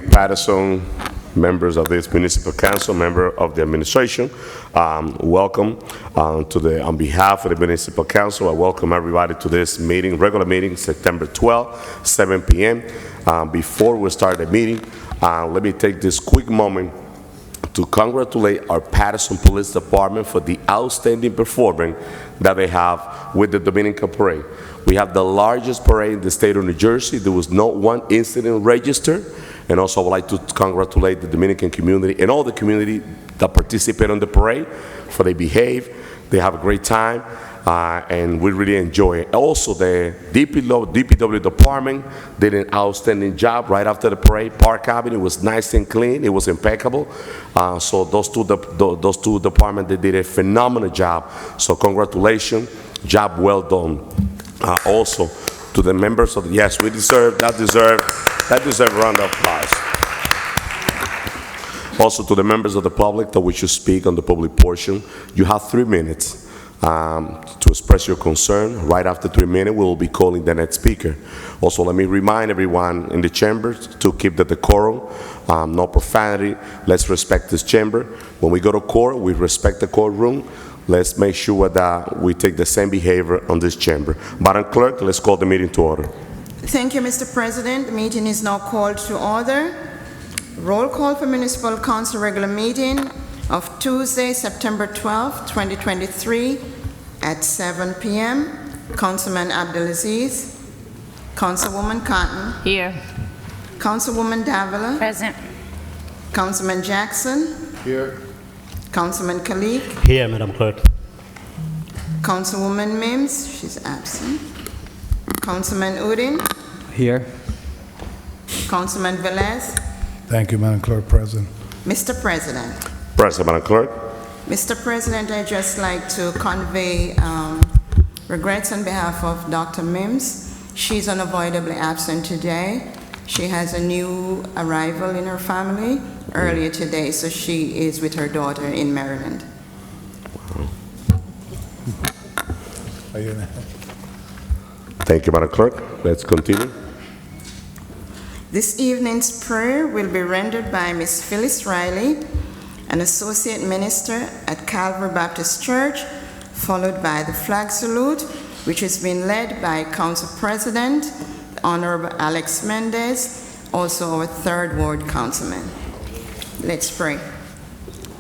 Paterson, members of this municipal council, member of the administration, welcome on behalf of the municipal council. I welcome everybody to this meeting, regular meeting, September 12th, 7 p.m. Before we start the meeting, let me take this quick moment to congratulate our Paterson Police Department for the outstanding performance that they have with the Dominican Parade. We have the largest parade in the state of New Jersey. There was not one incident registered. And also I would like to congratulate the Dominican community and all the community that participate on the parade, for they behave, they have a great time, and we really enjoy it. Also, the DPW department did an outstanding job right after the parade. Park Avenue was nice and clean, it was impeccable. So those two departments, they did a phenomenal job. So congratulations, job well done. Also, to the members of yes, we deserve a round of applause. Also, to the members of the public that wish to speak on the public portion, you have 3 minutes to express your concern. Right after 3 minutes, we will be calling the next speaker. Also, let me remind everyone in the chamber to keep the decorum, no profanity. Let's respect this chamber. When we go to court, we respect the courtroom. Let's make sure that we take the same behavior on this chamber. Madam Clerk, let's call the meeting to order. Thank you, Mr. President. The meeting is now called to order. Roll call for Municipal Council regular meeting of Tuesday, September 12th, 2023 at 7 p.m. Councilman Abdulaziz. Councilwoman Cotton. Here. Councilwoman Davila. Present. Councilman Jackson. Here. Councilman Kalik. Here, Madam Clerk. Councilwoman Mims, she's absent. Councilman Udin. Here. Councilman Velez. Thank you, Madam Clerk. Present. Mr. President. Present, Madam Clerk. Mr. President, I'd just like to convey regrets on behalf of Dr. Mims. She's unavoidably absent today. She has a new arrival in her family earlier today, so she is with her daughter in Maryland. Thank you, Madam Clerk. Let's continue. This evening's prayer will be rendered by Ms. Phyllis Riley, an associate minister at Calvary Baptist Church, followed by the flag salute, which has been led by Council President Honorable Alex Mendez, also our 3rd Ward Councilman. Let's pray.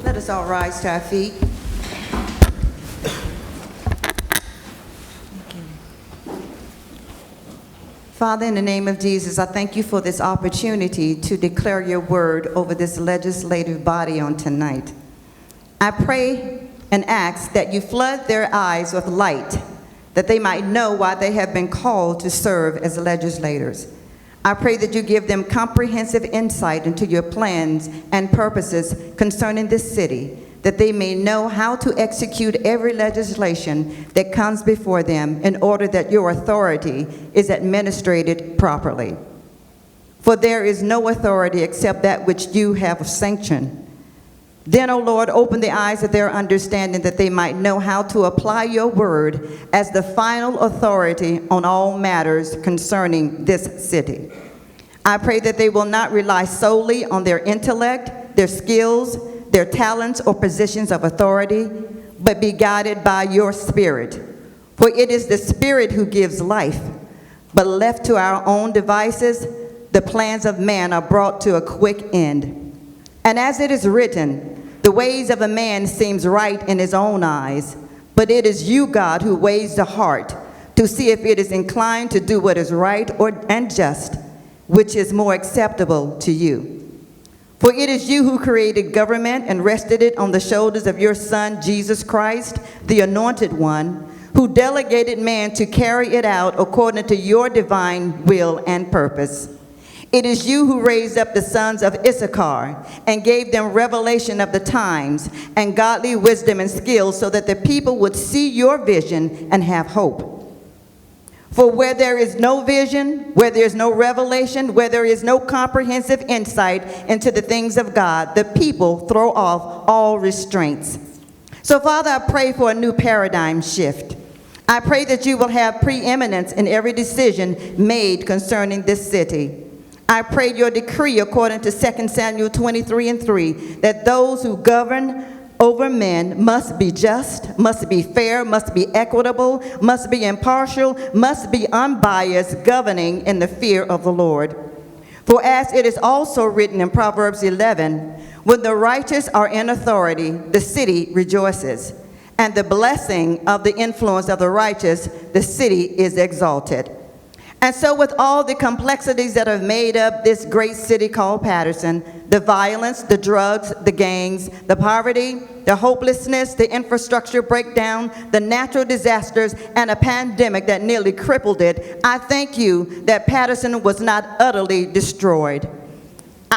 Let us all rise to our feet. Father, in the name of Jesus, I thank you for this opportunity to declare your word over this legislative body on tonight. I pray and ask that you flood their eyes with light, that they might know why they have been called to serve as legislators. I pray that you give them comprehensive insight into your plans and purposes concerning this city, that they may know how to execute every legislation that comes before them in order that your authority is administered properly. For there is no authority except that which you have sanctioned. Then, O Lord, open the eyes of their understanding that they might know how to apply your word as the final authority on all matters concerning this city. I pray that they will not rely solely on their intellect, their skills, their talents, or positions of authority, but be guided by your Spirit. For it is the Spirit who gives life, but left to our own devices, the plans of man are brought to a quick end. And as it is written, the ways of a man seems right in his own eyes, but it is you, God, who weighs the heart to see if it is inclined to do what is right and just, which is more acceptable to you. For it is you who created government and rested it on the shoulders of your Son, Jesus Christ, the Anointed One, who delegated man to carry it out according to your divine will and purpose. It is you who raised up the sons of Issachar and gave them revelation of the times and godly wisdom and skill so that the people would see your vision and have hope. For where there is no vision, where there is no revelation, where there is no comprehensive insight into the things of God, the people throw off all restraints. So, Father, I pray for a new paradigm shift. I pray that you will have preeminence in every decision made concerning this city. I pray your decree according to 2 Samuel 23:3, that those who govern over men must be just, must be fair, must be equitable, must be impartial, must be unbiased, governing in the fear of the Lord. For as it is also written in Proverbs 11, when the righteous are in authority, the city rejoices, and the blessing of the influence of the righteous, the city is exalted. And so with all the complexities that have made up this great city called Paterson, the violence, the drugs, the gangs, the poverty, the hopelessness, the infrastructure breakdown, the natural disasters, and a pandemic that nearly crippled it, I thank you that Paterson was not utterly destroyed.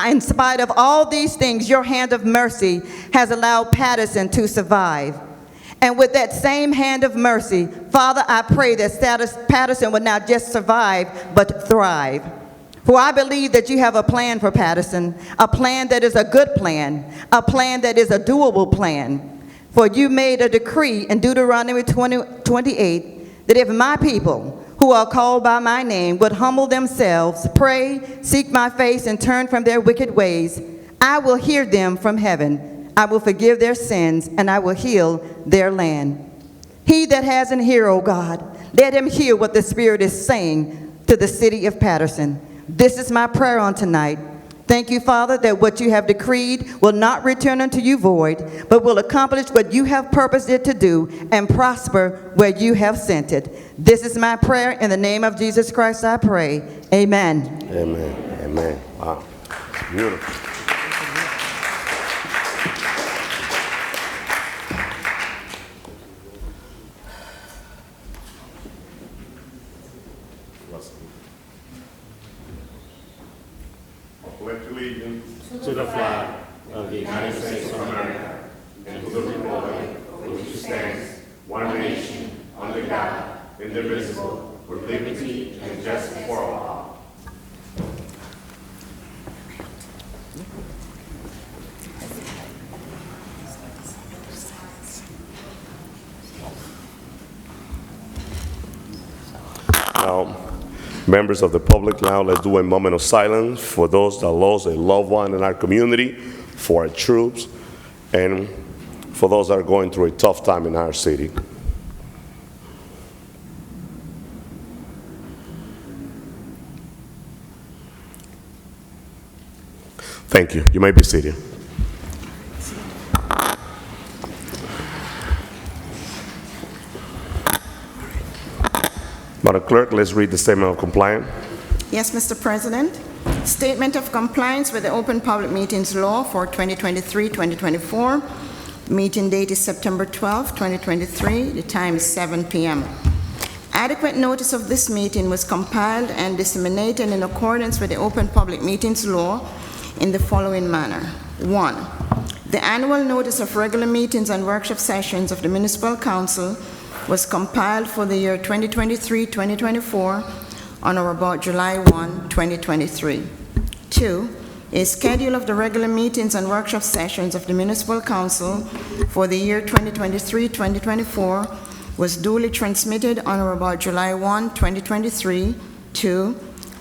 In spite of all these things, your hand of mercy has allowed Paterson to survive. And with that same hand of mercy, Father, I pray that Paterson would not just survive, but thrive. For I believe that you have a plan for Paterson, a plan that is a good plan, a plan that is a doable plan. For you made a decree in Deuteronomy 28 that if my people, who are called by my name, would humble themselves, pray, seek my face, and turn from their wicked ways, I will hear them from heaven. I will forgive their sins, and I will heal their land. He that has an ear, O God, let him hear what the Spirit is saying to the city of Paterson. This is my prayer on tonight. Thank you, Father, that what you have decreed will not return unto you void, but will accomplish what you have purposed it to do and prosper where you have sent it. This is my prayer. In the name of Jesus Christ, I pray. Amen. Amen. Amen. Wow. Beautiful. Pledge allegiance to the flag of the United States of America and to the republic for which it stands, one nation, under God, indivisible, with liberty and justice for all. Now, members of the public, now let's do a moment of silence for those that lost a loved one in our community, for our troops, and for those that are going through a tough time in our city. Thank you. You may be seated. Madam Clerk, let's read the statement of compliance. Yes, Mr. President. Statement of compliance with the Open Public Meetings Law for 2023-2024. Meeting date is September 12, 2023. The time is 7 p.m. Adequate notice of this meeting was compiled and disseminated in accordance with the Open Public Meetings Law in the following manner. 1. The annual notice of regular meetings and workshop sessions of the Municipal Council was compiled for the year 2023-2024 on or about July 1, 2023. 2. A schedule of the regular meetings and workshop sessions of the Municipal Council for the year 2023-2024 was duly transmitted on or about July 1, 2023 to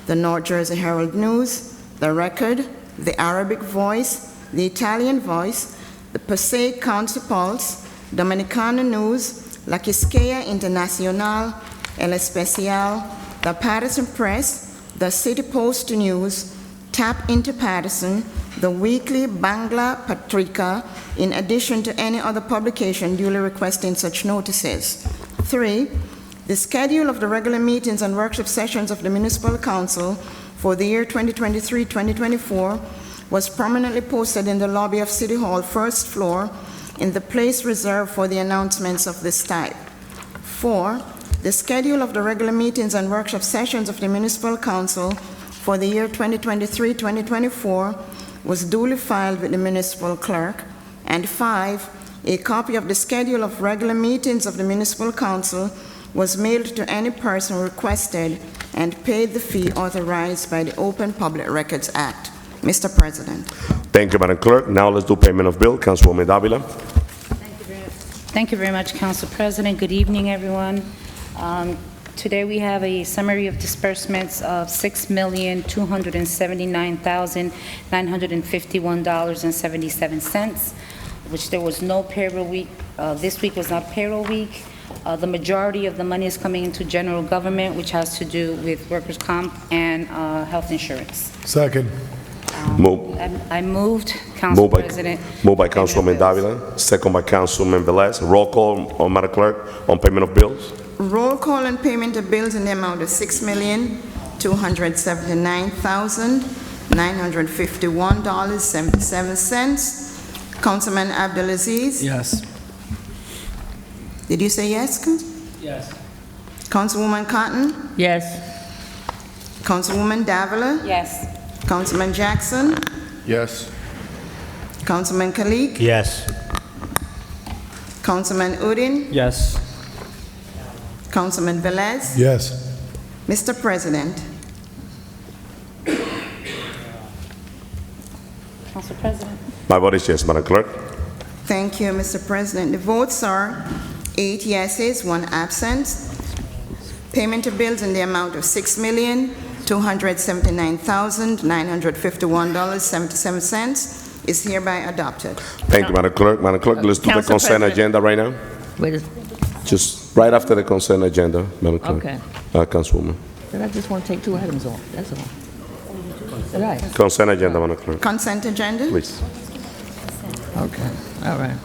the North Jersey Herald News, the Record, the Arabic Voice, the Italian Voice, the Passaic Council Pulse, Dominicana News, La Quisqueya Internacional, El Especial, the Paterson Press, the City Post News, Tap into Paterson, the weekly Bangla Patrika, in addition to any other publication duly requesting such notices. 3. The schedule of the regular meetings and workshop sessions of the Municipal Council for the year 2023-2024 was prominently posted in the lobby of City Hall, first floor, in the place reserved for the announcements of this type. 4. The schedule of the regular meetings and workshop sessions of the Municipal Council for the year 2023-2024 was duly filed with the Municipal Clerk. And 5. A copy of the schedule of regular meetings of the Municipal Council was mailed to any person who requested and paid the fee authorized by the Open Public Records Act. Mr. President. Thank you, Madam Clerk. Now let's do payment of bill. Councilwoman Davila. Thank you very much, Council President. Good evening, everyone. Today we have a summary of disbursements of $6,279,951.77, which there was no payroll week. This week was not payroll week. The majority of the money is coming into general government, which has to do with workers' comp and health insurance. Second. Move. I moved, Council Moved by- President. Moved by Payment of Councilwoman bills. Davila, second by Councilman Velez. Roll call on Madam Clerk on payment of bills. Roll call and payment of bills in the amount of $6,279,951.77. Councilman Abdelaziz? Yes. Did you say yes? Yes. Councilwoman Cotton? Yes. Councilwoman Davila? Yes. Councilman Jackson? Yes. Councilman Kalik? Yes. Councilman Udine? Yes. Councilman Velez? Yes. Mr. President, Council President. My vote is yes, Madam Clerk. thank you, Mr. President. The votes are 8 yeses, 1 absent. Payment of bills in the amount of $6,279,951.77 is hereby adopted. Thank you, Madam Clerk. Madam Clerk, let's do the Council consent President. agenda right now. Wait a, Just right after the consent agenda, Madam Clerk. Okay. Councilwoman. then I just want to take 2 items off, that's all. All right, Consent agenda, Madam Clerk, Consent agenda? please. okay, all right.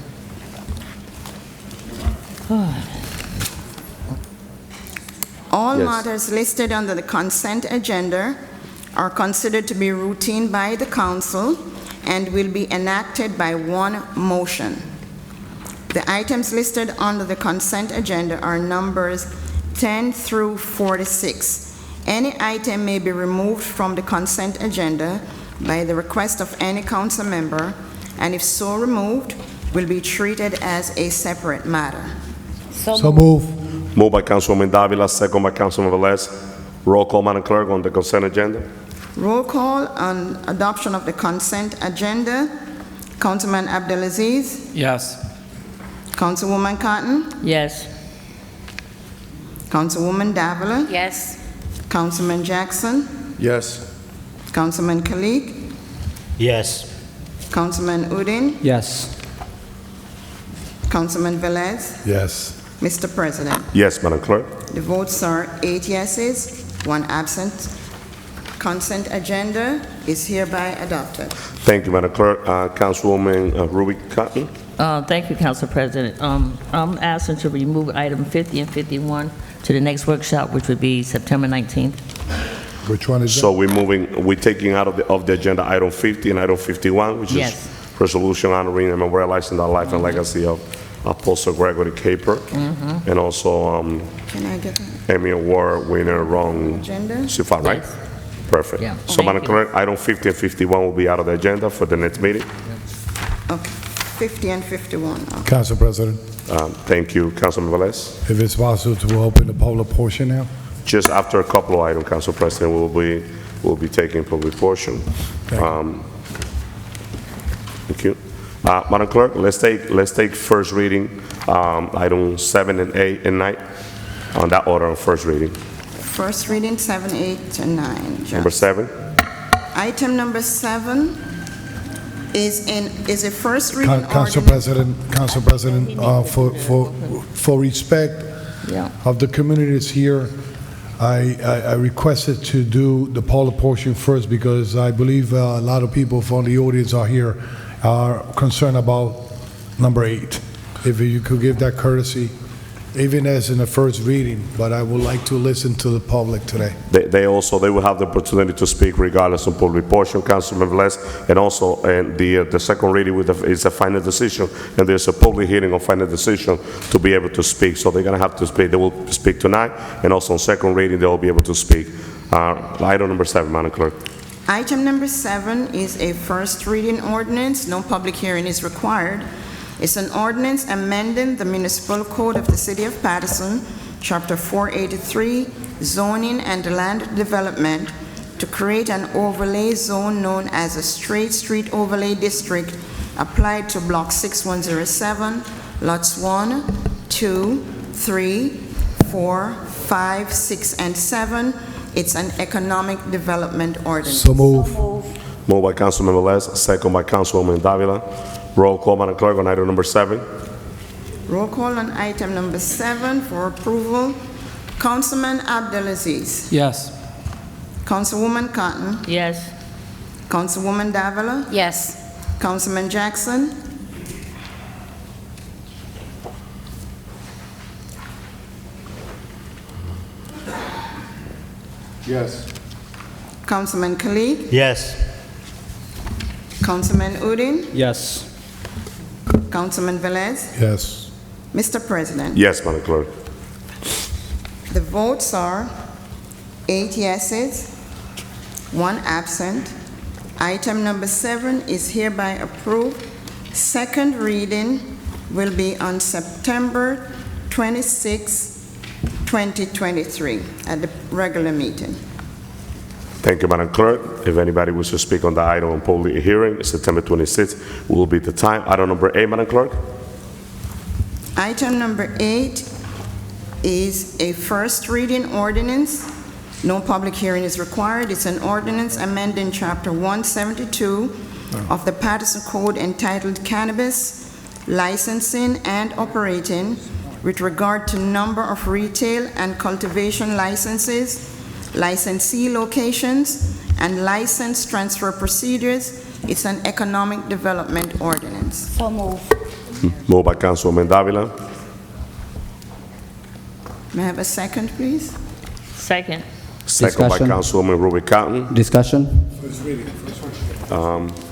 All Yes. matters listed under the consent agenda are considered to be routine by the council and will be enacted by one motion. The items listed under the consent agenda are numbers 10 through 46. Any item may be removed from the consent agenda by the request of any council member, and if so removed, will be treated as a separate matter. So move. Moved by Councilwoman Davila, second by Councilman Velez. Roll call, Madam Clerk, on the consent agenda. Roll call on adoption of the consent agenda. Councilman Abdelaziz? Yes. Councilwoman Cotton? Yes, Councilwoman Davila? Yes. Councilman Jackson? Yes. Councilman Kalik? Yes. Councilman Udine? Yes. Councilman Velez? Yes. Mr. President, Yes, Madam Clerk. the votes are 8 yeses, 1 absent. Consent agenda is hereby adopted. Thank you, Madam Clerk. Councilwoman Ruby Cotton. thank you, Council President. I'm asking to remove item 50 and 51 to the next workshop, which would be September 19th. Which one is So we're taking out of the agenda item 50 and item 51, which is Yes. resolution honoring and memorializing the life and legacy of Apostle Gregory Caper, and also Can I get that? Emmy Award winner Ron Agenda? Sifat, right? Yes. Perfect. Yeah. So, Thank Madam you. Clerk, item 50 and 51 will be out of the agenda for the next meeting. Okay, 50 and 51. Okay. Council President, Thank you, Councilman Velez. if it's possible to open the public portion now? Just after a couple of items, Council President, we'll be taking public portion. Thank you. Madam Clerk, let's take first reading, item 7 and 8 and 9, on that order of first reading. First reading, 7, 8, and 9. Number 7? Item number 7 is a first reading Council ordinance. President, for respect Yeah. of the communities here, I requested to do the public portion first because I believe a lot of people from the audience are concerned about number 8. If you could give that courtesy, even as in the first reading, but I would like to listen to the public today. They will have the opportunity to speak regardless of public portion, Councilman Velez, and also, and the second reading is a final decision, and there's a public hearing on final decision to be able to speak, so they're gonna have to speak. They will speak tonight, and also on second reading, they will be able to speak. Item number 7, Madam Clerk. Item number 7 is a first reading ordinance. No public hearing is required. It's an ordinance amending the municipal code of the city of Paterson, chapter 483, zoning and land development, to create an overlay zone known as a straight street overlay district applied to block 6107, lots 1, 2, 3, 4, 5, 6, and 7. It's an economic development ordinance. So move. Moved by Councilmember Les, second by Councilwoman Davila. Roll call, Madam Clerk, on item number 7. Roll call on item number 7 for approval. Councilman Abdelaziz. Yes. Councilwoman Cotton. Yes. Councilwoman Davila. Yes. Councilman Jackson. Yes. Councilman Khalid. Yes. Councilman Udine. Yes. Councilman Velez. Yes. Mr. President. Yes, Madam Clerk. The votes are 8 yeses, 1 absent. Item number 7 is hereby approved. Second reading will be on September 26, 2023, at the regular meeting. Thank you, Madam Clerk. If anybody wishes to speak on the item on public hearing, September 26th will be the time. Item number 8, Madam Clerk. Item number 8 is a first reading ordinance. No public hearing is required. It's an ordinance amending Chapter 172 of the Paterson Code entitled Cannabis Licensing and Operating with regard to number of retail and cultivation licenses, licensee locations, and license transfer procedures. It's an economic development ordinance. So move. Moved by Councilwoman Davila. May I have a second, please? Second. Second by Discussion. Councilwoman Ruby Cotton. Discussion?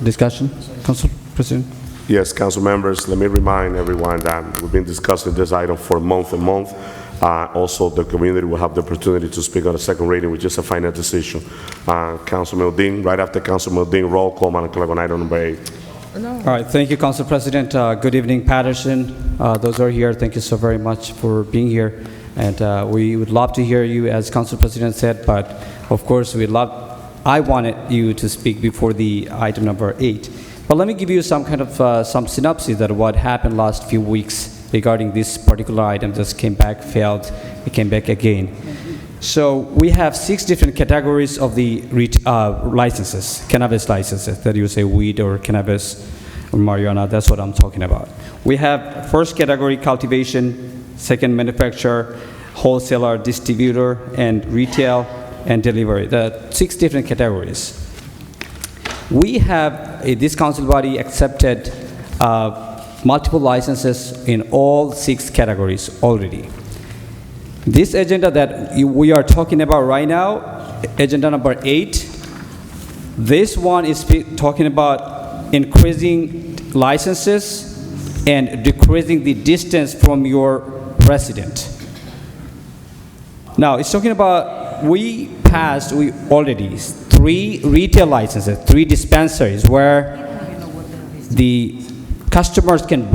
Discussion, Council President? Yes, council members, let me remind everyone that we've been discussing this item for a month and month. Also, the community will have the opportunity to speak on the second reading, which is a final decision. Councilman Udine, right after Councilman Udine, roll call, Madam Clerk, on item number 8. All right, thank you, Council President. Good evening, Paterson. Those who are here, thank you so very much for being here. And we would love to hear you, as Council President said, but of course, I wanted you to speak before the item number 8. But let me give you some kind of some synopsis that what happened last few weeks regarding this particular item. Just came back, failed, it came back again. So we have 6 different categories of the licenses, cannabis licenses, that you say weed or cannabis or marijuana, that's what I'm talking about. We have first category, cultivation, second, manufacturer, wholesaler, distributor, and retail and delivery. The 6 different categories. We have, this council body accepted multiple licenses in all 6 categories already. This agenda that we are talking about right now, agenda number 8, this one is talking about increasing licenses and decreasing the distance from your resident. Now, it's talking about, we already 3 retail licenses, 3 dispensaries where the customers can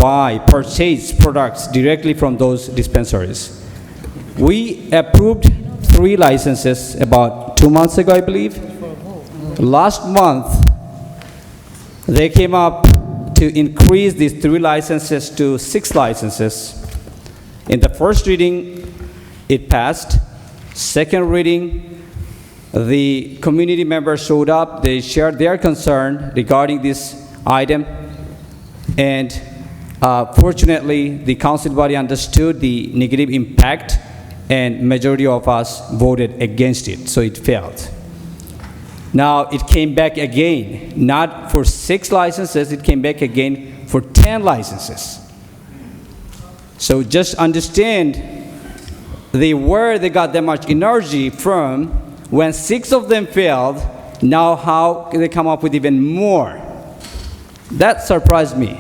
purchase products directly from those dispensaries. We approved 3 licenses about 2 months ago, I believe. Last month, they came up to increase these 3 licenses to 6 licenses. In the first reading, it passed. Second reading, the community members showed up. They shared their concern regarding this item. And fortunately, the council body understood the negative impact, and majority of us voted against it, so it failed. Now, it came back again, not for 6 licenses, it came back again for 10 licenses. So just understand where they got that much energy from when 6 of them failed, now how can they come up with even more? That surprised me.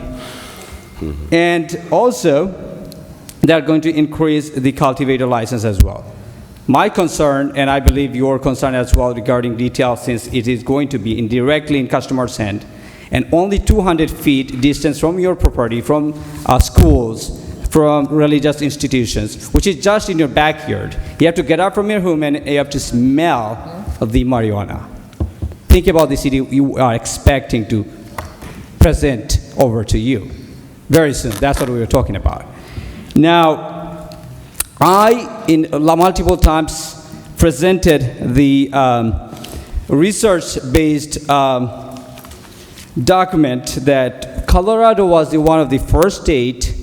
And also, they're going to increase the cultivator license as well. My concern, and I believe your concern as well regarding retail, since it is going to be indirectly in customer's hand, and only 200 feet distance from your property, from schools, from religious institutions, which is just in your backyard. You have to get up from your home and you have to smell the marijuana. Think about the city you are expecting to present over to you very soon. That's what we were talking about. Now, I, in multiple times, presented the research-based document that Colorado was one of the first state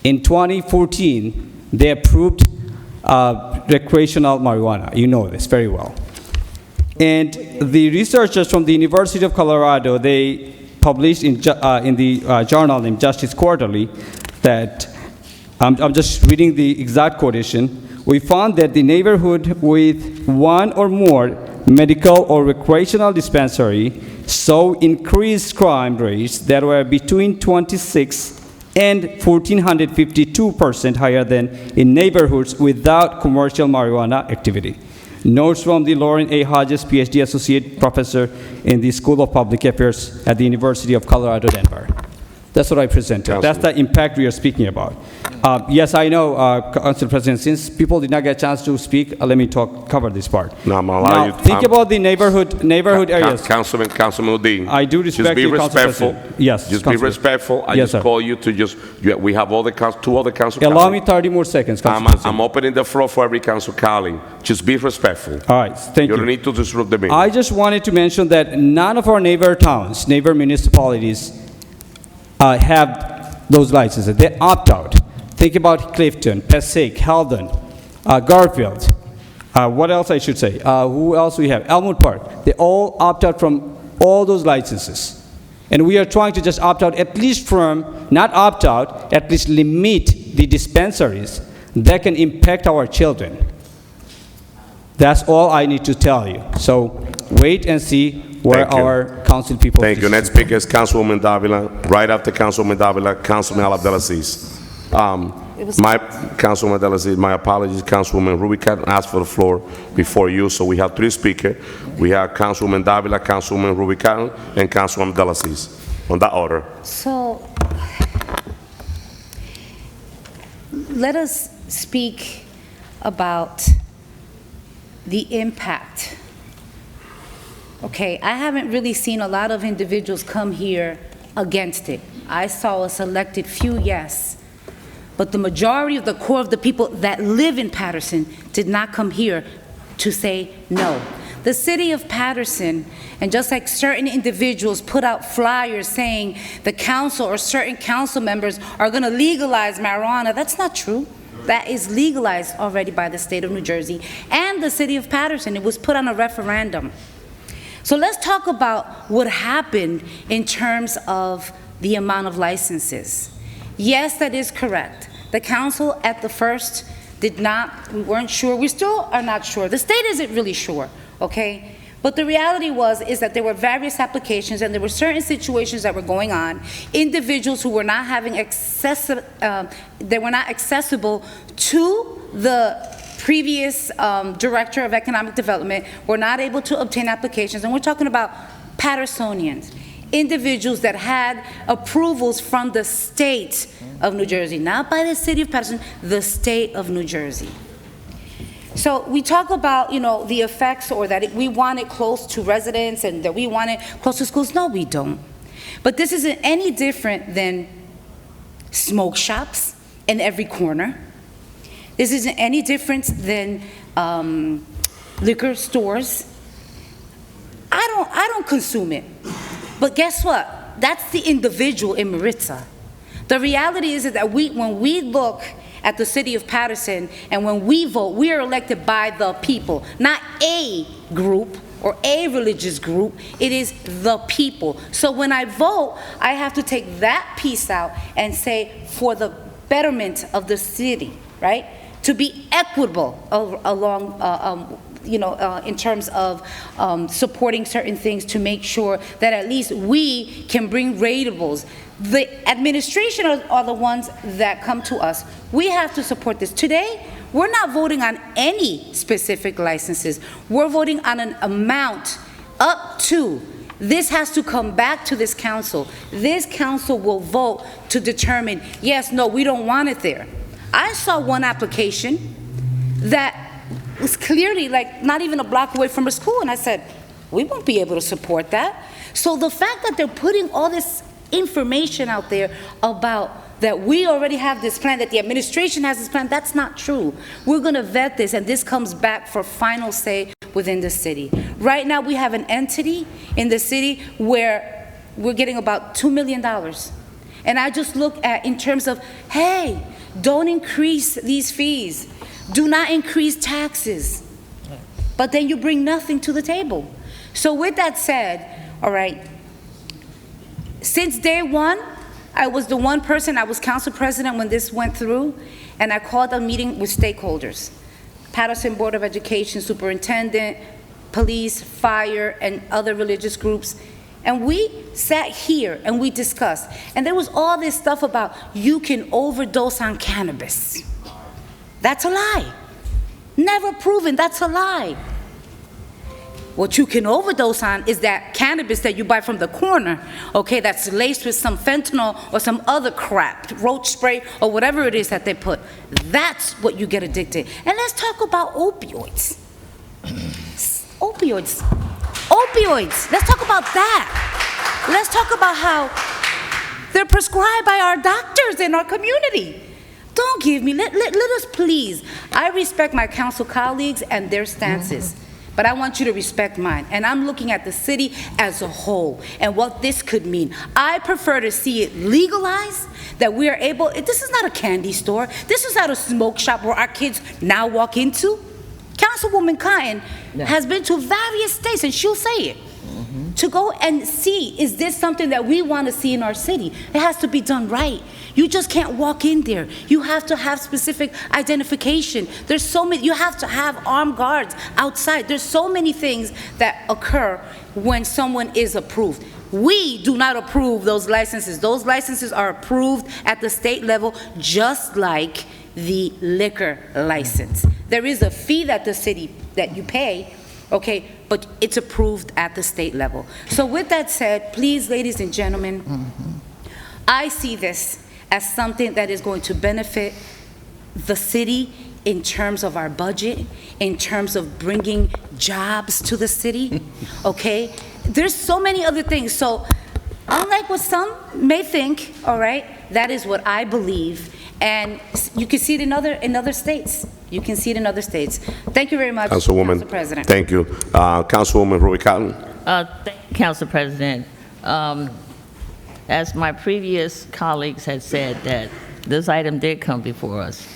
in 2014 they approved recreational marijuana. You know this very well. And the researchers from the University of Colorado, they published in the journal named Justice Quarterly that, I'm just reading the exact quotation, we found that the neighborhood with one or more medical or recreational dispensary saw increased crime rates that were between 26 and 1,452% higher than in neighborhoods without commercial marijuana activity. Notes from the Lauren A. Hodges, PhD Associate Professor in the School of Public Affairs at the University of Colorado, Denver. That's what I presented. That's the impact we are speaking about. Yes, I know, Council President, since people did not get a chance to speak, let me cover this part. No, I'm gonna allow you. Think about the neighborhood areas. Councilman Udine. I do respect you, Council President. Yes, Just be Councilor. respectful. I Yes, just sir. call you to just, we have all the two other council. Allow me 30 more seconds, Council I'm President. opening the floor for every council colleague. Just be respectful. All right, thank You don't you. need to disrupt the meeting. I just wanted to mention that none of our neighbor towns, neighbor municipalities have those licenses. They opt out. Think about Clifton, Passaic, Halden, Garfield. What else I should say? Who else we have? Elmwood Park. They all opt out from all those licenses. And we are trying to just opt out, at least from, not opt out, at least limit the dispensaries that can impact our children. That's all I need to tell you. So wait and see where Thank you. our council people. Thank you. Next speaker is Councilwoman Davila. Right after Councilwoman Davila, Councilman Abdelaziz. My Councilwoman Abdelaziz, my apologies. Councilwoman Rubicon asked for the floor before you, so we have three speakers. We have Councilwoman Davila, Councilwoman Rubicon, and Councilwoman Abdelaziz. On that order. So, let us speak about the impact. Okay, I haven't really seen a lot of individuals come here against it. I saw a selected few, yes, but the majority of the core of the people that live in Paterson did not come here to say no. The city of Paterson, and just like certain individuals put out flyers saying the council or certain council members are going to legalize marijuana, that's not true. That is legalized already by the state of New Jersey and the city of Paterson. It was put on a referendum. So let's talk about what happened in terms of the amount of licenses. Yes, that is correct. The council at the first we weren't sure. We still are not sure. The state isn't really sure, okay? But the reality is that there were various applications and there were certain situations that were going on. Individuals who were not having they were not accessible to the previous director of economic development, were not able to obtain applications. And we're talking about Patersonians, individuals that had approvals from the state of New Jersey, not by the city of Paterson, the state of New Jersey. So we talk about, you know, the effects, or that we want it close to residents and that we want it close to schools. No, we don't. But this isn't any different than smoke shops in every corner. This isn't any different than liquor stores. I don't consume it. But guess what? That's the individual in Maritza. The reality is that when we look at the city of Paterson and when we vote, we are elected by the people, not a group or a religious group. It is the people. So when I vote, I have to take that piece out and say, for the betterment of the city, right? To be equitable along, in terms of supporting certain things, to make sure that at least we can bring ratables. The administration are the ones that come to us. We have to support this. Today, we're not voting on any specific licenses. We're voting on an amount up to. This has to come back to this council. This council will vote to determine, yes, no, we don't want it there. I saw one application that was clearly like not even a block away from a school, and I said, we won't be able to support that. So the fact that they're putting all this information out there about that we already have this plan, that the administration has this plan. That's not true. We're going to vet this, and this comes back for final say within the city. Right now, we have an entity in the city where we're getting about $2 million. And I just look at in terms of, hey, don't increase these fees. Do not increase taxes. But then you bring nothing to the table. So with that said, all right, since day one, I was the one person, I was council president when this went through, and I called a meeting with stakeholders. Paterson Board of Education, superintendent, police, fire, and other religious groups. And we sat here and we discussed. And there was all this stuff about you can overdose on cannabis. That's a lie. Never proven, that's a lie. What you can overdose on is that cannabis that you buy from the corner, okay, that's laced with some fentanyl or some other crap, roach spray or whatever it is that they put. That's what you get addicted. And let's talk about opioids. Opioids. Opioids. Let's talk about that. Let's talk about how they're prescribed by our doctors in our community. Don't give me, let us please. I respect my council colleagues and their stances. But I want you to respect mine. And I'm looking at the city as a whole and what this could mean. I prefer to see it legalized, that we are able, this is not a candy store. This is not a smoke shop where our kids now walk into. Councilwoman Cotton has been to various states, and she'll say it, to go and see, is this something that we want to see in our city? It has to be done right. You just can't walk in there. You have to have specific identification. There's so many, you have to have armed guards outside. There's so many things that occur when someone is approved. We do not approve those licenses. Those licenses are approved at the state level, just like the liquor license. There is a fee that the city, that you pay, okay, but it's approved at the state level. So with that said, please, ladies and gentlemen, I see this as something that is going to benefit the city in terms of our budget, in terms of bringing jobs to the city, okay? There's so many other things. So unlike what some may think, all right, that is what I believe. And you can see it in other states. You can see it in other states. Thank you very much, Councilwoman. Council President. Thank you. Councilwoman Ruby Cotton. Thank you, Council President. As my previous colleagues had said, that this item did come before us.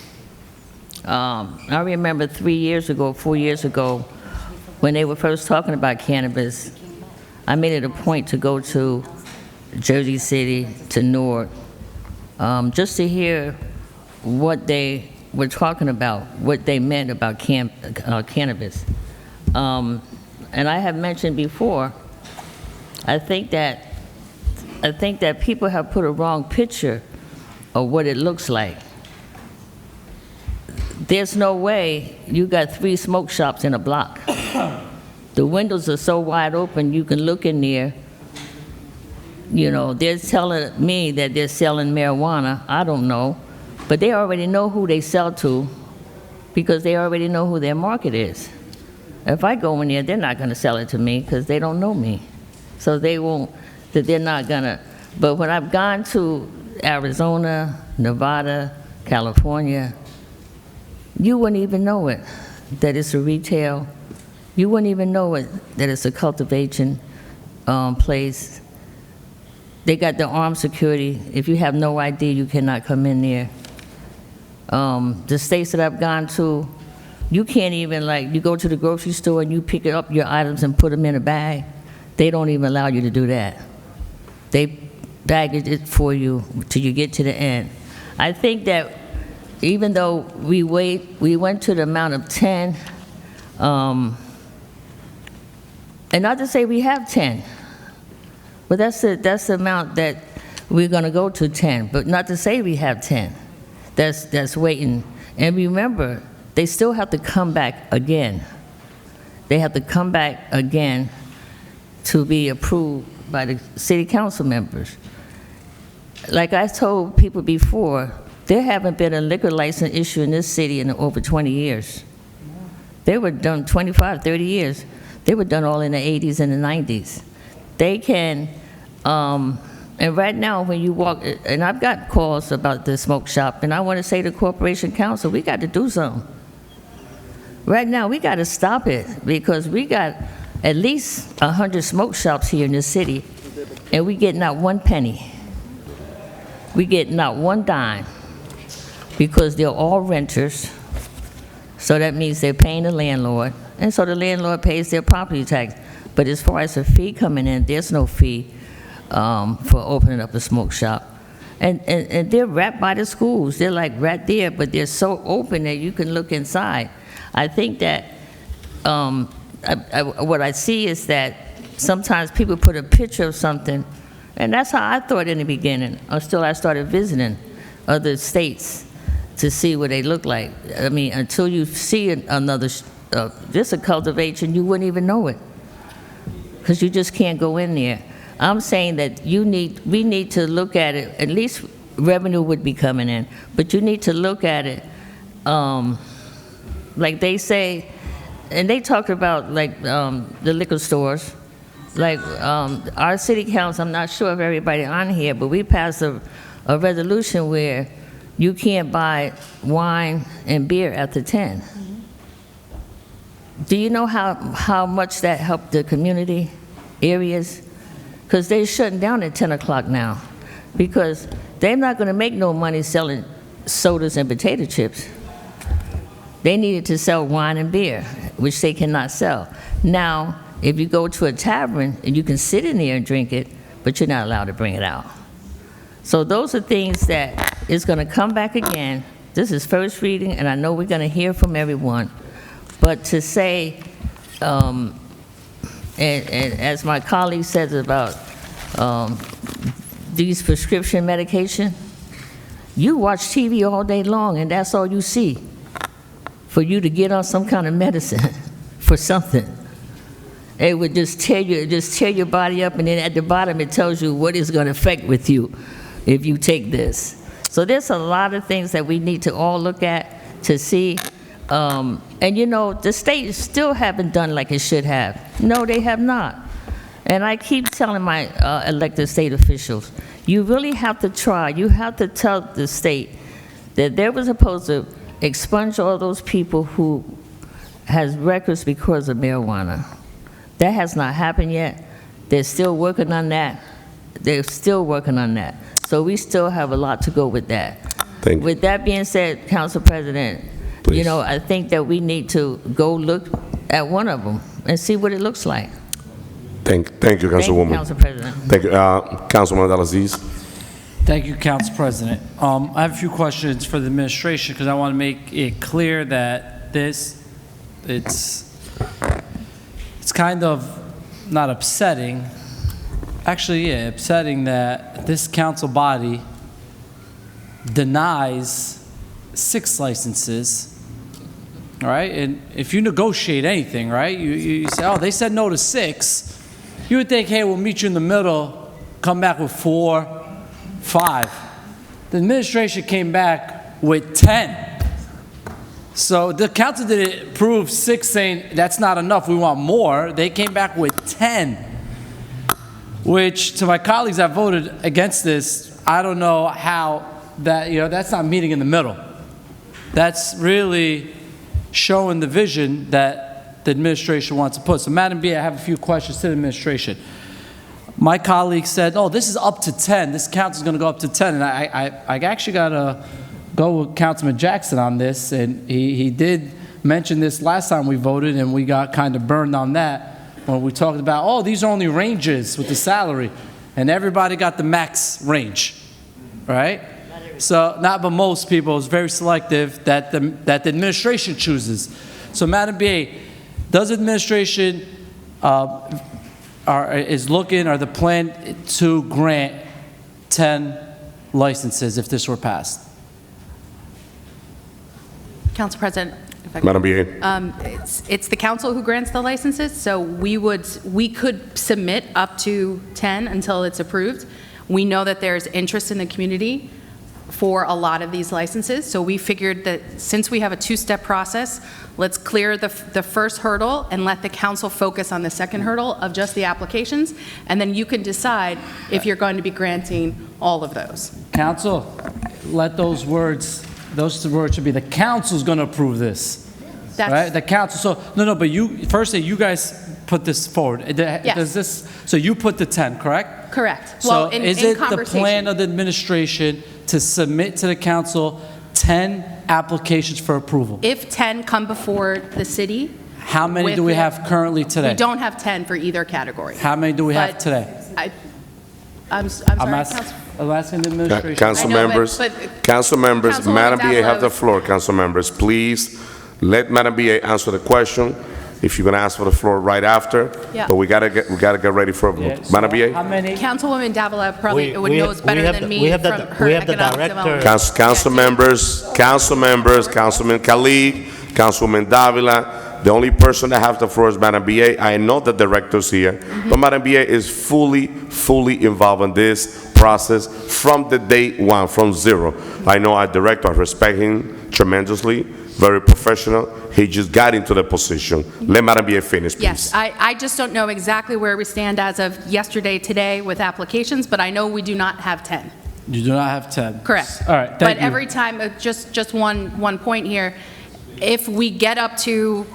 I remember 3 years ago, 4 years ago, when they were first talking about cannabis, I made it a point to go to Jersey City, to Newark, just to hear what they were talking about, what they meant about cannabis. And I have mentioned before, I think that people have put a wrong picture of what it looks like. There's no way you got 3 smoke shops in a block. The windows are so wide open, you can look in there. You know, they're telling me that they're selling marijuana. I don't know. But they already know who they sell to because they already know who their market is. If I go in there, they're not going to sell it to me because they don't know me. So they won't, that they're not going to. But when I've gone to Arizona, Nevada, California, you wouldn't even know it, that it's a retail. You wouldn't even know it, that it's a cultivation place. They got the armed security. If you have no ID, you cannot come in there. The states that I've gone to, you can't even, like, you go to the grocery store and you pick up your items and put them in a bag. They don't even allow you to do that. They baggage it for you till you get to the end. I think that even though we went to the amount of 10, and not to say we have 10, but that's the amount that we're going to go to 10, but not to say we have 10. That's waiting. And remember, they still have to come back again. They have to come back again to be approved by the city council members. Like I told people before, there haven't been a liquor license issue in this city in over 20 years. They were done 25, 30 years. They were done all in the 80s and the 90s. They can And right now, when you walk, and I've got calls about the smoke shop, and I want to say to Corporation Council, we got to do something. Right now, we got to stop it, because we got at least 100 smoke shops here in the city, and we get not one penny. We get not one dime, because they're all renters, so that means they're paying the landlord, and so the landlord pays their property tax. But as far as a fee coming in, there's no fee for opening up a smoke shop. And they're right by the schools. They're like right there, but they're so open that you can look inside. I think that what I see is that sometimes people put a picture of something, and that's how I thought in the beginning, until I started visiting other states to see what they look like. I mean, until you see another, just a cultivation, you wouldn't even know it, because you just can't go in there. I'm saying that we need to look at it, at least revenue would be coming in, but you need to look at it, like they say, and they talk about like the liquor stores, like our city council, I'm not sure if everybody on here, but we passed a resolution where you can't buy wine and beer after 10. Do you know how much that helped the community areas? Because they're shutting down at 10 o'clock now, because they're not going to make no money selling sodas and potato chips. They needed to sell wine and beer, which they cannot sell. Now, if you go to a tavern, and you can sit in there and drink it, but you're not allowed to bring it out. So those are things that is going to come back again. This is first reading, and I know we're going to hear from everyone. But to say, and as my colleague says about these prescription medication, you watch TV all day long, and that's all you see, for you to get on some kind of medicine for something. It would just tear your body up, and then at the bottom it tells you what it's going to affect with you if you take this. So there's a lot of things that we need to all look at to see. And you know, the state still haven't done like it should have. No, they have not. And I keep telling my elected state officials, you really have to try. You have to tell the state that they were supposed to expunge all those people who has records because of marijuana. That has not happened yet. They're still working on that. They're still working on that. So we still have a lot to go with that. Thank you. With that being said, Council President, Please. you know, I think that we need to go look at one of them and see what it looks like. Thank you, Thank you, Councilwoman. Council President. Thank you, Councilman Abdelaziz. Thank you, Council President. I have a few questions for the administration, because I want to make it clear that it's kind of not upsetting, actually, yeah, upsetting that this council body denies 6 licenses, all right? And if you negotiate anything, right, you say, oh, they said no to 6, you would think, hey, we'll meet you in the middle, come back with 4, 5. The administration came back with 10. So the council didn't approve 6, saying that's not enough, we want more. They came back with 10, which to my colleagues that voted against this, I don't know how that, you know, that's not meeting in the middle. That's really showing the vision that the administration wants to put. So Madam B, I have a few questions to the administration. My colleague said, oh, this is up to 10. This council is going to go up to 10. And I actually got to go with Councilman Jackson on this. And he did mention this last time we voted, and we got kind of burned on that when we talked about, oh, these are only ranges with the salary. And everybody got the max range, right? So, not but most people, it's very selective that the administration chooses. So, Madam B, does the administration is looking, or the plan to grant 10 licenses if this were passed? Council President, if I could. Madam B. It's the council who grants the licenses, so we could submit up to 10 until it's approved. We know that there's interest in the community for a lot of these licenses. So we figured that since we have a two-step process, let's clear the first hurdle and let the council focus on the second hurdle of just the applications, and then you can decide if you're going to be granting all of those. Council, let those words should be, the council's going to approve this, right? The council, so, no, but firstly, you guys put this forward. Yes. So you put the 10, correct? Correct. So Well, is it the plan of the administration to submit to the council 10 applications for approval? If 10 come before the city. How many do we have currently today? We don't have 10 for either category. How many do we have But today? I'm sorry, I'm Council. asking the administration. Council I know, members, but council members, Councilwoman Madam BA have the Davila- floor, council members. Please let Madam BA answer the question. If you're gonna ask for the floor right after, Yeah. but we gotta get ready for a vote. Yeah, so Madam BA? How many? Councilwoman Davila probably knows better than me we have from the her economic director. development. Council members, Councilman Khalid, Councilwoman Davila, the only person that has the floor is Madam BA. I know the director's here, but Madam BA is fully involved in this process from the day one, from zero. I know our director, I respect him tremendously, very professional. He just got into the position. Let Madam BA finish, please. Yes, I just don't know exactly where we stand as of yesterday, today with applications, but I know we do not have 10. You do not have 10. Correct. All right, thank But you. every time, just one point here, if we get up to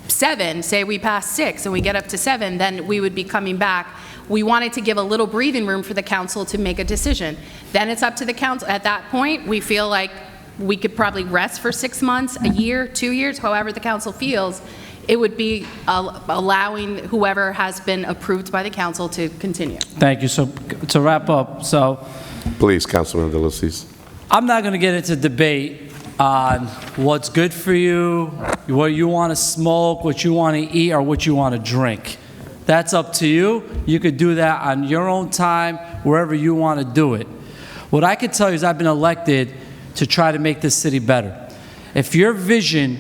7, say we pass 6 and we get up to 7, then we would be coming back. We wanted to give a little breathing room for the council to make a decision. Then it's up to the council. At that point, we feel like we could probably rest for 6 months, a year, 2 years, however the council feels. It would be allowing whoever has been approved by the council to continue. Thank you. So to wrap up, so Please, Councilman DeLucis. I'm not going to get into debate on what's good for you, what you want to smoke, what you want to eat, or what you want to drink. That's up to you. You could do that on your own time, wherever you want to do it. What I could tell you is I've been elected to try to make this city better. If your vision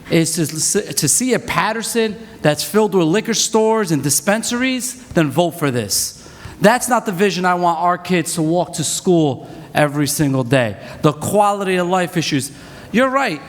is to see a Paterson that's filled with liquor stores and dispensaries, then vote for this. That's not the vision I want our kids to walk to school every single day. The quality of life issues. You're right.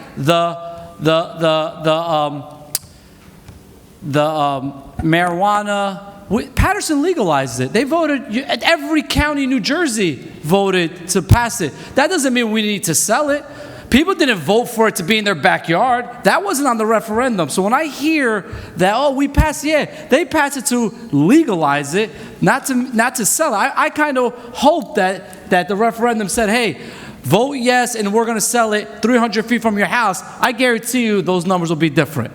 Marijuana. Paterson legalized it. They voted. Every county in New Jersey voted to pass it. That doesn't mean we need to sell it. People didn't vote for it to be in their backyard. That wasn't on the referendum. So when I hear that, oh, we passed, yeah, they passed it to legalize it, not to sell it. I kind of hope that the referendum said, hey, vote yes, and we're going to sell it 300 feet from your house. I guarantee you those numbers will be different.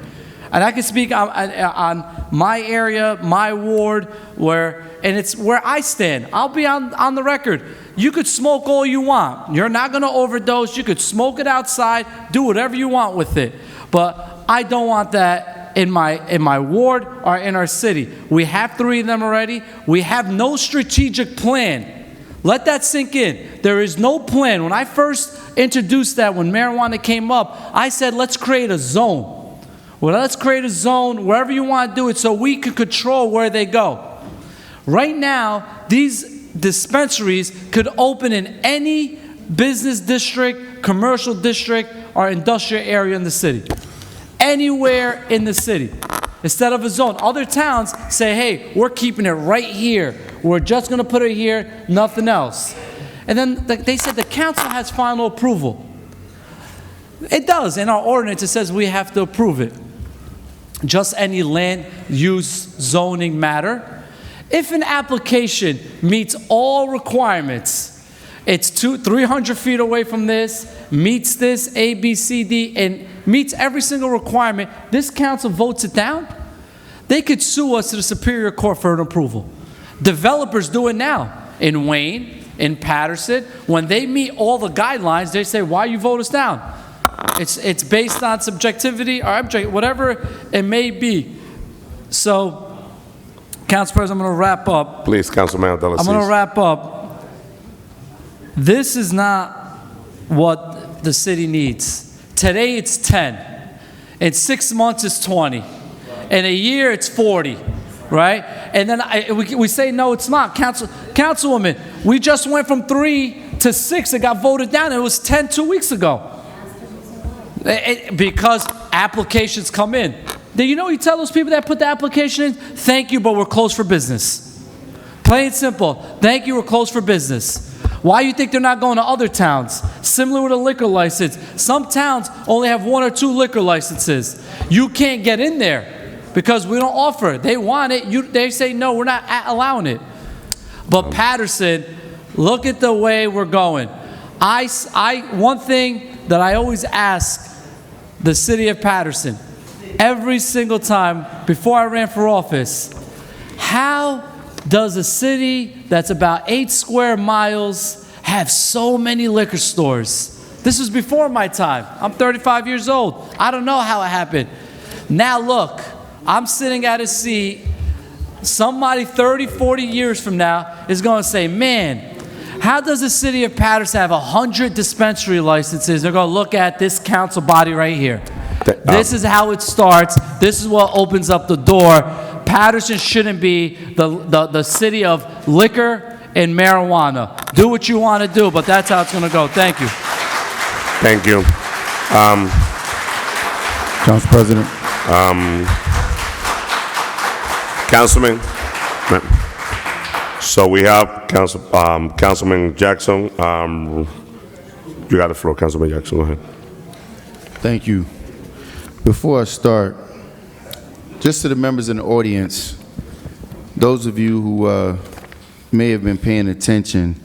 And I can speak on my area, my ward, and it's where I stand. I'll be on the record. You could smoke all you want. You're not going to overdose. You could smoke it outside, do whatever you want with it. But I don't want that in my ward or in our city. We have 3 of them already. We have no strategic plan. Let that sink in. There is no plan. When I first introduced that, when marijuana came up, I said, let's create a zone. Well, let's create a zone wherever you want to do it so we can control where they go. Right now, these dispensaries could open in any business district, commercial district, or industrial area in the city. Anywhere in the city. Instead of a zone. Other towns say, hey, we're keeping it right here. We're just going to put it here, nothing else. And then they said the council has final approval. It does. In our ordinance, it says we have to approve it. Just any land use zoning matter. If an application meets all requirements, it's 300 feet away from this, meets this A, B, C, D, and meets every single requirement, this council votes it down, they could sue us to the Superior Court for an approval. Developers do it now. In Wayne, in Paterson, when they meet all the guidelines, they say, why you vote us down? It's based on subjectivity or object, whatever it may be. So, Council President, I'm going to wrap up. Please, Councilman DeLucis. I'm going to wrap up. This is not what the city needs. Today it's 10. In 6 months it's 20. In a year it's 40. Right? And then we say, no, it's not. Councilwoman, we just went from 3 to to 6. It got voted down. It was 10 2 weeks ago. Because applications come in. Then you know you tell those people that put the application in, thank you, but we're closed for business. Plain and simple. Thank you, we're closed for business. Why do you think they're not going to other towns? Similar with a liquor license. Some towns only have 1 or 2 liquor licenses. You can't get in there because we don't offer it. They want it. They say, no, we're not allowing it. But Paterson, look at the way we're going. One thing that I always ask the city of Paterson, every single time before I ran for office, how does a city that's about 8 square miles have so many liquor stores? This was before my time. I'm 35 years old. I don't know how it happened. Now look, I'm sitting at a seat. Somebody 30, 40 years from now is going to say, man, how does the city of Paterson have 100 dispensary licenses? They're going to look at this council body right here. This is how it starts. This is what opens up the door. Paterson shouldn't be the city of liquor and marijuana. Do what you want to do, but that's how it's going to go. Thank you. Thank you. Council President. Councilman. So we have Councilman Jackson. You got the floor, Councilman Jackson. Go ahead. Thank you. Before I start, just to the members in the audience, those of you who may have been paying attention,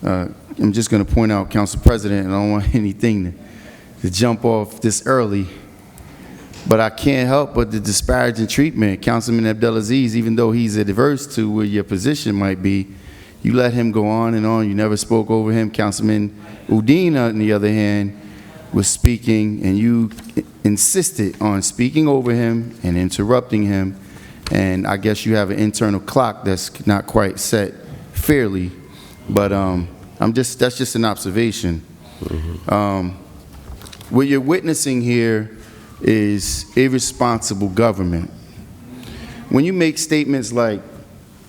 I'm just going to point out, Council President, and I don't want anything to jump off this early, but I can't help but the disparaging treatment. Councilman Abdelaziz, even though he's adverse to where your position might be, you let him go on and on. You never spoke over him. Councilman Udine, on the other hand, was speaking, and you insisted on speaking over him and interrupting him. And I guess you have an internal clock that's not quite set fairly, but that's just an observation. What you're witnessing here is irresponsible government. When you make statements like,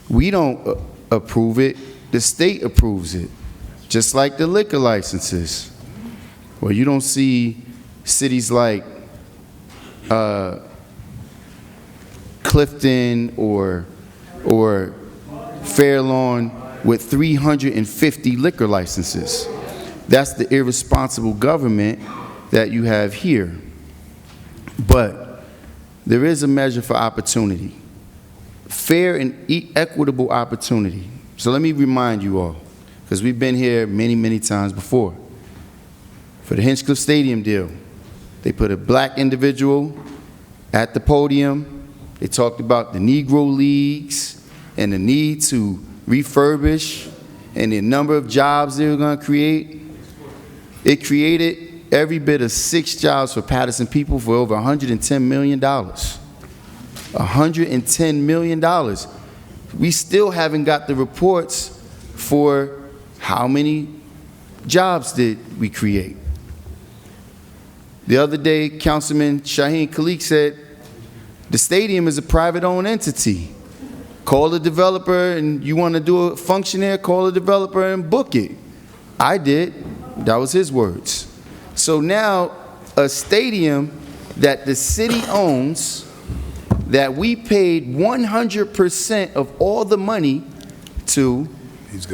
we don't approve it, the state approves it, just like the liquor licenses. Well, you don't see cities like Clifton or Fairlawn with 350 liquor licenses. That's the irresponsible government that you have here. But there is a measure for opportunity, fair and equitable opportunity. So let me remind you all, because we've been here many, many times before. For the Hinchcliffe Stadium deal, they put a black individual at the podium. They talked about the Negro Leagues and the need to refurbish and the number of jobs they were going to create. It created every bit of 6 jobs for Paterson people for over $110 million. $110 million. We still haven't got the reports for how many jobs did we create. The other day, Councilman Shaheen Khalik said, the stadium is a private-owned entity. Call the developer, and you want to do a function there, call the developer and book it. I did. That was his words. So now, a stadium that the city owns, that we paid 100% of all the money to,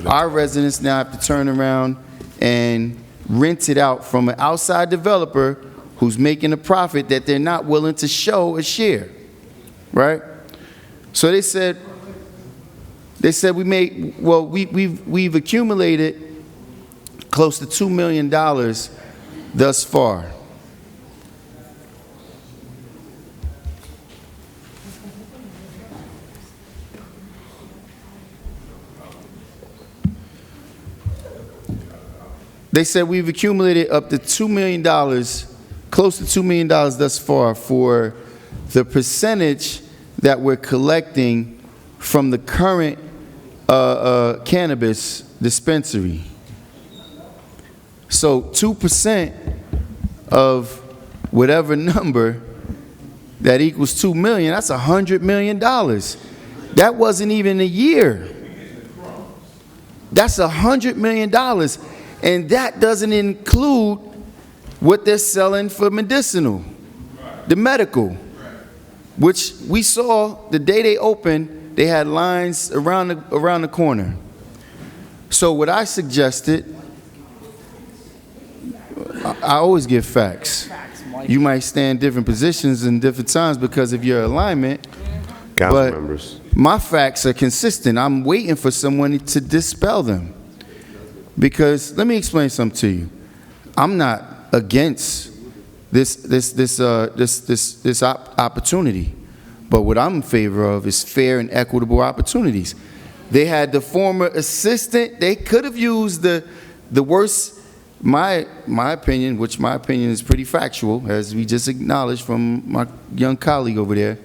our residents now have to turn around and rent it out from an outside developer who's making a profit that they're not willing to show a share, right? So they said we've accumulated close to $2 million thus far. They said we've accumulated up to $2 million, close to $2 million thus far for the percentage that we're collecting from the current cannabis dispensary. So 2% of whatever number that equals 2 million, that's $100 million. That wasn't even a year. That's $100 million. And that doesn't include what they're selling for medicinal, the medical, which we saw the day they opened, they had lines around the corner. So what I suggested, I always give facts. You might stand different positions in different times because of your alignment. Council but members. My facts are consistent. I'm waiting for someone to dispel them. Because let me explain something to you. I'm not against this opportunity, but what I'm in favor of is fair and equitable opportunities. They had the former assistant. They could have used the worst. My opinion, which my opinion is pretty factual, as we just acknowledged from my young colleague over there,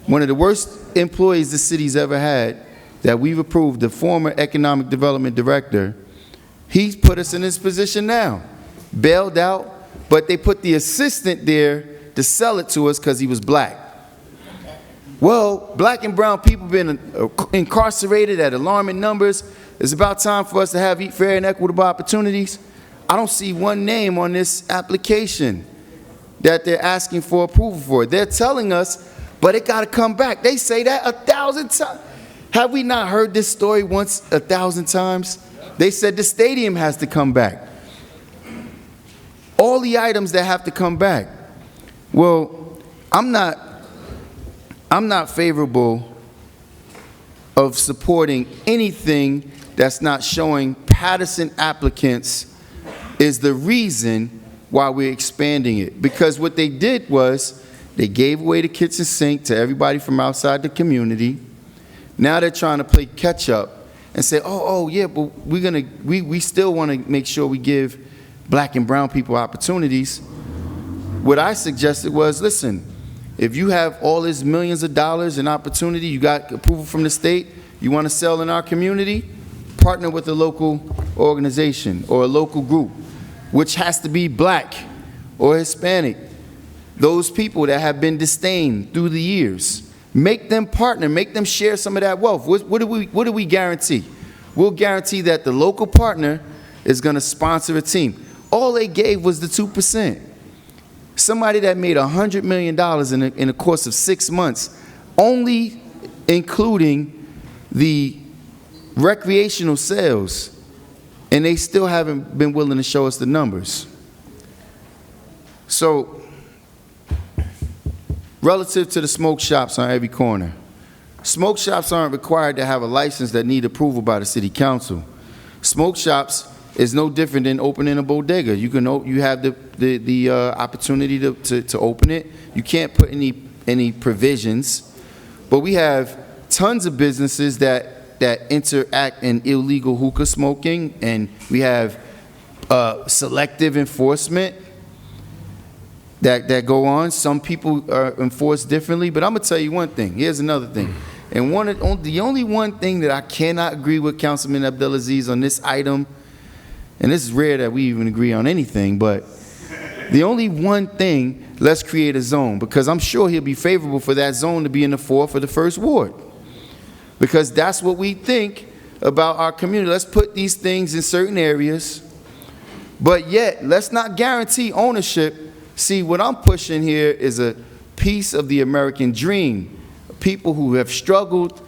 one of the worst employees the city's ever had that we've approved, the former economic development director, he's put us in this position now. Bailed out, but they put the assistant there to sell it to us because he was black. Well, black and brown people being incarcerated at alarming numbers. It's about time for us to have fair and equitable opportunities. I don't see one name on this application that they're asking for approval for. They're telling us, but it got to come back. They say that 1,000 times. Have we not heard this story once 1,000 times? They said the stadium has to come back. All the items that have to come back. Well, I'm not favorable of supporting anything that's not showing Paterson applicants is the reason why we're expanding it. Because what they did was they gave away the kitchen sink to everybody from outside the community. Now they're trying to play catch up and say, oh yeah, but we still want to make sure we give black and brown people opportunities. What I suggested was, listen, if you have all this millions of dollars in opportunity, you got approval from the state, you want to sell in our community, partner with a local organization or a local group, which has to be black or Hispanic. Those people that have been disdained through the years, make them partner, make them share some of that wealth. What do we guarantee? We'll guarantee that the local partner is going to sponsor a team. All they gave was the 2%. Somebody that made $100 million in the course of 6 months, only including the recreational sales, and they still haven't been willing to show us the numbers. So, relative to the smoke shops on every corner, smoke shops aren't required to have a license that need approval by the city council. Smoke shops is no different than opening a bodega. You have the opportunity to open it. You can't put any provisions, but we have tons of businesses that interact in illegal hookah smoking, and we have selective enforcement that go on. Some people are enforced differently, but I'm gonna tell you one thing. Here's another thing, and the only one thing that I cannot agree with Councilman Abdelaziz on this item, and this is rare that we even agree on anything, but the only one thing, let's create a zone, because I'm sure he'll be favorable for that zone to be in the 4th or the 1st ward. Because that's what we think about our community. Let's put these things in certain areas, but yet let's not guarantee ownership. See, what I'm pushing here is a piece of the American dream. People who have struggled,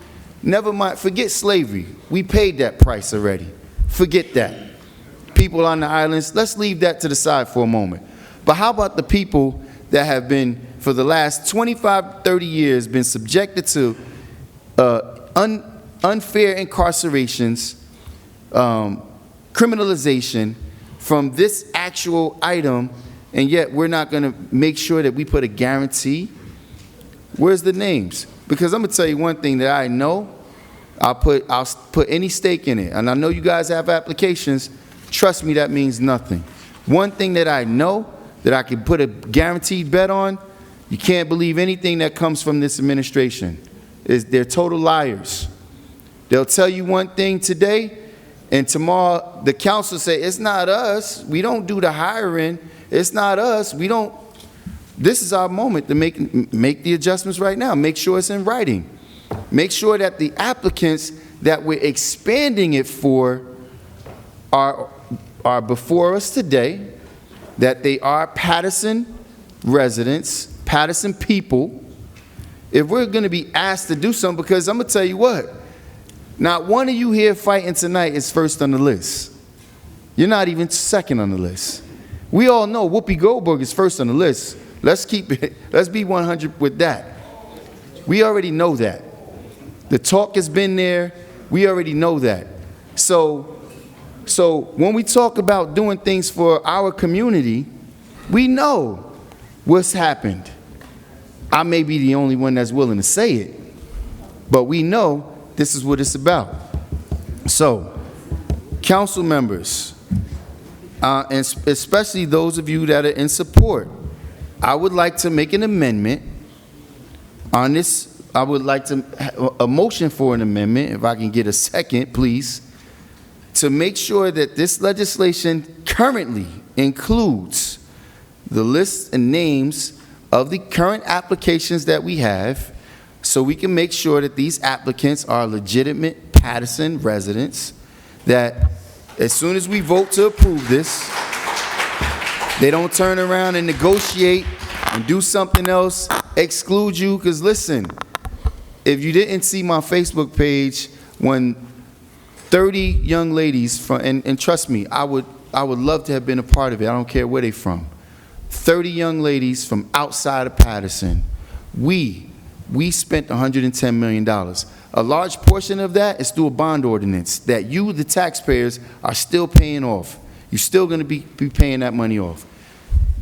never mind, forget slavery. We paid that price already. Forget that. People on the islands, let's leave that to the side for a moment. But how about the people that have been, for the last 25, 30 years, been subjected to unfair incarcerations, criminalization from this actual item, and yet we're not going to make sure that we put a guarantee? Where's the names? Because I'm going to tell you one thing that I know, I'll put any stake in it. And I know you guys have applications. Trust me, that means nothing. One thing that I know that I can put a guaranteed bet on, you can't believe anything that comes from this administration. They're total liars. They'll tell you one thing today, and tomorrow the council say, it's not us. We don't do the hiring. It's not us. We don't. This is our moment to make the adjustments right now. Make sure it's in writing. Make sure that the applicants that we're expanding it for are before us today, that they are Paterson residents, Paterson people, if we're going to be asked to do something, because I'm going to tell you what, not one of you here fighting tonight is first on the list. You're not even second on the list. We all know Whoopi Goldberg is first on the list. Let's keep it, let's be 100 with that. We already know that. The talk has been there. We already know that. So when we talk about doing things for our community, we know what's happened. I may be the only one that's willing to say it, but we know this is what it's about. So, council members, and especially those of you that are in support, I would like to make an amendment on this. I would like to a motion for an amendment, if I can get a second, please, to make sure that this legislation currently includes the list and names of the current applications that we have, so we can make sure that these applicants are legitimate Paterson residents, that as soon as we vote to approve this, they don't turn around and negotiate and do something else, exclude you, because listen, if you didn't see my Facebook page, when 30 young ladies from, and trust me, I would love to have been a part of it, I don't care where they're from, 30 young ladies from outside of Paterson, we spent $110 million. A large portion of that is through a bond ordinance that you, the taxpayers, are still paying off. You're still going to be paying that money off.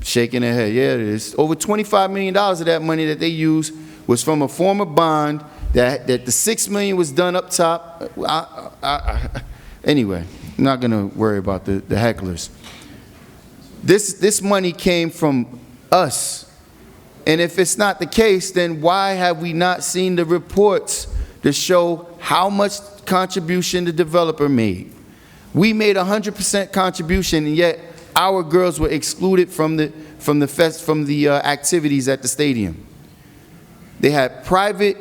Shaking their head, yeah, it is. Over $25 million of that money that they used was from a former bond that the $6 million was done up top. Anyway, I'm not going to worry about the hecklers. This money came from us. And if it's not the case, then why have we not seen the reports to show how much contribution the developer made? We made 100% contribution, and yet our girls were excluded from the activities at the stadium. They had private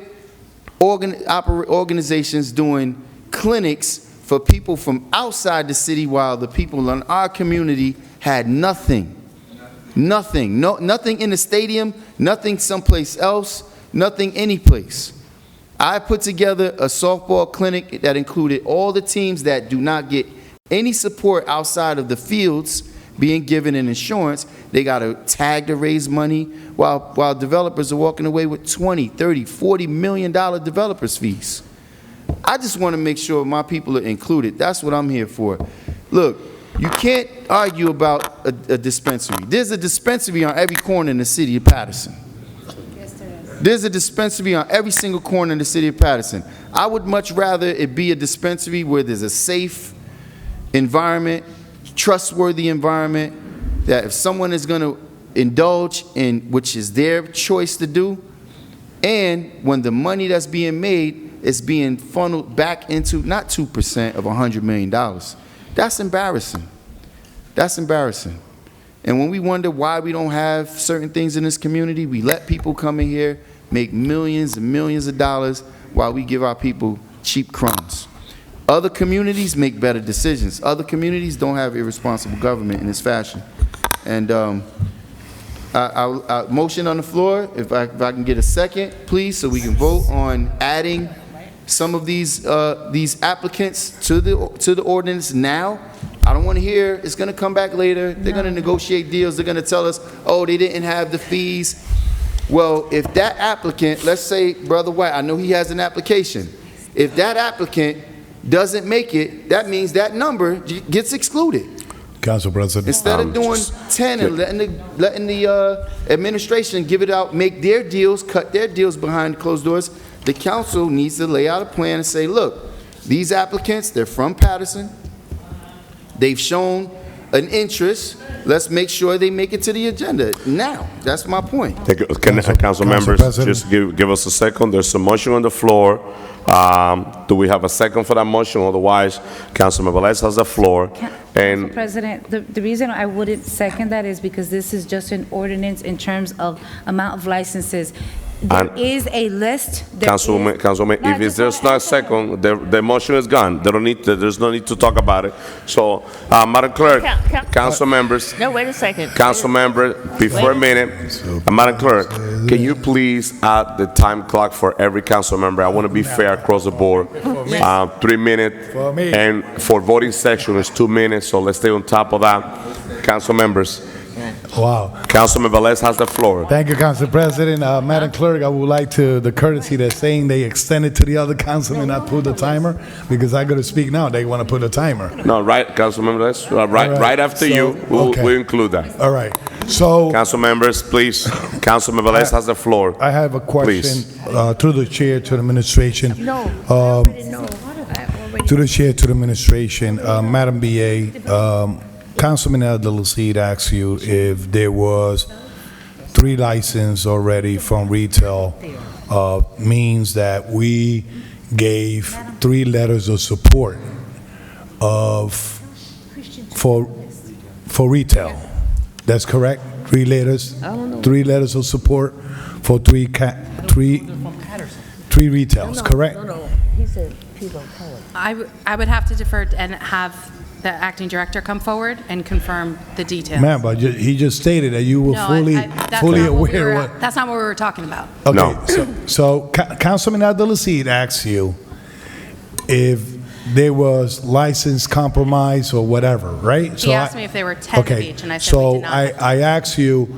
organizations doing clinics for people from outside the city, while the people in our community had nothing. Nothing. Nothing in the stadium, nothing someplace else, nothing any place. I put together a softball clinic that included all the teams that do not get any support outside of the fields being given an insurance. They got to tag to raise money, while developers are walking away with 20, 30, $40 million developers fees. I just want to make sure my people are included. That's what I'm here for. Look, you can't argue about a dispensary. There's a dispensary on every corner in the city of Paterson. Yes, there is. There's a dispensary on every single corner in the city of Paterson. I would much rather it be a dispensary where there's a safe environment, trustworthy environment, that if someone is going to indulge in, which is their choice to do, and when the money that's being made is being funneled back into not 2% of $100 million. That's embarrassing. That's embarrassing. And when we wonder why we don't have certain things in this community, we let people come in here, make millions and millions of dollars, while we give our people cheap crumbs. Other communities make better decisions. Other communities don't have irresponsible government in this fashion. And I motion on the floor, if I can get a second, please, so we can vote on adding some of these applicants to the ordinance now. I don't want to hear it's going to come back later. They're going to negotiate deals. They're going to tell us, oh, they didn't have the fees. Well, if that applicant, let's say Brother White, I know he has an application. If that applicant doesn't make it, that means that number gets excluded. Council President. Instead of doing 10 and letting the administration give it out, make their deals, cut their deals behind closed doors, the council needs to lay out a plan and say, look, these applicants, they're from Paterson. They've shown an interest. Let's make sure they make it to the agenda now. That's my point. Council members, President. just give us a second. There's a motion on the floor. Do we have a second for that motion? Otherwise, Councilman Velez has the floor. Council President, the reason I wouldn't second that is because this is just an ordinance in terms of amount of licenses. There is a list. Councilwoman, No, I if it's just just wanna not answer second, the motion is gone. They don't need to, there's no need to talk about it. So, Madam Clerk, council members, No, wait a second. council member, before a minute, Madam Clerk, can you please add the time clock for every council member? I want to be fair across the board. 3 minutes, For me. and for voting section is 2 minutes, so let's stay on top of that. Council members, Wow. Councilman Velez has the floor. Thank you, Council President. Madam Clerk, I would like to, the courtesy that's saying they extended to the other councilman not put the timer, because I got to speak now, they want to put a timer. No, right, Councilman Velez, All right, right after so, you, we'll okay. include that. All right, so Council members, please. Councilman Velez has the floor. I have a question Please. through the chair to the administration. No, I already know. To the chair, to the administration, Madam BA, Councilman El Delacid asked you if there was 3 licenses already from retail, means that we gave 3 letters of support for retail. That's correct? 3 letters? I don't know. 3 letters of support for 3 retails, correct? No, he said people of color. I would have to defer and have the acting director come forward and confirm the details. Ma'am, but he just stated that you were No, fully that's fully not what we aware were- what. That's not what we were talking about. Okay, No. so Councilman Abdelaziz asked you if there was license compromise or whatever, right? He asked me if there were 10 of Okay, each, and I said we so did not. I asked you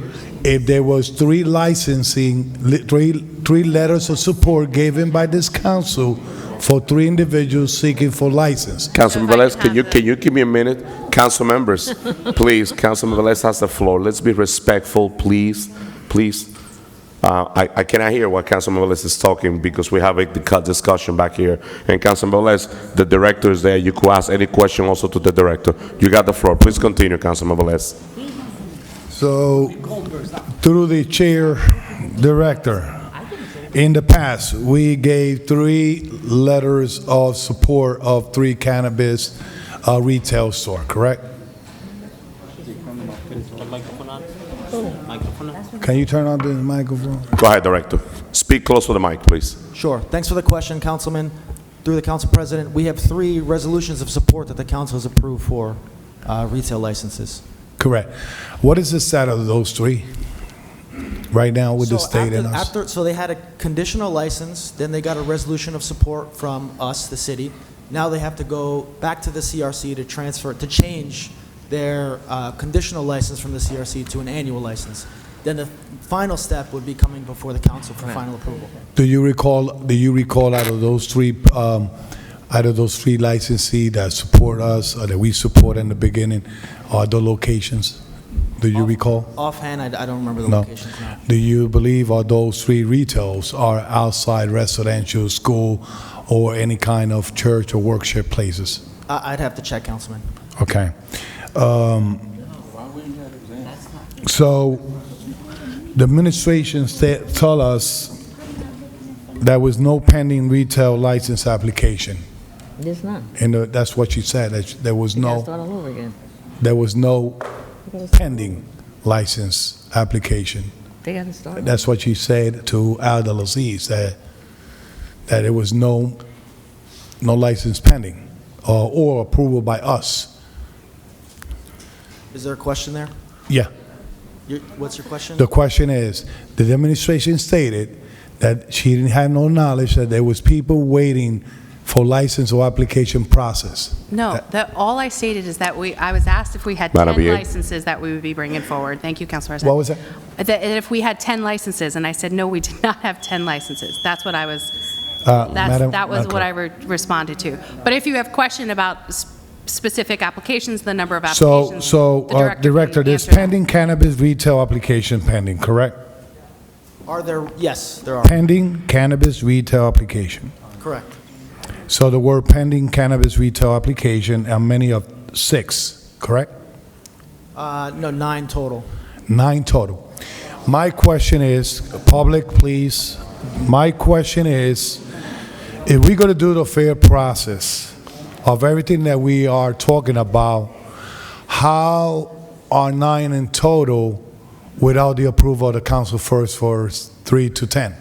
if there was 3 licensing, 3 letters of support given by this council for 3 individuals seeking for license. Councilman If I Velez, can can have you give me a minute? Council members, please, Councilman Velez has the floor. Let's be respectful, please, please. I cannot hear what Councilman Velez is talking because we have a discussion back here. And Councilman Velez, the director is there. You could ask any question also to the director. You got the floor. Please continue, Councilman Velez. So, through the chair, director, in the past, we gave 3 letters of support of 3 cannabis retail store, correct? Can you turn on the microphone? Go ahead, director. Speak close to the mic, please. Sure. Thanks for the question, Councilman. Through the Council President, we have 3 resolutions of support that the council has approved for retail licenses. Correct. What is the status of those 3 right now with the So state and us? So they had a conditional license, then they got a resolution of support from us, the city. Now they have to go back to the CRC to transfer, to change their conditional license from the CRC to an annual license. Then the final step would be coming before the council for final approval. Do you recall out of those 3 licensees that support us or that we support in the beginning, are the locations? Do you recall? Offhand, I don't remember the No. locations now. Do you believe are those 3 retails are outside residential, school, or any kind of church or worship places? I'd have to check, Councilman. Okay. So the administration tell us there was no pending retail license application. There's none. And that's what she said, that there was You gotta no, start all over again. there was no pending license application. They gotta start. That's what she said to Al Aziz, that there was no license pending or approval by us. Is there a question there? Yeah. What's your question? The question is, the administration stated that she didn't have no knowledge that there was people waiting for license or application process. No, all I stated is that I was asked if we had Madam 10 BA. licenses that we would be bringing forward. Thank you, Council President. What was that? That if we had 10 licenses, and I said, no, we did not have 10 licenses. That's what I was, that was what I responded to. But if you have question about specific applications, the number of applications. So, the Director, can there's answer that. pending cannabis retail application pending, correct? Are there, yes, there are. Pending cannabis retail application. Correct. So the word pending cannabis retail application, and many of 6, correct? No, 9 total. 9 total. My question is, public, please, my question is, if we're going to do the fair process of everything that we are talking about, how are 9 in total without the approval of the council first for 3 to 10?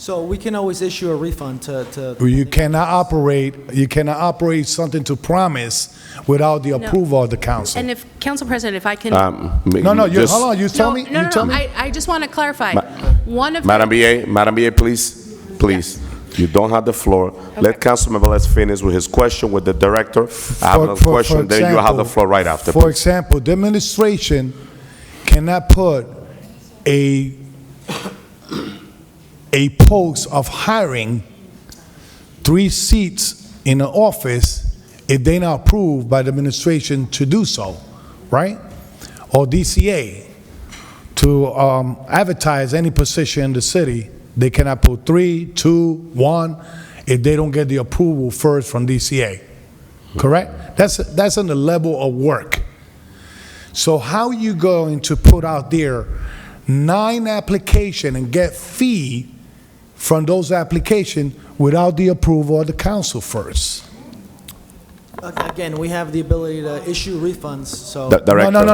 So we can always issue a refund to. You cannot operate something to promise without the approval of the council. And if, Council President, if I can. No, just- hold on, you tell me, No, you tell me. I just want to clarify. One of. Madam BA, please, please. You don't have the floor. Let Councilman Velez finish with his question with the director. I have another question, then you have the floor right after. For please. example, the administration cannot put a post of hiring 3 seats in an office if they're not approved by the administration to do so, right? Or DCA, to advertise any position in the city, they cannot put 3, 2, 1 if they don't get the approval first from DCA. Correct? That's on the level of work. So how you going to put out there 9 applications and get fee from those applications without the approval of the council first? Again, we have the ability to issue refunds, so. Director. No.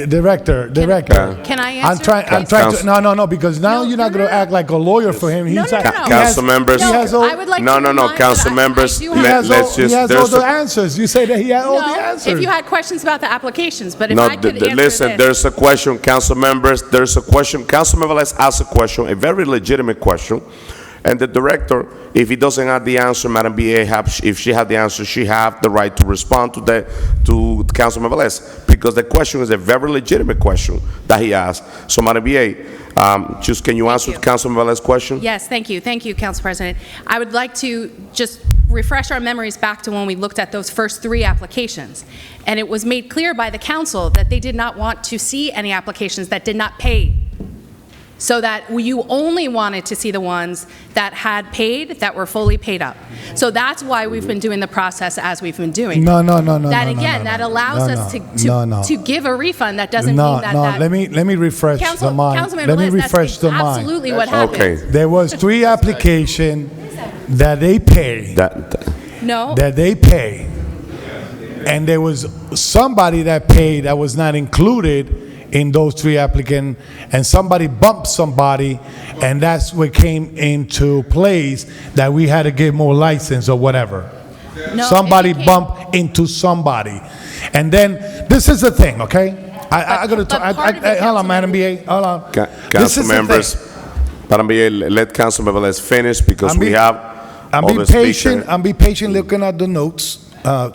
Director. Director. Can I I'm answer? trying to, no, because now you're not going to act like a lawyer for him. No, He's no, like- no, he no. has- Council members. he has all- I would like No, to no, remind that council I members, do He have- has let's all, just, he has all there's the a, answers. You say that he had all the No, answers. if you had questions about the applications, but if no, I could answer listen, this. there's a question, council members, there's a question. Councilman Velez asked a question, a very legitimate question. And the director, if he doesn't have the answer, Madam BA, if she had the answer, she have the right to respond to Councilman Velez, because the question is a very legitimate question that he asked. So, Madam BA, just can you answer Councilman Velez's question? Yes, thank you, Council President. I would like to just refresh our memories back to when we looked at those first 3 applications. And it was made clear by the council that they did not want to see any applications that did not pay. So that you only wanted to see the ones that had paid, that were fully paid up. So that's why we've been doing the process as we've been doing. No. That allows us to give a refund. That doesn't mean that. Let me refresh the mind. Councilman Let me Velez, refresh the mind. absolutely what happened. Okay. There was 3 applications that they pay, No. that they pay, and there was somebody that paid that was not included in those 3 applicants, and somebody bumped somebody, and that's what came into place, that we had to give more license or whatever. No, Somebody it became- bumped into somebody. And then, this is the thing, okay? I gotta But talk, part of it, hold on, Councilman- Madam BA, hold on. This Council is the members, thing. Madam BA, let Councilman Velez finish, because we have I'm all being the patient, speakers. I'm being patient looking at the notes,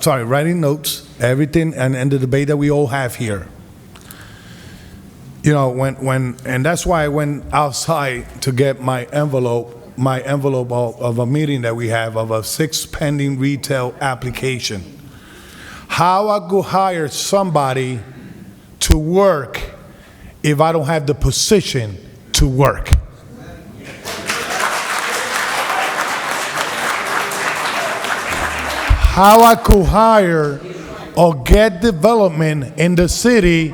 writing notes, everything, and the debate that we all have here. You know, and that's why I went outside to get my envelope of a meeting that we have of a 6 pending retail application. How I go hire somebody to work if I don't have the position to work? How I could hire or get development in the city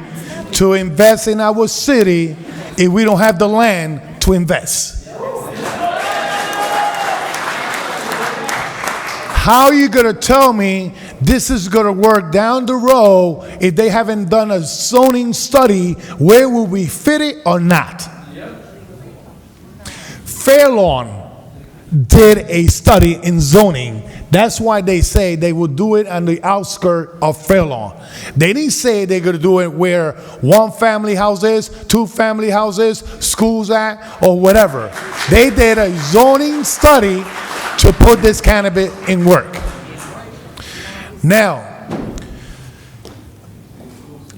to invest in our city if we don't have the land to invest? How are you going to tell me this is going to work down the road if they haven't done a zoning study? Where will we fit it or not? Fairlawn did a study in zoning. That's why they say they will do it on the outskirts of Fairlawn. They didn't say they're going to do it where 1 family house is, 2 family houses, schools at, or whatever. They did a zoning study to put this cannabis in work. Now,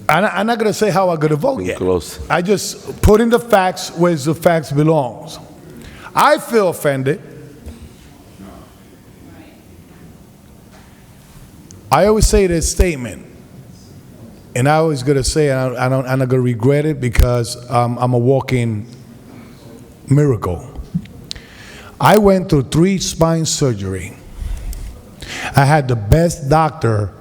I'm not going to say how I'm going to vote yet. Close. I just put in the facts where the facts belongs. I feel offended. I always say this statement, and I always going to say, and I'm not going to regret it, because I'm a walking miracle. I went through 3 spine surgery. I had the best doctor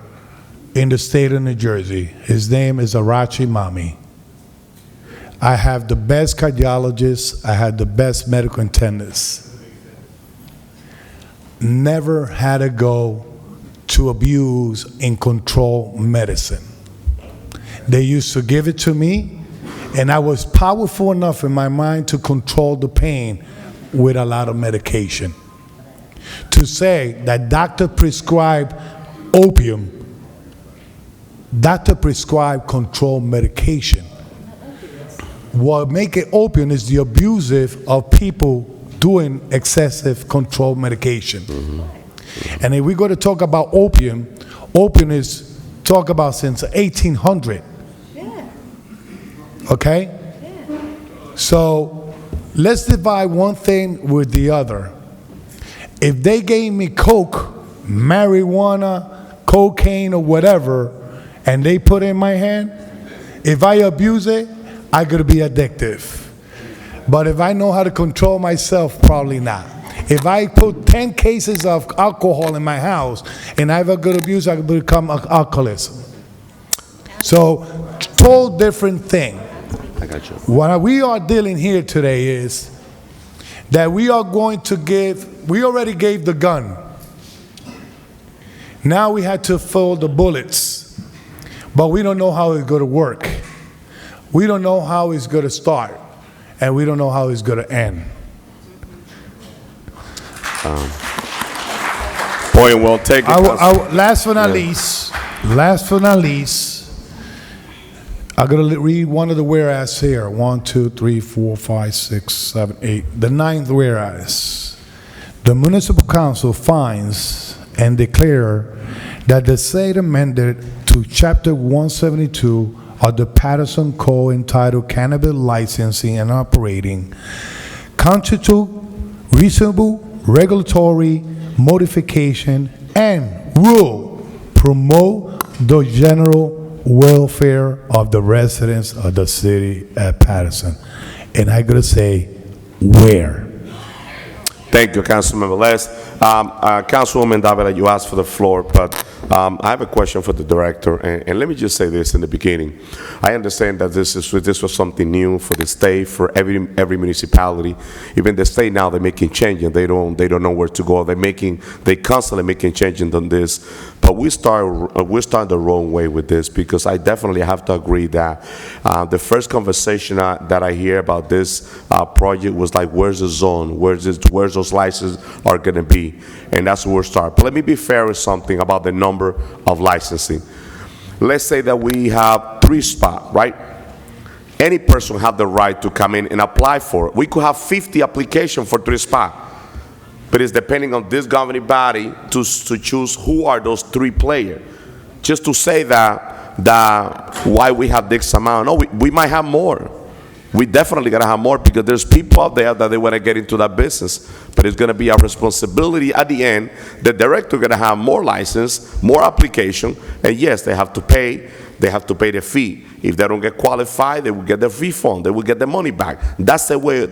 in the state of New Jersey. His name is Arachi Mami. I have the best cardiologist. I had the best medical attendants. Never had to go to abuse and control medicine. They used to give it to me, And I was powerful enough in my mind to control the pain with a lot of medication. To say that doctor prescribed opium, doctor prescribed control medication. What make it opium is the abusive of people doing excessive control medication. And if we go to talk about opium, opium is talk about since 1800. Okay? So let's divide one thing with the other. If they gave me coke, marijuana, cocaine, or whatever, and they put it in my hand, if I abuse it, I could be addictive. But if I know how to control myself, probably not. If I put 10 cases of alcohol in my house and I have a good abuse, I could become an alcoholic. So, total different thing. I got you. What we are dealing here today is that we are going to give, we already gave the gun. Now we had to fill the bullets, but we don't know how it's going to work. We don't know how it's going to start, and we don't know how it's going to end. Point well taken. Last but not least, I'm going to read one of the whereas here. 1, 2, 3, 4, 5, 6, 7, 8. The 9th whereas. The municipal council finds and declare that the said amended to chapter 172 of the Paterson Code entitled Cannabis Licensing and Operating constitute reasonable regulatory modification and will promote the general welfare of the residents of the city of Paterson. And I gotta say, where? Thank you, Councilmember Les. Councilwoman Davila, you asked for the floor, but I have a question for the director, and let me just say this in the beginning. I understand that this was something new for the state, for every municipality. Even the state now, they're making changes. They don't know where to go. They constantly making changes on this. But we're starting the wrong way with this, because I definitely have to agree that the first conversation that I hear about this project was like, where's the zone? Where's those licenses are going to be? And that's where we start. But let me be fair with something about the number of licensing. Let's say that we have 3 spots, right? Any person have the right to come in and apply for it. We could have 50 applications for 3 spots. But it's depending on this governing body to choose who are those 3 players. Just to say that why we have this amount. No, we might have more. We definitely gotta have more, because there's people out there that they wanna get into that business. But it's gonna be our responsibility at the end. The director gonna have more license, more application, and yes, they have to pay the fee. If they don't get qualified, they will get the refund. They will get the money back. That's the way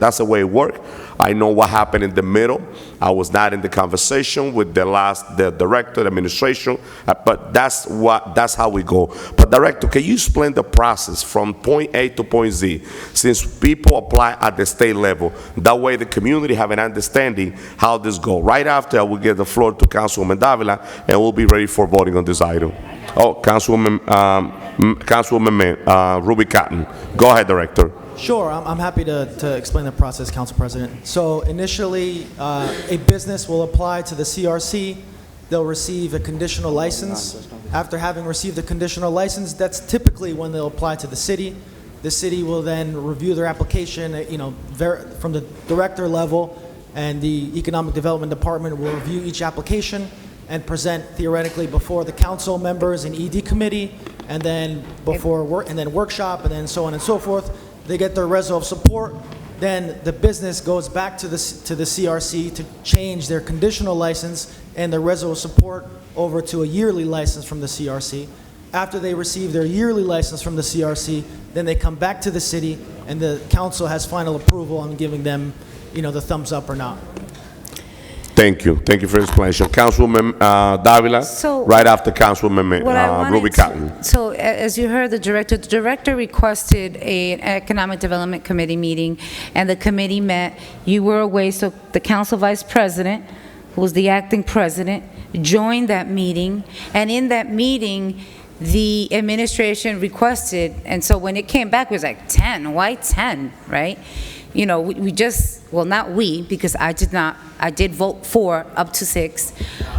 it works. I know what happened in the middle. I was not in the conversation with the director, the administration, but that's how we go. But director, can you explain the process from point A to point Z, since people apply at the state level? That way the community have an understanding how this goes. Right after, I will give the floor to Councilwoman Davila, and we'll be ready for voting on this item. Oh, Councilwoman Ruby Cotton. Go ahead, Director. Sure, I'm happy to explain the process, Council President. So initially, a business will apply to the CRC. They'll receive a conditional license. After having received a conditional license, that's typically when they'll apply to the city. The city will then review their application, from the director level, and the Economic Development Department will review each application and present theoretically before the council members and ED committee, and then workshop, and then so on and so forth. They get their reso of support. Then the business goes back to the CRC to change their conditional license and their reso of support over to a yearly license from the CRC. After they receive their yearly license from the CRC, then they come back to the city, and the council has final approval on giving them, the thumbs up or not. Thank you. Thank you for the explanation. Councilwoman Davila, right after Councilwoman Ruby Cotton. So as you heard the director requested an Economic Development Committee meeting, and the committee met. You were away, so the council vice president, who was the acting president, joined that meeting, and in that meeting, the administration requested, and so when it came back, it was like 10, why 10, right? You know, we just, well, not we, because I did vote for up to 6.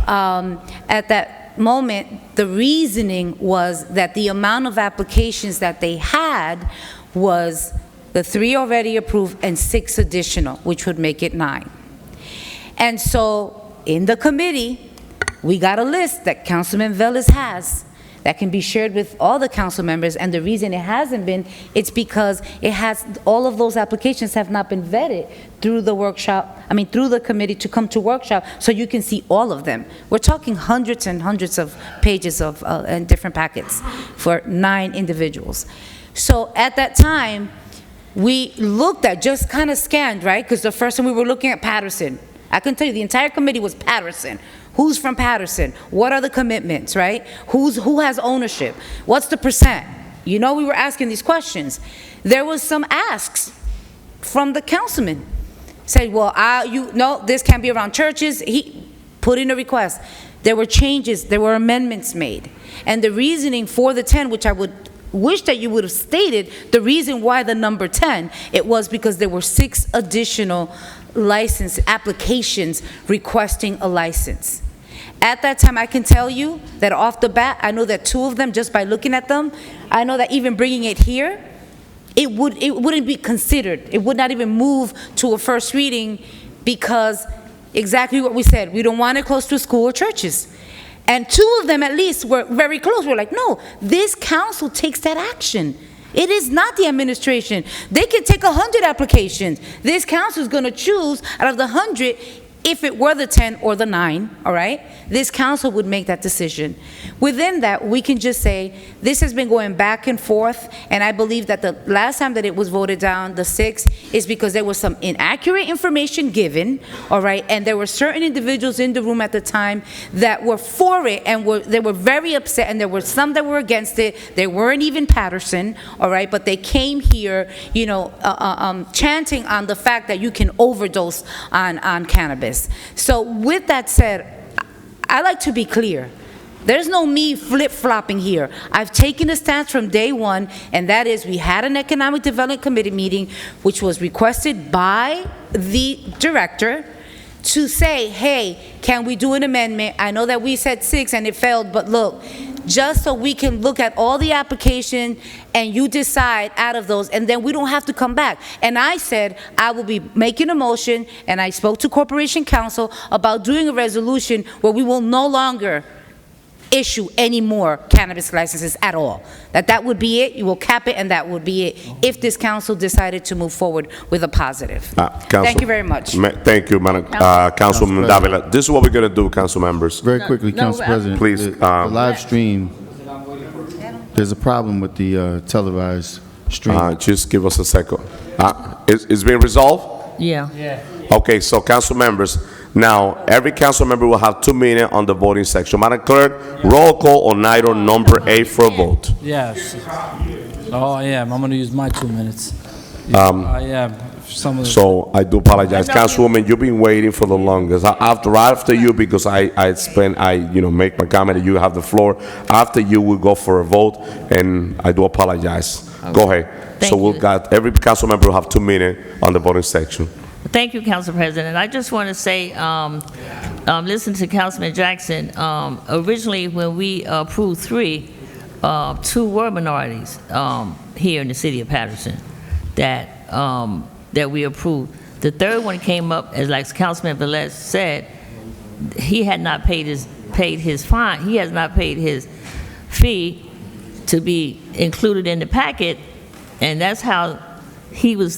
At that moment, the reasoning was that the amount of applications that they had was the 3 already approved and 6 additional, which would make it 9. And so, in the committee, we got a list that Councilman Velez has that can be shared with all the council members, and the reason it hasn't been, it's because all of those applications have not been vetted through the workshop, through the committee to come to workshop, so you can see all of them. We're talking hundreds and hundreds of pages of and different packets for 9 individuals. So at that time, we looked at, just kind of scanned, right? Because the first time we were looking at Paterson. I can tell you the entire committee was Paterson. Who's from Paterson? What are the commitments, right? Who has ownership? What's the percent? You know, we were asking these questions. There was some asks from the councilman. Said, well, no, this can't be around churches. He put in a request. There were changes, there were amendments made. And the reasoning for the 10, which I would wish that you would have stated, the reason why the number 10, it was because there were 6 additional license applications requesting a license. At that time, I can tell you that off the bat, I know that 2 of them, just by looking at them, I know that even bringing it here, it wouldn't be considered. It would not even move to a first reading, because exactly what we said, we don't want it close to school or churches. And 2 of them at least were very close. We're like, no, this council takes that action. It is not the administration. They can take 100 applications. This council is going to choose out of the 100. If it were the 10 or the 9, all right, this council would make that decision. Within that, we can just say, this has been going back and forth, and I believe that the last time that it was voted down, the 6, is because there was some inaccurate information given, all right, and there were certain individuals in the room at the time that were for it, and they were very upset, and there were some that were against it. They weren't even Paterson, all right, but they came here, you know, chanting on the fact that you can overdose on cannabis. So with that said, I like to be clear. There's no me flip-flopping here. I've taken a stance from day one, and that is we had an Economic Development Committee meeting, which was requested by the director, to say, hey, can we do an amendment? I know that we said 6 and it failed, but look, just so we can look at all the application and you decide out of those, and then we don't have to come back. And I said I will be making a motion, and I spoke to Corporation Counsel about doing a resolution where we will no longer issue any more cannabis licenses at all. That would be it. You will cap it, and that would be it, if this council decided to move forward with a positive. Thank you very much. Thank you, Madam Councilwoman Davila. This is what we're going to do, council members. Very quickly, Council President. Please, The live stream, there's a problem with the televised stream. just give us a second. It's been resolved? Yeah. Okay, so council members, now every council member will have 2 minutes on the voting section. Madam Clerk, roll call on item number 8 for a vote. Yes. Oh, I am. I'm going to use my 2 minutes. I am. So I do apologize, Councilwoman. You've been waiting for the longest. After you, because I make my comment, and you have the floor. After you, we'll go for a vote, and I do apologize. Okay. Go ahead. Thank so we've you. got every council member will have 2 minutes on the voting section. Thank you, Council President. I just want to say, listen to Councilman Jackson. Originally, when we approved 3, 2 were minorities here in the city of Paterson that we approved. The 3rd one came up, as like Councilman Velez said, he had not paid his fine. He has not paid his fee to be included in the packet, and that's how he was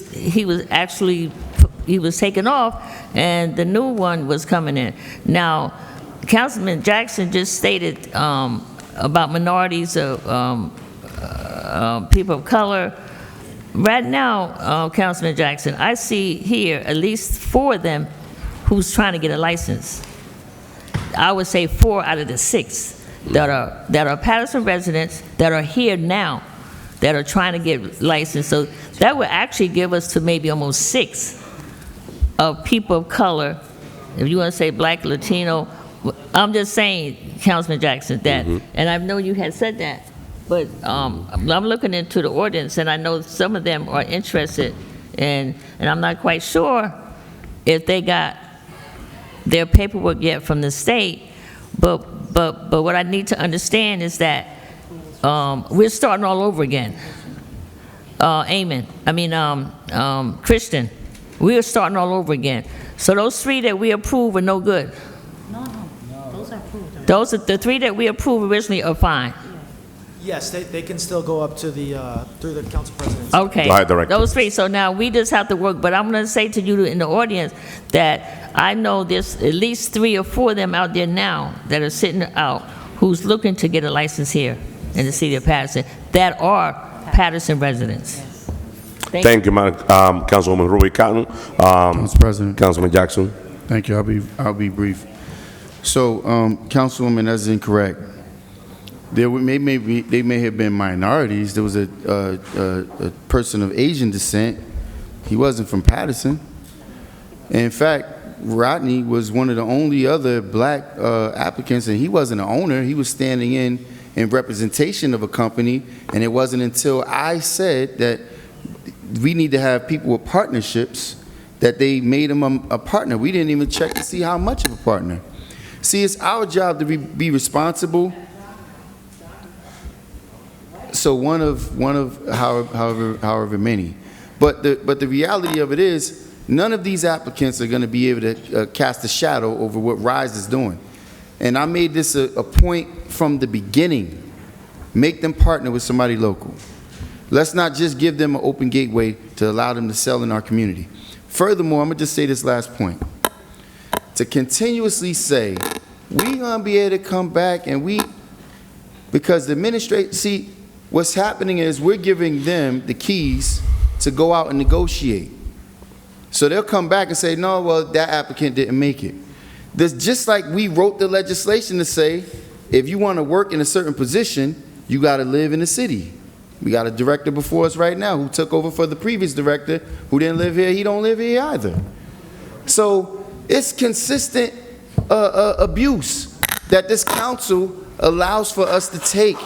taken off, and the new one was coming in. Now, Councilman Jackson just stated about minorities, people of color. Right now, Councilman Jackson, I see here at least 4 of them who's trying to get a license. I would say 4 out of the 6 that are Paterson residents that are here now that are trying to get licensed. So that would actually give us to maybe almost 6 of people of color, if you want to say black, Latino. I'm just saying, Councilman Jackson, that, and I know you had said that, But I'm looking into the ordinance, and I know some of them are interested, and I'm not quite sure if they got their paperwork yet from the state. But what I need to understand is that we're starting all over again. Christian, we are starting all over again. So those 3 that we approve are no good. No, those are approved. Those are the 3 that we approved originally are fine. Yes, they can still go up to the, through the council president. Okay. Right, Director. Those 3. So now we just have to work, but I'm going to say to you in the audience that I know there's at least 3 or 4 of them out there now that are sitting out who's looking to get a license here in the city of Paterson that are Paterson residents. Thank you, Madam Councilwoman Ruby Cotton. Council President. Councilman Jackson. Thank you. I'll be brief. So, Councilwoman, that's incorrect. They may have been minorities. There was a person of Asian descent. He wasn't from Paterson. And in fact, Rodney was one of the only other black applicants, and he wasn't an owner. He was standing in representation of a company, and it wasn't until I said that we need to have people with partnerships that they made him a partner. We didn't even check to see how much of a partner. See, it's our job to be responsible. So one of however many, but the reality of it is none of these applicants are going to be able to cast a shadow over what RISE is doing. And I made this a point from the beginning. Make them partner with somebody local. Let's not just give them an open gateway to allow them to sell in our community. Furthermore, I'm going to just say this last point. To continuously say, we're going to be able to come back and because the administration, see, what's happening is we're giving them the keys to go out and negotiate. So they'll come back and say, no, well, that applicant didn't make it. This, just like we wrote the legislation to say, if you want to work in a certain position, you got to live in the city. We got a director before us right now who took over for the previous director who didn't live here. He don't live here either. So it's consistent abuse that this council allows for us to take.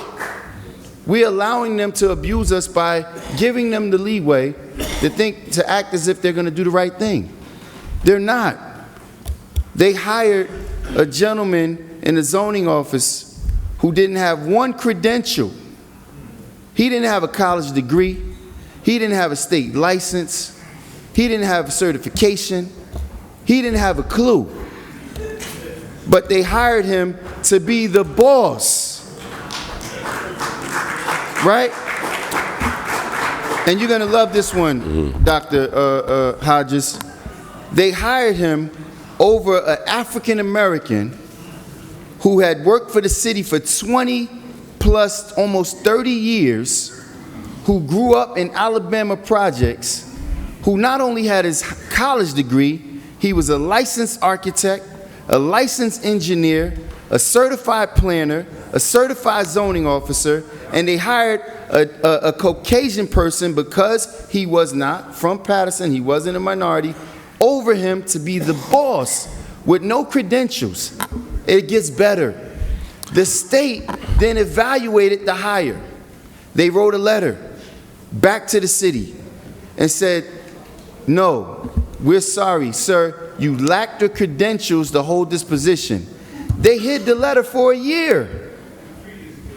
We're allowing them to abuse us by giving them the leeway to act as if they're going to do the right thing. They're not. They hired a gentleman in the zoning office who didn't have one credential. He didn't have a college degree. He didn't have a state license. He didn't have a certification. He didn't have a clue. But they hired him to be the boss. Right? And you're going to love this one, Dr. Hodges. They hired him over an African American who had worked for the city for 20 plus almost 30 years, who grew up in Alabama projects, who not only had his college degree, he was a licensed architect, a licensed engineer, a certified planner, a certified zoning officer, and they hired a Caucasian person because he was not from Paterson, he wasn't a minority, over him to be the boss with no credentials. It gets better. The state then evaluated the hire. They wrote a letter back to the city and said, no, we're sorry, sir, you lack the credentials to hold this position. They hid the letter for a year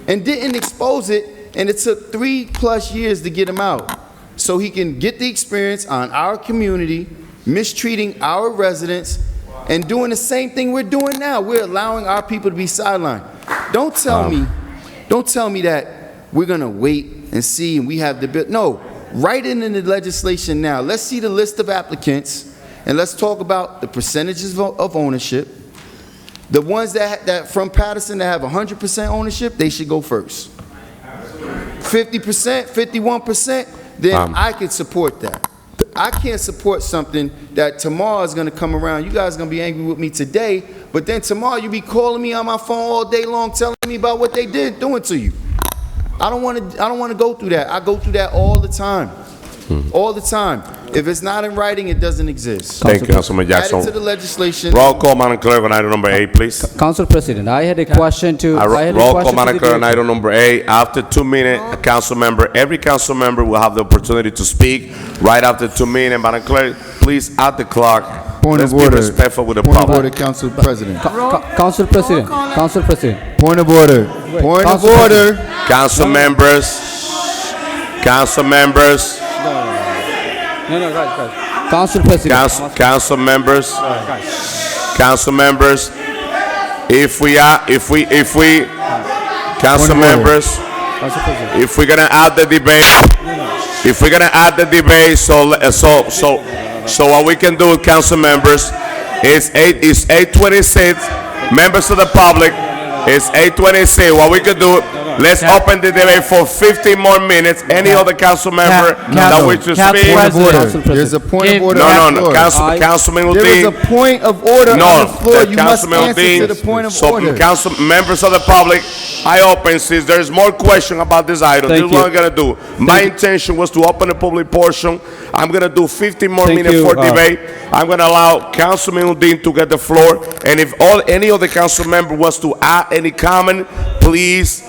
and didn't expose it, and it took 3+ years to get him out so he can get the experience on our community, mistreating our residents, and doing the same thing we're doing now. We're allowing our people to be sidelined. Don't tell me that we're gonna wait and see and we have the bill. No, write it in the legislation now. Let's see the list of applicants and let's talk about the percentages of ownership. The ones that from Paterson that have 100% ownership, they should go first. 50%, 51%, then I could support that. I can't support something that tomorrow is going to come around. You guys are going to be angry with me today, but then tomorrow you be calling me on my phone all day long telling me about what they did doing to you. I don't want to go through that. I go through that all the time. All the time. If it's not in writing, it doesn't exist. Thank you, Councilman Add it to the Jackson. legislation. Roll call, Madam Clerk, on item number 8, please. Council President, I had a question to, I had a Roll question call, to Madam the Clerk, on director. item number 8. After 2 minutes, every council member will have the opportunity to speak. Right after 2 minutes, Madam Clerk, please add the clock. Point Let's of be order. respectful with the Point of order, public. Council President. Council President, Council President. Point of order. Point of Council order. Council members, council members, No, guys. Council President. council members, council members. If we, council Point of order. members, Council President. if we're gonna add the debate, so what we can do, council members, is 8:26. Members of the public, it's 8:26. What we could do, let's open the debate for 15 more minutes. Any other council member that wishes to speak? Point of order. Council President. There's a point of order No, on the floor. Councilman There is a Udine. point of order on No, the floor. You must Councilman answer to the Udine. point of So, order. council members of the public, I open, since there's more question about this item, this Thank is what I'm you. gonna do. My intention was to open the public portion. I'm gonna do 15 more Thank minutes you, for debate. I'm gonna allow Councilman Udine to get the floor, and if any other council member wants to add any comment, please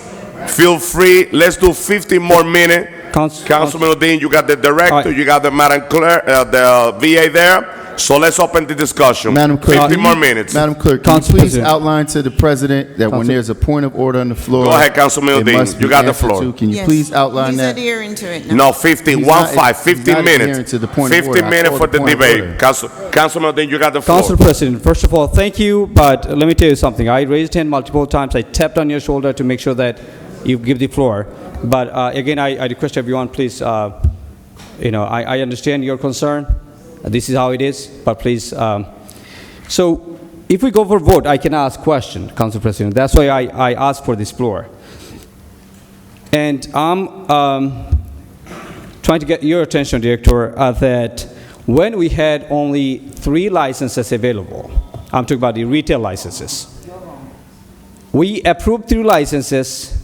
feel free. Let's do 15 more minutes. Councilman Udine, you got the director, All right. you got the Madam Clerk, the VA there. So let's open the discussion. Madam Clerk, 15 more minutes. Madam Clerk, can you Council please President. outline to the president that when Council- there's a point of order on the floor? Go ahead, Councilman it Udine. must be You got the answered floor. to? Can you Yes. please outline He's that? adhering to it now. No, 15, He's 15 not adhering minutes. to the point of 15 order. I minutes called for the the point of debate. order. Councilman Udine, you got the floor. Council President, first of all, thank you, but let me tell you something. I raised hand multiple times. I tapped on your shoulder to make sure that you give the floor. But again, I request everyone, please, I understand your concern. This is how it is, but please. So if we go for vote, I can ask question, Council President. That's why I asked for this floor. And I'm trying to get your attention, Director, that when we had only 3 licenses available, I'm talking about the retail licenses, we approved 3 licenses.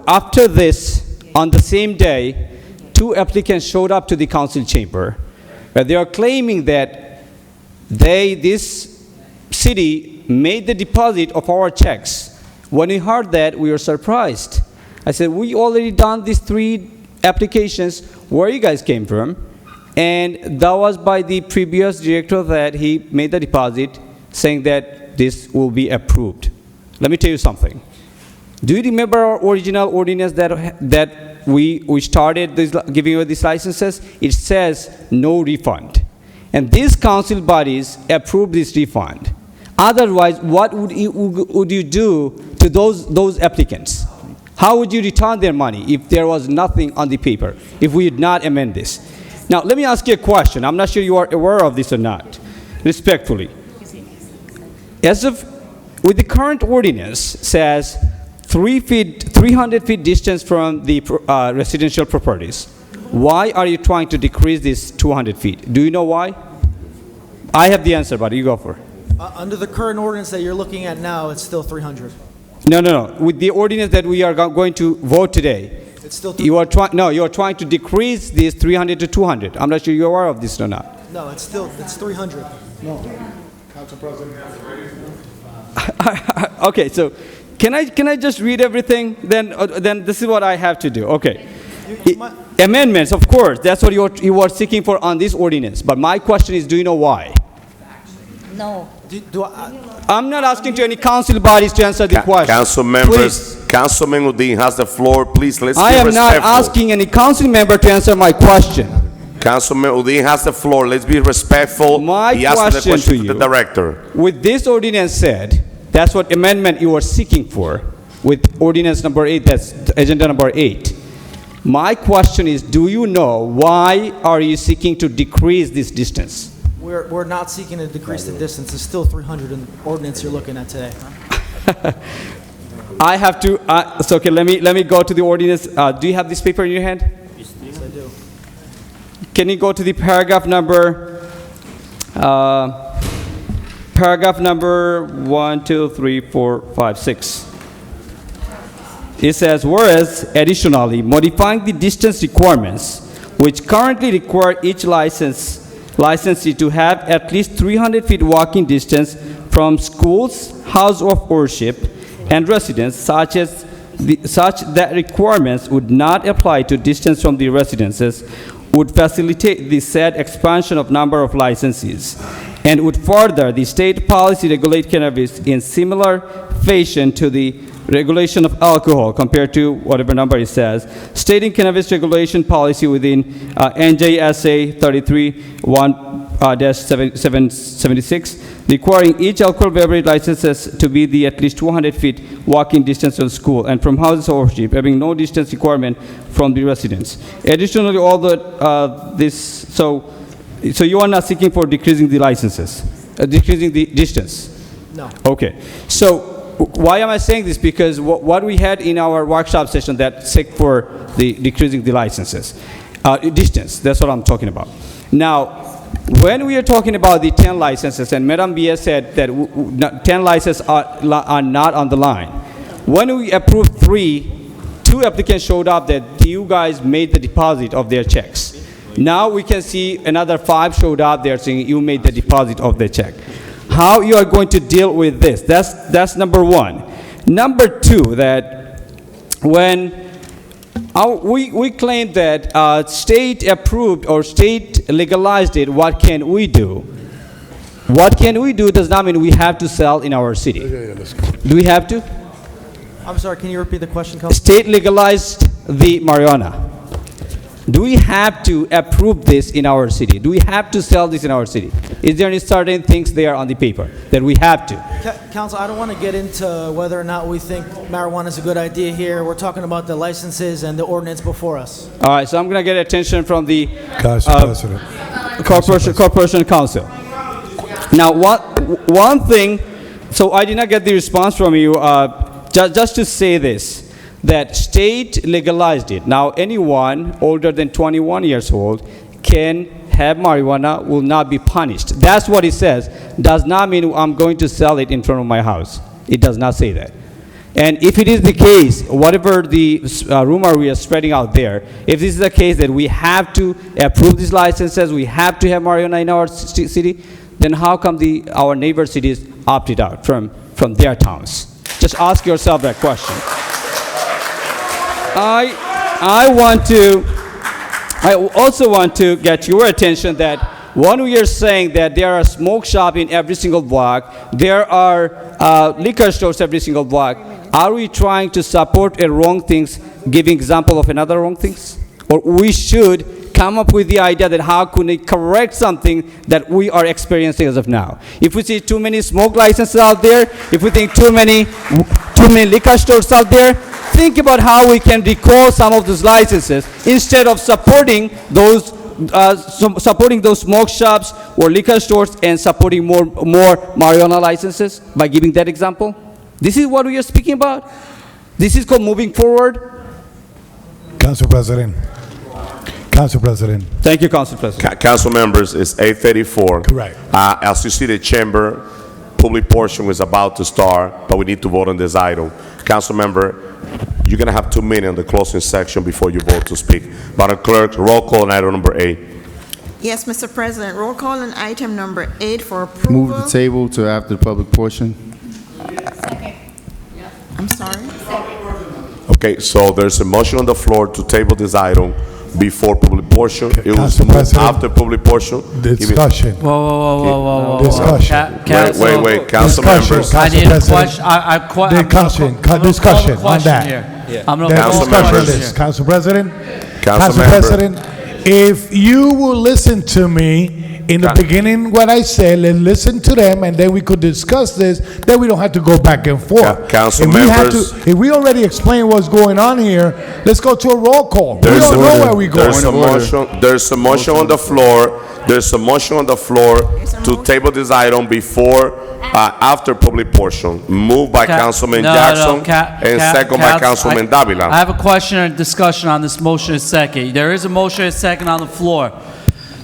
After this, on the same day, 2 applicants showed up to the council chamber. They are claiming that this city made the deposit of our checks. When we heard that, we were surprised. I said, we already done these 3 applications, where you guys came from? And that was by the previous director that he made the deposit, saying that this will be approved. Let me tell you something. Do you remember our original ordinance that we started giving you these licenses? It says no refund. And these council bodies approved this refund. Otherwise, what would you do to those applicants? How would you return their money if there was nothing on the paper, if we did not amend this? Now, let me ask you a question. I'm not sure you are aware of this or not, respectfully. With the current ordinance says 300 feet distance from the residential properties. Why are you trying to decrease this 200 feet? Do you know why? I have the answer, but you go for it. Under the current ordinance that you're looking at now, it's still 300. No. With the ordinance that we are going to vote today, It's still you are trying to decrease this 300 to 200. I'm not sure you're aware of this or not. No, it's 300. Council President. Okay, so can I just read everything? Then this is what I have to do. Okay. Amendments, of course. That's what you are seeking for on this ordinance. But my question is, do you know why? No. I'm not asking to any council bodies to answer the question. Council members, Councilman Udine has the floor. Please, let's be I am not respectful. asking any council member to answer my question. Councilman Udine has the floor. Let's be respectful. My He asked the question question to to the you. director. With this ordinance said, that's what amendment you are seeking for. With ordinance number 8, that's agenda number 8. My question is, do you know why are you seeking to decrease this distance? We're not seeking to decrease the distance. It's still 300 in the ordinance you're looking at today. I have to, so okay, let me go to the ordinance. Do you have this paper in your hand? Yes, I do. Can you go to the paragraph number 1, 2, 3, 4, 5, 6. It says, whereas additionally, modifying the distance requirements which currently require each licensee to have at least 300 feet walking distance from schools, house of worship, and residence, such that requirements would not apply to distance from the residences, would facilitate the said expansion of number of licensees, and would further the state policy regulate cannabis in similar fashion to the regulation of alcohol compared to whatever number it says, stating cannabis regulation policy within NJSA 33-1-776, requiring each alcohol beverage licenses to be the at least 200 feet walking distance from school and from houses of worship, having no distance requirement from the residents. Additionally, all the so you are not seeking for decreasing the licenses, decreasing the distance? No. Okay. So why am I saying this? Because what we had in our workshop session that seek for the decreasing the licenses, distance, that's what I'm talking about. Now, when we are talking about the 10 licenses, and Madam Bia said that 10 licenses are not on the line. When we approved 2 applicants showed up that you guys made the deposit of their checks. Now we can see another 5 showed up there saying you made the deposit of the check. How you are going to deal with this? That's number 1. Number 2, that when we claim that state approved or state legalized it, what can we do? What can we do does not mean we have to sell in our city. Do we have to? I'm sorry, can you repeat the question, Council? State legalized the marijuana. Do we have to approve this in our city? Do we have to sell this in our city? Is there any certain things there on the paper that we have to? Council, I don't want to get into whether or not we think marijuana is a good idea here. We're talking about the licenses and the ordinance before us. All right, so I'm going to get attention from the Council President. Corporation Council. Now, one thing, so I did not get the response from you, just to say this, that state legalized it. Now, anyone older than 21 years old can have marijuana, will not be punished. That's what it says. Does not mean I'm going to sell it in front of my house. It does not say that. And if it is the case, whatever the rumor we are spreading out there, if this is the case that we have to approve these licenses, we have to have marijuana in our city, then how come our neighbor cities opted out from their towns? Just ask yourself that question. I also want to get your attention that when we are saying that there are smoke shops in every single block, there are liquor stores every single block, are we trying to support a wrong things, giving example of another wrong things? Or we should come up with the idea that how can we correct something that we are experiencing as of now? If we see too many smoke licenses out there, if we think too many liquor stores out there, think about how we can recall some of those licenses instead of supporting those smoke shops or liquor stores and supporting more marijuana licenses by giving that example. This is what we are speaking about. This is called moving forward. Council President. Council President. Thank you, Council President. Council members, it's 8:34. Correct. As you see, the chamber public portion is about to start, but we need to vote on this item. Council member, you're going to have 2 minutes in the closing section before you vote to speak. Madam Clerk, roll call on item number 8. Yes, Mr. President, roll call on item number 8 for approval. Move the table to after the public portion. I'm sorry. Okay, so there's a motion on the floor to table this item before public portion. It was Council moved President, after public portion. Discussion. Whoa. Discussion. Wait, council Discussion. members. I need a President. question. Discussion on that. I'm going Then to Council discussion members. this. Council President. Council member. President, if you will listen to me in the beginning, what I said, let's listen to them, and then we could discuss this, then we don't have to go back and forth. Council If we have members. if we already explained what's going on here, let's go to a roll call. We don't know where we're going. There's a motion on the floor. There's a motion on the floor to table this item before, after public portion. Moved by Councilman Jackson and second by Councilman I Davila. have a question and discussion on this motion and second. There is a motion and second on the floor.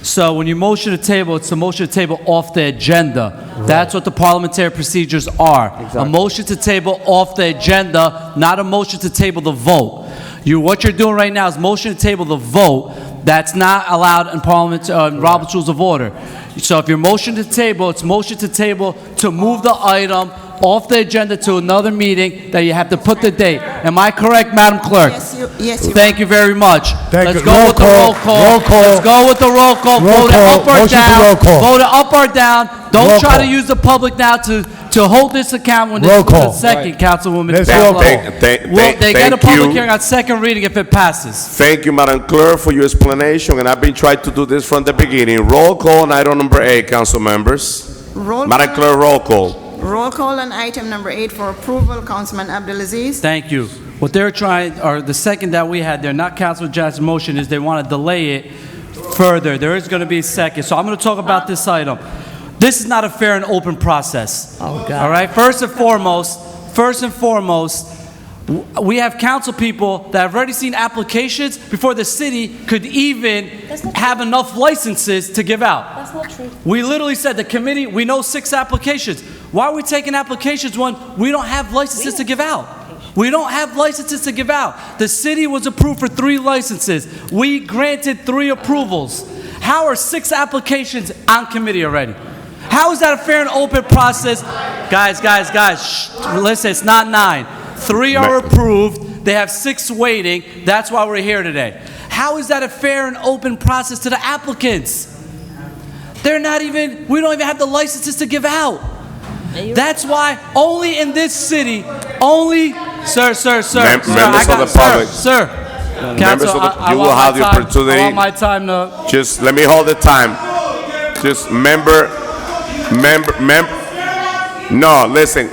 So when you motion to table, it's a motion to table off the agenda. That's what the parliamentary procedures are. A motion to table off the agenda, not a motion to table the vote. What you're doing right now is motion to table the vote. That's not allowed in Parliament, Robert's Rules of Order. So if you're motion to table, it's motion to table to move the item off the agenda to another meeting that you have to put the date. Am I correct, Madam Clerk? Yes, you Thank you very much. Thank Let's you. go Roll with the call. roll call. Roll call. Let's go with the roll call. Roll Vote it call. up or Motion to down. roll call. Vote it up or down. Don't Roll try to call. use the public now to hold this account when Roll this is call. the second, Councilwoman. Let's Pablo. roll call. Well, they get a Thank public you. hearing on second reading if it passes. Thank you, Madam Clerk, for your explanation, and I've been trying to do this from the beginning. Roll call on item number 8, council members. Madam Clerk, roll call. Roll call on item number 8 for approval, Councilman Abdulaziz. Thank you. What they're trying, or the second that we had there, not Councilman Jackson's motion, is they want to delay it further. There is going to be a second. So I'm going to talk about this item. This is not a fair and open process. Oh, God. All right? First and foremost, we have council people that have already seen applications before the city could even have enough licenses to give out. That's not true. We literally said, the committee, we know 6 applications. Why are we taking applications when we don't have licenses to give out? We don't have licenses to give out. The city was approved for 3 licenses. We granted 3 approvals. How are 6 applications on committee already? How is that a fair and open process? Guys, shh, listen, it's not 9. 3 are approved. They have 6 waiting. That's why we're here today. How is that a fair and open process to the applicants? We don't even have the licenses to give out. That's why only in this city, sir, Members of the public. Sir. Members of the, I you will want have my the time. opportunity. I want my time to. Just let me hold the time. Just member. No, listen.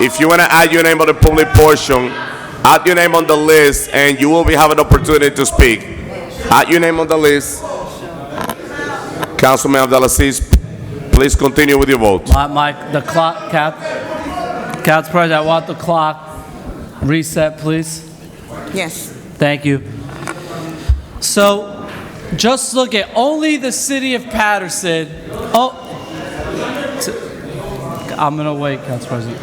If you want to add your name on the public portion, add your name on the list, and you will be having an opportunity to speak. Add your name on the list. Councilman Abdelaziz, please continue with your vote. The clock, Council President, I want the clock reset, please. Yes. Thank you. So, just look at only the city of Paterson. I'm gonna wait, Council President.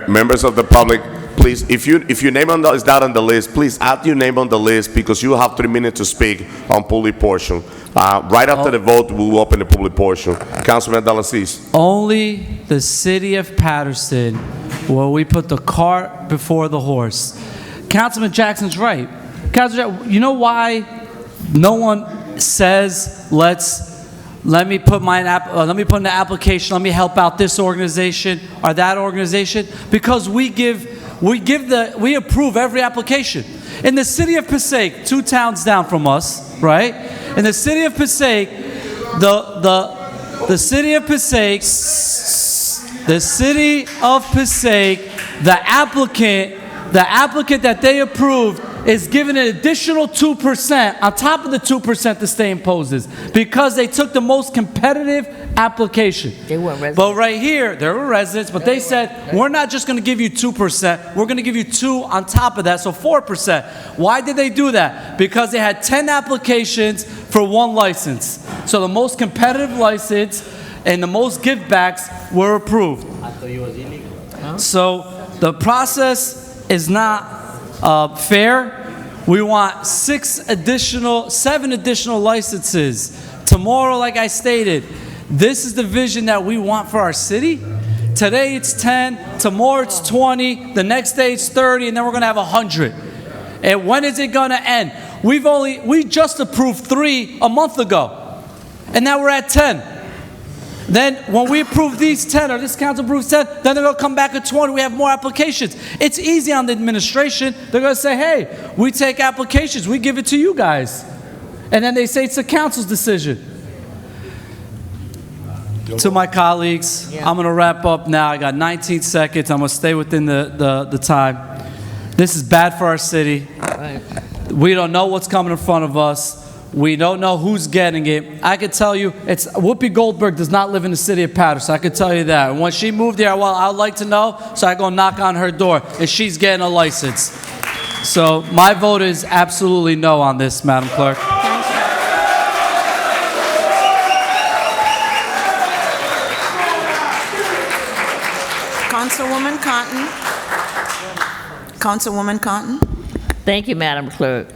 Members of the public, please, if your name is not on the list, please add your name on the list because you have 3 minutes to speak on public portion. Right after the vote, we will open the public portion. Councilman Abdelaziz. Only the city of Paterson, where we put the cart before the horse. Councilman Jackson's right. You know why no one says let me put in the application, let me help out this organization or that organization? Because we approve every application. In the city of Passaic, 2 towns down from us, right? In the city of Passaic, the city of Passaic, the applicant that they approved is given an additional 2% on top of the 2% the state imposes because they took the most competitive application. They weren't residents. But right here, they were residents, but they said, we're not just going to give you 2%, we're going to give you 2 on top of that, so 4%. Why did they do that? Because they had 10 applications for 1 license. So the most competitive license and the most give-backs were approved. I thought it was illegal. So the process is not fair. We want 7 additional licenses. Tomorrow, like I stated, this is the vision that we want for our city. Today it's 10, tomorrow it's 20, the next day it's 30, and then we're going to have 100. And when is it going to end? We just approved 3 a month ago, and now we're at 10. Then when we approve these 10, or this council approves 10, then they're going to come back at 20. We have more applications. It's easy on the administration. They're going to say, hey, we take applications. We give it to you guys. And then they say it's the council's decision. To my colleagues, I'm going to wrap up now. I got 19 seconds. I'm going to stay within the time. This is bad for our city. We don't know what's coming in front of us. We don't know who's getting it. I can tell you, Whoopi Goldberg does not live in the city of Paterson. I can tell you that. And when she moved here, well, I'd like to know, so I go knock on her door, and she's getting a license. So my vote is absolutely no on this, Madam Clerk. Councilwoman Cotton. Councilwoman Cotton. Thank you, Madam Clerk.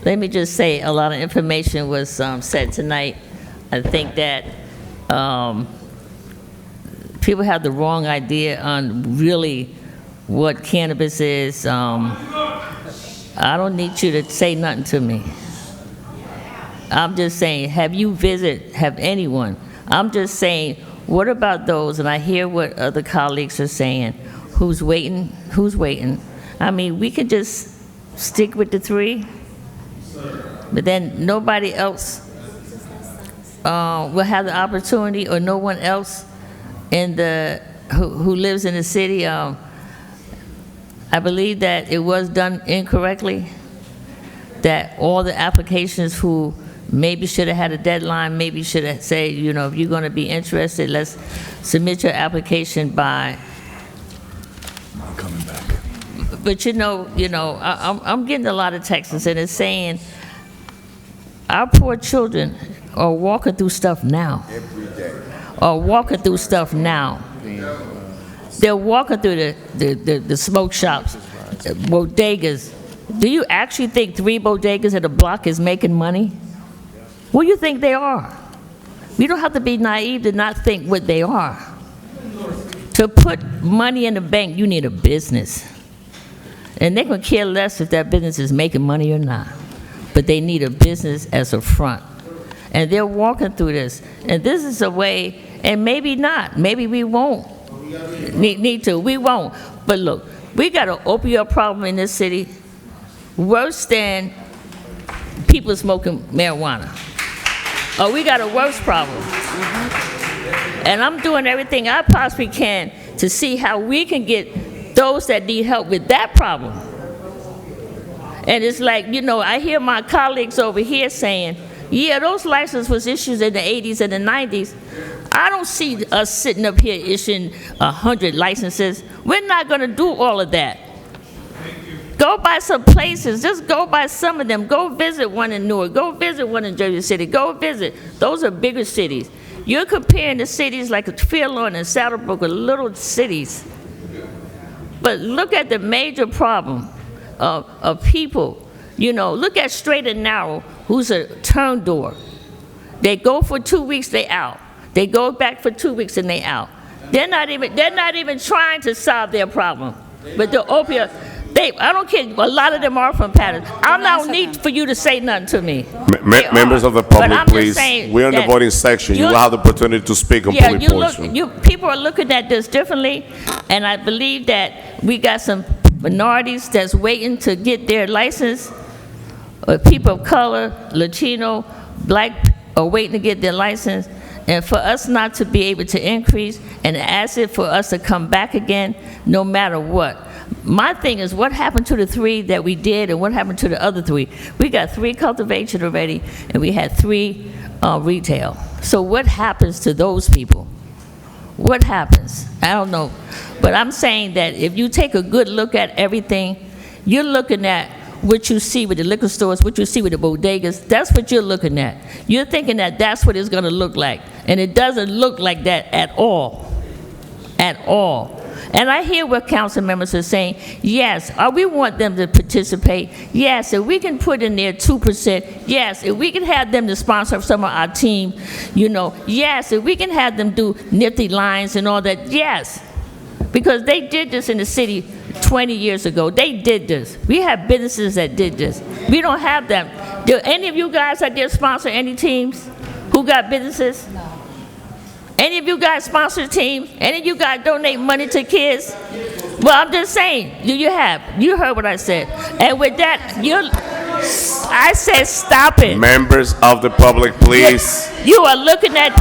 let me just say, a lot of information was said tonight. I think that people have the wrong idea on really what cannabis is. I don't need you to say nothing to me. I'm just saying, have anyone? I'm just saying, what about those, and I hear what other colleagues are saying, who's waiting? I mean, we could just stick with the 3, but then nobody else will have the opportunity, or no one else who lives in the city. I believe that it was done incorrectly, that all the applications who maybe should have had a deadline, maybe should have said, if you're going to be interested, let's submit your application by. Coming back. But I'm getting a lot of texts, and it's saying our poor children are walking through stuff now. Every day. Are walking through stuff now. They're walking through the smoke shops, bodegas. Do you actually think 3 bodegas at a block is making money? What do you think they are? You don't have to be naive to not think what they are. To put money in the bank, you need a business. And they can care less if that business is making money or not. But they need a business as a front. And they're walking through this. And this is a way, and maybe not. Maybe we won't need to. We won't. But look, we got an opioid problem in this city worse than people smoking marijuana. Oh, we got a worse problem. And I'm doing everything I possibly can to see how we can get those that need help with that problem. And it's like, I hear my colleagues over here saying, yeah, those licenses was issued in the 80s and the 90s. I don't see us sitting up here issuing 100 licenses. We're not going to do all of that. Go by some places. Just go by some of them. Go visit one in Newark. Go visit one in Jersey City. Go visit. Those are bigger cities. You're comparing the cities like Fairlawn and Saddlebrook with little cities. But look at the major problem of people. Look at Straight and Narrow, who's a turn door. They go for 2 weeks, they out. They go back for 2 weeks and they out. They're not even trying to solve their problem. But the opioid, I don't care. A lot of them are from Paterson. I don't need for you to say nothing to me. Members of the public, please. We're in the voting section. You will have the opportunity to speak on public portion. People are looking at this differently, and I believe that we got some minorities that's waiting to get their license. People of color, Latino, Black are waiting to get their license. And for us not to be able to increase and ask it for us to come back again, no matter what. My thing is, what happened to the 3 that we did, and what happened to the other 3? We got 3 cultivation already, and we had 3 retail. So what happens to those people? What happens? I don't know. But I'm saying that if you take a good look at everything, you're looking at what you see with the liquor stores, what you see with the bodegas. That's what you're looking at. You're thinking that that's what it's going to look like. And it doesn't look like that at all. At all. And I hear what council members are saying. Yes, we want them to participate. Yes, if we can put in there 2%. Yes, if we can have them to sponsor some of our team, Yes, if we can have them do nifty lines and all that. Yes, because they did this in the city 20 years ago. They did this. We have businesses that did this. We don't have them. Do any of you guys out there sponsor any teams who got businesses? No. Any of you guys sponsor teams? Any of you guys donate money to kids? Well, I'm just saying, you have. You heard what I said. And with that, I said stop it. Members of the public, please. You are looking at...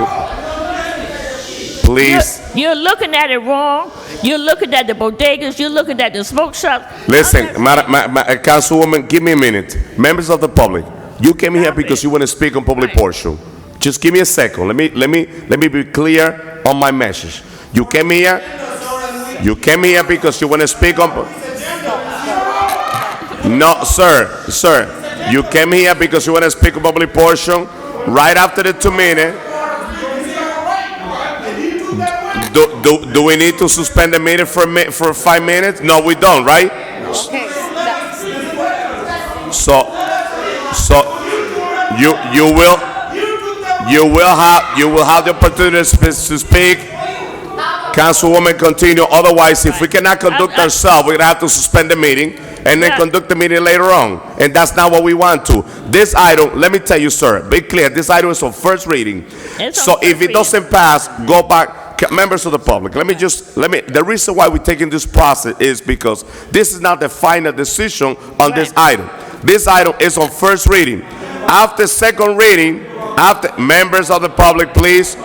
Please. You're looking at it wrong. You're looking at the bodegas. You're looking at the smoke shops. Listen, Councilwoman, give me a minute. Members of the public, you came here because you want to speak on public portion. Just give me a second. Let me be clear on my message. You came here because you want to speak on. No, sir. You came here because you want to speak on public portion. Right after the 2 minutes. Do we need to suspend the meeting for 5 minutes? No, we don't, right? Okay. So you will have the opportunity to speak. Councilwoman, continue. Otherwise, if we cannot conduct ourselves, we're gonna have to suspend the meeting and then conduct the meeting later on. And that's not what we want to. This item, let me tell you, sir, be clear. This item is on first reading. So if it doesn't pass, go back. Members of the public, the reason why we're taking this process is because this is not the final decision on this item. This item is on first reading. After second reading, members of the public, please.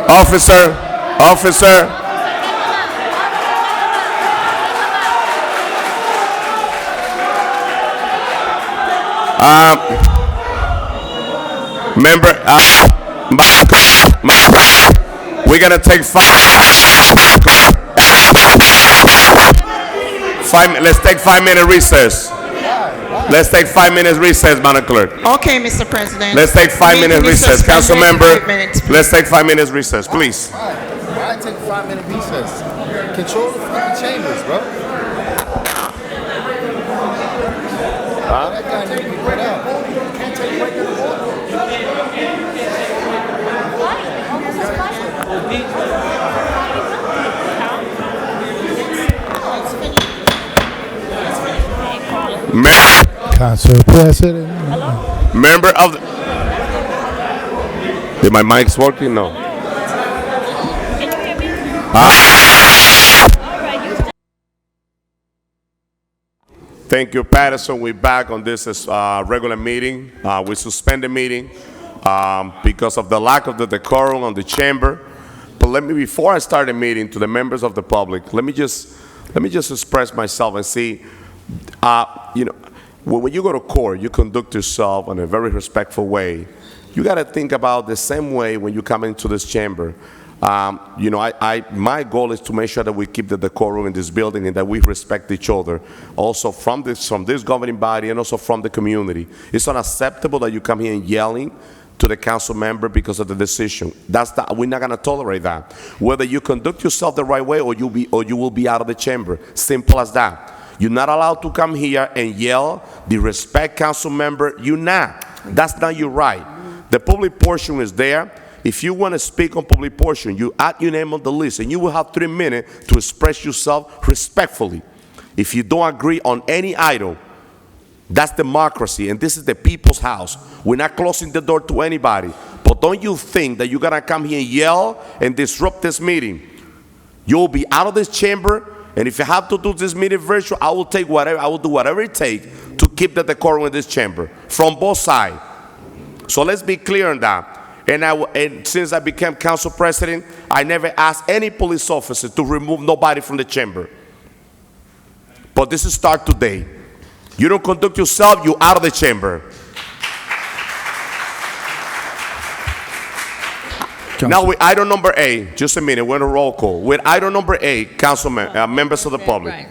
Officer. Member, we're gonna take let's take 5-minute recess. Let's take 5 minutes recess, Madam Clerk. Okay, Mr. President. Let's take 5 minutes Meeting is recess. Council suspended member, 5 minutes. let's take 5 minutes recess, please. Why take a 5-minute recess? Control the fucking chambers, bro. That guy needs to be put out. Can't take break in the water. Council President. Member of the... Did my mic's working? No. Thank you, Paterson. We're back on this regular meeting. We suspend the meeting because of the lack of the decorum on the chamber. But before I start the meeting, to the members of the public, let me just express myself and see, when you go to court, you conduct yourself in a very respectful way. You got to think about the same way when you come into this chamber. My goal is to make sure that we keep the decorum in this building and that we respect each other, also from this governing body and also from the community. It's unacceptable that you come here and yelling to the council member because of the decision. We're not going to tolerate that. Whether you conduct yourself the right way or you will be out of the chamber. Simple as that. You're not allowed to come here and yell, disrespect council member. You're not. That's not your right. The public portion is there. If you want to speak on public portion, you add your name on the list, and you will have 3 minutes to express yourself respectfully. If you don't agree on any item, that's democracy, and this is the people's house. We're not closing the door to anybody. But don't you think that you're going to come here and yell and disrupt this meeting? You'll be out of this chamber, and if you have to do this meeting virtual, I will do whatever it takes to keep the decorum in this chamber from both sides. So let's be clear on that. And since I became council president, I never asked any police officer to remove nobody from the chamber. But this is start today. You don't conduct yourself, you're out of the chamber. Now with item number 8, just a minute, we're on a roll call. With item number 8, councilmen, members of the public. Right.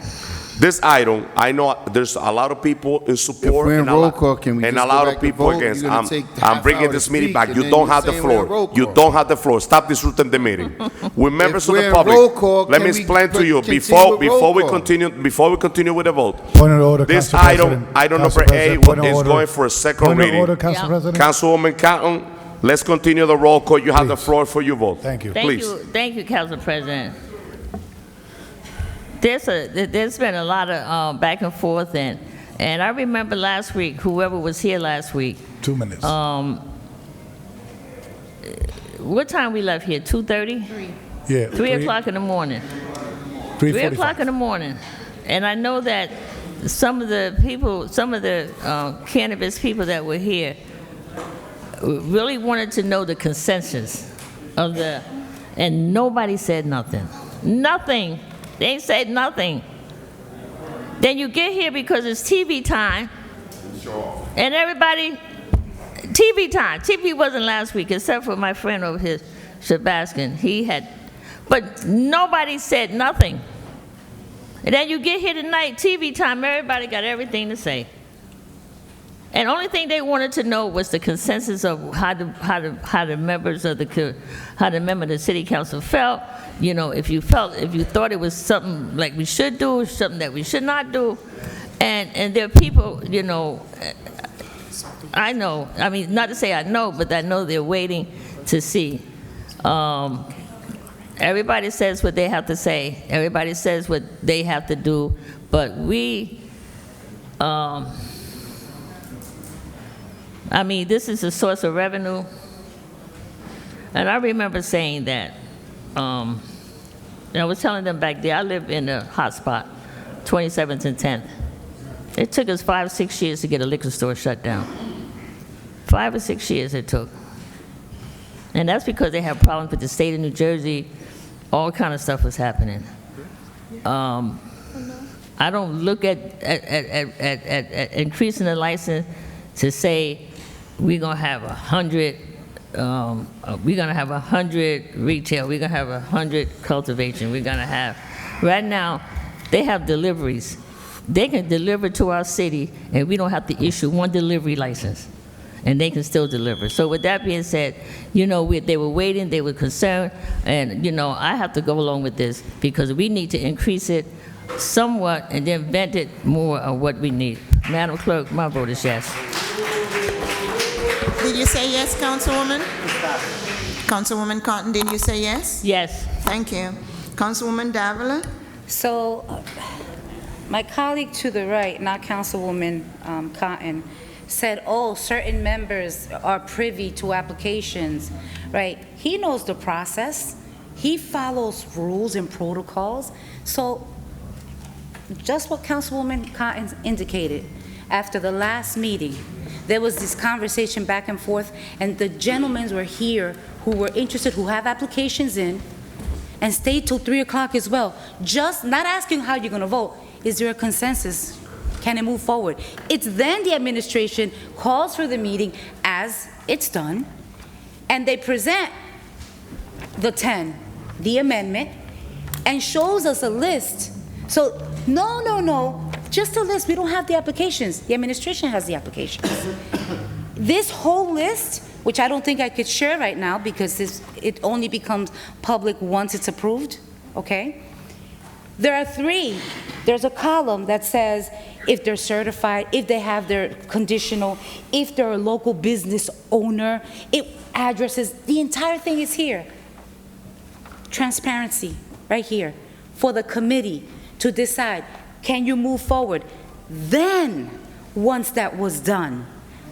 This item, I know there's a lot of people in support. If we're in roll call, can we and just a go lot back of to people vote? against. You're gonna take I'm half bringing hour to this meeting speak, back. and You then don't you're have the saying we're in floor. roll You call. don't have the floor. Stop disrupting the meeting. With members of we're the in public, roll call, let me can we explain to you continue before with roll we call? continue with the vote. Point of order, This Council item, President. item Council number 8, President, point of is order. going for a second Point of reading. order, Council President. Councilwoman Cotton, let's continue the roll call. You have the floor for your vote. Thank you. Please. Thank you, Council President. There's been a lot of back and forth, and I remember last week, whoever was here last week, 2 minutes. what time we left here, 2:30? Yeah. 3 o'clock in the morning. 3 o'clock in the morning. And I know that some of the cannabis people that were here really wanted to know the consensus of and nobody said nothing. Nothing. They ain't said nothing. Then you get here because it's TV time, and everybody, TV time. TV wasn't last week, except for my friend over here, Shabaskin. But nobody said nothing. And then you get here tonight, TV time, everybody got everything to say. And only thing they wanted to know was the consensus of how the members of the city council felt. You know, if you thought it was something like we should do, something that we should not do. And there are people, you know, I know, I mean, not to say I know, but I know they're waiting to see. Everybody says what they have to say. Everybody says what they have to do. But we, I mean, this is a source of revenue. And I remember saying that. And I was telling them back there, I live in a hot spot, 27th and 10th. It took us 5 or 6 years to get a liquor store shut down. 5 or 6 years it took. And that's because they have problems with the state of New Jersey. All kind of stuff was happening. I don't look at increasing the license to say we're gonna have 100. We're gonna have 100 retail. We're gonna have 100 cultivation. We're gonna have. Right now, they have deliveries. They can deliver to our city, and we don't have to issue one delivery license, and they can still deliver. So with that being said, you know, they were waiting, they were concerned, and you know, I have to go along with this because we need to increase it somewhat and then vent it more of what we need. Madam Clerk, my vote is yes. Did you say yes, Councilwoman? Councilwoman Cotton, did you say yes? Yes. Thank you. Councilwoman Davila? So, my colleague to the right, not Councilwoman Cotton, said, oh, certain members are privy to applications, right? He knows the process. He follows rules and protocols. So, just what Councilwoman Cotton indicated, after the last meeting, there was this conversation back and forth, and the gentlemen were here who were interested, who have applications in, and stayed till 3 o'clock as well. Just not asking how you're gonna vote. Is there a consensus? Can it move forward? It's then the administration calls for the meeting as it's done, and they present the 10, the amendment, and shows us a list. So, no, just a list. We don't have the applications. The administration has the applications. This whole list, which I don't think I could share right now because it only becomes public once it's approved, okay? There are 3. There's a column that says if they're certified, if they have their conditional, if they're a local business owner, addresses, the entire thing is here. Transparency, right here, for the committee to decide, can you move forward? Then, once that was done,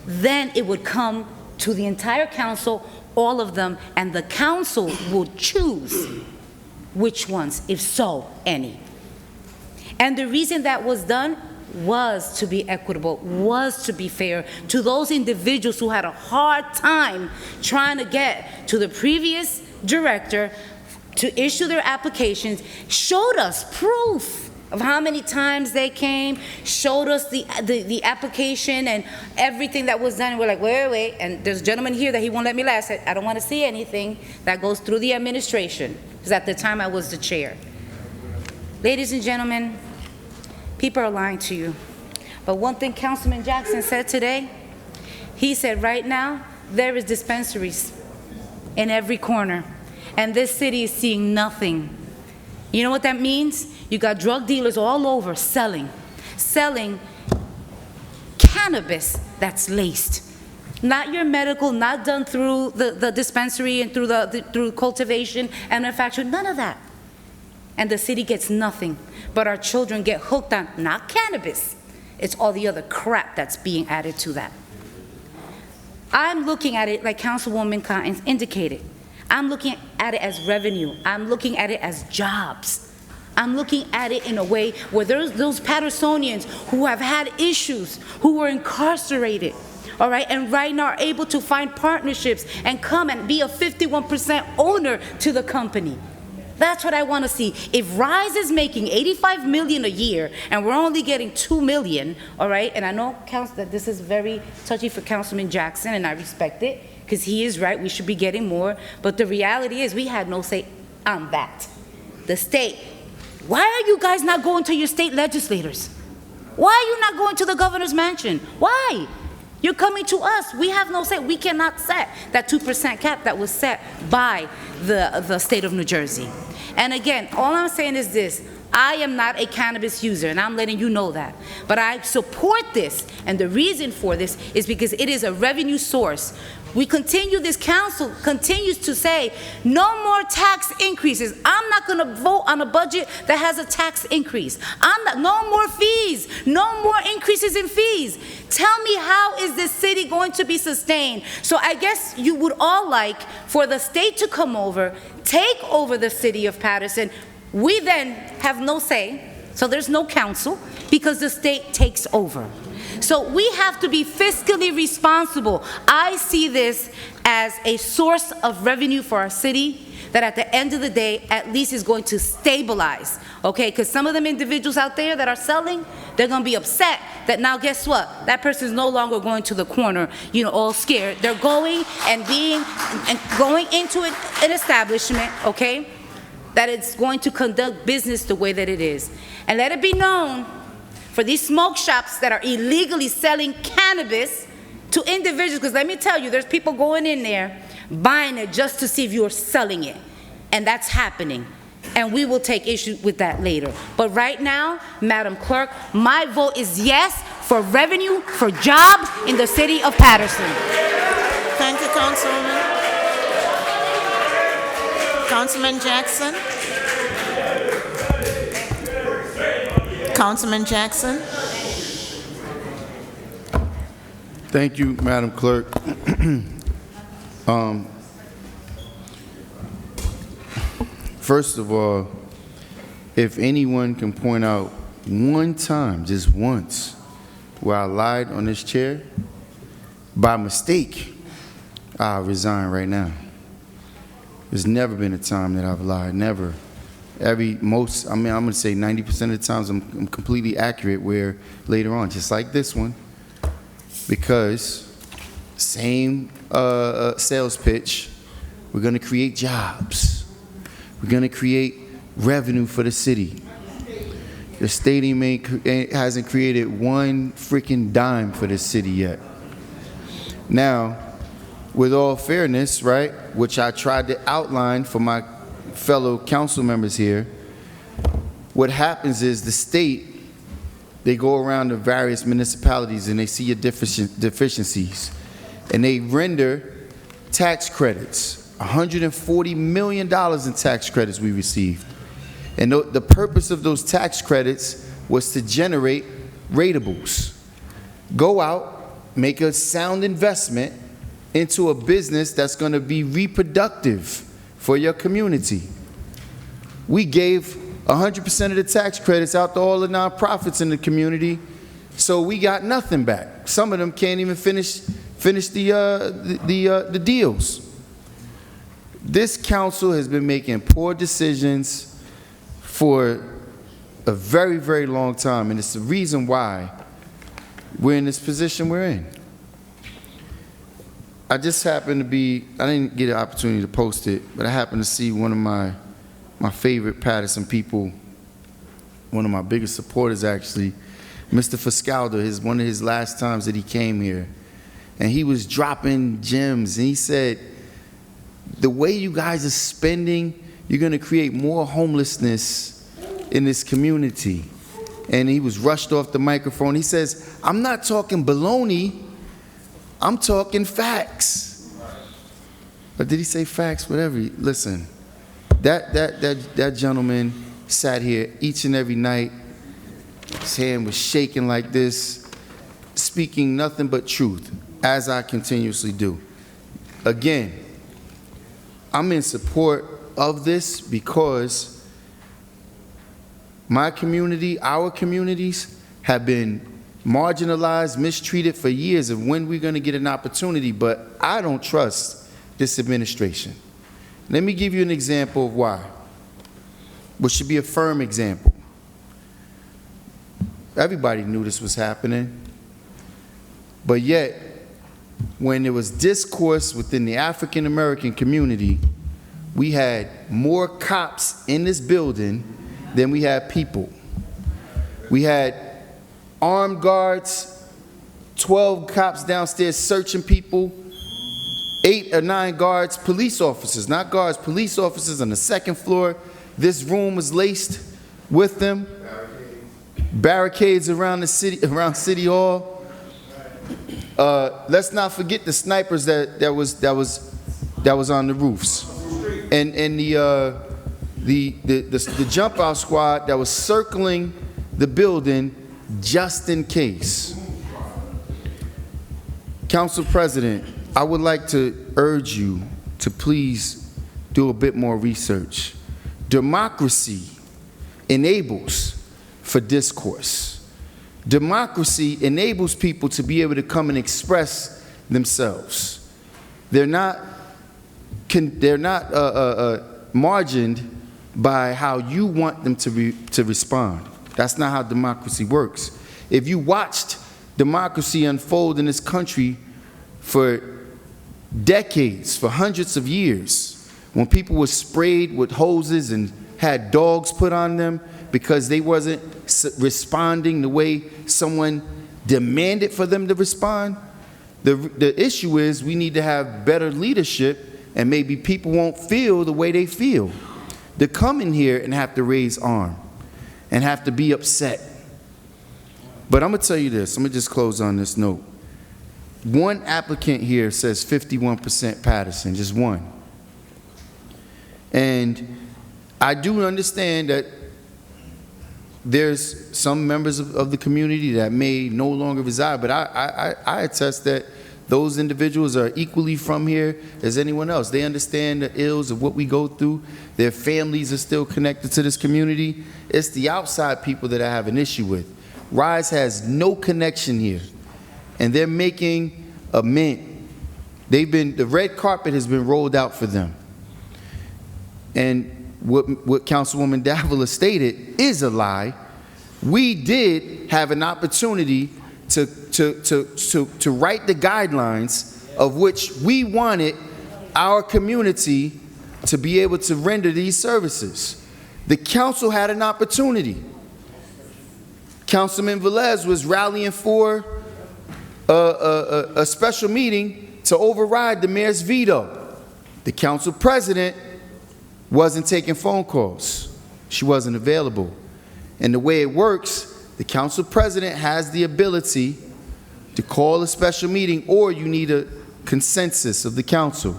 then it would come to the entire council, all of them, and the council will choose which ones, if so, any. And the reason that was done was to be equitable, was to be fair to those individuals who had a hard time trying to get to the previous director to issue their applications, showed us proof of how many times they came, showed us the application and everything that was done. And we're like, wait, and there's a gentleman here that he won't let me last. I don't want to see anything that goes through the administration, because at the time I was the chair. Ladies and gentlemen, people are lying to you. But one thing Councilman Jackson said today, he said right now, there is dispensaries in every corner, and this city is seeing nothing. You know what that means? You got drug dealers all over selling cannabis that's laced. Not your medical, not done through the dispensary and through cultivation and manufacturing, none of that. And the city gets nothing, but our children get hooked on not cannabis, it's all the other crap that's being added to that. I'm looking at it like Councilwoman Cotton indicated. I'm looking at it as revenue. I'm looking at it as jobs. I'm looking at it in a way where there's those Patersonians who have had issues, who were incarcerated, all right, and right now are able to find partnerships and come and be a 51% owner to the company. That's what I want to see. If Rise is making $85 million a year and we're only getting $2 million, all right, and I know that this is very touchy for Councilman Jackson, and I respect it, because he is right, we should be getting more, but the reality is we had no say on that. The state, why are you guys not going to your state legislators? Why are you not going to the governor's mansion? Why? You're coming to us. We have no say. We cannot set that 2% cap that was set by the state of New Jersey. And again, all I'm saying is this. I am not a cannabis user, and I'm letting you know that. But I support this, and the reason for this is because it is a revenue source. This council continues to say, no more tax increases. I'm not going to vote on a budget that has a tax increase. No more fees, no more increases in fees. Tell me, how is this city going to be sustained? So I guess you would all like for the state to come over, take over the city of Paterson. We then have no say, so there's no council, because the state takes over. So we have to be fiscally responsible. I see this as a source of revenue for our city that at the end of the day, at least is going to stabilize, okay? Because some of them individuals out there that are selling, they're gonna be upset that now guess what? That person's no longer going to the corner, you know, all scared. They're going and going into an establishment, okay? That it's going to conduct business the way that it is. And let it be known, for these smoke shops that are illegally selling cannabis to individuals, because let me tell you, there's people going in there buying it just to see if you're selling it. And that's happening. And we will take issue with that later. But right now, Madam Clerk, my vote is yes for revenue, for jobs in the city of Paterson. Thank you, Councilwoman. Councilman Jackson. Councilman Jackson. Thank you, Madam Clerk. First of all, if anyone can point out one time, just once, where I lied on this chair, by mistake, I'll resign right now. There's never been a time that I've lied, never. I'm going to say 90% of the times I'm completely accurate, where later on, just like this one, because same sales pitch, we're going to create jobs. We're going to create revenue for the city. The stadium hasn't created one freaking dime for the city yet. Now, with all fairness, right, which I tried to outline for my fellow council members here, what happens is the state, they go around to various municipalities and they see your deficiencies, and they render tax credits, $140 million in tax credits we received. And the purpose of those tax credits was to generate ratables. Go out, make a sound investment into a business that's going to be reproductive for your community. We gave 100% of the tax credits out to all the nonprofits in the community, so we got nothing back. Some of them can't even finish the deals. This council has been making poor decisions for a very, very long time, and it's the reason why we're in this position we're in. I just happened to be, I didn't get an opportunity to post it, but I happened to see one of my favorite Paterson people, one of my biggest supporters actually, Mr. Fiscaldo, one of his last times that he came here. And he was dropping gems, and he said, the way you guys are spending, you're gonna create more homelessness in this community. And he was rushed off the microphone. He says, I'm not talking baloney, I'm talking facts. But did he say facts? Whatever. Listen, that gentleman sat here each and every night. His hand was shaking like this, speaking nothing but truth, as I continuously do. Again, I'm in support of this because my community, our communities, have been marginalized, mistreated for years of when we're going to get an opportunity, but I don't trust this administration. Let me give you an example of why, which should be a firm example. Everybody knew this was happening, but yet, when there was discourse within the African American community, we had more cops in this building than we had people. We had armed guards 12 cops downstairs searching people, 8 or 9 guards, police officers, not guards, police officers on the second floor. This room was laced with them. Barricades around the city, around City Hall. Let's not forget the snipers that was on the roofs, and the jump out squad that was circling the building just in case. Council President, I would like to urge you to please do a bit more research. Democracy enables for discourse. Democracy enables people to be able to come and express themselves. They're not margined by how you want them to respond. That's not how democracy works. If you watched democracy unfold in this country for decades, for hundreds of years, when people were sprayed with hoses and had dogs put on them because they wasn't responding the way someone demanded for them to respond, the issue is we need to have better leadership, and maybe people won't feel the way they feel. To come in here and have to raise arm and have to be upset. But I'm going to tell you this. I'm going to just close on this note. One applicant here says 51% Paterson, just one. And I do understand that there's some members of the community that may no longer reside, but I attest that those individuals are equally from here as anyone else. They understand the ills of what we go through. Their families are still connected to this community. It's the outside people that I have an issue with. Rise has no connection here, and they're making a mint. The red carpet has been rolled out for them. And what Councilwoman Davila stated is a lie. We did have an opportunity to write the guidelines of which we wanted our community to be able to render these services. The council had an opportunity. Councilman Velez was rallying for a special meeting to override the mayor's veto. The council president wasn't taking phone calls. She wasn't available. And the way it works, the council president has the ability to call a special meeting, or you need a consensus of the council.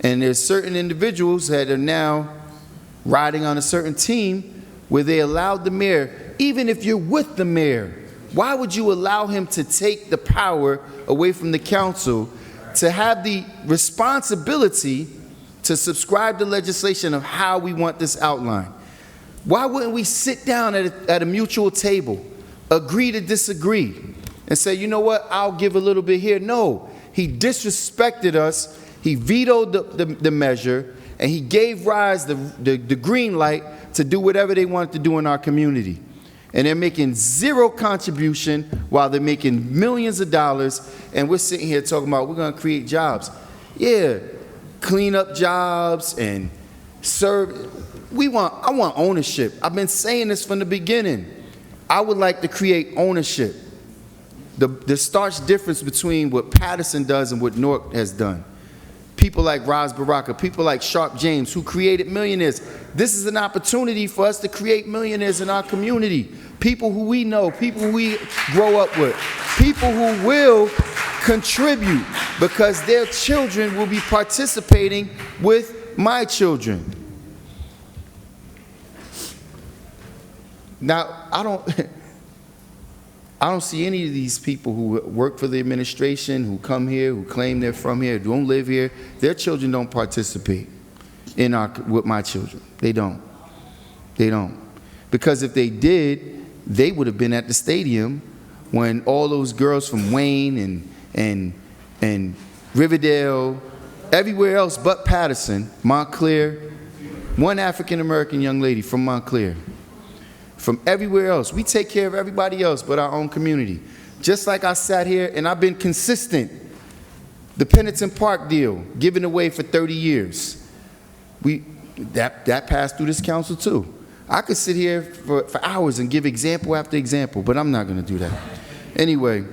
And there's certain individuals that are now riding on a certain team where they allowed the mayor, even if you're with the mayor, why would you allow him to take the power away from the council to have the responsibility to subscribe to legislation of how we want this outlined? Why wouldn't we sit down at a mutual table, agree to disagree, and say, you know what, I'll give a little bit here? No, he disrespected us, he vetoed the measure, and he gave Rise the green light to do whatever they wanted to do in our community. And they're making zero contribution while they're making millions of dollars, and we're sitting here talking about we're going to create jobs. Yeah, clean up jobs and serve. I want ownership. I've been saying this from the beginning. I would like to create ownership. The stark difference between what Paterson does and what Newark has done. People like Raz Baraka, people like Sharp James, who created millionaires. This is an opportunity for us to create millionaires in our community. People who we know, people who we grow up with, people who will contribute because their children will be participating with my children. Now, I don't see any of these people who work for the administration, who come here, who claim they're from here, don't live here. Their children don't participate with my children. They don't. They don't. Because if they did, they would have been at the stadium when all those girls from Wayne and Riverdale, everywhere else but Paterson, Montclair, one African-American young lady from Montclair. From everywhere else. We take care of everybody else but our own community. Just like I sat here and I've been consistent. The Pennington Park deal, given away for 30 years. That passed through this council too. I could sit here for hours and give example after example, but I'm not going to do that. Anyway,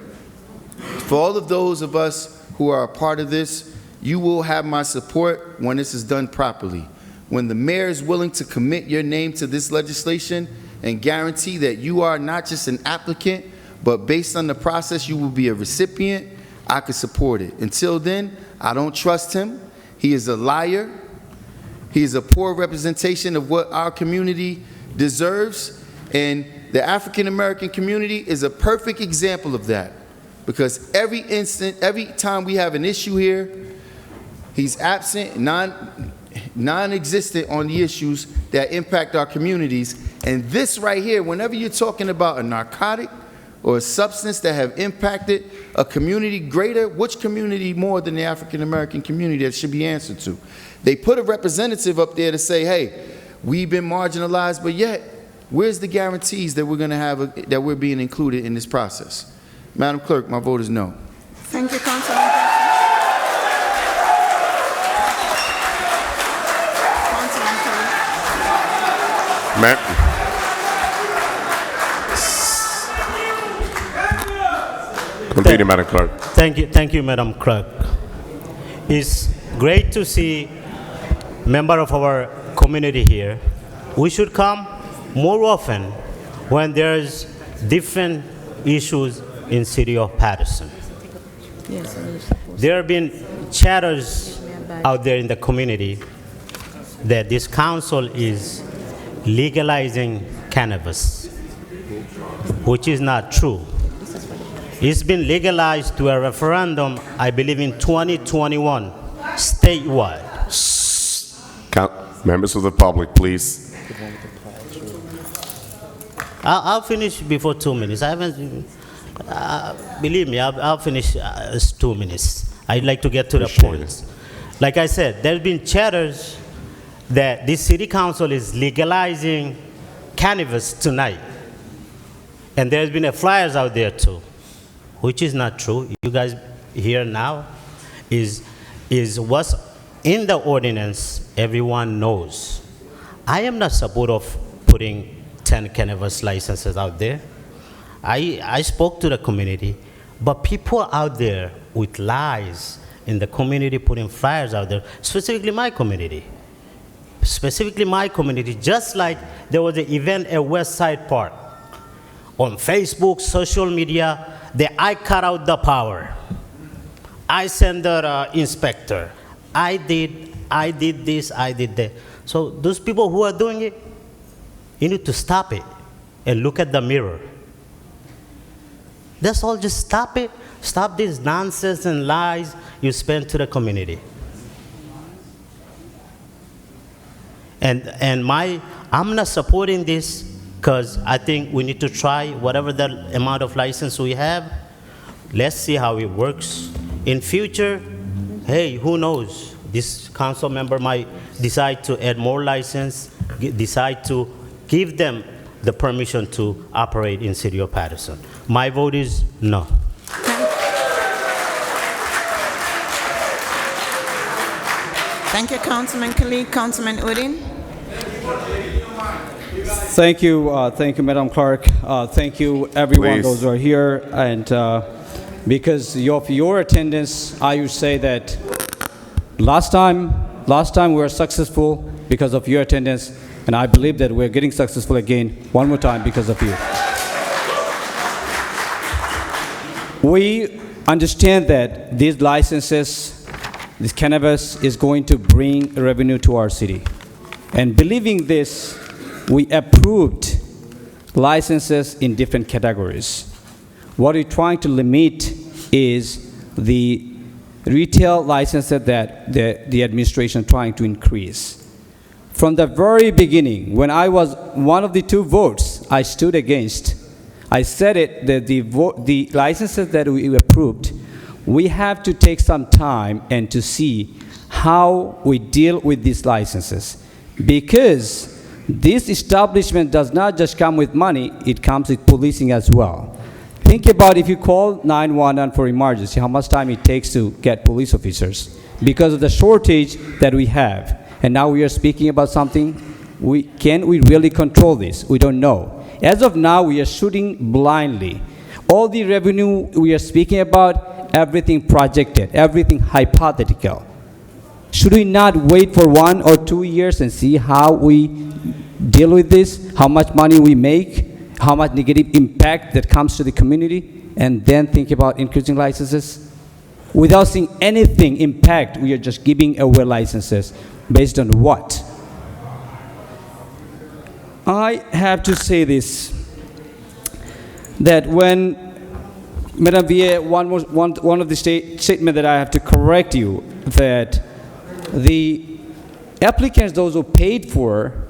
For all of those of us who are a part of this, you will have my support when this is done properly. When the mayor is willing to commit your name to this legislation and guarantee that you are not just an applicant, but based on the process, you will be a recipient, I could support it. Until then, I don't trust him. He is a liar. He is a poor representation of what our community deserves. And the African American community is a perfect example of that. Because every time we have an issue here, he's absent, non-existent on the issues that impact our communities. And this right here, whenever you're talking about a narcotic or a substance that have impacted a community greater, which community more than the African American community that should be answered to? They put a representative up there to say, hey, we've been marginalized, but yet, where's the guarantees that we're going to have, that we're being included in this process? Madam Clerk, my vote is no. Thank you, Councilman. Councilman Kelly. Continue, Madam Clerk. Thank you, Madam Clerk. It's great to see member of our community here. We should come more often when there's different issues in city of Paterson. There have been chatters out there in the community that this council is legalizing cannabis, which is not true. It's been legalized to a referendum, I believe, in 2021, statewide. Members of the public, please. I'll finish before 2 minutes. I haven't, believe me, I'll finish 2 minutes. I'd like to get to the point. Like I said, there's been chatters that this city council is legalizing cannabis tonight. And there's been flyers out there too, which is not true. You guys here now is what's in the ordinance, everyone knows. I am not support of putting 10 cannabis licenses out there. I spoke to the community, but people out there with lies in the community putting flyers out there, specifically my community. Just like there was an event at West Side Park. On Facebook, social media, I cut out the power. I sent the inspector. I did this, I did that. So those people who are doing it, you need to stop it and look at the mirror. That's all, just stop it. Stop this nonsense and lies you spend to the community. And I'm not supporting this because I think we need to try whatever the amount of license we have. Let's see how it works. In future, hey, who knows? This council member might decide to add more license, decide to give them the permission to operate in City of Paterson. My vote is no. Thank you, Councilman Khalid. Councilman Udin. Thank you, Madam Clerk. Thank you, everyone, Please. those who are here. And because of your attendance, I would say that last time we were successful because of your attendance, and I believe that we're getting successful again one more time because of you. We understand that these licenses, this cannabis is going to bring revenue to our city. And believing this, we approved licenses in different categories. What we're trying to limit is the retail licenses that the administration is trying to increase. From the very beginning, when I was one of the two votes I stood against, I said it that the licenses that we approved, we have to take some time and to see how we deal with these licenses. Because this establishment does not just come with money, it comes with policing as well. Think about if you call 911 for emergency, how much time it takes to get police officers because of the shortage that we have. And now we are speaking about something, can we really control this? We don't know. As of now, we are shooting blindly. All the revenue we are speaking about, everything projected, everything hypothetical. Should we not wait for 1 or 2 years and see how we deal with this, how much money we make, how much negative impact that comes to the community, and then think about increasing licenses? Without seeing anything impact, we are just giving away licenses based on what? I have to say this, that when, Madam VA, one of the statement that I have to correct you, that the applicants, those who paid for,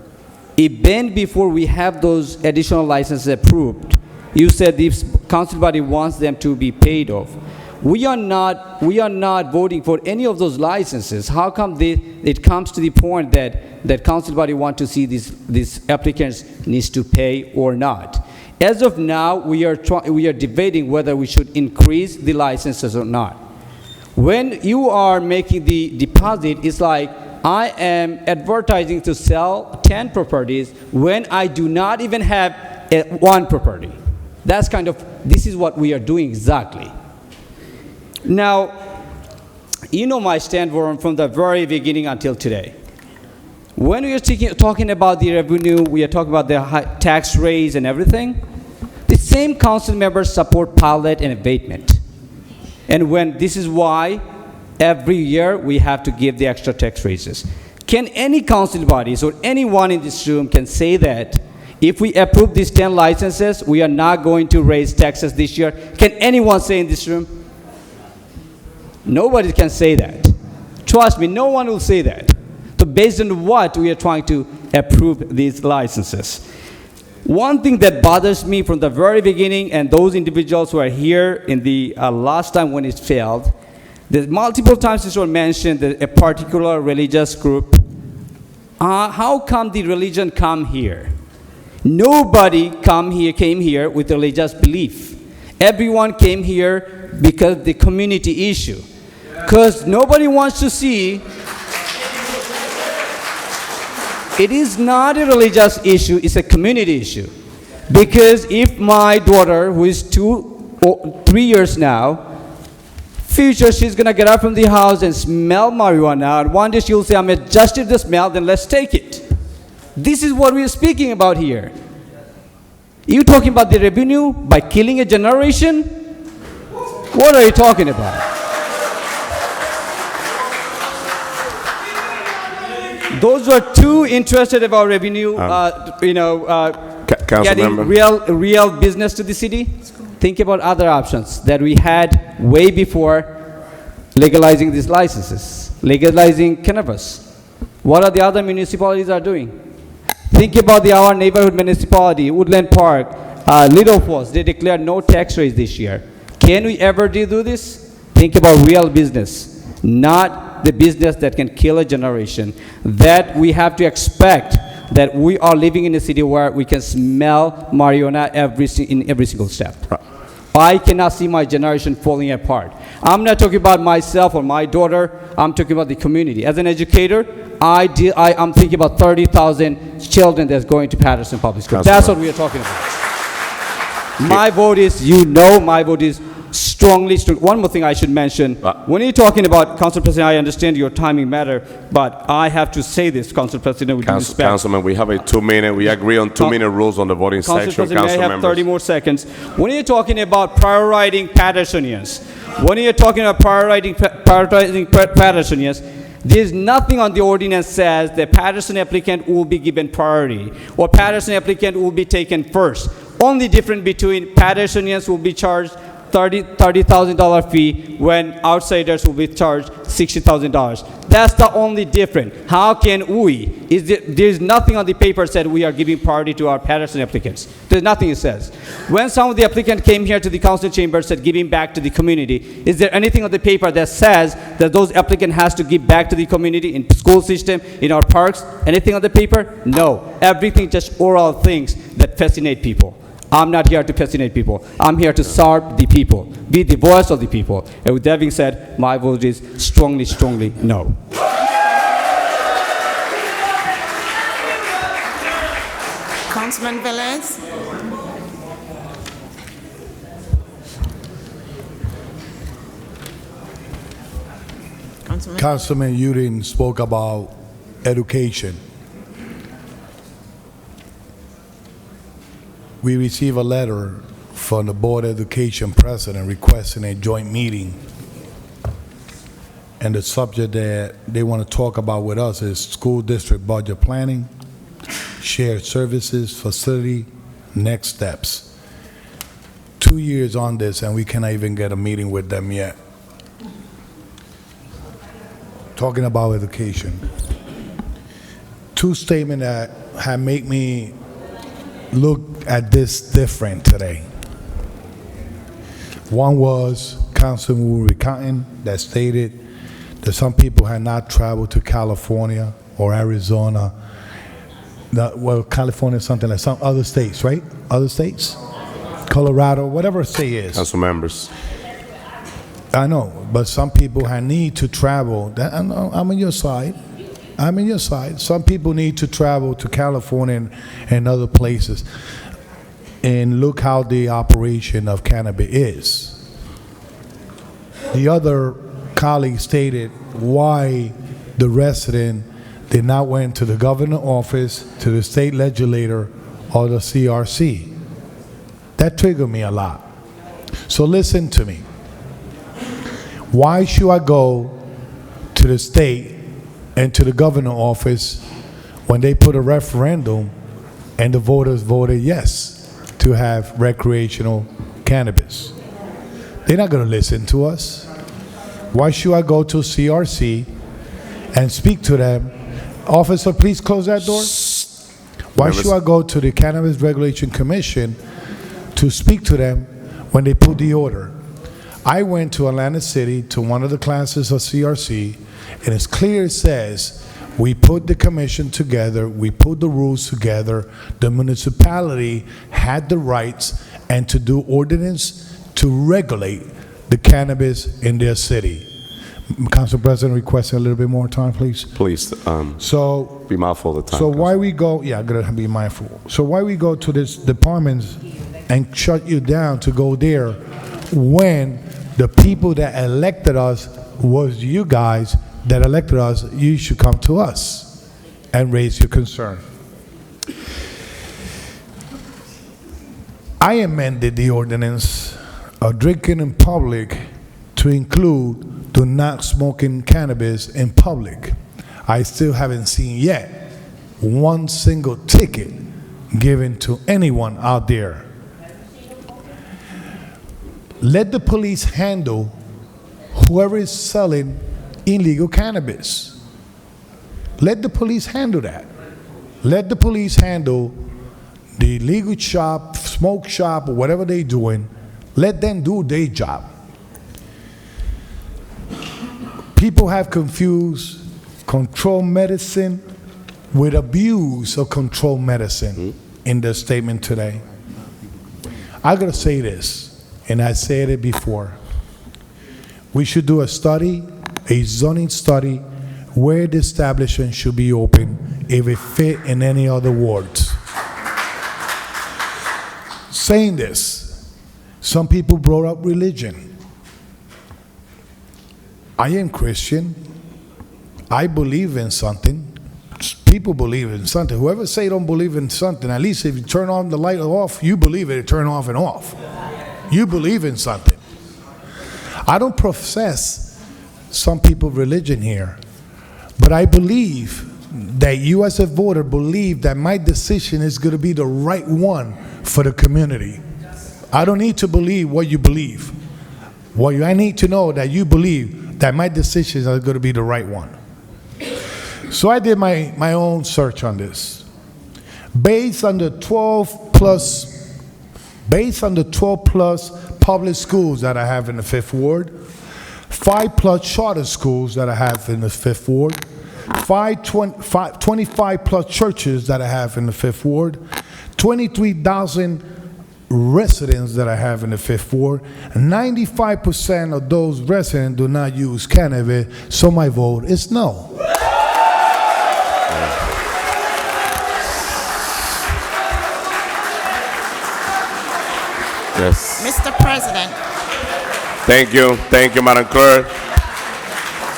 even before we have those additional licenses approved, you said this council body wants them to be paid off. We are not voting for any of those licenses. How come it comes to the point that council body want to see these applicants needs to pay or not? As of now, we are debating whether we should increase the licenses or not. When you are making the deposit, it's like I am advertising to sell 10 properties when I do not even have one property. That's this is what we are doing exactly. Now, you know my stand from the very beginning until today. When we are talking about the revenue, we are talking about the tax raise and everything, the same council members support pilot and abatement. And this is why every year we have to give the extra tax raises. Can any council bodies or anyone in this room can say that if we approve these 10 licenses, we are not going to raise taxes this year? Can anyone say in this room? Nobody can say that. Trust me, no one will say that. So based on what we are trying to approve these licenses. One thing that bothers me from the very beginning, and those individuals who are here in the last time when it failed, that multiple times this was mentioned that a particular religious group. How come the religion come here? Nobody came here with religious belief. Everyone came here because the community issue. Because nobody wants to see. It is not a religious issue, it's a community issue. Because if my daughter, who is 2 or 3 years now, future she's gonna get up from the house and smell marijuana, and one day she'll say, I'm adjusted to the smell, then let's take it. This is what we are speaking about here. You talking about the revenue by killing a generation? What are you talking about? Those who are too interested about revenue, getting real business to the city, think about other options that we had way before legalizing these licenses, legalizing cannabis. What are the other municipalities are doing? Think about our neighborhood municipality, Woodland Park, Little Falls. They declared no tax raise this year. Can we ever do this? Think about real business, not the business that can kill a generation. That we have to expect that we are living in a city where we can smell marijuana in every single step. I cannot see my generation falling apart. I'm not talking about myself or my daughter. I'm talking about the community. As an educator, I'm thinking about 30,000 children that's going to Paterson Public School. That's what we are talking about. My vote is, my vote is strongly. One more thing I should mention. When you're talking about, Council President, I understand your timing matter, but I have to say this, Council President, with respect. Councilman, we have a 2-minute, we agree on 2-minute rules on the voting section. Council President, I have 30 more seconds. When you're talking about prioritizing Patersonians, Patersonians, there's nothing on the ordinance says that Paterson applicant will be given priority or Paterson applicant will be taken first. Only difference between Patersonians will be charged $30,000 fee when outsiders will be charged $60,000. That's the only difference. How can we? There's nothing on the paper said we are giving priority to our Paterson applicants. There's nothing it says. When some of the applicants came here to the council chamber said giving back to the community, is there anything on the paper that says that those applicant has to give back to the community in school system, in our parks? Anything on the paper? No. Everything just oral things that fascinate people. I'm not here to fascinate people. I'm here to serve the people, be the voice of the people. And with that being said, my vote is strongly, strongly no. Councilman Velez. Councilman Udine spoke about education. We received a letter from the Board of Education president requesting a joint meeting. And the subject that they want to talk about with us is school district budget planning, shared services, facility, next steps. 2 years on this, and we cannot even get a meeting with them yet. Talking about education. Two statements that have made me look at this different today. One was Councilman Cotton that stated that some people had not traveled to California or Arizona. Well, California is something like some other states, right? Other states? Colorado, whatever state is. Council members. I know, but some people had need to travel. I'm on your side. I'm on your side. Some people need to travel to California and other places. And look how the operation of cannabis is. The other colleague stated why the resident did not went to the governor's office, to the state legislator, or the CRC. That triggered me a lot. So listen to me. Why should I go to the state and to the governor's office when they put a referendum and the voters voted yes to have recreational cannabis? They're not going to listen to us. Why should I go to CRC and speak to them? Officer, please close that door. Why should I go to the Cannabis Regulation Commission to speak to them when they put the order? I went to Atlantic City to one of the classes of CRC, and it's clear it says we put the commission together, we put the rules together, the municipality had the rights and to do ordinance to regulate the cannabis in their city. Council President requesting a little bit more time, please. Please, So, be mindful of the time. so why we go, yeah, I'm gonna be mindful. So why we go to this departments and shut you down to go there when the people that elected us was you guys that elected us? You should come to us and raise your concern. I amended the ordinance of drinking in public to include do not smoking cannabis in public. I still haven't seen yet one single ticket given to anyone out there. Let the police handle whoever is selling illegal cannabis. Let the police handle that. Let the police handle the legal shop, smoke shop, or whatever they're doing. Let them do their job. People have confused control medicine with abuse of control medicine in their statement today. I gotta say this, and I said it before. We should do a study, a zoning study, where the establishment should be open if it fit in any other wards. Saying this, some people brought up religion. I am Christian. I believe in something. People believe in something. Whoever say don't believe in something, at least if you turn on the light off, you believe it, turn off and off. You believe in something. I don't profess some people's religion here, but I believe that you as a voter believe that my decision is going to be the right one for the community. I don't need to believe what you believe. I need to know that you believe that my decisions are going to be the right one. So I did my own search on this. Based on the 12 plus public schools that I have in the 5th Ward, 5 plus charter schools that I have in the 5th Ward, 25 plus churches that I have in the 5th Ward, 23,000 residents that I have in the 5th Ward, 95% of those residents do not use cannabis, so my vote is no. Yes. Mr. President. Thank you, Madam Clerk.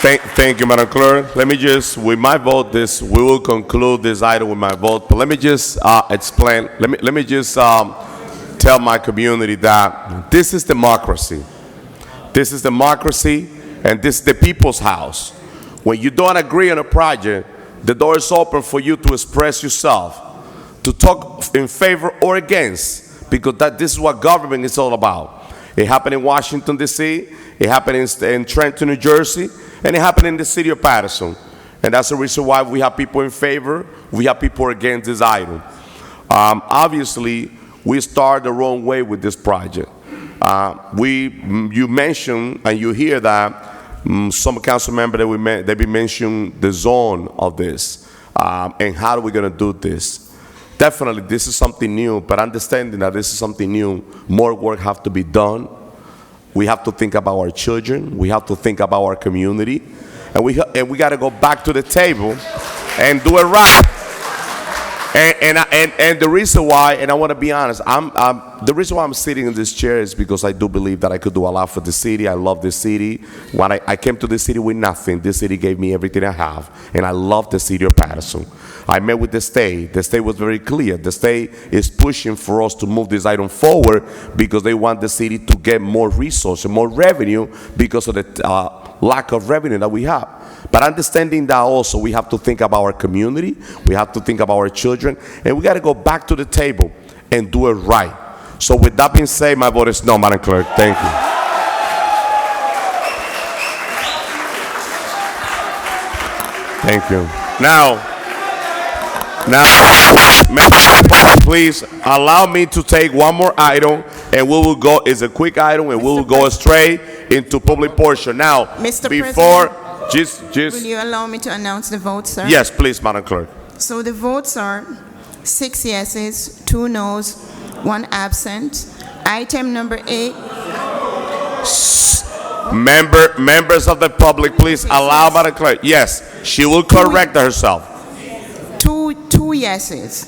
Thank you, Madam Clerk. Let me just, with my vote, we will conclude this item with my vote. But let me just explain. Let me just tell my community that this is democracy. This is democracy, and this is the people's house. When you don't agree on a project, the door is open for you to express yourself, to talk in favor or against, because this is what government is all about. It happened in Washington, D.C., it happened in Trenton, New Jersey, and it happened in the city of Paterson. And that's the reason why we have people in favor, we have people against this item. Obviously, we started the wrong way with this project. You mentioned, and you hear that, some council member they be mentioning the zone of this, and how are we going to do this? Definitely, this is something new, but understanding that this is something new, more work have to be done. We have to think about our children. We have to think about our community, and we got to go back to the table and do it right. And the reason why, and I want to be honest, the reason why I'm sitting in this chair is because I do believe that I could do a lot for the city. I love the city. When I came to the city with nothing, this city gave me everything I have, and I love the city of Paterson. I met with the state. The state was very clear. The state is pushing for us to move this item forward because they want the city to get more resources, more revenue because of the lack of revenue that we have. But understanding that also, we have to think about our community, we have to think about our children, and we got to go back to the table and do it right. So with that being said, my vote is no, Madam Clerk. Thank you. Thank you. Now, please allow me to take one more item, and we will go, it's a quick item, and we will go straight into public portion. Now, Mr. before, President, will you allow me to announce the votes, sir? Yes, please, Madam Clerk. So the votes are 6 yeses, 2 noes, 1 absent. Item number 8. Members of the public, please allow Madam Clerk. Yes, she will correct herself. 2 yeses,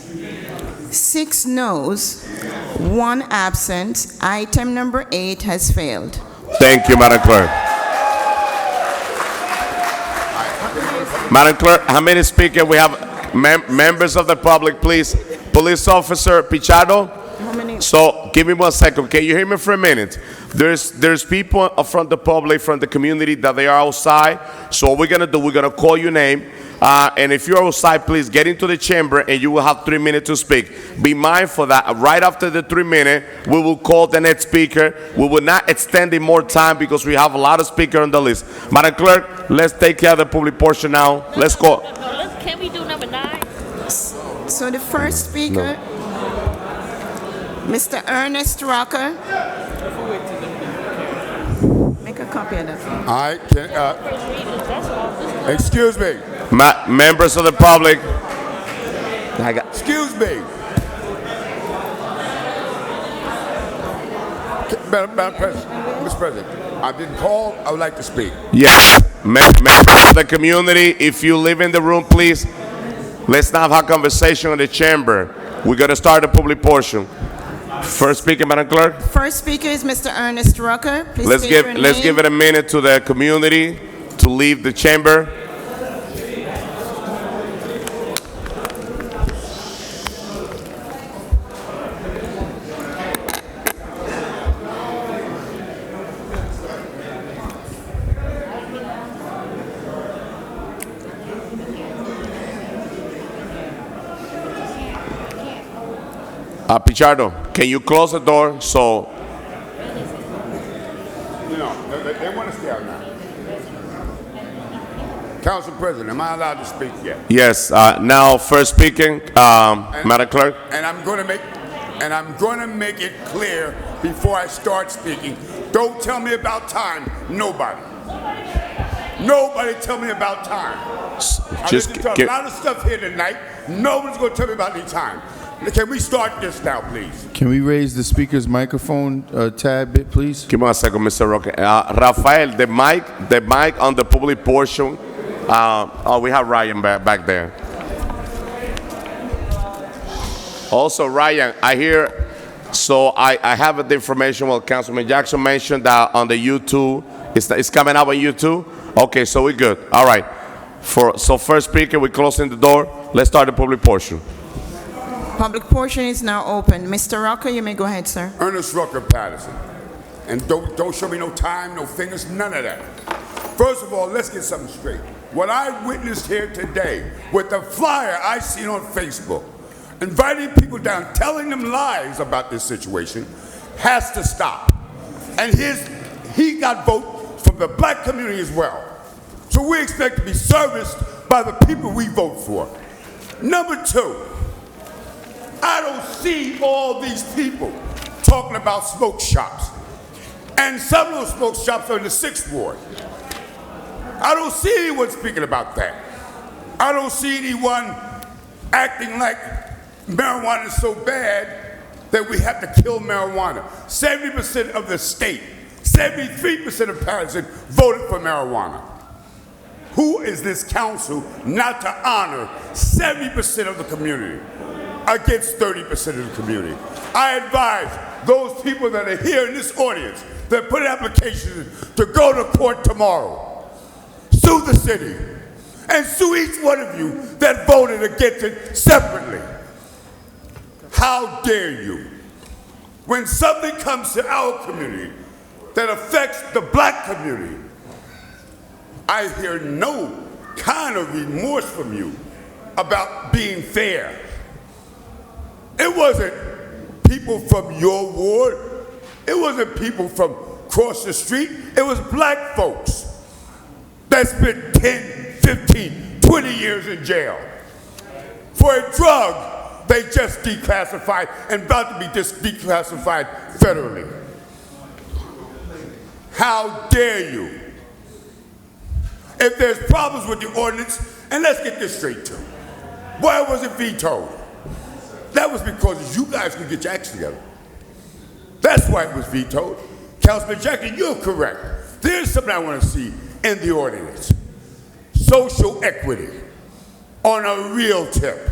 6 noes, 1 absent. Item number 8 has failed. Thank you, Madam Clerk. Madam Clerk, how many speakers we have? Members of the public, please. Police Officer Pichardo. So give me 1 second. Can you hear me for a minute? There's people from the public, from the community that they are outside. So what we're gonna do, we're gonna call your name. And if you're outside, please get into the chamber and you will have 3 minutes to speak. Be mindful that right after the 3 minutes, we will call the next speaker. We will not extend it more time because we have a lot of speakers on the list. Madam Clerk, let's take care of the public portion now. Let's go. Can we do number 9? So the first speaker, Mr. Ernest Rocker. Make a copy of that. All right, excuse me. Members of the public. Excuse me. Madam President, Mr. President, I've been called. I would like to speak. Yes, members of the community, if you live in the room, please, let's not have a conversation in the chamber. We're going to start the public portion. First speaker, Madam Clerk. First speaker is Mr. Ernest Rucker. Please Let's give it a minute to the community to leave the chamber. Pichardo, can you close the door so... No, they want to stay out now. Council President, am I allowed to speak yet? Yes, now first speaking, Madam Clerk. And I'm going to make it clear before I start speaking. Don't tell me about time, nobody. Nobody tell me about time. I listen to a lot of stuff here tonight. Nobody's going to tell me about any time. Can we start this now, please? Can we raise the speaker's microphone a tad bit, please? Give me 1 second, Mr. Roque. Rafael, the mic on the public portion. We have Ryan back there. Also, Ryan, I hear, so I have the information, well, Councilman Jackson mentioned that on the YouTube, it's coming out on YouTube. Okay, so we're good. All right. So first speaker, we're closing the door. Let's start the public portion. Public portion is now open. Mr. Rucker, you may go ahead, sir. Ernest Rucker, Paterson. And don't show me no time, no fingers, none of that. First of all, let's get something straight. What I witnessed here today with the flyer I seen on Facebook, inviting people down, telling them lies about this situation, has to stop. And he got vote from the black community as well. So we expect to be serviced by the people we vote for. Number two, I don't see all these people talking about smoke shops. And some of those smoke shops are in the 6th Ward. I don't see anyone speaking about that. I don't see anyone acting like marijuana is so bad that we have to kill marijuana. 70% of the state, 73% of Paterson voted for marijuana. Who is this council not to honor 70% of the community against 30% of the community? I advise those people that are here in this audience that put applications to go to court tomorrow. Sue the city and sue each one of you that voted against it separately. How dare you? When something comes to our community that affects the black community, I hear no kind of remorse from you about being fair. It wasn't people from your ward. It wasn't people from across the street. It was black folks that spent 10, 15, 20 years in jail for a drug they just declassified and about to be declassified federally. How dare you? If there's problems with the ordinance, and let's get this straight too. Why was it vetoed? That was because you guys could get your acts together. That's why it was vetoed. Councilman Jackson, you're correct. There's something I want to see in the ordinance. Social equity on a real tip.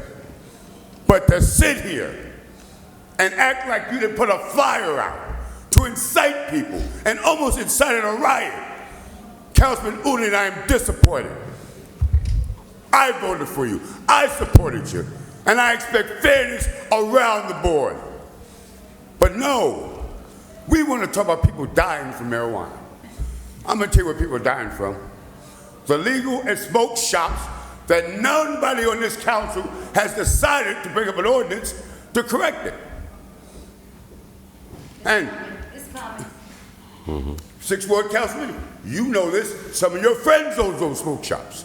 But to sit here and act like you didn't put a flyer out to incite people and almost incited a riot, Councilman Uli and I am disappointed. I voted for you. I supported you. And I expect fairness around the board. But no, we want to talk about people dying from marijuana. I'm going to tell you what people are dying from. The legal and smoke shops that nobody on this council has decided to bring up an ordinance to correct it. And 6th Ward Councilman, you know this, some of your friends own those smoke shops.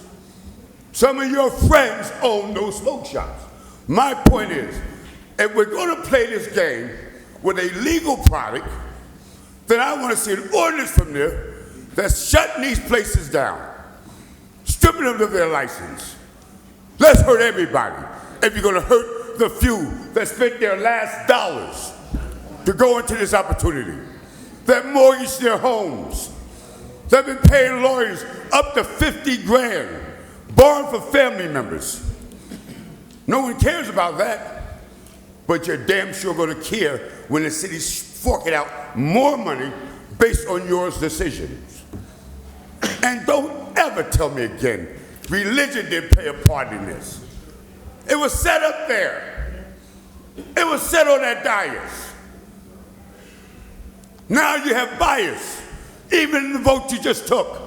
Some of your friends own those smoke shops. My point is, if we're going to play this game with a legal product, then I want to see an ordinance from there that's shutting these places down, stripping them of their license. Let's hurt everybody if you're going to hurt the few that spent their last dollars to go into this opportunity, that mortgaged their homes, that have been paying lawyers up to 50 grand, borrowing for family members. No one cares about that, but you're damn sure going to care when the city's forking out more money based on your decisions. And don't ever tell me again, religion didn't play a part in this. It was set up there. It was set on that dais. Now you have bias, even in the vote you just took.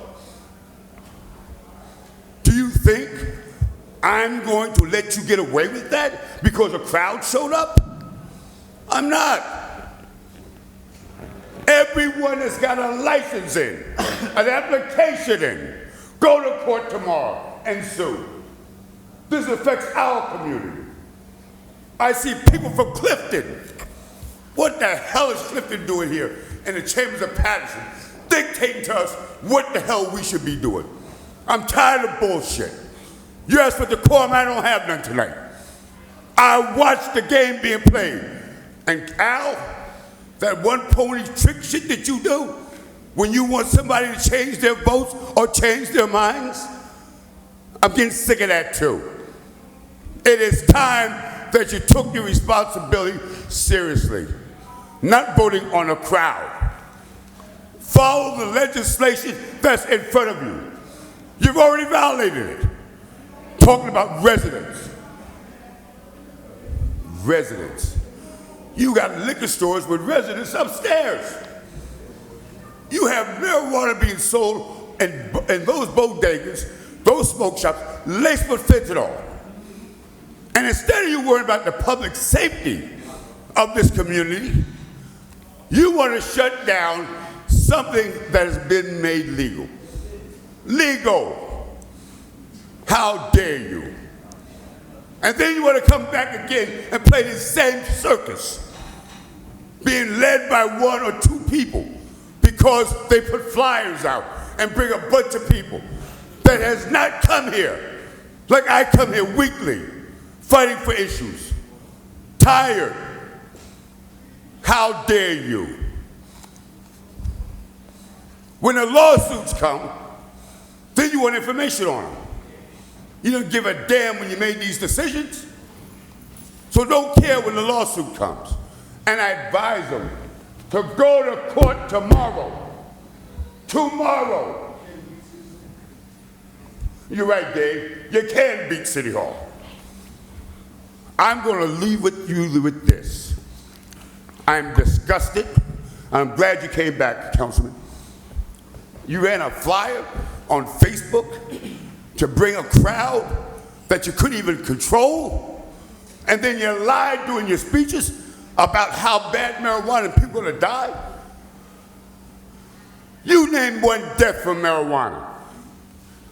Do you think I'm going to let you get away with that because a crowd showed up? I'm not. Everyone that's got a license in, an application in, go to court tomorrow and sue. This affects our community. I see people from Clifton. What the hell is Clifton doing here in the chambers of Paterson, dictating to us what the hell we should be doing? I'm tired of bullshit. You asked for decorum, I don't have none tonight. I watched the game being played. And Al, that one pony trick shit that you do when you want somebody to change their votes or change their minds, I'm getting sick of that too. It is time that you took your responsibility seriously, not voting on a crowd. Follow the legislation that's in front of you. You've already violated it. Talking about residents. Residents. You got liquor stores with residents upstairs. You have marijuana being sold in those bodegas, those smoke shops, laced with fentanyl. And instead of you worrying about the public safety of this community, you want to shut down something that has been made legal. Legal. How dare you? And then you want to come back again and play the same circus, being led by one or two people because they put flyers out and bring a bunch of people that has not come here like I come here weekly, fighting for issues. Tired. How dare you? When the lawsuits come, then you want information on them. You don't give a damn when you made these decisions. So don't care when the lawsuit comes. And I advise them to go to court tomorrow. Tomorrow. You're right, Dave. You can beat City Hall. I'm going to leave you with this. I'm disgusted. I'm glad you came back, Councilman. You ran a flyer on Facebook to bring a crowd that you couldn't even control, and then you lied during your speeches about how bad marijuana and people are going to die. You named one death from marijuana.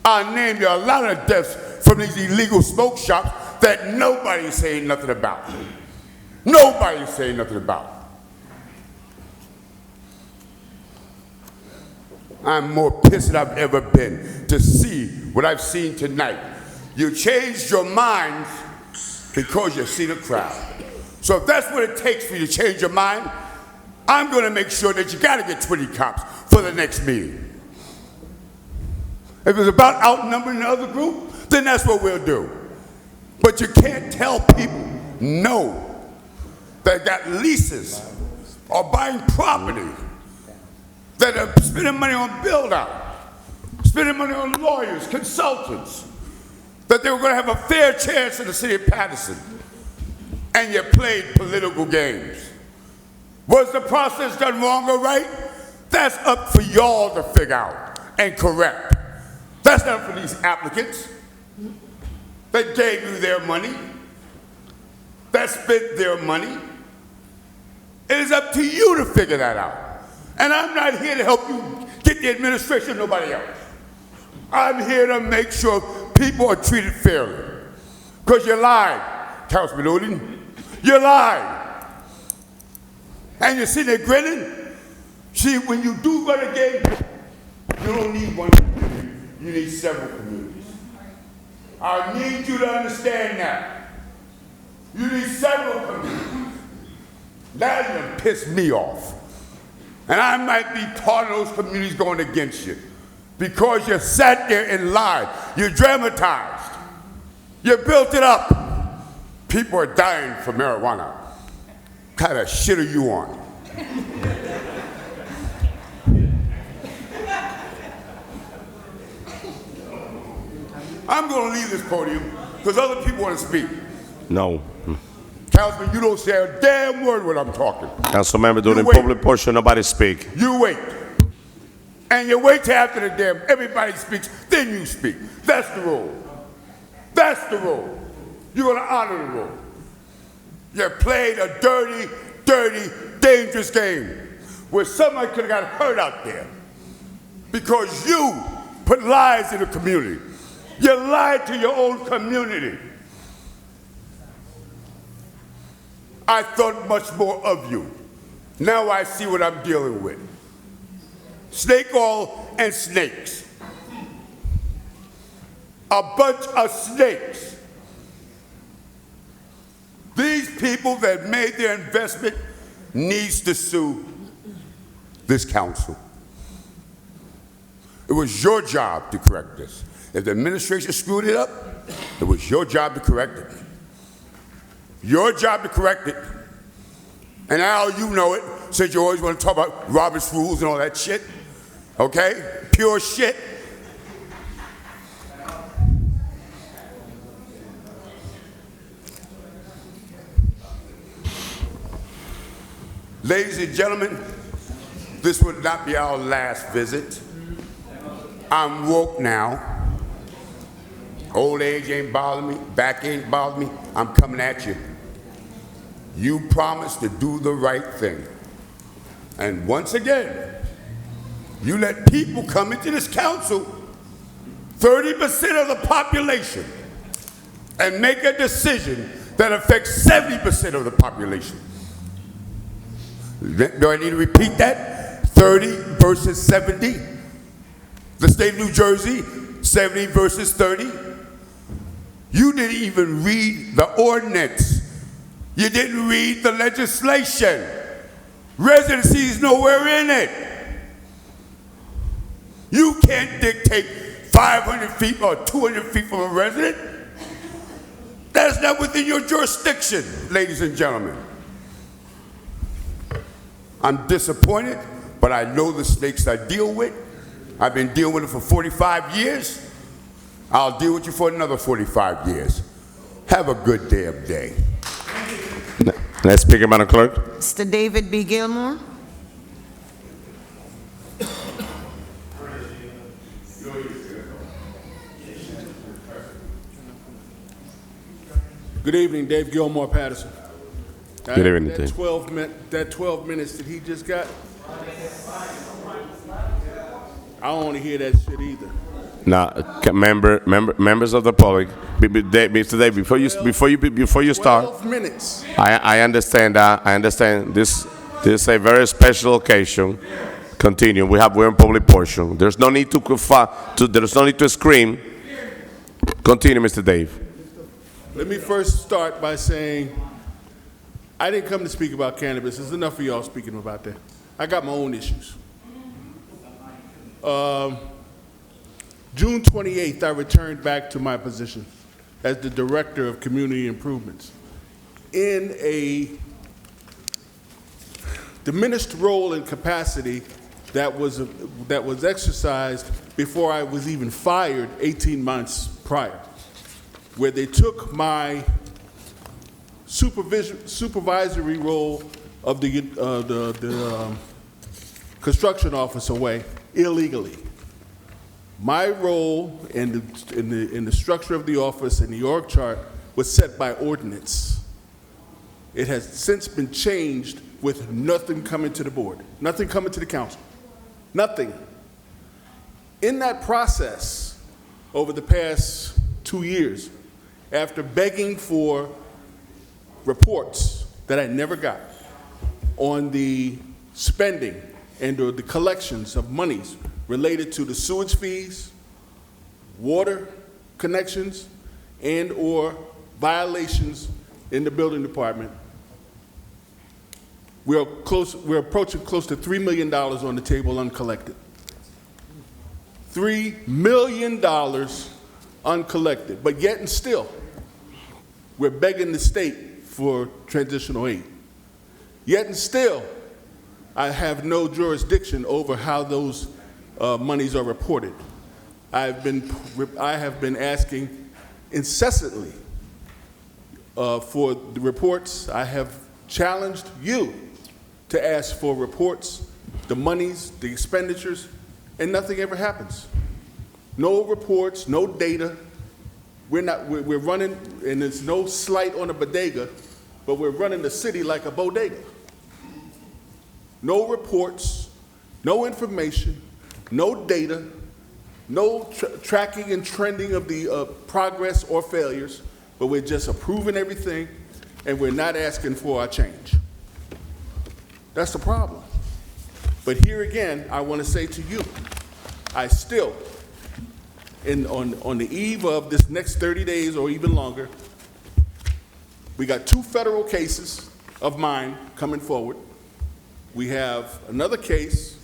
I named you a lot of deaths from these illegal smoke shops that nobody's saying nothing about. Nobody's saying nothing about. I'm more pissed than I've ever been to see what I've seen tonight. You changed your minds because you've seen a crowd. So if that's what it takes for you to change your mind, I'm going to make sure that you got to get 20 cops for the next meeting. If it's about outnumbering the other group, then that's what we'll do. But you can't tell people no that got leases or buying property, that are spending money on build-out, spending money on lawyers, consultants, that they were going to have a fair chance in the city of Paterson, and you played political games. Was the process done wrong or right? That's up for y'all to figure out and correct. That's not for these applicants that gave you their money, that spent their money. It is up to you to figure that out. And I'm not here to help you get the administration or nobody else. I'm here to make sure people are treated fairly. Because you lied, Councilman Odin. You lied. And you see they're grinning. See, when you do run a game, you don't need one community. You need several communities. I need you to understand that. You need several communities. Now you done pissed me off. And I might be part of those communities going against you because you sat there and lied. You dramatized. You built it up. People are dying for marijuana. What kind of shit are you on? I'm going to leave this podium because other people want to speak. No. Councilman, you don't say a damn word when I'm talking. Councilmember, during the public portion, nobody speak. You wait. And you wait till after the damn everybody speaks, then you speak. That's the rule. That's the rule. You're going to honor the rule. You played a dirty, dirty, dangerous game where somebody could have got hurt out there because you put lies in the community. You lied to your own community. I thought much more of you. Now I see what I'm dealing with. Snake oil and snakes. A bunch of snakes. These people that made their investment needs to sue this council. It was your job to correct this. If the administration screwed it up, it was your job to correct it. Your job to correct it. And now you know it, since you always want to talk about Robert's rules and all that shit. Okay? Pure shit. Ladies and gentlemen, this would not be our last visit. I'm woke now. Old age ain't bothering me, back ain't bothering me. I'm coming at you. You promised to do the right thing. And once again, you let people come into this council, 30% of the population, and make a decision that affects 70% of the population. Do I need to repeat that? 30 versus 70. The state of New Jersey, 70 versus 30. You didn't even read the ordinance. You didn't read the legislation. Residency is nowhere in it. You can't dictate 500 feet or 200 feet from a resident. That's not within your jurisdiction, ladies and gentlemen. I'm disappointed, but I know the snakes I deal with. I've been dealing with it for 45 years. I'll deal with you for another 45 years. Have a good damn day. Next speaker, Madam Clerk. Mr. David B. Gilmore. Good evening, Dave Gilmore, Paterson. Good evening, that Dave. 12 minutes that he just got, I don't want to hear that shit either. Now, members of the public, Mr. Dave, before you start, 12 minutes. I understand that. I understand this is a very special occasion. Continue. We're in public portion. There's no need to scream. Continue, Mr. Dave. Let me first start by saying I didn't come to speak about cannabis. There's enough of y'all speaking about that. I got my own issues. June 28th, I returned back to my position as the Director of Community Improvements in a diminished role and capacity that was exercised before I was even fired 18 months prior, where they took my supervisory role of the construction office away illegally. My role in the structure of the office and the org chart was set by ordinance. It has since been changed with nothing coming to the board, nothing coming to the council, nothing. In that process, over the past 2 years, after begging for reports that I never got on the spending and or the collections of monies related to the sewage fees, water connections, and or violations in the building department, we're approaching close to $3 million on the table uncollected. $3 million uncollected, but yet and still, we're begging the state for transitional aid. Yet and still, I have no jurisdiction over how those monies are reported. I have been asking incessantly for the reports. I have challenged you to ask for reports, the monies, the expenditures, and nothing ever happens. No reports, no data. We're running, and there's no slight on a bodega, but we're running the city like a bodega. No reports, no information, no data, no tracking and trending of the progress or failures, but we're just approving everything, and we're not asking for our change. That's the problem. But here again, I want to say to you, I still, on the eve of this next 30 days or even longer, we got 2 federal cases of mine coming forward. We have another case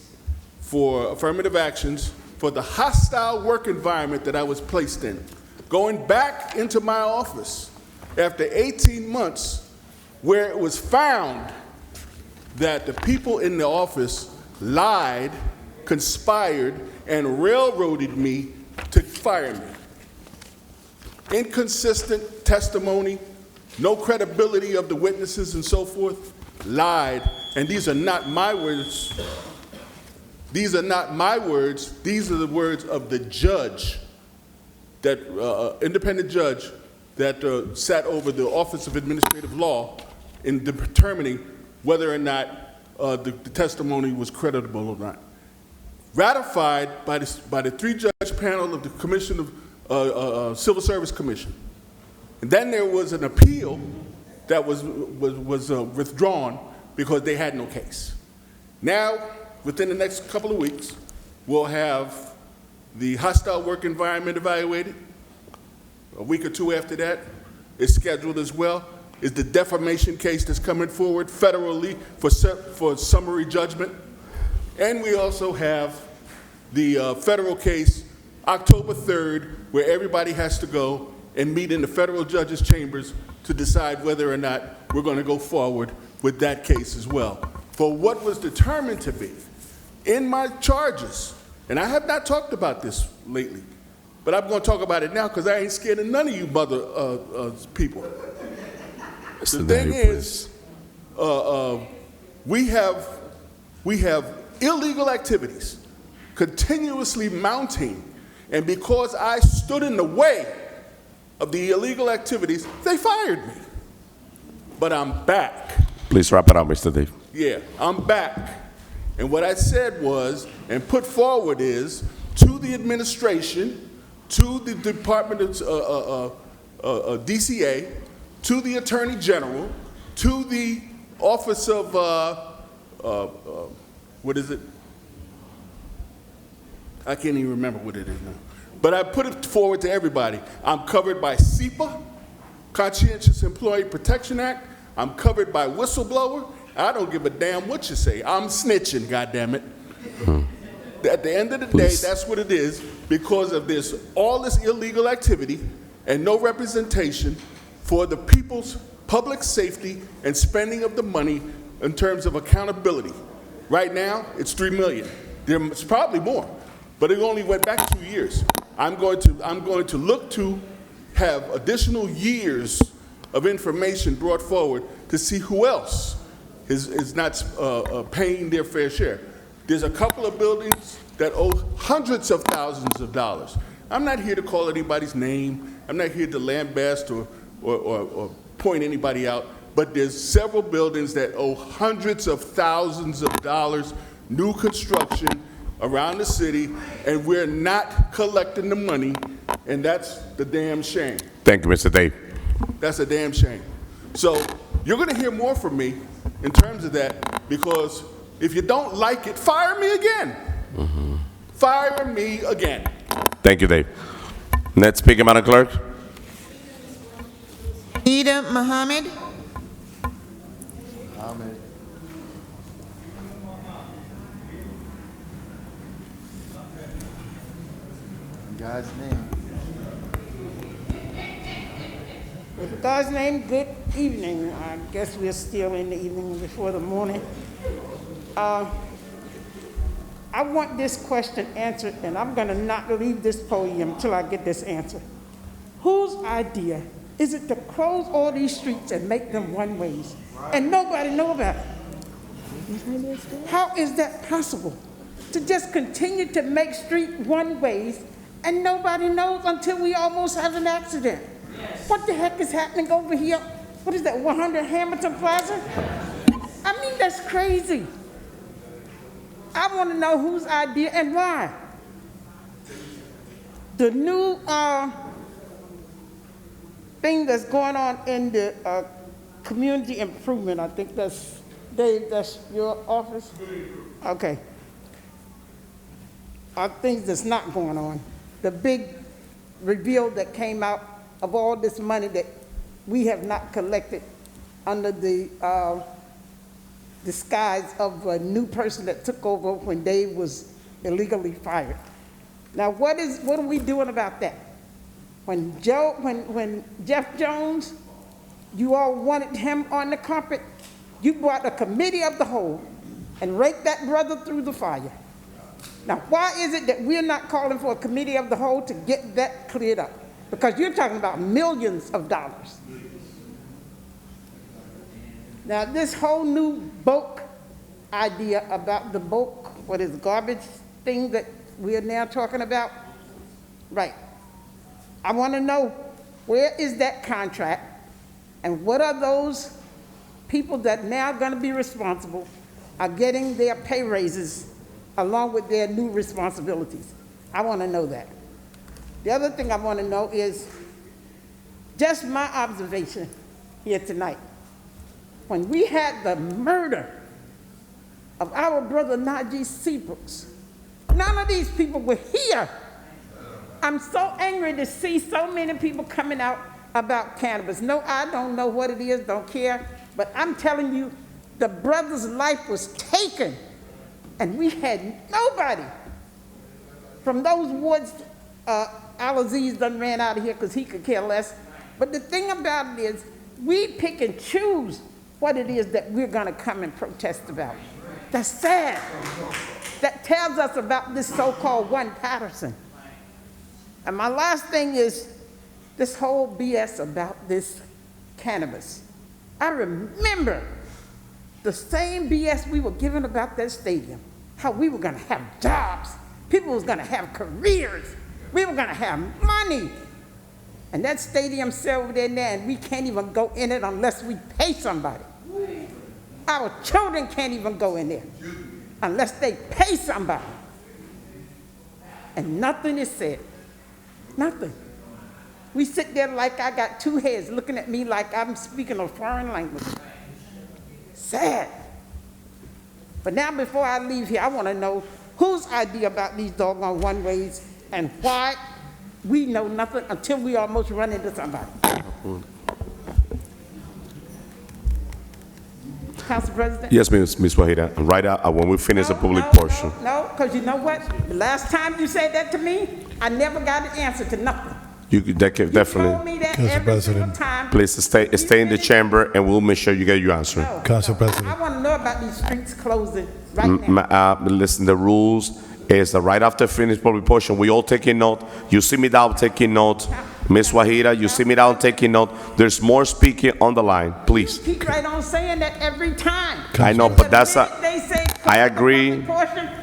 for affirmative actions for the hostile work environment that I was placed in, going back into my office after 18 months, where it was found that the people in the office lied, conspired, and railroaded me to fire me. Inconsistent testimony, no credibility of the witnesses and so forth. lied, and these are not my words. These are not my words. These are the words of the judge, that independent judge that sat over the Office of Administrative Law in determining whether or not the testimony was creditable or not. Ratified by the three-judge panel of the Commission of Civil Service Commission. And then there was an appeal that was withdrawn because they had no case. Now, within the next couple of weeks, we'll have the hostile work environment evaluated. A week or two after that is scheduled as well. Is the defamation case that's coming forward federally for summary judgment. And we also have the federal case October 3rd, where everybody has to go and meet in the federal judge's chambers to decide whether or not we're going to go forward with that case as well. For what was determined to be in my charges, and I have not talked about this lately, but I'm going to talk about it now because I ain't scared of none of you mother people. The thing is, we have illegal activities continuously mounting, and because I stood in the way of the illegal activities, they fired me. But I'm back. Please wrap it up, Mr. Dave. Yeah, I'm back. And what I said was, and put forward is, to the administration, to the Department of DCA, to the Attorney General, to the Office of, what is it? I can't even remember what it is now. But I put it forward to everybody. I'm covered by SEPA, Conscientious Employee Protection Act. I'm covered by whistleblower. I don't give a damn what you say. I'm snitching, goddammit. At the end of the day, that's what it is, because of all this illegal activity and no representation for the people's public safety and spending of the money in terms of accountability. Right now, it's $3 million. There's probably more, but it only went back 2 years. I'm going to look to have additional years of information brought forward to see who else is not paying their fair share. There's a couple of buildings that owe hundreds of thousands of dollars. I'm not here to call anybody's name. I'm not here to lambaste or point anybody out, but there's several buildings that owe hundreds of thousands of dollars, new construction around the city, and we're not collecting the money, and that's the damn shame. Thank you, Mr. Dave. That's a damn shame. So you're going to hear more from me in terms of that, because if you don't like it, fire me again. Fire me again. Thank you, Dave. Next speaker, Madam Clerk. Ida Muhammad. God's name. In God's name, good evening. I guess we're still in the evening before the morning. I want this question answered, and I'm going to not leave this podium until I get this answer. Whose idea is it to close all these streets and make them one-ways, and nobody know about it? How is that possible? To just continue to make street one-ways and nobody knows until we almost have an accident. What the heck is happening over here? What is that, 100 Hamilton Plaza? I mean, that's crazy. I want to know whose idea and why. The new thing that's going on in the community improvement, I think that's, Dave, that's your office? Okay. Are things that's not going on. The big reveal that came out of all this money that we have not collected under the disguise of a new person that took over when Dave was illegally fired. Now, what are we doing about that? When Jeff Jones, you all wanted him on the carpet, you brought a committee of the whole and raked that brother through the fire. Now, why is it that we're not calling for a committee of the whole to get that cleared up? Because you're talking about millions of dollars. Now, this whole new bulk idea about the bulk, what is garbage thing that we are now talking about? Right. I want to know, where is that contract? And what are those people that now going to be responsible are getting their pay raises along with their new responsibilities? I want to know that. The other thing I want to know is just my observation here tonight. When we had the murder of our brother Najee Seabrooks, none of these people were here. I'm so angry to see so many people coming out about cannabis. No, I don't know what it is, don't care, but I'm telling you, the brother's life was taken, and we had nobody. From those woods, Al-Aziz done ran out of here because he could care less. But the thing about it is, we pick and choose what it is that we're going to come and protest about. That's sad. That tells us about this so-called one Paterson. And my last thing is this whole BS about this cannabis. I remember the same BS we were given about that stadium, how we were going to have jobs, people was going to have careers, we were going to have money. And that stadium sat over there now, and we can't even go in it unless we pay somebody. Our children can't even go in there unless they pay somebody. And nothing is said. Nothing. We sit there like I got two heads looking at me like I'm speaking a foreign language. Sad. But now before I leave here, I want to know whose idea about these doggone one-ways and why we know nothing until we almost run into somebody. Council President? Yes, Ms. Wahida. Right out when we finish the public portion. No, because you know what? The last time you said that to me, I never got an answer to nothing. You definitely. Told me that every single time. Please stay in the chamber, and we'll make sure you get your answer. No, Council President. I want to know about these streets closing right now. Listen, the rules is that right after finish public portion, we all taking note. You see me down taking note. Ms. Wahida, you see me down taking note. There's more speaking on the line, please. You keep right on saying that every time. I know, but that's They say, I agree. Your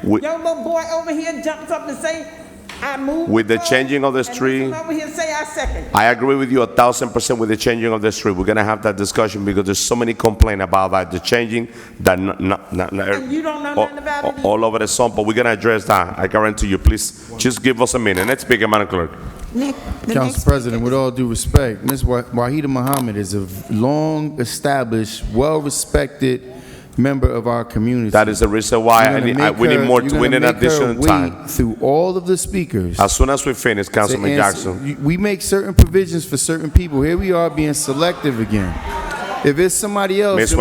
little boy over here jumps up and say, I move. With the changing of the street, over here say, I second. I agree with you 1,000% with the changing of the street. We're gonna have that discussion because there's so many complaints about that, the changing, that And you don't know nothing about it all over the sun, but we're gonna address that. I guarantee you. Please, just give us a minute. Let's speak, Madam Clerk. Council President, with all due respect, Ms. Wahida Muhammad is a long-established, well-respected member of our community. That is the reason why we need more. We need additional time. Through all of the speakers. As soon as we finish, Councilman Jackson. We make certain provisions for certain people. Here we are being selective again. If it's somebody else, Ms.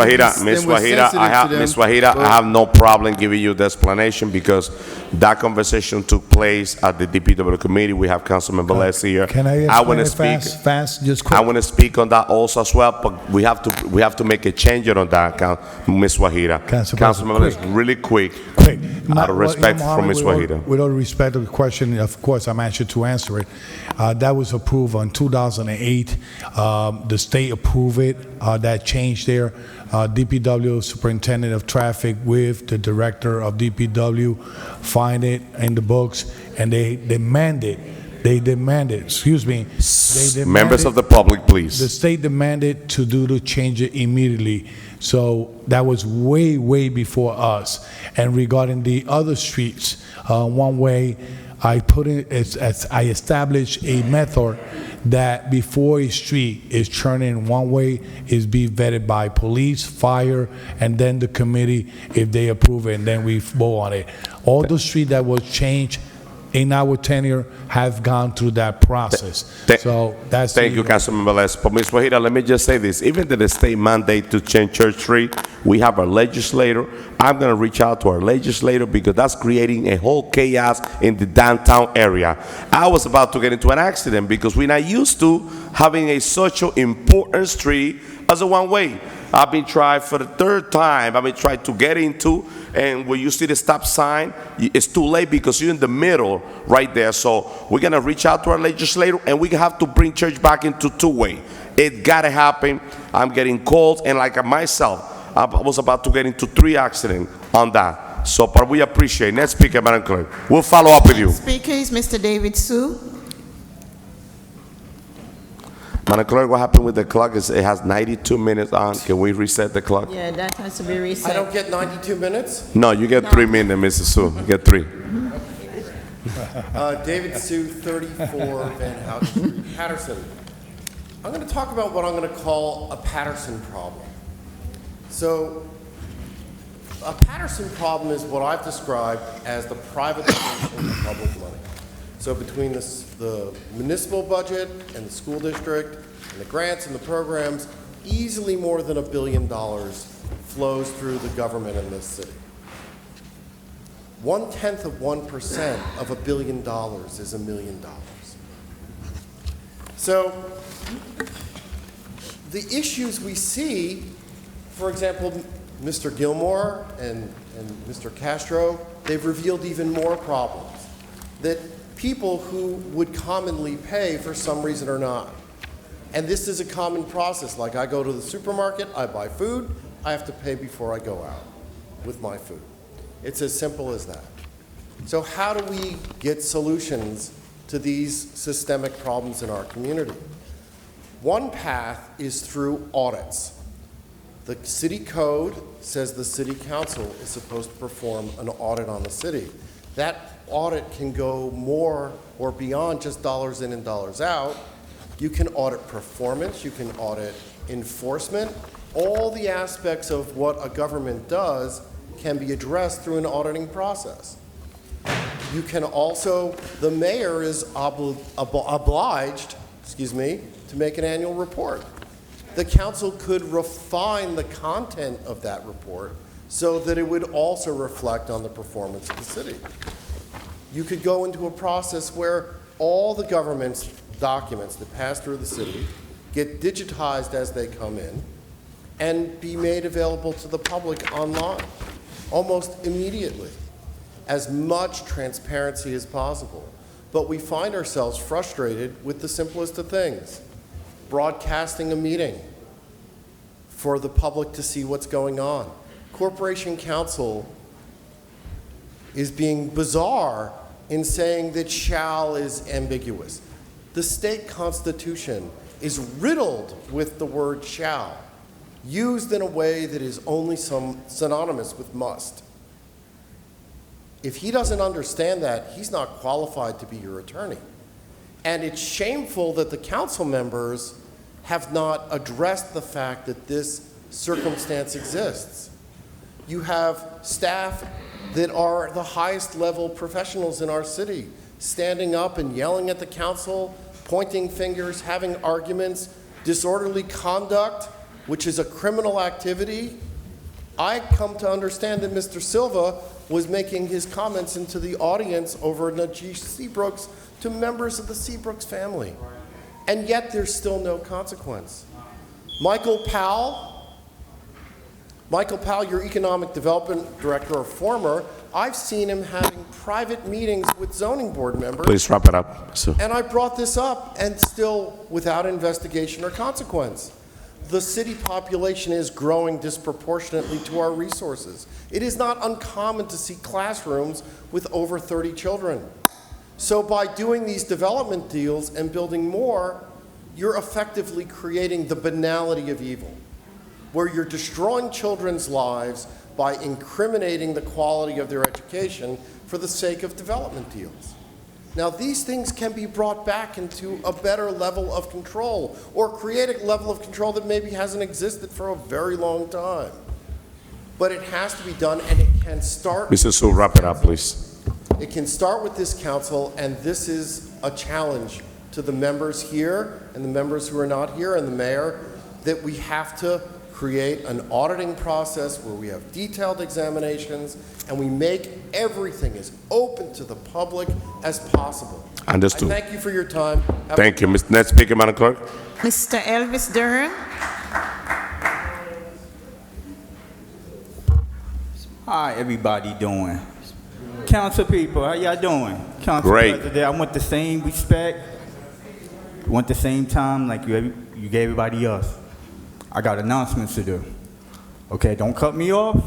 Wahida, I have no problem giving you the explanation because that conversation took place at the DPW committee. We have Councilman Velez here. Can I want explain to it speak fast, just quick? I want to speak on that also as well, but we have to make a change on that, Ms. Wahida. Councilman Velez, really quick. Out of respect for Ms. Wahida. With all respect to the question, of course, I'm anxious to answer it. That was approved in 2008. The state approved it. That changed there. DPW Superintendent of Traffic with the Director of DPW find it in the books, and they demanded, members of the public, please. The state demanded to change it immediately. So that was way, way before us. And regarding the other streets, one way, I established a method that before a street is turning one way is be vetted by police, fire, and then the committee if they approve it, and then we vote on it. All the streets that was changed in our tenure have gone through that process. So that's Thank you, Councilman Velez. But Ms. Wahida, let me just say this. Even to the state mandate to change Church Street, we have our legislator. I'm going to reach out to our legislator because that's creating a whole chaos in the downtown area. I was about to get into an accident because we're not used to having a such an important street as a one-way. I've been trying for the third time. I've been trying to get into, and when you see the stop sign, it's too late because you're in the middle right there. So we're going to reach out to our legislator, and we have to bring church back into two-way. It got to happen. I'm getting calls, and like myself, I was about to get into 3 accidents on that. So, but we appreciate. Next speaker, Madam Clerk. We'll follow up with you. Speaker is Mr. David Sue. Madam Clerk, what happened with the clock is it has 92 minutes on. Can we reset the clock? Yeah, that has to be I reset. don't get 92 minutes? No, you get 3 minutes, Mrs. Sue. You get 3. David Sue, 34 Van Houten Street, Paterson. I'm going to talk about what I'm going to call a Paterson problem. So, a Paterson problem is what I've described as the privatization of public money. So between the municipal budget and the school district and the grants and the programs, easily more than $1 billion flows through the government in this city. 0.1% of $1 billion is $1 million. So the issues we see, for example, Mr. Gilmore and Mr. Castro, they've revealed even more problems that people who would commonly pay for some reason or not. And this is a common process. Like I go to the supermarket, I buy food, I have to pay before I go out with my food. It's as simple as that. So how do we get solutions to these systemic problems in our community? One path is through audits. The city code says the city council is supposed to perform an audit on the city. That audit can go more or beyond just dollars in and dollars out. You can audit performance, you can audit enforcement. All the aspects of what a government does can be addressed through an auditing process. You can also, the mayor is obliged, to make an annual report. The council could refine the content of that report so that it would also reflect on the performance of the city. You could go into a process where all the government's documents that pass through the city get digitized as they come in and be made available to the public online almost immediately. As much transparency as possible. But we find ourselves frustrated with the simplest of things. Broadcasting a meeting for the public to see what's going on. Corporation Counsel is being bizarre in saying that shall is ambiguous. The state constitution is riddled with the word shall, used in a way that is only synonymous with must. If he doesn't understand that, he's not qualified to be your attorney. And it's shameful that the council members have not addressed the fact that this circumstance exists. You have staff that are the highest level professionals in our city, standing up and yelling at the council, pointing fingers, having arguments, disorderly conduct, which is a criminal activity. I come to understand that Mr. Silva was making his comments into the audience over Najeesh Seabrooks to members of the Seabrooks family. And yet there's still no consequence. Michael Powell, your economic development director or former, I've seen him having private meetings with zoning board members. Please wrap it up. And I brought this up and still without investigation or consequence. The city population is growing disproportionately to our resources. It is not uncommon to see classrooms with over 30 children. So by doing these development deals and building more, you're effectively creating the banality of evil, where you're destroying children's lives by incriminating the quality of their education for the sake of development deals. Now, these things can be brought back into a better level of control or create a level of control that maybe hasn't existed for a very long time. But it has to be done, and it can start... Mr. Sue, wrap it up, please. It can start with this council, and this is a challenge to the members here and the members who are not here and the mayor, that we have to create an auditing process where we have detailed examinations and we make everything as open to the public as possible. Understood. I thank you for your time. Thank you. Next speaker, Madam Clerk. Mr. Elvis Durham. How everybody doing? Council people, how y'all doing? Council Great. President, I want the same respect, want the same time like you gave everybody else. I got announcements to do. Okay, don't cut me off.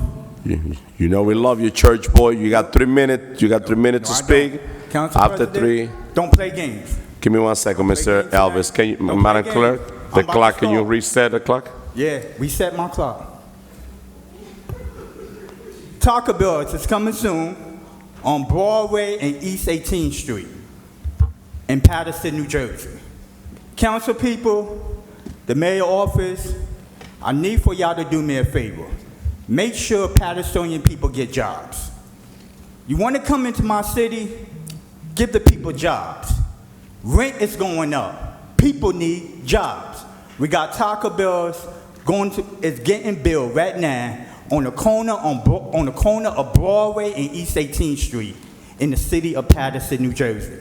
You know we love you, church boy. You got 3 minutes. You got 3 minutes to I speak. don't. Council After President, 3, don't play games. give me 1 second, Mr. Elvis. Can you, Don't Madam play Clerk, games. the I'm about clock? to Can you start. reset the clock? Yeah, reset my clock. Taco Bell's is coming soon on Broadway and East 18th Street in Paterson, New Jersey. Council people, the mayor office, I need for y'all to do me a favor. Make sure Pattersonian people get jobs. You want to come into my city? Give the people jobs. Rent is going up. People need jobs. We got Taco Bell's it's getting built right now on the corner of Broadway and East 18th Street in the city of Paterson, New Jersey.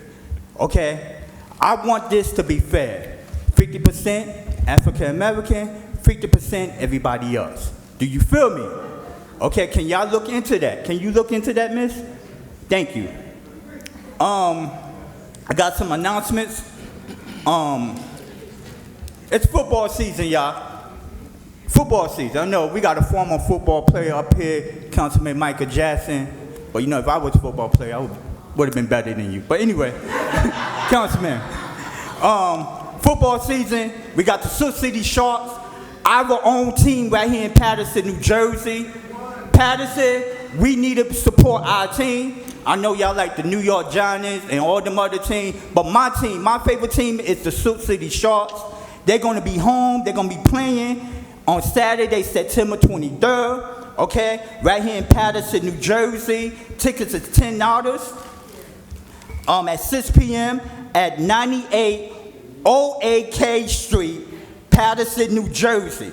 Okay? I want this to be fair. 50% African American, 50% everybody else. Do you feel me? Okay, can y'all look into that? Can you look into that, miss? Thank you. I got some announcements. It's football season, y'all. Football season. I know we got a former football player up here, Councilman Michael Jackson. But you know, if I was a football player, I would have been better than you. But anyway, Councilman. Football season, we got the Sioux City Sharks, our own team right here in Paterson, New Jersey. Paterson, we need to support our team. I know y'all like the New York Giants and all them other teams, but my team, my favorite team is the Sioux City Sharks. They're going to be home. They're going to be playing on Saturday, September 23rd, okay? Right here in Paterson, New Jersey. Tickets is $10. At 6 p.m. at 9808 K Street, Paterson, New Jersey.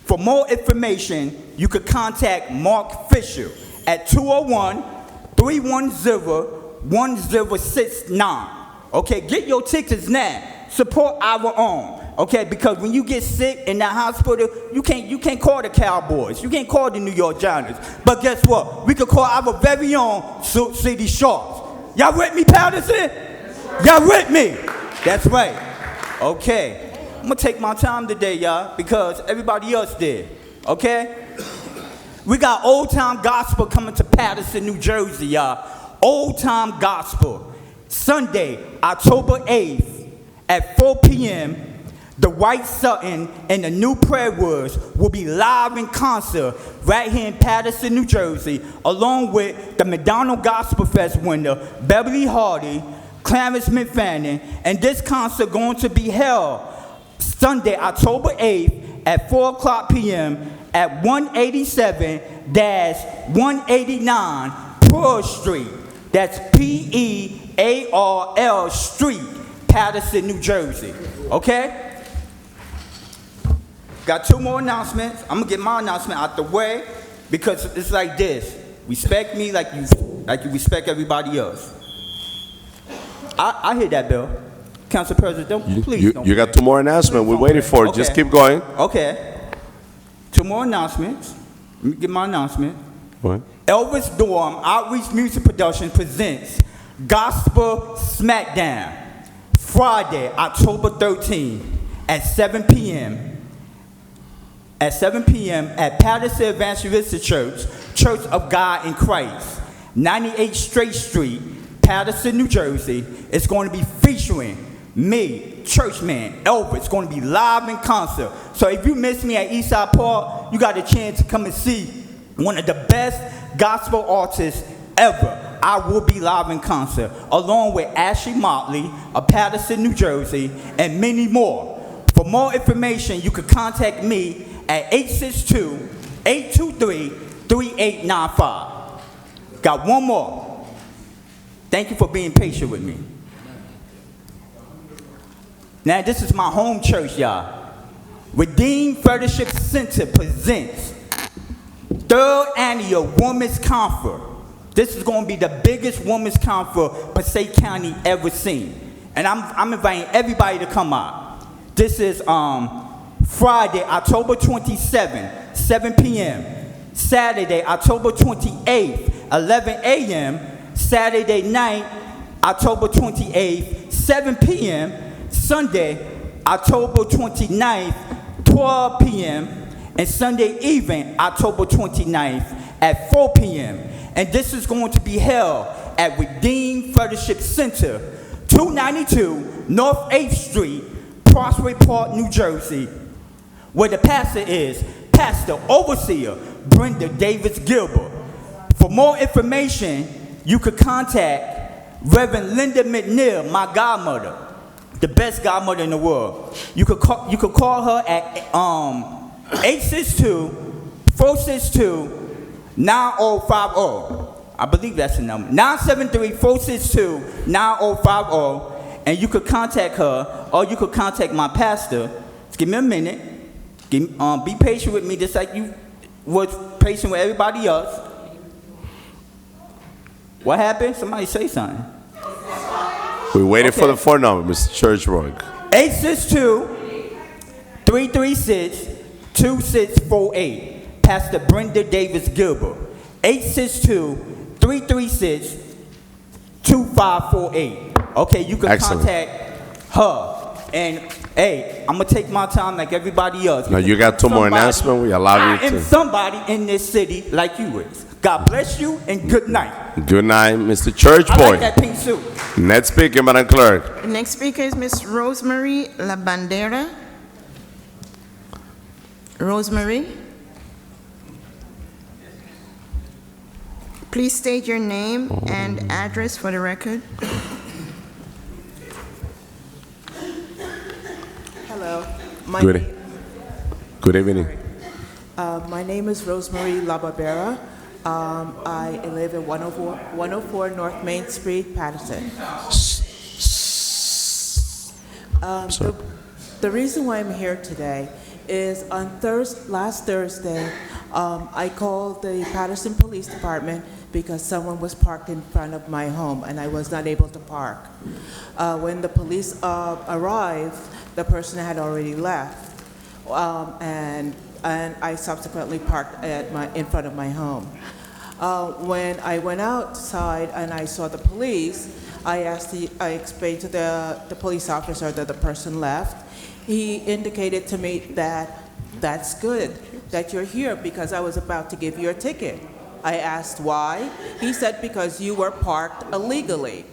For more information, you could contact Mark Fisher at 201-310-1069. Okay, get your tickets now. Support our own. Okay, because when you get sick in that hospital, you can't call the Cowboys. You can't call the New York Giants. But guess what? We could call our very own Sioux City Sharks. Y'all with me, Paterson? Y'all with me? That's right. Okay. I'm gonna take my time today, y'all, because everybody else did. Okay? We got Old Time Gospel coming to Paterson, New Jersey, y'all. Old Time Gospel. Sunday, October 8th at 4 p.m., the White Sutton and the New Prayer Woods will be live in concert right here in Paterson, New Jersey, along with the McDonald Gospel Fest winner, Beverly Hardy, Clarence McFadden, and this concert going to be held Sunday, October 8th at 4 o'clock p.m. at 187-189 Pearl Street. That's Pearl Street, Paterson, New Jersey. Okay? Got 2 more announcements. I'm gonna get my announcement out the way because it's like this. Respect me like you respect everybody else. I hear that, Bill. Council President, please don't. You got 2 more announcements. We're waiting for it. Okay. Just keep going. Okay. 2 more announcements. Let me get my announcement. What? Elvis Dorm Outreach Music Production presents Gospel Smackdown, Friday, October 13th at 7 p.m. At 7 p.m. at Paterson Evangelistic Church, Church of God in Christ, 98 Straight Street, Paterson, New Jersey. It's going to be featuring me, Churchman, Elvis. It's going to be live in concert. So if you miss me at Eastside Park, you got a chance to come and see one of the best gospel artists ever. I will be live in concert, along with Ashley Motley of Paterson, New Jersey, and many more. For more information, you can contact me at 862-823-3895. Got 1 more. Thank you for being patient with me. Now, this is my home church, y'all. Redeemed Fellowship Center presents 3rd Annual Women's Conference. This is going to be the biggest women's conference Passaic County ever seen. And I'm inviting everybody to come out. This is Friday, October 27th, 7 p.m. Saturday, October 28th, 11 a.m. Saturday night, October 28th, 7 p.m. Sunday, October 29th, 12 p.m. and Sunday evening, October 29th at 4 p.m. And this is going to be held at Redeemed Fellowship Center, 292 North 8th Street, Prospect Park, New Jersey, where the pastor is Pastor Overseer Brenda Davis Gilbert. For more information, you could contact Reverend Linda McNeil, my godmother, the best godmother in the world. You could call her at 862-462-9050. I believe that's the number. 973-462-9050. And you could contact her, or you could contact my pastor. Just give me a minute. Be patient with me, just like you was patient with everybody else. What happened? Somebody say something. We're waiting for the phone number, Mr. Churchburg. 862-336-2648. Pastor Brenda Davis Gilbert. 862-336-2548. Okay, you can Excellent. contact her. And hey, I'm gonna take my time like everybody else. Now you got two more announcements. We allow you I am to. somebody in this city like you is. God bless you and good night. Good night, Mr. Church I Boy. like that pink suit. Next speaker, Madam Clerk. The next speaker is Miss Rosemary Labandera. Rosemary. Please state your name and address for the record. Hello. Good evening. My name is Rosemary Lababera. I live at 104 North Main Street, Paterson. The reason why I'm here today is on last Thursday, I called the Paterson Police Department because someone was parked in front of my home and I was not able to park. When the police arrived, the person had already left, and I subsequently parked in front of my home. When I went outside and I saw the police, I explained to the police officer that the person left. He indicated to me that that's good that you're here because I was about to give you a ticket. I asked why. He said because you were parked illegally.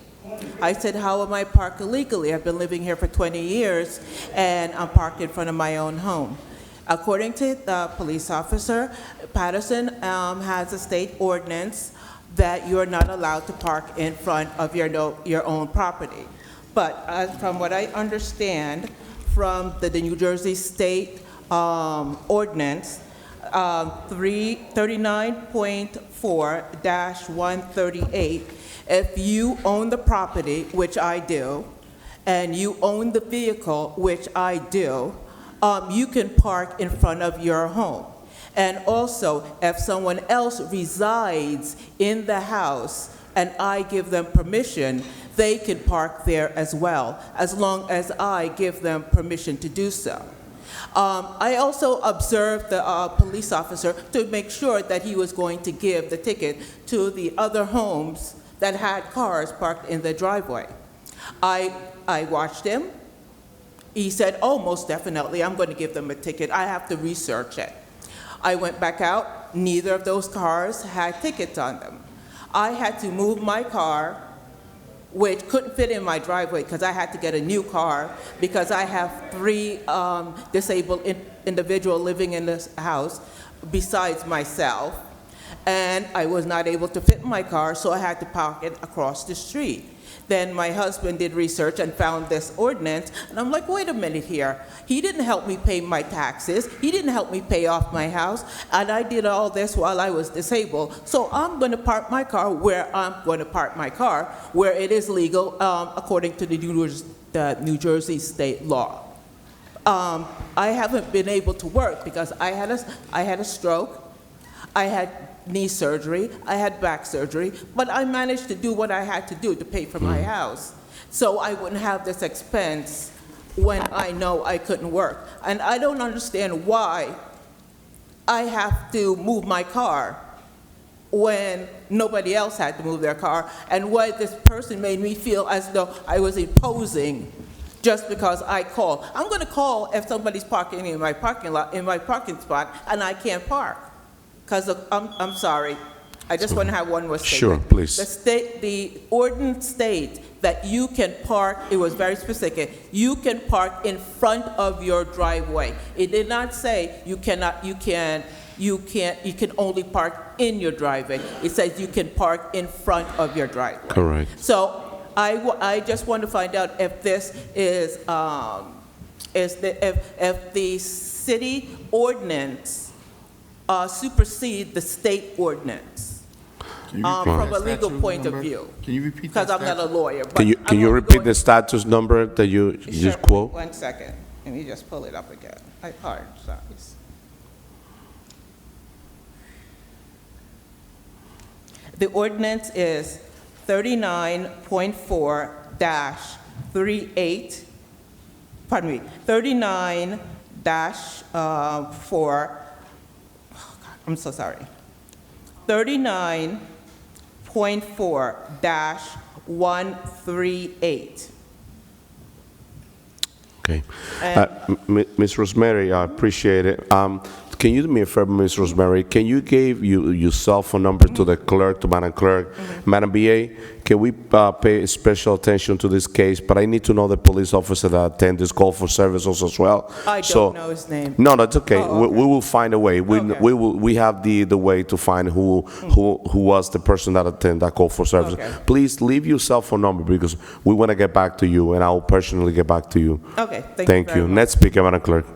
I said, how am I parked illegally? I've been living here for 20 years and I'm parked in front of my own home. According to the police officer, Paterson has a state ordinance that you're not allowed to park in front of your own property. But from what I understand from the New Jersey State ordinance, 39.4-138, if you own the property, which I do, and you own the vehicle, which I do, you can park in front of your home. And also, if someone else resides in the house and I give them permission, they can park there as well, as long as I give them permission to do so. I also observed the police officer to make sure that he was going to give the ticket to the other homes that had cars parked in the driveway. I watched him. He said, oh, most definitely, I'm going to give them a ticket. I have to research it. I went back out. Neither of those cars had tickets on them. I had to move my car, which couldn't fit in my driveway because I had to get a new car because I have 3 disabled individuals living in this house besides myself. And I was not able to fit in my car, so I had to park it across the street. Then my husband did research and found this ordinance, and I'm like, wait a minute here. He didn't help me pay my taxes. He didn't help me pay off my house, and I did all this while I was disabled. So I'm going to park my car where I'm going to park my car, where it is legal according to the New Jersey state law. I haven't been able to work because I had a stroke. I had knee surgery, I had back surgery, but I managed to do what I had to do to pay for my house. So I wouldn't have this expense when I know I couldn't work. And I don't understand why I have to move my car when nobody else had to move their car, and why this person made me feel as though I was imposing just because I call. I'm going to call if somebody's parking in my parking lot, in my parking spot, and I can't park. Because I'm sorry. I just want to have one more statement. Sure, please. The ordinance states that you can park, it was very specific, you can park in front of your driveway. It did not say you can only park in your driveway. It says you can park in front of your driveway. Correct. So I just want to find out if this is if the city ordinance supersede the state ordinance. From a legal point of view. Can you repeat Because I'm not a lawyer. but Can I'm you only repeat going- the status number that you just Sure, quote? 1 second. Let me just pull it up again. I apologize. The ordinance is 39.4-38, pardon me, 39-4, I'm so sorry. 39.4-138. Okay. Ms. Rosemary, I appreciate it. Can you do me a favor, Ms. Rosemary? Can you give your cell phone number to the clerk, to Madam Clerk? Madam BA, can we pay special attention to this case? But I need to know the police officer that attend this call for services as well. I don't know his name. No, that's okay. Oh, okay. We will find a way. We have the way to find who was the person that attended that call for service. Okay. Please leave your cell phone number because we want to get back to you, and I will personally get back to you. Okay, Thank you. Next speaker, Madam Clerk.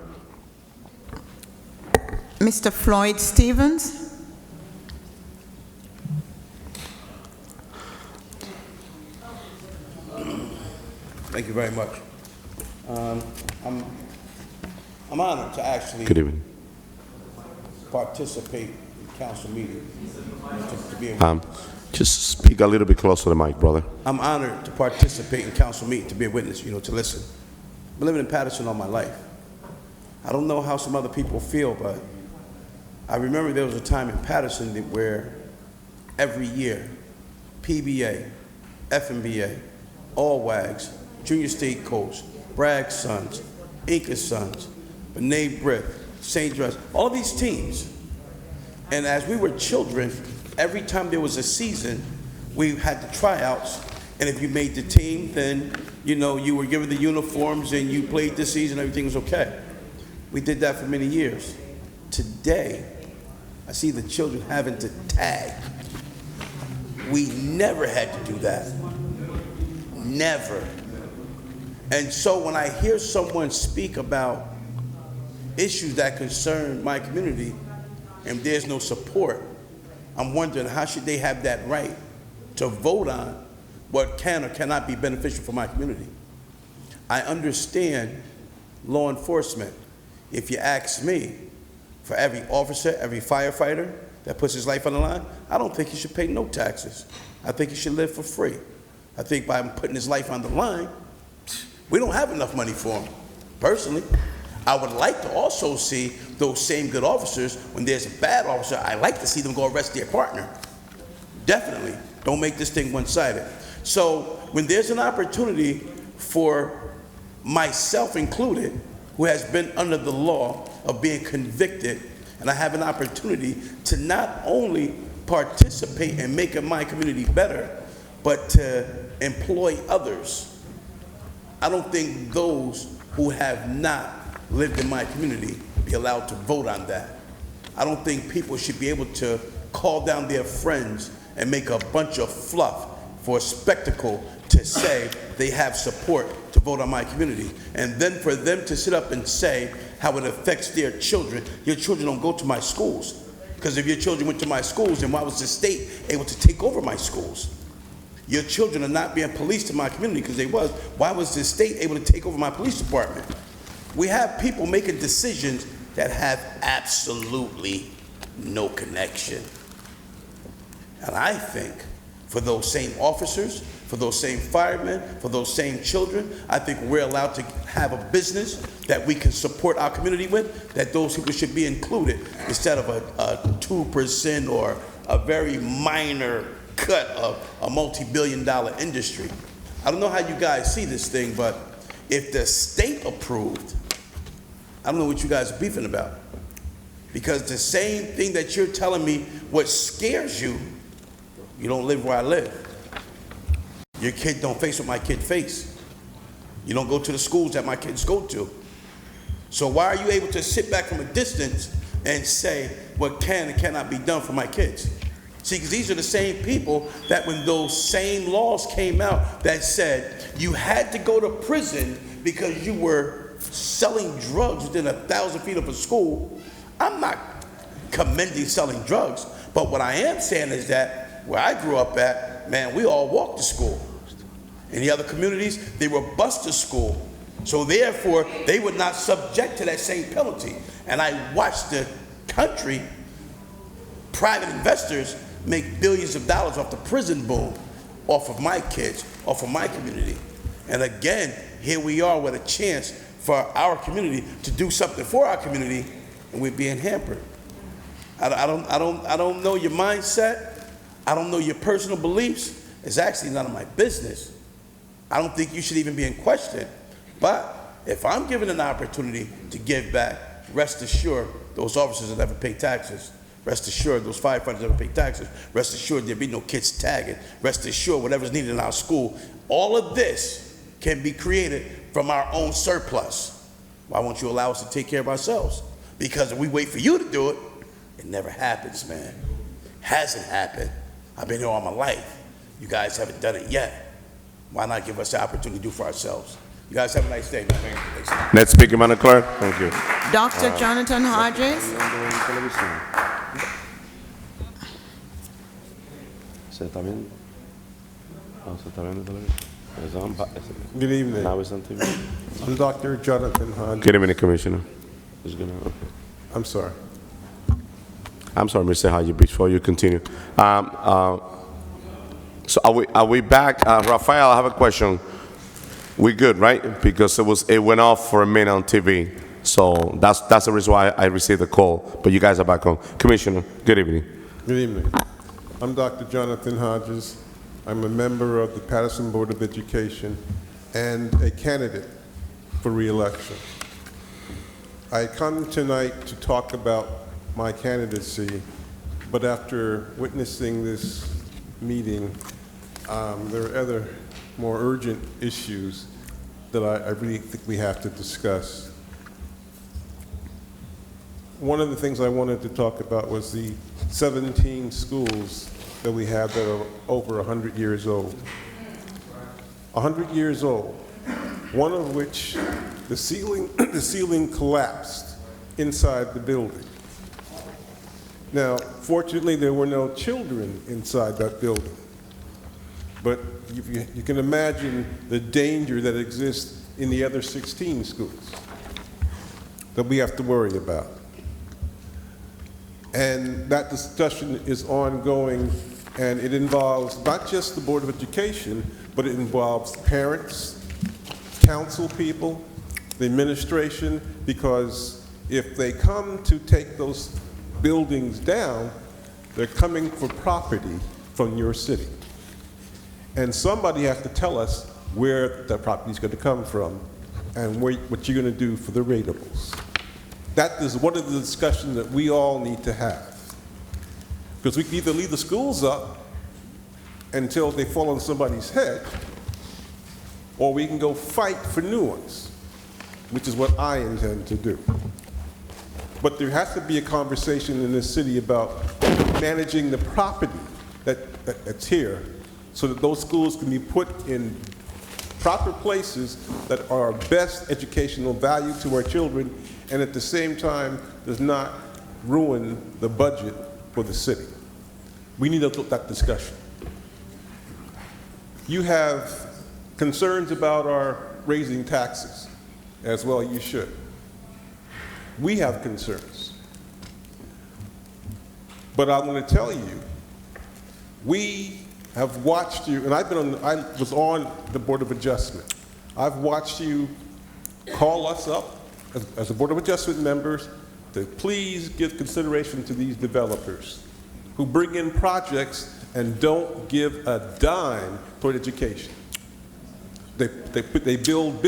Mr. Floyd Stevens? Thank you very much. I'm honored to actually Good evening. participate in council meeting. To be a Just speak a little bit closer to the mic, brother. I'm honored to participate in council meeting, to be a witness, to listen. I've been living in Paterson all my life. I don't know how some other people feel, but I remember there was a time in Paterson where every year, PBA, FMBA, All Wags, Junior State Coast, Bragg's Sons, Inca's Sons, B'nai B'rith, St. John's, all these teams. And as we were children, every time there was a season, we had the tryouts, and if you made the team, then, you were given the uniforms and you played the season, everything was okay. We did that for many years. Today, I see the children having to tag. We never had to do that. Never. And so when I hear someone speak about issues that concern my community and there's no support, I'm wondering how should they have that right to vote on what can or cannot be beneficial for my community. I understand law enforcement. If you ask me, for every officer, every firefighter that puts his life on the line, I don't think he should pay no taxes. I think he should live for free. I think by putting his life on the line, we don't have enough money for him. Personally, I would like to also see those same good officers, when there's a bad officer, I like to see them go arrest their partner. Definitely. Don't make this thing one-sided. So when there's an opportunity for myself included, who has been under the law of being convicted, and I have an opportunity to not only participate in making my community better, but to employ others. I don't think those who have not lived in my community be allowed to vote on that. I don't think people should be able to call down their friends and make a bunch of fluff for a spectacle to say they have support to vote on my community. And then for them to sit up and say how it affects their children. Your children don't go to my schools. Because if your children went to my schools, then why was the state able to take over my schools? Your children are not being policed in my community because they was. Why was the state able to take over my police department? We have people making decisions that have absolutely no connection. And I think for those same officers, for those same firemen, for those same children, I think we're allowed to have a business that we can support our community with, that those people should be included instead of a 2% or a very minor cut of a multi-billion-dollar industry. I don't know how you guys see this thing, but if the state approved, I don't know what you guys are beefing about. Because the same thing that you're telling me what scares you, you don't live where I live. Your kid don't face what my kid face. You don't go to the schools that my kids go to. So why are you able to sit back from a distance and say what can and cannot be done for my kids? See, because these are the same people that when those same laws came out that said you had to go to prison because you were selling drugs within 1,000 feet of a school. I'm not commending selling drugs, but what I am saying is that where I grew up at, man, we all walked to school. In the other communities, they were bused to school. So therefore, they would not subject to that same penalty. And I watched the country, private investors, make billions of dollars off the prison boom, off of my kids, off of my community. And again, here we are with a chance for our community to do something for our community, and we're being hampered. I don't know your mindset. I don't know your personal beliefs. It's actually none of my business. I don't think you should even be in question. But if I'm given an opportunity to give back, rest assured those officers will never pay taxes. Rest assured those firefighters never pay taxes. Rest assured there'll be no kids tagging. Rest assured whatever's needed in our school, all of this can be created from our own surplus. Why won't you allow us to take care of ourselves? Because if we wait for you to do it, it never happens, man. Hasn't happened. I've been here all my life. You guys haven't done it yet. Why not give us the opportunity to do for ourselves? You guys have a nice day, man. Next speaker, Madam Clerk. Thank you. Dr. Jonathan Hodges. Good evening. Now it's on TV. I'm Dr. Jonathan Hodges. Good evening, Commissioner. I'm sorry. I'm sorry, Mr. Hodges, before you continue. So are we back? Rafael, I have a question. We good, right? Because it went off for a minute on TV. So that's the reason why I received the call. But you guys are back on. Commissioner, good evening. Good evening. I'm Dr. Jonathan Hodges. I'm a member of the Paterson Board of Education and a candidate for re-election. I come tonight to talk about my candidacy, but after witnessing this meeting, there are other more urgent issues that I really think we have to discuss. One of the things I wanted to talk about was the 17 schools that we have that are over 100 years old. 100 years old, one of which the ceiling collapsed inside the building. Now, fortunately, there were no children inside that building. But you can imagine the danger that exists in the other 16 schools that we have to worry about. And that discussion is ongoing, and it involves not just the Board of Education, but it involves parents, council people, the administration, because if they come to take those buildings down, they're coming for property from your city. And somebody has to tell us where that property is going to come from and what you're going to do for the ratables. That is one of the discussions that we all need to have. Because we can either leave the schools up until they fall on somebody's head, or we can go fight for new ones, which is what I intend to do. But there has to be a conversation in this city about managing the property that's here so that those schools can be put in proper places that are of best educational value to our children and at the same time does not ruin the budget for the city. We need that discussion. You have concerns about our raising taxes, as well you should. We have concerns. But I want to tell you, we have watched you, and I was on the Board of Adjustment. I've watched you call us up as a Board of Adjustment members to please give consideration to these developers who bring in projects and don't give a dime toward education. They build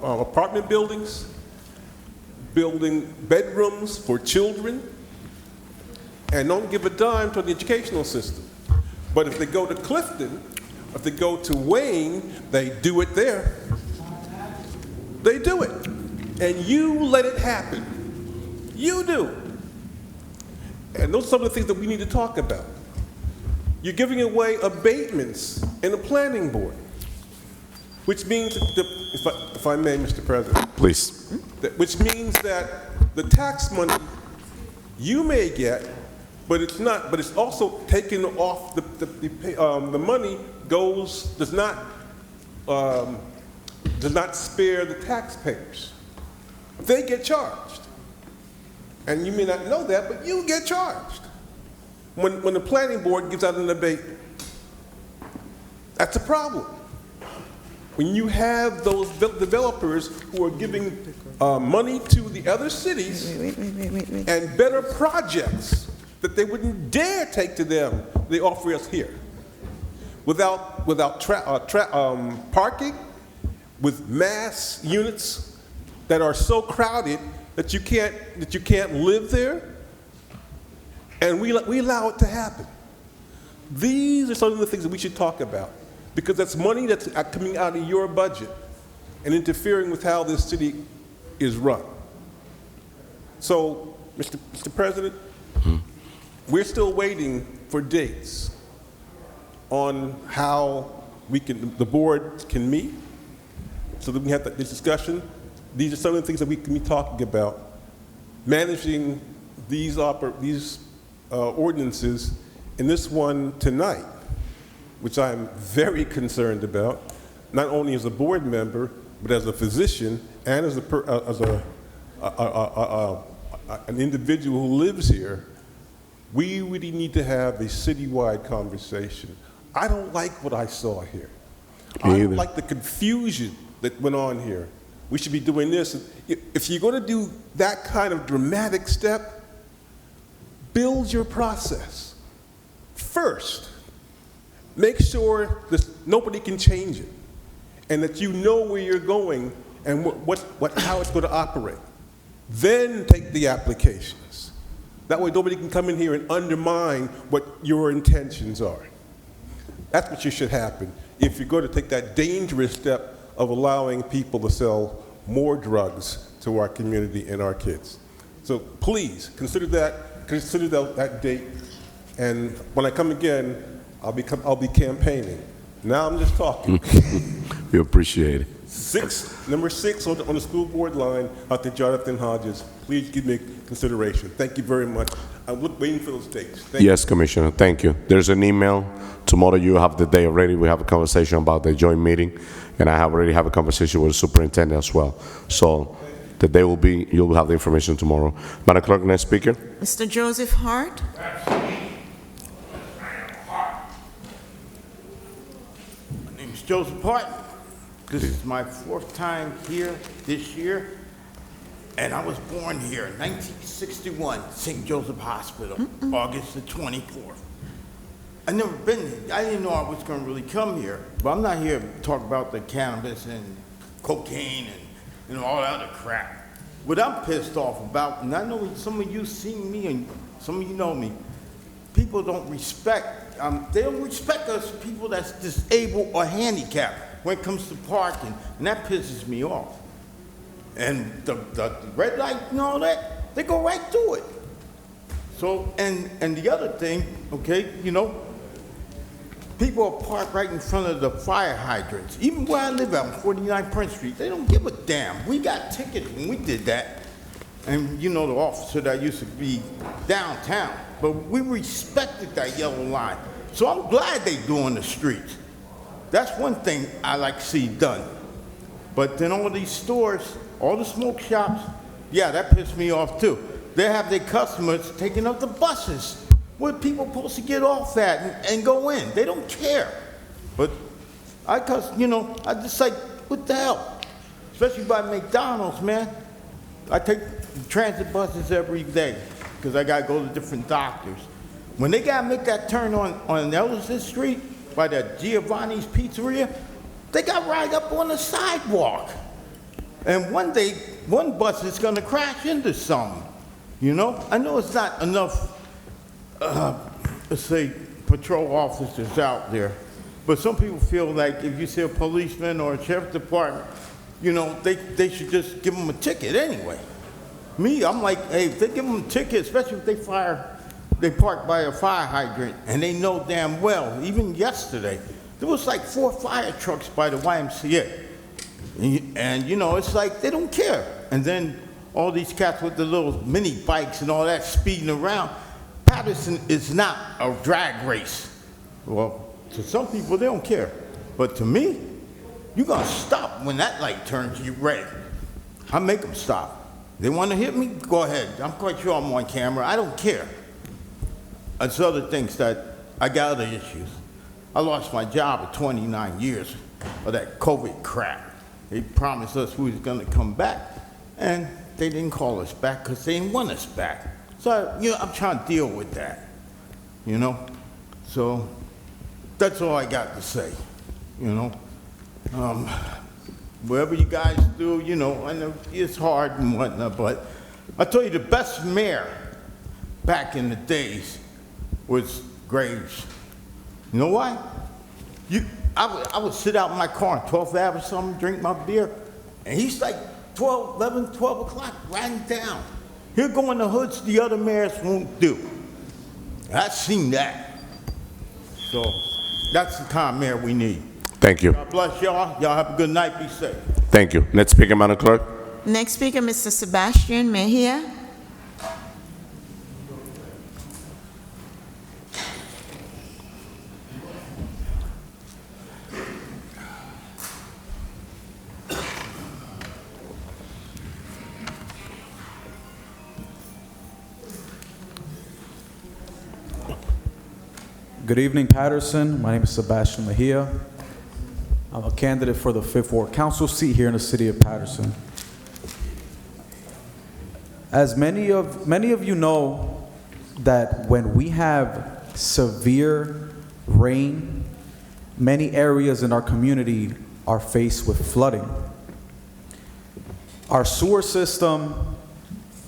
apartment buildings, building bedrooms for children, and don't give a dime to the educational system. But if they go to Clifton, if they go to Wayne, they do it there. They do it. And you let it happen. You do. And those are some of the things that we need to talk about. You're giving away abatements in the planning board, which means, if I may, Mr. President. Please. Which means that the tax money you may get, but it's not. But it's also taken off. The money does not spare the taxpayers. They get charged, and you may not know that, but you get charged when the planning board gives out an abatement. That's a problem. When you have those developers who are giving money to the other cities and better projects that they wouldn't dare take to them, they offer us here. Without parking, with mass units that are so crowded that you can't live there, and we allow it to happen. These are some of the things that we should talk about, because that's money that's coming out of your budget and interfering with how this city is run. So, Mr. President, we're still waiting for dates on how the board can meet so that we have this discussion. These are some of the things that we can be talking about. Managing these ordinances, and this one tonight, which I'm very concerned about, not only as a board member, but as a physician and as an individual who lives here. We really need to have a citywide conversation. I don't like what I saw here. I don't like the confusion that went on here. We should be doing this. If you're going to do that kind of dramatic step, build your process. First, make sure that nobody can change it, and that you know where you're going and how it's going to operate. Then take the applications. That way nobody can come in here and undermine what your intentions are. That's what should happen if you're going to take that dangerous step of allowing people to sell more drugs to our community and our kids. So please consider that date, and when I come again, I'll be campaigning. Now I'm just talking. We appreciate it. Number 6 on the school board line, Dr. Jonathan Hodges. Please give me consideration. Thank you very much. I'm waiting for those dates. Thank you. Yes, Commissioner, thank you. There's an email. Tomorrow you have the day already. We have a conversation about the joint meeting, and I already have a conversation with the superintendent as well. So the day will be, you'll have the information tomorrow. Madam Clerk, next speaker. Mr. Joseph Hart. My name is Joseph Hart. This is my 4th time here this year, and I was born here in 1961, St. Joseph Hospital, August the 24th. I never been here. I didn't know I was going to really come here, but I'm not here to talk about the cannabis and cocaine and all that other crap. What I'm pissed off about, and I know some of you seen me and some of you know me, people don't respect, they don't respect us people that's disabled or handicapped when it comes to parking, and that pisses me off. And the red light and all that, they go right through it. So, and the other thing, okay, you know, people are parked right in front of the fire hydrants. Even where I live at, on 49 Prince Street, they don't give a damn. We got tickets when we did that. And you know the officer that used to be downtown. But we respected that yellow line. So I'm glad they doing the streets. That's one thing I like to see done. But then all these stores, all the smoke shops, yeah, that pissed me off too. They have their customers taking up the buses where people supposed to get off at and go in. They don't care. But I just like, what the hell? Especially by McDonald's, man. I take transit buses every day because I got to go to different doctors. When they got to make that turn on Ellison Street by that Giovanni's Pizzeria, they got right up on the sidewalk. And one day, one bus is gonna crash into something, you know? I know it's not enough, let's say, patrol officers out there, but some people feel like if you see a policeman or a sheriff's department, you know, they should just give them a ticket anyway. Me, I'm like, hey, if they give them a ticket, especially if they park by a fire hydrant, and they know damn well, even yesterday, there was like 4 fire trucks by the YMCA. And you know, it's like they don't care. And then all these cats with the little mini bikes and all that speeding around. Paterson is not a drag race. Well, to some people, they don't care. But to me, you're gonna stop when that light turns you red. I make them stop. They wanna hit me? Go ahead. I'm quite sure I'm on camera. I don't care. It's other things that I got other issues. I lost my job at 29 years of that COVID crap. They promised us we was gonna come back, and they didn't call us back because they didn't want us back. So, you know, I'm trying to deal with that, you know? So, that's all I got to say, you know? Whatever you guys do, you know, I know it's hard and whatnot, but I tell you, the best mayor back in the days was Graves. You know why? I would sit out in my car on 12th Avenue or something, drink my beer, and he's like 12 o'clock, riding down. He'll go in the hoods the other mayors won't do. I've seen that. So that's the kind of mayor we need. Thank you. God bless y'all. Y'all have a good night. Be safe. Thank you. Next speaker, Madam Clerk. Next speaker, Mr. Sebastian Mejia. Good evening, Paterson. My name is Sebastian Mejia. I'm a candidate for the 5th Ward Council seat here in the city of Paterson. As many of you know, that when we have severe rain, many areas in our community are faced with flooding. Our sewer system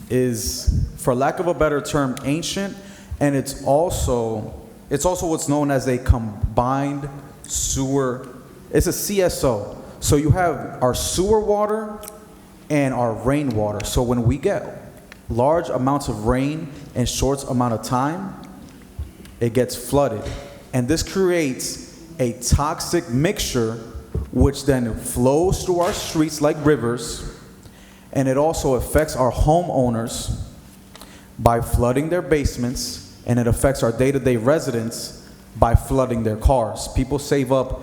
is, for lack of a better term, ancient, and it's also what's known as a combined sewer. It's a CSO. So you have our sewer water and our rainwater. So when we get large amounts of rain in short amount of time, it gets flooded. And this creates a toxic mixture which then flows through our streets like rivers, and it also affects our homeowners by flooding their basements, and it affects our day-to-day residents by flooding their cars. People save up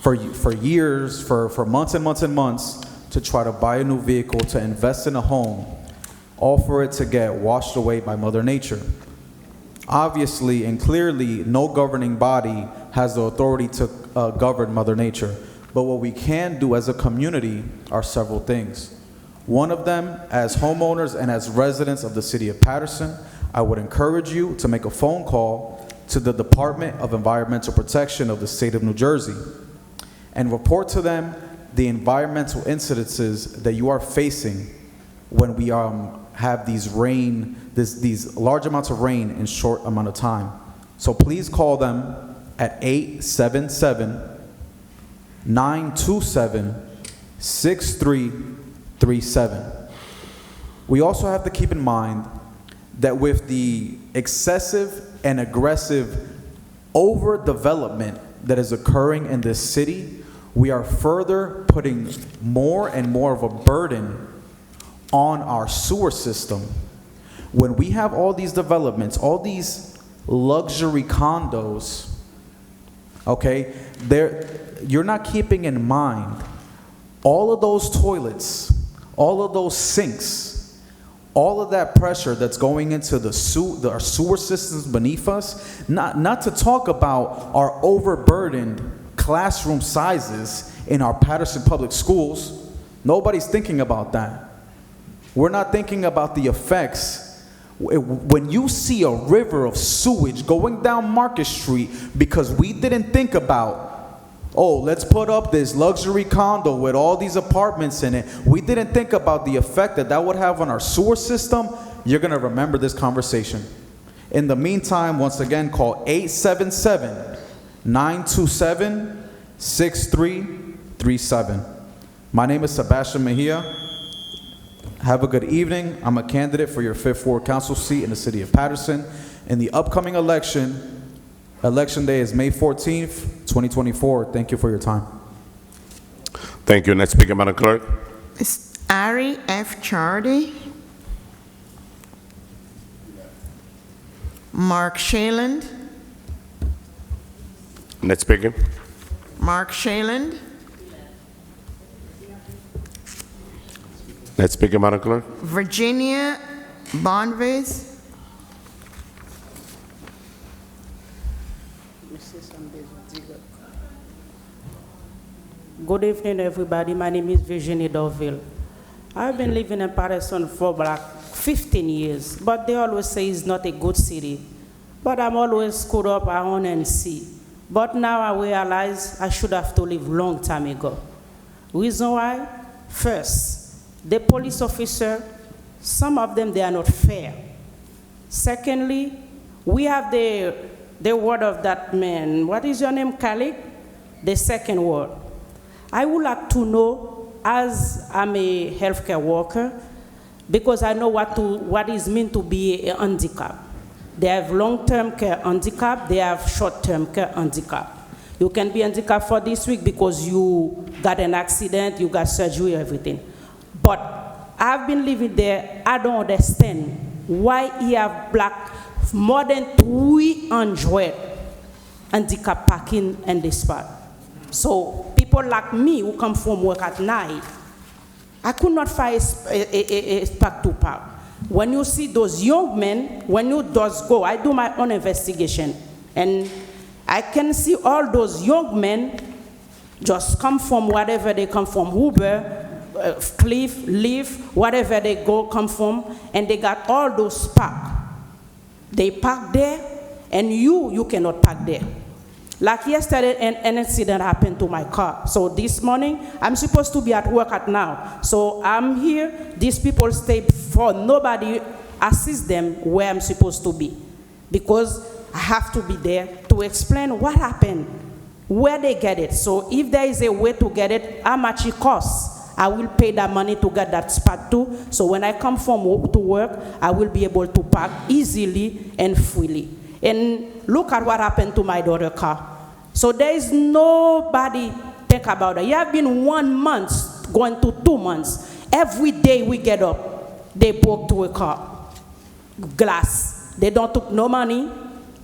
for years, for months and months and months to try to buy a new vehicle, to invest in a home, all for it to get washed away by Mother Nature. Obviously and clearly, no governing body has the authority to govern Mother Nature. But what we can do as a community are several things. One of them, as homeowners and as residents of the city of Paterson, I would encourage you to make a phone call to the Department of Environmental Protection of the state of New Jersey and report to them the environmental incidences that you are facing when we have these large amounts of rain in short amount of time. So please call them at 877-927-6337. We also have to keep in mind that with the excessive and aggressive overdevelopment that is occurring in this city, we are further putting more and more of a burden on our sewer system. When we have all these developments, all these luxury condos, okay, you're not keeping in mind all of those toilets, all of those sinks, all of that pressure that's going into our sewer systems beneath us, not to talk about our overburdened classroom sizes in our Paterson public schools. Nobody's thinking about that. We're not thinking about the effects. When you see a river of sewage going down Market Street because we didn't think about oh, let's put up this luxury condo with all these apartments in it. We didn't think about the effect that that would have on our sewer system. You're going to remember this conversation. In the meantime, once again, call 877-927-6337. My name is Sebastian Mejia. Have a good evening. I'm a candidate for your 5th Ward Council seat in the city of Paterson. In the upcoming election day is May 14th, 2024. Thank you for your time. Thank you. Next speaker, Madam Clerk. Ms. Ari F. Chardy. Mark Shaland. Next speaker. Mark Shaland. Next speaker, Madam Clerk. Virginia Bonvis. Good evening, everybody. My name is Virginie Dorville. I've been living in Paterson for like 15 years, but they always say it's not a good city. But I'm always screwed up around and see. But now I realize I should have to leave long time ago. Reason why? First, the police officer, some of them, they are not fair. Secondly, we have the word of that man. What is your name, Khalid? The second word. I would like to know, as I'm a healthcare worker, because I know what is meant to be a handicap. They have long-term care handicap, they have short-term care handicap. You can be handicapped for this week because you got an accident, you got surgery, everything. But I've been living there, I don't understand why he have more than 300 handicap parking in this spot. So people like me who come from work at night, I could not find a spot to park. When you see those young men, when you just go, I do my own investigation, and I can see all those young men just come from whatever they come from, Uber, Cliff, Lyft, whatever they come from, and they got all those park. They park there, and you cannot park there. Like yesterday, an incident happened to my car. So this morning, I'm supposed to be at work at now. So I'm here, these people stay for nobody assist them where I'm supposed to be. Because I have to be there to explain what happened, where they get it. So if there is a way to get it, how much it costs, I will pay that money to get that spot too. So when I come from to work, I will be able to park easily and freely. And look at what happened to my daughter's car. So there is nobody think about it. You have been 1 month, going to 2 months. Every day we get up, they broke to a car. Glass. They don't took no money,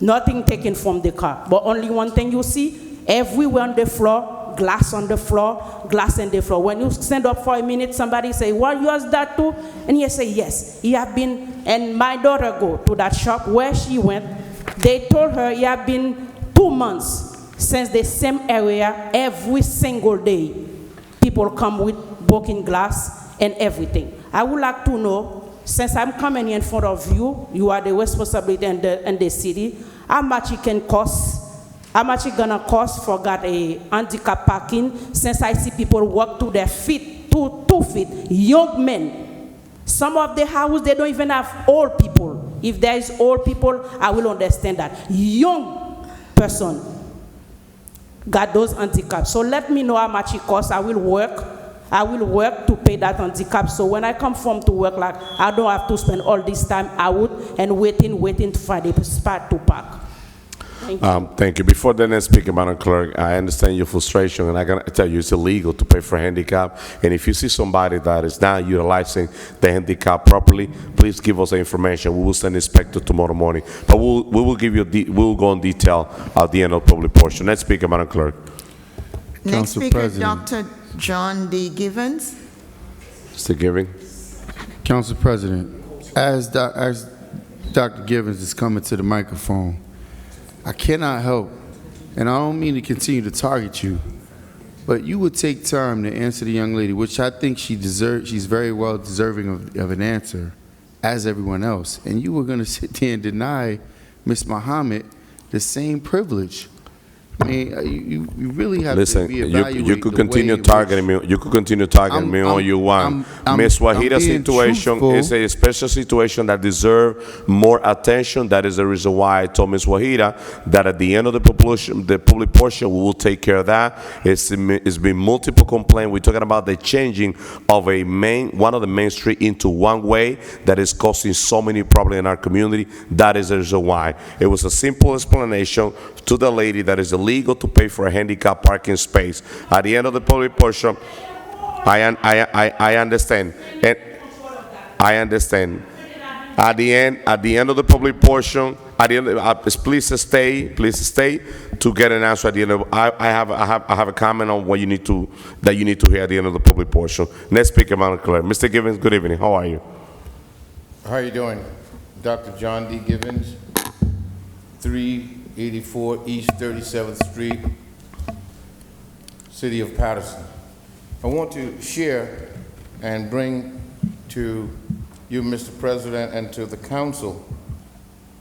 nothing taken from the car. But only one thing you see, everywhere on the floor, glass on the floor, glass on the floor. When you stand up for a minute, somebody say, "What was that too?" And you say, "Yes." He have been, and my daughter go to that shop where she went. They told her it had been 2 months since the same area, every single day. People come with broken glass and everything. I would like to know, since I'm coming here in front of you, you are the responsibility in the city, how much it can cost, how much it gonna cost for got a handicap parking, since I see people walk to their feet, 2 feet, young men. Some of the houses, they don't even have old people. If there is old people, I will understand that. Young person got those handicaps. So let me know how much it costs. I will work to pay that handicap. So when I come from to work, like, I don't have to spend all this time out and waiting to find a spot to park. Thank you. Before the next speaker, Madam Clerk, I understand your frustration, and I gotta tell you, it's illegal to pay for handicap. And if you see somebody that is not utilizing the handicap properly, please give us the information. We will send an inspector tomorrow morning. But we will give you, we will go in detail at the end of the public portion. Next speaker, Madam Clerk. Next Council speaker, President. Dr. John D. Givens. Mr. Giving. Council President, as Dr. Givens is coming to the microphone, I cannot help, and I don't mean to continue to target you, but you would take time to answer the young lady, which I think she's very well deserving of an answer, as everyone else. And you were going to sit there and deny Ms. Muhammad the same privilege. I mean, you really have Listen, to reevaluate you could the continue way in targeting me. You could continue targeting me all you want. Ms. Wahida's being situation truthful. is a special situation that deserves more attention. That is the reason why I told Ms. Wahida that at the end of the public portion, we will take care of that. It's been multiple complaints. We're talking about the changing of one of the main street into one way that is causing so many problems in our community. That is the reason why. It was a simple explanation to the lady that is illegal to pay for a handicap parking space. At the end of the public portion, I understand. And I understand. At the end of the public portion, please stay to get an answer at the end of. I have a comment on what you need to hear at the end of the public portion. Next speaker, Madam Clerk. Mr. Givens, good evening. How are you? How are you doing? Dr. John D. Givens, 384 East 37th Street, City of Paterson. I want to share and bring to you, Mr. President, and to the council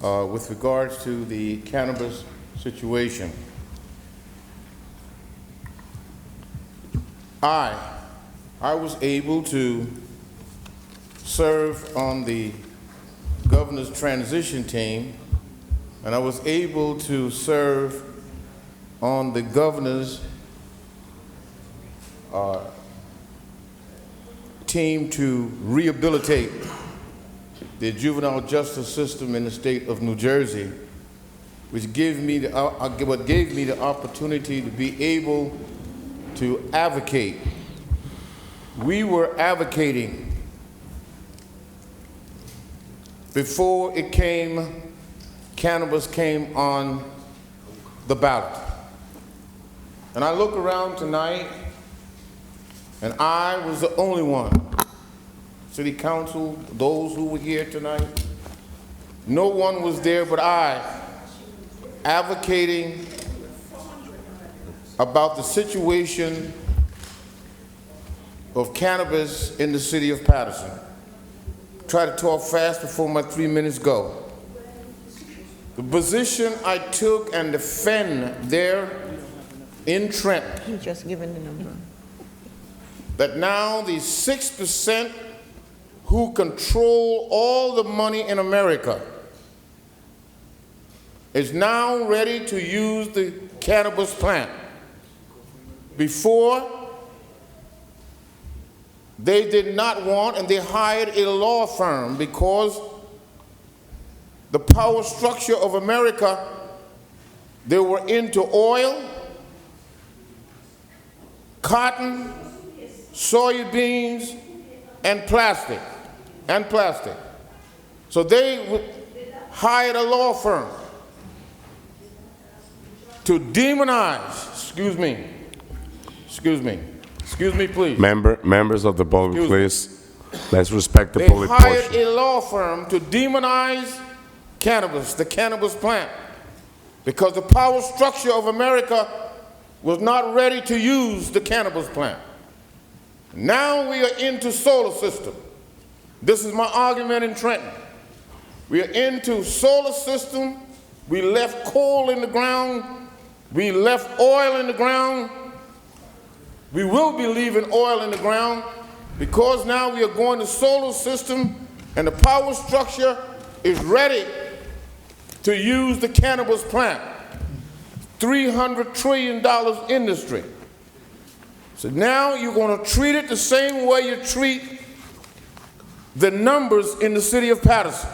with regards to the cannabis situation. I was able to serve on the governor's transition team, and I was able to serve on the governor's team to rehabilitate the juvenile justice system in the state of New Jersey, which gave me what gave me the opportunity to be able to advocate. We were advocating before cannabis came on the ballot. And I look around tonight, and I was the only one. City Council, those who were here tonight, no one was there but I, advocating about the situation of cannabis in the city of Paterson. Try to talk fast before my 3 minutes go. The position I took and defend there in Trenton, He's just given the number. that now the 6% who control all the money in America is now ready to use the cannabis plant. Before, they did not want, and they hired a law firm because the power structure of America, they were into oil, cotton, soybeans, and plastic. So they hired a law firm to demonize, excuse me, please. Members of the public, please. Let's respect the They public hired portion. a law firm to demonize cannabis, the cannabis plant, because the power structure of America was not ready to use the cannabis plant. Now we are into solar system. This is my argument in Trenton. We are into solar system. We left coal in the ground. We left oil in the ground. We will be leaving oil in the ground because now we are going to solar system and the power structure is ready to use the cannabis plant. $300 trillion industry. So now you're going to treat it the same way you treat the numbers in the city of Paterson.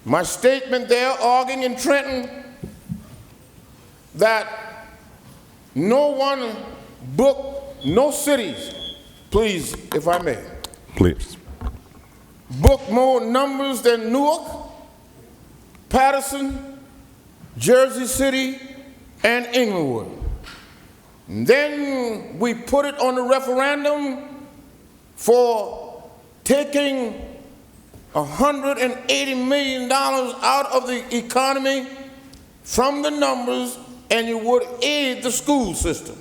My statement there, arguing in Trenton, that no one book, no cities, please, if I may. Please. Book more numbers than Newark, Paterson, Jersey City, and Inglewood. And then we put it on the referendum for taking $180 million out of the economy from the numbers, and you would aid the school system.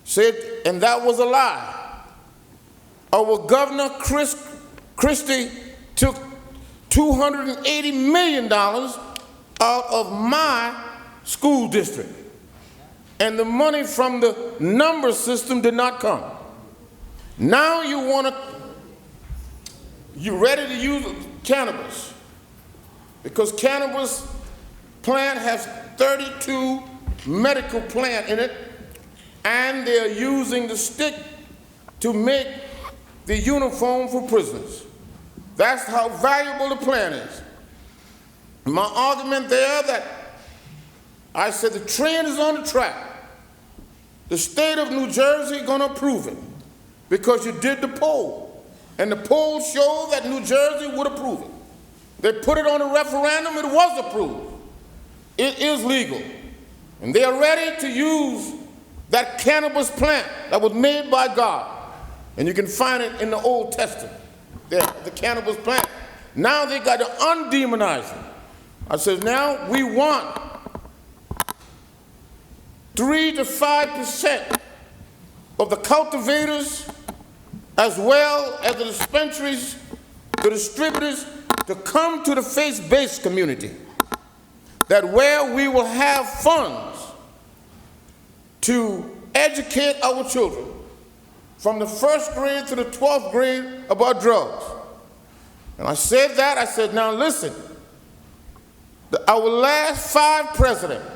Said, and that was a lie. Our Governor Christie took $280 million out of my school district. and the money from the number system did not come. Now you're ready to use cannabis, because cannabis plant has 32 medical plant in it, and they're using the stick to make the uniform for prisoners. That's how valuable the plant is. My argument there that I said the train is on the track. The state of New Jersey gonna approve it because you did the poll, and the poll showed that New Jersey would approve it. They put it on a referendum, it was approved. It is legal, and they are ready to use that cannabis plant that was made by God, and you can find it in the Old Testament, there, the cannabis plant. Now they got to undemonize it. I said, now we want 3 to 5% of the cultivators, as well as the dispensaries, the distributors, to come to the faith-based community, that where we will have funds to educate our children from the 1st grade to the 12th grade about drugs. And I said that, I said, now listen, our last 5 presidents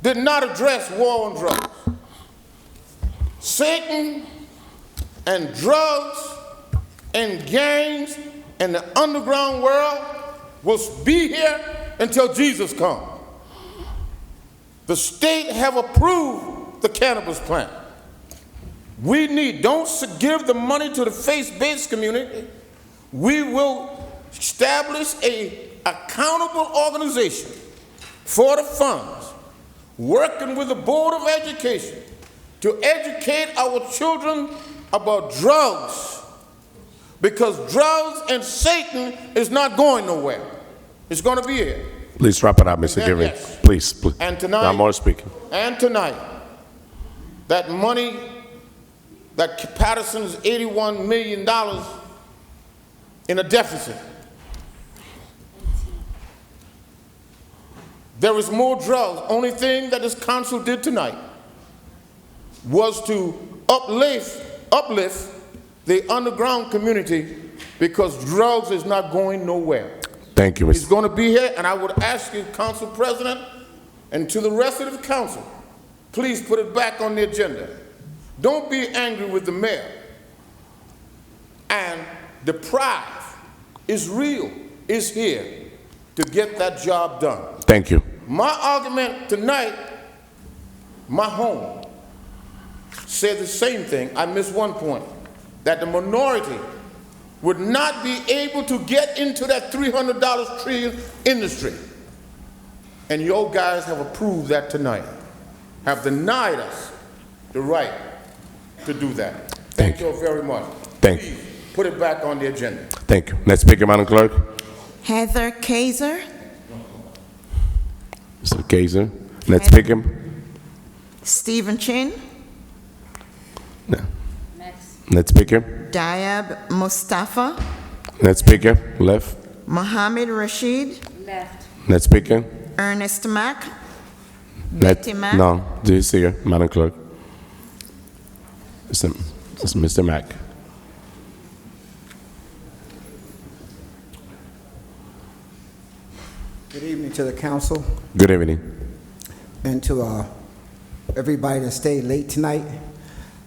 did not address war on drugs. Satan and drugs and gangs and the underground world will be here until Jesus comes. The state have approved the cannabis plant. We need, don't give the money to the faith-based community. We will establish a accountable organization for the funds, working with the Board of Education to educate our children about drugs, because drugs and Satan is not going nowhere. It's going to be here. Please wrap it up, Mr. Giving. Yes. Please. And tonight, I'm more speaking. And tonight, that money, that Paterson is $81 million in a deficit. There is more drugs. Only thing that this council did tonight was to uplift the underground community, because drugs is not going nowhere. Thank you, It's Mr. going to be here, and I would ask you, Council President, and to the rest of the council, please put it back on the agenda. Don't be angry with the mayor. And the prize is real, is here to get that job done. Thank you. My argument tonight, my home, said the same thing. I missed one point, that the minority would not be able to get into that $300 tree industry. And your guys have approved that tonight, have denied us the right to do that. Thank you very much. Thank you. Please put it back on the agenda. Thank you. Next speaker, Madam Clerk. Heather Kaiser. Mr. Kaiser. Next speaker. Stephen Chin. No. Next speaker. Diab Mustafa. Next speaker. Left. Mohammed Rashid. Left. Next speaker. Ernest Mack. Next. Betty Mack. No. Do you see her, Madam Clerk? It's Mr. Mack. Good evening to the council Good evening. and to everybody that stayed late tonight.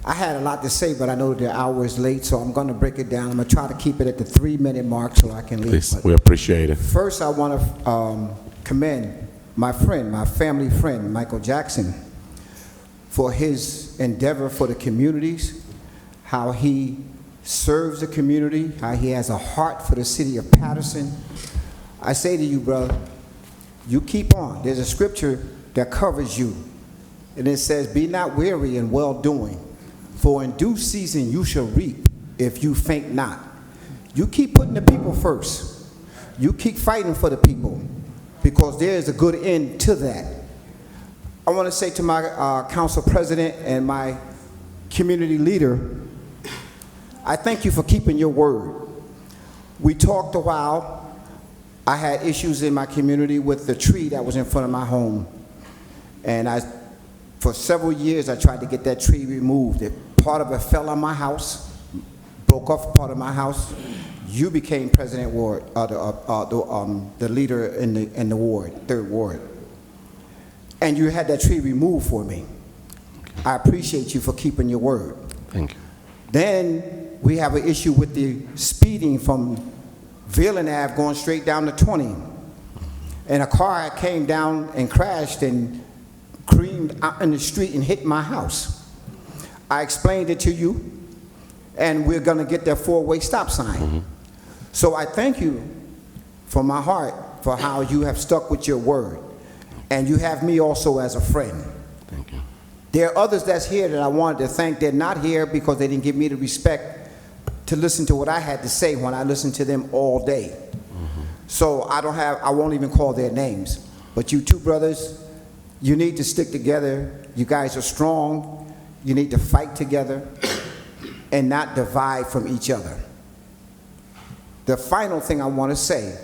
I had a lot to say, but I know the hour is late, so I'm going to break it down. I'm going to try to keep it at the 3-minute mark so I can leave. Please, But we appreciate it. first, I want to commend my friend, my family friend, Michael Jackson, for his endeavor for the communities, how he serves the community, how he has a heart for the city of Paterson. I say to you, brother, you keep on. There's a scripture that covers you, and it says, "Be not weary in well-doing, for in due season you shall reap if you faint not." You keep putting the people first. You keep fighting for the people, because there is a good end to that. I want to say to my council president and my community leader, I thank you for keeping your word. We talked a while. I had issues in my community with the tree that was in front of my home. And I For several years, I tried to get that tree removed. Part of it fell on my house, broke off part of my house. You became President Ward, the leader in the ward, 3rd Ward. And you had that tree removed for me. I appreciate you for keeping your word. Thank you. Then we have an issue with the speeding from Veerland Ave going straight down to 20. And a car came down and crashed and creamed out in the street and hit my house. I explained it to you, and we're gonna get that 4-way stop sign. So I thank you from my heart for how you have stuck with your word. And you have me also as a friend. Thank you. There are others that's here that I wanted to thank. They're not here because they didn't give me the respect to listen to what I had to say when I listened to them all day. So I won't even call their names. But you two brothers, you need to stick together. You guys are strong. You need to fight together and not divide from each other. The final thing I want to say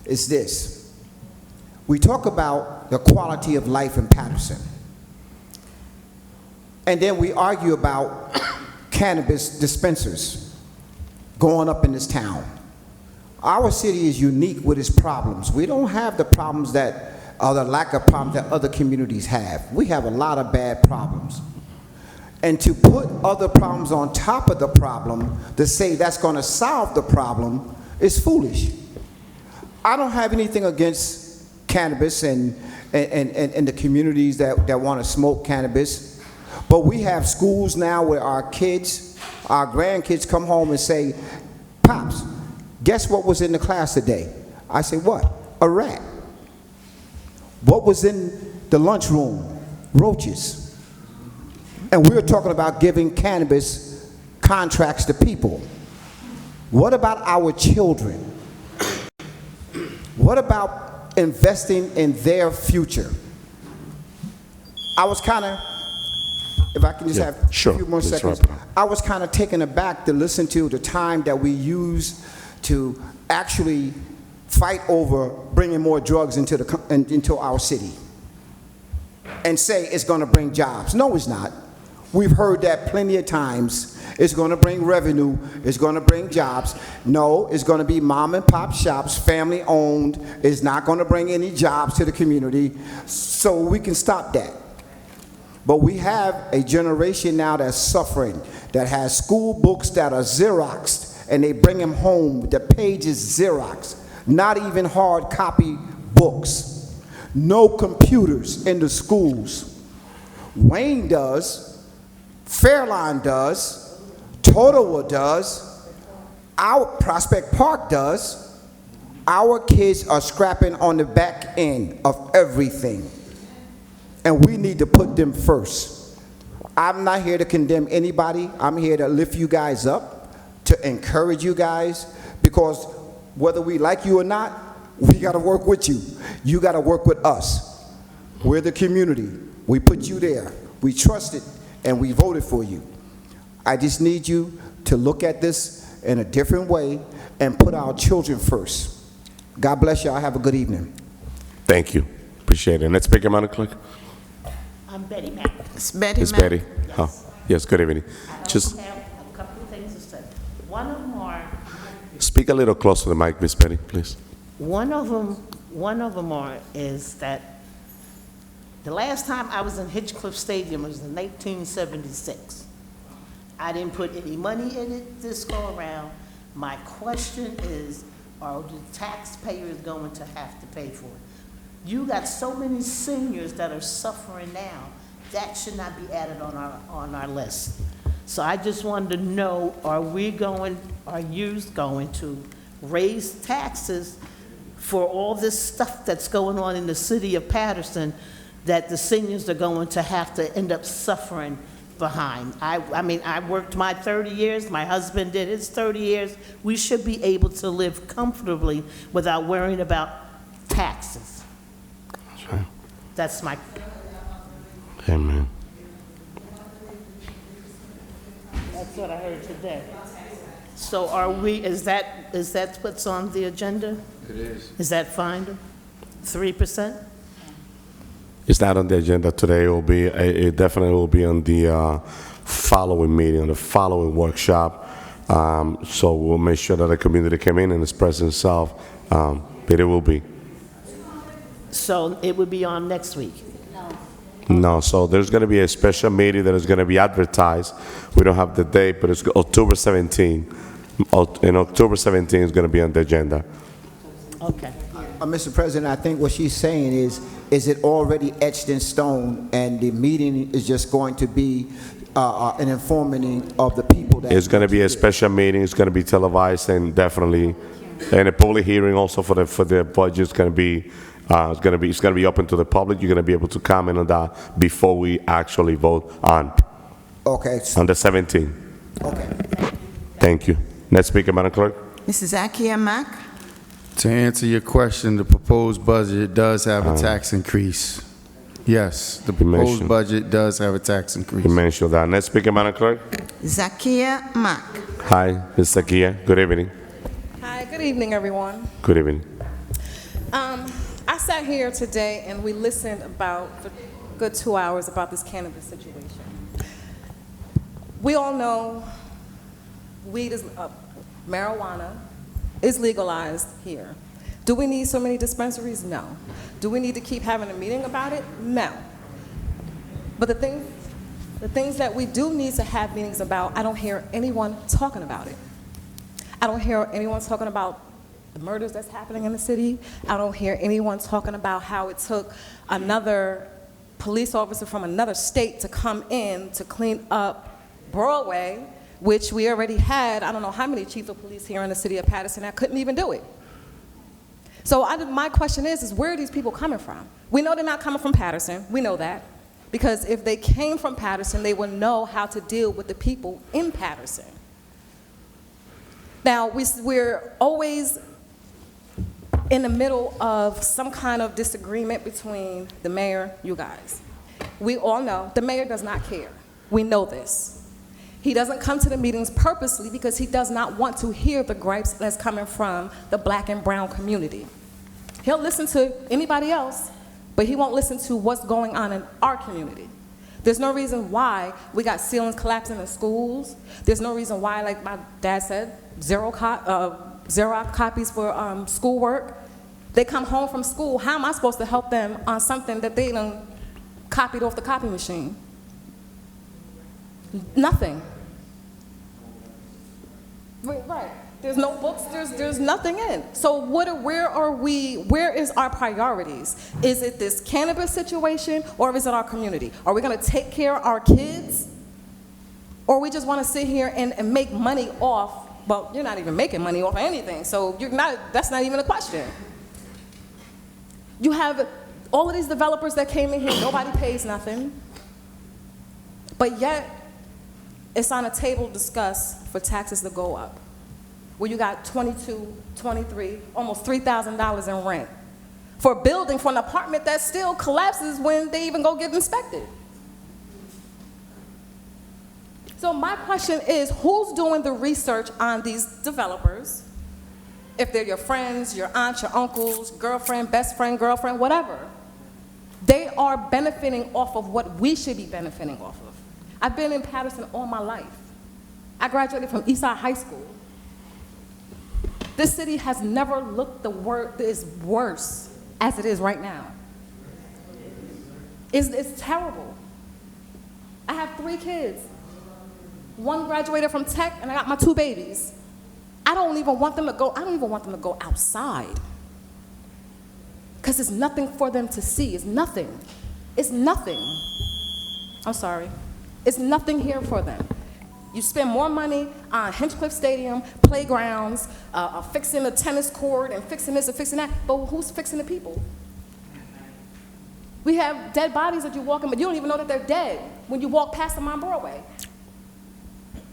is this. We talk about the quality of life in Paterson. And then we argue about cannabis dispensers going up in this town. Our city is unique with its problems. We don't have the problems or the lack of problems that other communities have. We have a lot of bad problems. And to put other problems on top of the problem, to say that's going to solve the problem, is foolish. I don't have anything against cannabis and the communities that want to smoke cannabis, but we have schools now where our kids, our grandkids come home and say, "Pops, guess what was in the class today?" I say, "What?" "A rat." "What was in the lunchroom?" "Roaches." And we're talking about giving cannabis contracts to people. What about our children? What about investing in their future? I was kind of, if I can just have a few more seconds, I was kind of taken aback to listen to the time that we use to actually fight over bringing more drugs into our city and say it's going to bring jobs. No, it's not. We've heard that plenty of times. It's going to bring revenue. It's going to bring jobs. No, it's going to be mom and pop shops, family owned. It's not going to bring any jobs to the community. So we can stop that. But we have a generation now that's suffering, that has school books that are Xeroxed, and they bring them home. The page is Xerox, not even hard copy books. No computers in the schools. Wayne does. Fairlawn does, Totowa does, our Prospect Park does. Our kids are scrapping on the back end of everything, and we need to put them first. I'm not here to condemn anybody. I'm here to lift you guys up, to encourage you guys, because whether we like you or not, we got to work with you. You got to work with us. We're the community. We put you there. We trust it. And we voted for you. I just need you to look at this in a different way and put our children first. God bless y'all. Have a good evening. Thank you. Appreciate it. Next speaker, Madam Clerk. I'm Betty Mack. It's Betty It's Mack. Betty. Oh, yes, good evening. I Just have a couple of things to say. One of them are, speak a little closer to the mic, Miss Betty, please. one of them is that the last time I was in Hitchcliff Stadium was in 1976. I didn't put any money in it this go around. My question is, are the taxpayers going to have to pay for it? You got so many seniors that are suffering now. That should not be added on our list. So I just wanted to know, are you going to raise taxes for all this stuff that's going on in the city of Paterson that the seniors are going to have to end up suffering behind? I mean, I worked my 30 years, my husband did his 30 years. We should be able to live comfortably without worrying about taxes. That's right. That's my... Amen. That's what I heard today. So are we, is that what's on the agenda? It is. Is that fine? 3%? It's not on the agenda today. It definitely will be on the following meeting, on the following workshop. So we'll make sure that the community come in and express themselves, but it will be. So it would be on next week. No, so there's going to be a special meeting that is going to be advertised. We don't have the date, but it's October 17. And October 17 is going to be on the agenda. Okay. Mr. President, I think what she's saying is it already etched in stone, and the meeting is just going to be an informing of the people that... It's going to be a special meeting. It's going to be televised, and definitely, and a public hearing also for the budget is going to be... It's going to be open to the public. You're going to be able to comment on that before we actually vote on. Okay. On the 17th. Okay. Thank you. Next speaker, Madam Clerk. Mrs. Akia Mack? To answer your question, the proposed budget does have a tax increase. Yes, the proposed budget does have a tax increase. You mentioned that. Next speaker, Madam Clerk. Zakia Mack? Hi, Ms. Zakia. Good evening. Hi, good evening, everyone. Good evening. I sat here today and we listened for a good 2 hours about this cannabis situation. We all know marijuana is legalized here. Do we need so many dispensaries? No. Do we need to keep having a meeting about it? No. But the things that we do need to have meetings about, I don't hear anyone talking about it. I don't hear anyone talking about the murders that's happening in the city. I don't hear anyone talking about how it took another police officer from another state to come in to clean up Broadway, which we already had, I don't know how many chiefs of police here in the city of Paterson that couldn't even do it. So my question is where are these people coming from? We know they're not coming from Paterson. We know that. Because if they came from Paterson, they would know how to deal with the people in Paterson. Now, we're always in the middle of some kind of disagreement between the mayor, you guys. We all know the mayor does not care. We know this. He doesn't come to the meetings purposely because he does not want to hear the gripes that's coming from the black and brown community. He'll listen to anybody else, but he won't listen to what's going on in our community. There's no reason why we got ceilings collapsing in schools. There's no reason why, like my dad said, Xerox copies for schoolwork. They come home from school, how am I supposed to help them on something that they done copied off the copy machine? Nothing. Right. There's no books, there's nothing in. So where is our priorities? Is it this cannabis situation or is it our community? Are we gonna take care of our kids? Or we just wanna sit here and make money off, well, you're not even making money off of anything, so that's not even a question. You have all of these developers that came in here, nobody pays nothing, but yet it's on a table to discuss for taxes to go up, where you got $22, $23, almost $3,000 in rent for a building, for an apartment that still collapses when they even go get inspected. So my question is, who's doing the research on these developers? If they're your friends, your aunts, your uncles, girlfriend, best friend, girlfriend, whatever, they are benefiting off of what we should be benefiting off of. I've been in Paterson all my life. I graduated from Eastside High School. This city has never looked as worse as it is right now. It's terrible. I have 3 kids. One graduated from tech, and I got my 2 babies. I don't even want them to go outside. Because there's nothing for them to see. It's nothing. It's nothing. I'm sorry. It's nothing here for them. You spend more money on Hinchcliffe Stadium, playgrounds, fixing a tennis court, and fixing this and fixing that, but who's fixing the people? We have dead bodies that you walk in, but you don't even know that they're dead when you walk past them on Broadway.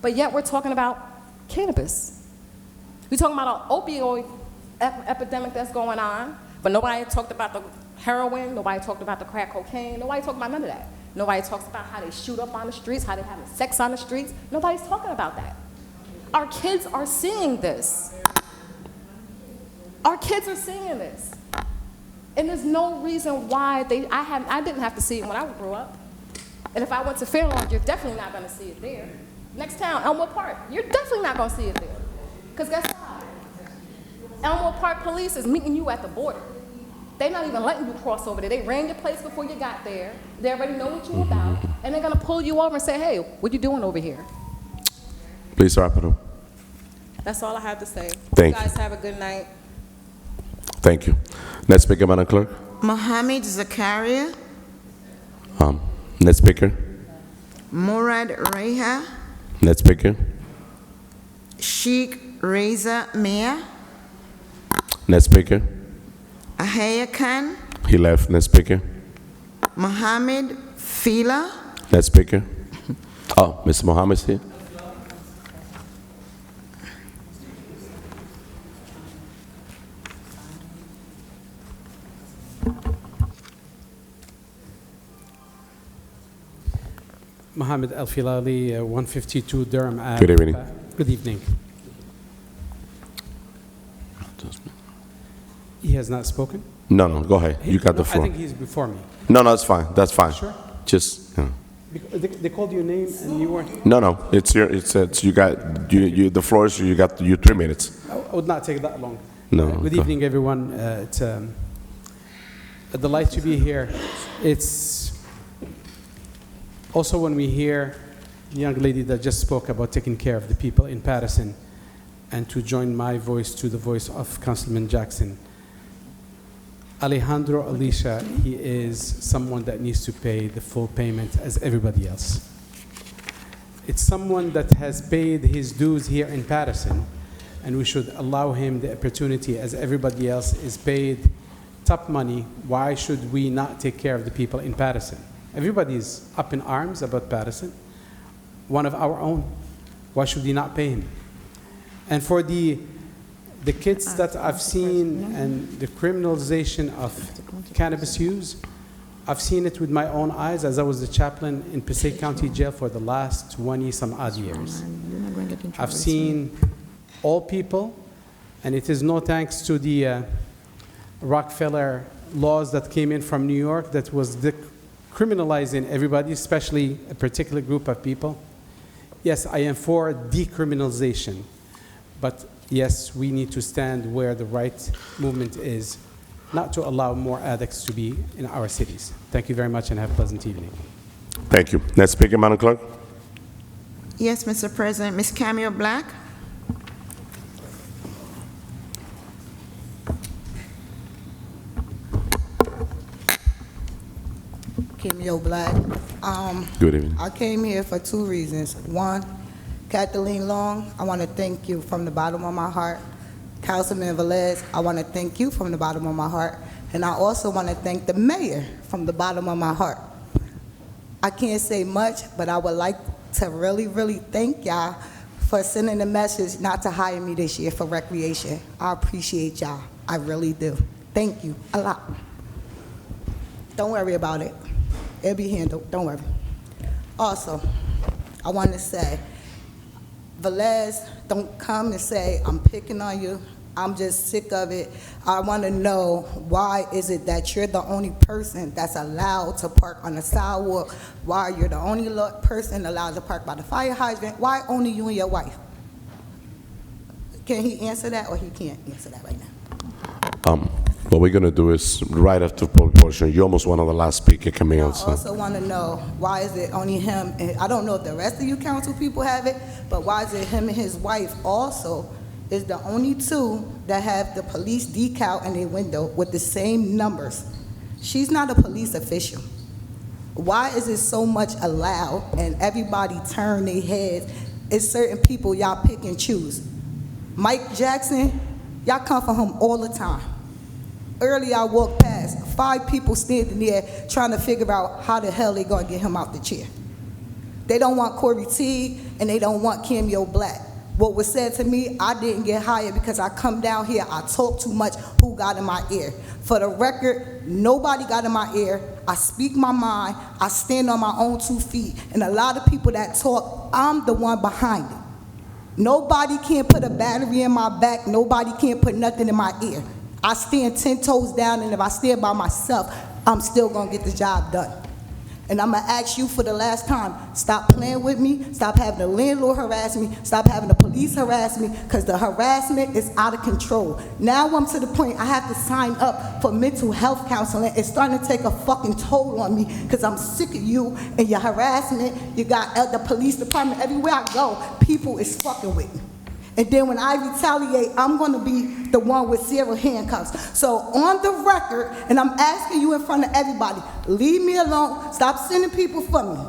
But yet we're talking about cannabis. We're talking about an opioid epidemic that's going on, but nobody talked about the heroin, nobody talked about the crack cocaine, nobody talked about none of that. Nobody talks about how they shoot up on the streets, how they have sex on the streets. Nobody's talking about that. Our kids are seeing this. Our kids are seeing this. And there's no reason why I didn't have to see it when I grew up. And if I went to Fairlawn, you're definitely not going to see it there. Next town, Elmwood Park, you're definitely not going to see it there. Because guess what? Elmwood Park police is meeting you at the border. They're not even letting you cross over there. They ran your place before you got there. They already know what you're about. And they're going to pull you over and say, hey, what you doing over here? Please wrap it up. That's all I have to say. Thank you. Guys have a good night. Thank you. Next speaker, Madam Clerk. Mohammed Zakaria, Next speaker. Murad Reha, Next speaker. Sheikh Reza Mia, Next speaker. Ahaya Khan, He left. Next speaker. Mohammed Fila, Next speaker. Oh, Mr. Mohammed's here. Mohammed Al Filali, 152 Durham Ave. Good evening. Good evening. He has not spoken? No, go ahead. You got the floor. I think he's before me. No, that's fine. That's fine. Sure. Just, They called your name and you weren't. No. It's you got you. The floor is you got you 3 minutes. I would not take that long. No. Good evening, everyone. It's a delight to be here. It's also when we hear the young lady that just spoke about taking care of the people in Paterson, and to join my voice to the voice of Councilman Jackson. Alejandro Alicia, he is someone that needs to pay the full payment as everybody else. It's someone that has paid his dues here in Paterson, and we should allow him the opportunity as everybody else is paid top money. Why should we not take care of the people in Paterson? Everybody's up in arms about Paterson, one of our own. Why should we not pay him? And for the kids that I've seen and the criminalization of cannabis use, I've seen it with my own eyes as I was the chaplain in Passaic County Jail for the last 20-some-odd years. I've seen all people, and it is no thanks to the Rockefeller laws that came in from New York that was criminalizing everybody, especially a particular group of people. Yes, I am for decriminalization, but yes, we need to stand where the right movement is, not to allow more addicts to be in our cities. Thank you very much and have a pleasant evening. Thank you. Next speaker, Madam Clerk. Yes, Mr. President. Ms. Camille Black. Camille Black. Good evening. I came here for two reasons. One, Kathleen Long, I want to thank you from the bottom of my heart. Councilman Velez, I want to thank you from the bottom of my heart. And I also want to thank the mayor from the bottom of my heart. I can't say much, but I would like to really, really thank y'all for sending the message not to hire me this year for recreation. I appreciate y'all. I really do. Thank you a lot. Don't worry about it. It'll be handled. Don't worry. Also, I want to say, Velez, don't come and say, I'm picking on you. I'm just sick of it. I want to know, why is it that you're the only person that's allowed to park on the sidewalk? Why you're the only person allowed to park by the fire hydrant? Why only you and your wife? Can he answer that, or he can't answer that right now? What we're going to do is, right after public portion, you're almost one of the last speaker, Camille. I also want to know, why is it only him? And I don't know if the rest of you council people have it, but why is it him and his wife also is the only two that have the police decal in their window with the same numbers? She's not a police official. Why is it so much allowed and everybody turn their heads? It's certain people y'all pick and choose. Mike Jackson, y'all come for him all the time. Earlier I walked past, 5 people standing there trying to figure out how the hell they gonna get him out the chair. They don't want Corey Teague and they don't want Cameo Black. What was said to me, I didn't get hired because I come down here, I talk too much, who got in my ear? For the record, nobody got in my ear. I speak my mind, I stand on my own 2 feet, and a lot of people that talk, I'm the one behind it. Nobody can put a battery in my back, nobody can put nothing in my ear. I stand 10 toes down, and if I stand by myself, I'm still gonna get the job done. And I'm gonna ask you for the last time, stop playing with me, stop having the landlord harass me, stop having the police harass me, because the harassment is out of control. Now I'm to the point I have to sign up for mental health counseling. It's starting to take a fucking toll on me, because I'm sick of you and your harassment. You got the police department, everywhere I go, people is fucking with me. And then when I retaliate, I'm gonna be the one with zero handcuffs. So on the record, and I'm asking you in front of everybody, leave me alone, stop sending people for me.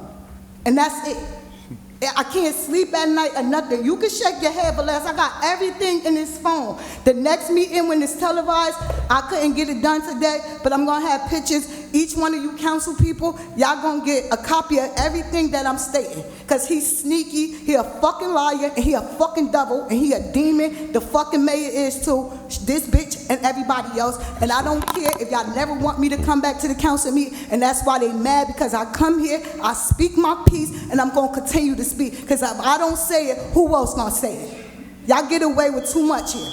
And that's it. I can't sleep at night or nothing. You can shake your head, but Les, I got everything in this phone. The next meeting when it's televised, I couldn't get it done today, but I'm gonna have pictures. Each one of you council people, y'all gonna get a copy of everything that I'm stating. Cause he's sneaky, he a fucking liar, and he a fucking devil, and he a demon. The fucking mayor is too, this bitch and everybody else. And I don't care if y'all never want me to come back to the council meeting, and that's why they mad, because I come here, I speak my piece, and I'm gonna continue to speak. Because if I don't say it, who else gonna say it? Y'all get away with too much here.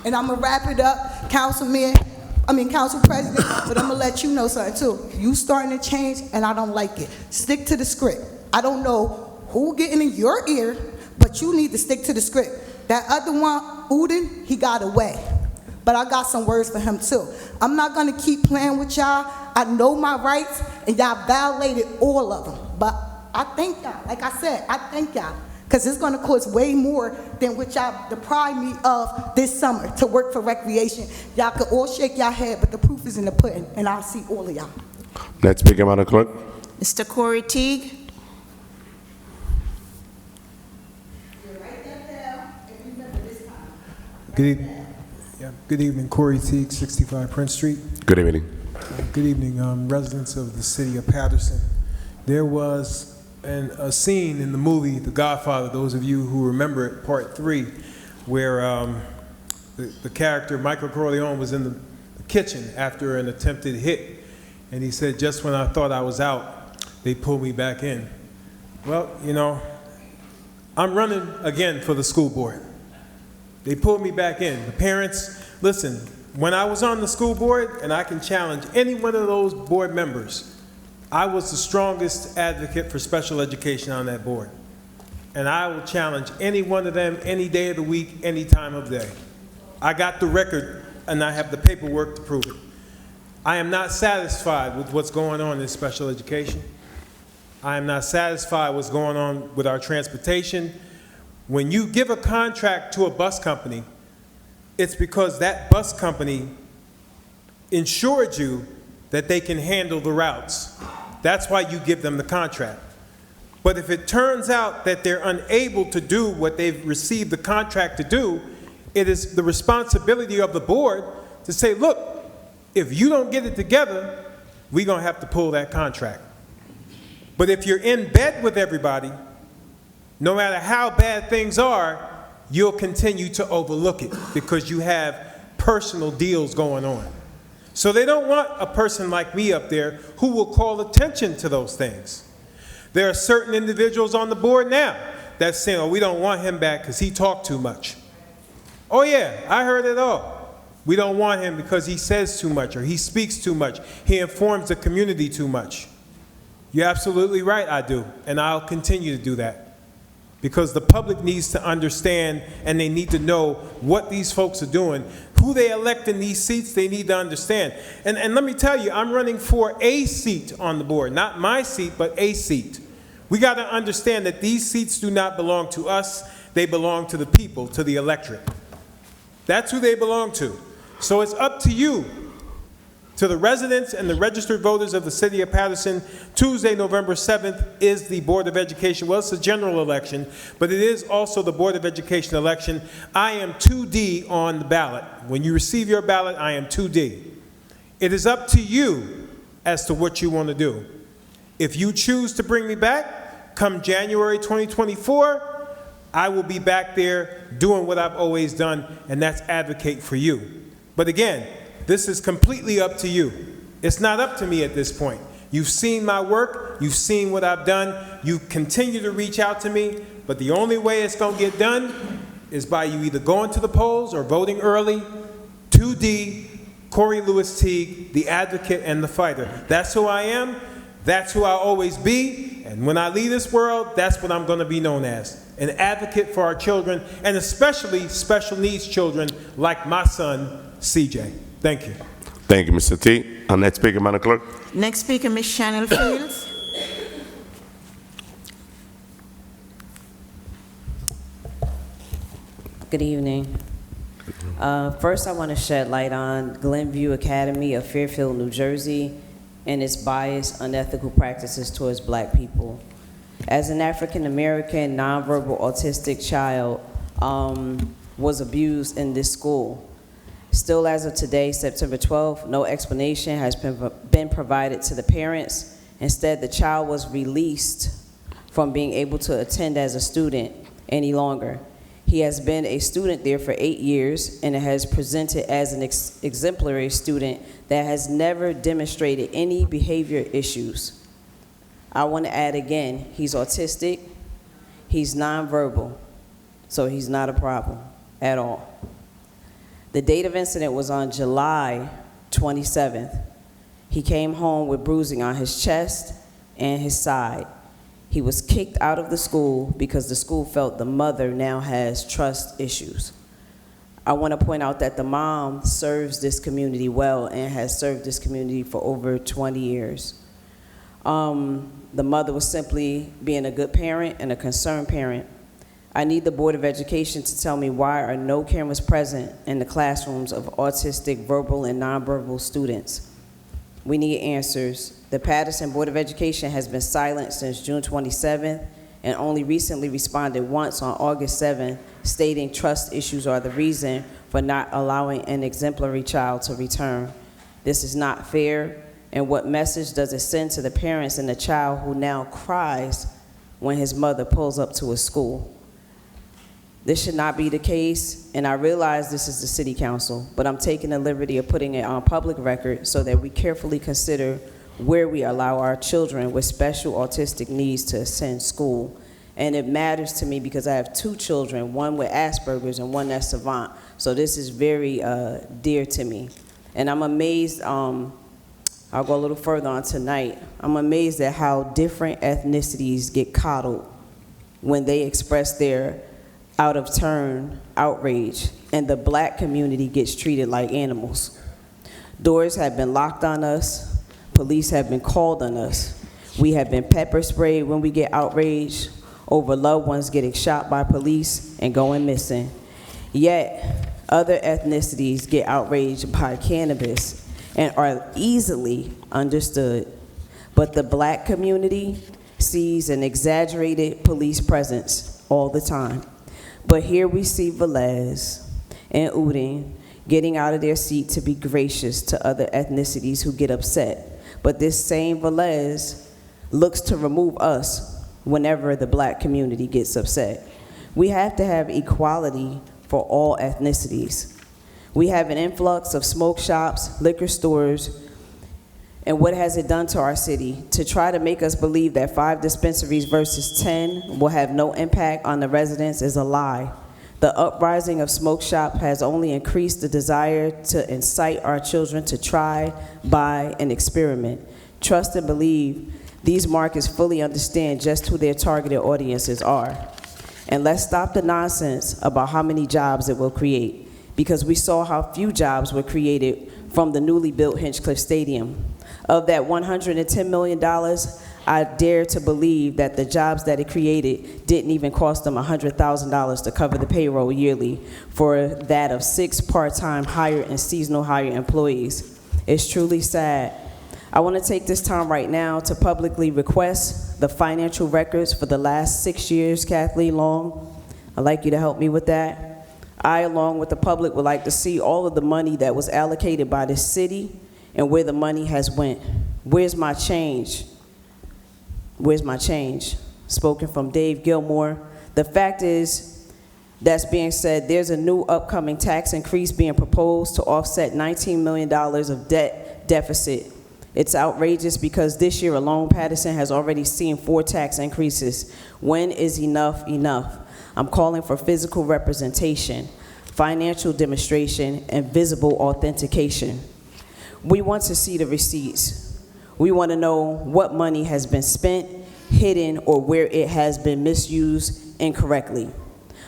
And I'm gonna wrap it up, council president, but I'm gonna let you know something too. You starting to change, and I don't like it. Stick to the script. I don't know who getting in your ear, but you need to stick to the script. That other one, Uden, he got away. But I got some words for him too. I'm not gonna keep playing with y'all. I know my rights, and y'all violated all of them. But I thank y'all. Like I said, I thank y'all. Because it's going to cost way more than what y'all deprived me of this summer to work for recreation. Y'all could all shake y'all head, but the proof is in the pudding, and I'll see all of y'all. Next speaker, Madam Clerk. Mr. Corey Teague. Good evening, Corey Teague, 65 Prince Street. Good evening. Good evening, residents of the city of Paterson. There was a scene in the movie The Godfather, those of you who remember it, part 3, where the character Michael Corleone was in the kitchen after an attempted hit, and he said, just when I thought I was out, they pulled me back in. Well, you know, I'm running again for the school board. They pulled me back in. The parents, listen, when I was on the school board, and I can challenge any one of those board members, I was the strongest advocate for special education on that board. And I will challenge any one of them any day of the week, any time of day. I got the record, and I have the paperwork to prove it. I am not satisfied with what's going on in special education. I am not satisfied with what's going on with our transportation. When you give a contract to a bus company, it's because that bus company insured you that they can handle the routes. That's why you give them the contract. But if it turns out that they're unable to do what they've received the contract to do, it is the responsibility of the board to say, look, if you don't get it together, we're gonna have to pull that contract. But if you're in bed with everybody, no matter how bad things are, you'll continue to overlook it because you have personal deals going on. So they don't want a person like me up there who will call attention to those things. There are certain individuals on the board now that's saying, oh, we don't want him back because he talked too much. Oh yeah, I heard it all. We don't want him because he says too much or he speaks too much. He informs the community too much. You're absolutely right, I do, and I'll continue to do that. Because the public needs to understand and they need to know what these folks are doing. Who they elect in these seats, they need to understand. And let me tell you, I'm running for a seat on the board. Not my seat, but a seat. We got to understand that these seats do not belong to us. They belong to the people, to the electorate. That's who they belong to. So it's up to you, to the residents and the registered voters of the city of Paterson. Tuesday, November 7th is the Board of Education. Well, it's a general election, but it is also the Board of Education election. I am 2D on the ballot. When you receive your ballot, I am 2D. It is up to you as to what you want to do. If you choose to bring me back, come January 2024, I will be back there doing what I've always done, and that's advocate for you. But again, this is completely up to you. It's not up to me at this point. You've seen my work, you've seen what I've done, you continue to reach out to me, but the only way it's gonna get done is by you either going to the polls or voting early 2D, Corey Lewis Teague, the advocate and the fighter. That's who I am. That's who I'll always be. And when I leave this world, that's what I'm going to be known as. An advocate for our children, and especially special needs children like my son, CJ. Thank you. Thank you, Mr. T. Our next speaker, Madam Clerk. Next speaker, Ms. Chanel Fields. Good evening. First, I want to shed light on Glenview Academy of Fairfield, New Jersey, and its biased, unethical practices towards Black people. As an African-American, nonverbal autistic child, was abused in this school. Still, as of today, September 12th, no explanation has been provided to the parents. Instead, the child was released from being able to attend as a student any longer. He has been a student there for 8 years and has presented as an exemplary student that has never demonstrated any behavior issues. I want to add again, he's autistic, he's nonverbal, so he's not a problem at all. The date of incident was on July 27th. He came home with bruising on his chest and his side. He was kicked out of the school because the school felt the mother now has trust issues. I want to point out that the mom serves this community well and has served this community for over 20 years. The mother was simply being a good parent and a concerned parent. I need the Board of Education to tell me why are no cameras present in the classrooms of autistic, verbal, and nonverbal students. We need answers. The Paterson Board of Education has been silent since June 27th and only recently responded once on August 7th, stating trust issues are the reason for not allowing an exemplary child to return. This is not fair, and what message does it send to the parents and the child who now cries when his mother pulls up to a school? This should not be the case, and I realize this is the City Council, but I'm taking the liberty of putting it on public record so that we carefully consider where we allow our children with special autistic needs to attend school. And it matters to me because I have 2 children, one with Asperger's and one that's savant, so this is very dear to me. And I'm amazed, I'll go a little further on tonight, I'm amazed at how different ethnicities get coddled when they express their out of turn outrage, and the Black community gets treated like animals. Doors have been locked on us, police have been called on us, we have been pepper sprayed when we get outraged over loved ones getting shot by police and going missing. Yet, other ethnicities get outraged by cannabis and are easily understood. But the Black community sees an exaggerated police presence all the time. But here we see Velez and Udin getting out of their seat to be gracious to other ethnicities who get upset. But this same Velez looks to remove us whenever the Black community gets upset. We have to have equality for all ethnicities. We have an influx of smoke shops, liquor stores, and what has it done to our city? To try to make us believe that 5 dispensaries versus 10 will have no impact on the residents is a lie. The uprising of smoke shop has only increased the desire to incite our children to try, buy, and experiment. Trust and believe these markets fully understand just who their targeted audiences are. And let's stop the nonsense about how many jobs it will create, because we saw how few jobs were created from the newly built Hinchcliffe Stadium. Of that $110 million, I dare to believe that the jobs that it created didn't even cost them $100,000 to cover the payroll yearly for that of 6 part-time hire and seasonal hire employees. It's truly sad. I want to take this time right now to publicly request the financial records for the last 6 years, Kathleen Long. I'd like you to help me with that. I, along with the public, would like to see all of the money that was allocated by the city and where the money has went. Where's my change? Where's my change? Spoken from Dave Gilmore. The fact is, that's being said, there's a new upcoming tax increase being proposed to offset $19 million of debt deficit. It's outrageous because this year alone, Paterson has already seen 4 tax increases. When is enough enough? I'm calling for physical representation. financial demonstration, and visible authentication. We want to see the receipts. We want to know what money has been spent, hidden, or where it has been misused incorrectly.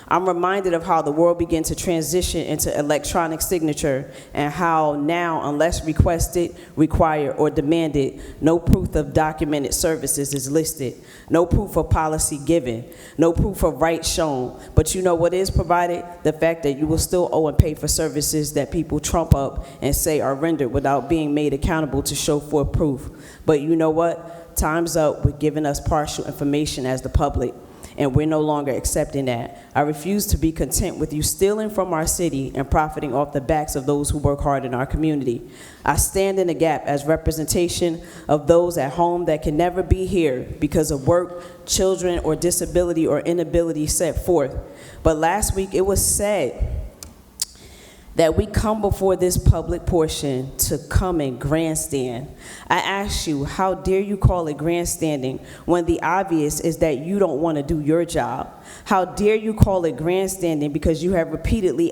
I'm reminded of how the world began to transition into electronic signature and how now, unless requested, required, or demanded, no proof of documented services is listed, no proof of policy given, no proof of rights shown. But you know what is provided? The fact that you will still owe and pay for services that people trump up and say are rendered without being made accountable to show for proof. But you know what? Time's up with giving us partial information as the public, and we're no longer accepting that. I refuse to be content with you stealing from our city and profiting off the backs of those who work hard in our community. I stand in the gap as representation of those at home that can never be here because of work, children, or disability or inability set forth. But last week it was said that we come before this public portion to come and grandstand. I ask you, how dare you call it grandstanding when the obvious is that you don't want to do your job? How dare you call it grandstanding because you have repeatedly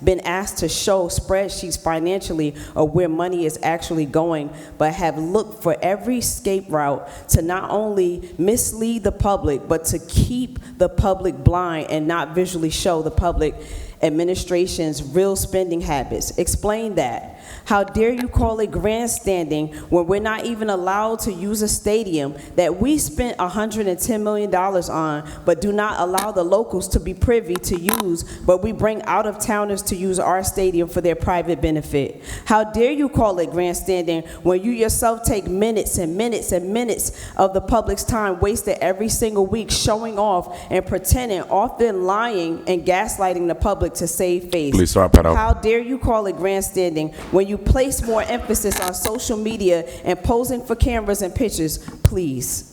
been asked to show spreadsheets financially of where money is actually going, but have looked for every escape route to not only mislead the public, but to keep the public blind and not visually show the public administration's real spending habits. Explain that. How dare you call it grandstanding when we're not even allowed to use a stadium that we spent $110 million on, but do not allow the locals to be privy to use, but we bring out-of-towners to use our stadium for their private benefit? How dare you call it grandstanding when you yourself take minutes and minutes and minutes of the public's time wasted every single week showing off and pretending, often lying and gaslighting the public to save face? Please wrap it up. How dare you call it grandstanding when you place more emphasis on social media and posing for cameras and pictures? Please.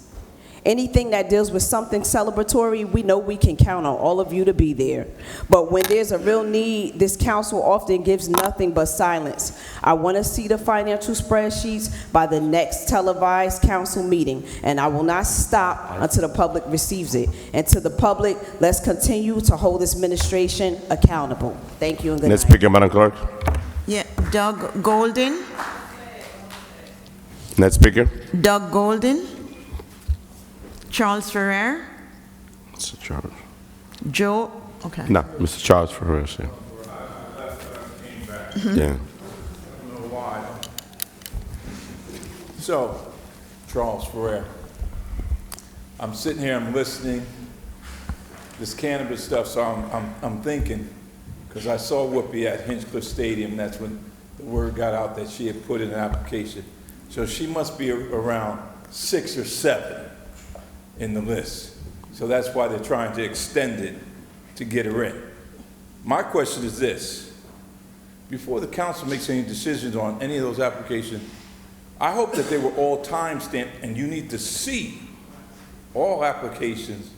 Anything that deals with something celebratory, we know we can count on all of you to be there. But when there's a real need, this council often gives nothing but silence. I want to see the financial spreadsheets by the next televised council meeting, and I will not stop until the public receives it. And to the public, let's continue to hold this administration accountable. Thank you and good night. Next speaker, Madam Clerk. Yeah, Doug Golden. Next speaker. Doug Golden. Charles Ferrer. Mr. Charles. Joe, okay. No, Mr. Charles Ferrer. Yeah. Yeah. So, Charles Ferrer, I'm sitting here, I'm listening, this cannabis stuff, so I'm thinking, because I saw Whoopi at Hinchcliffe Stadium, that's when the word got out that she had put in an application. So she must be around 6 or 7 in the list. So that's why they're trying to extend it to get her in. My question is this: before the council makes any decisions on any of those applications, I hope that they were all time-stamped, and you need to see all applications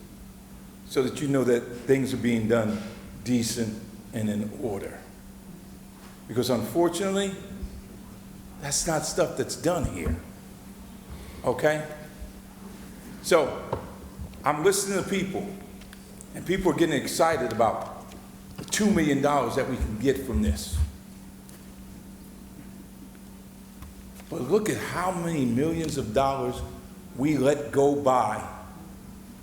so that you know that things are being done decent and in order. Because unfortunately, that's not stuff that's done here, okay? So, I'm listening to people, and people are getting excited about the $2 million that we can get from this. But look at how many millions of dollars we let go by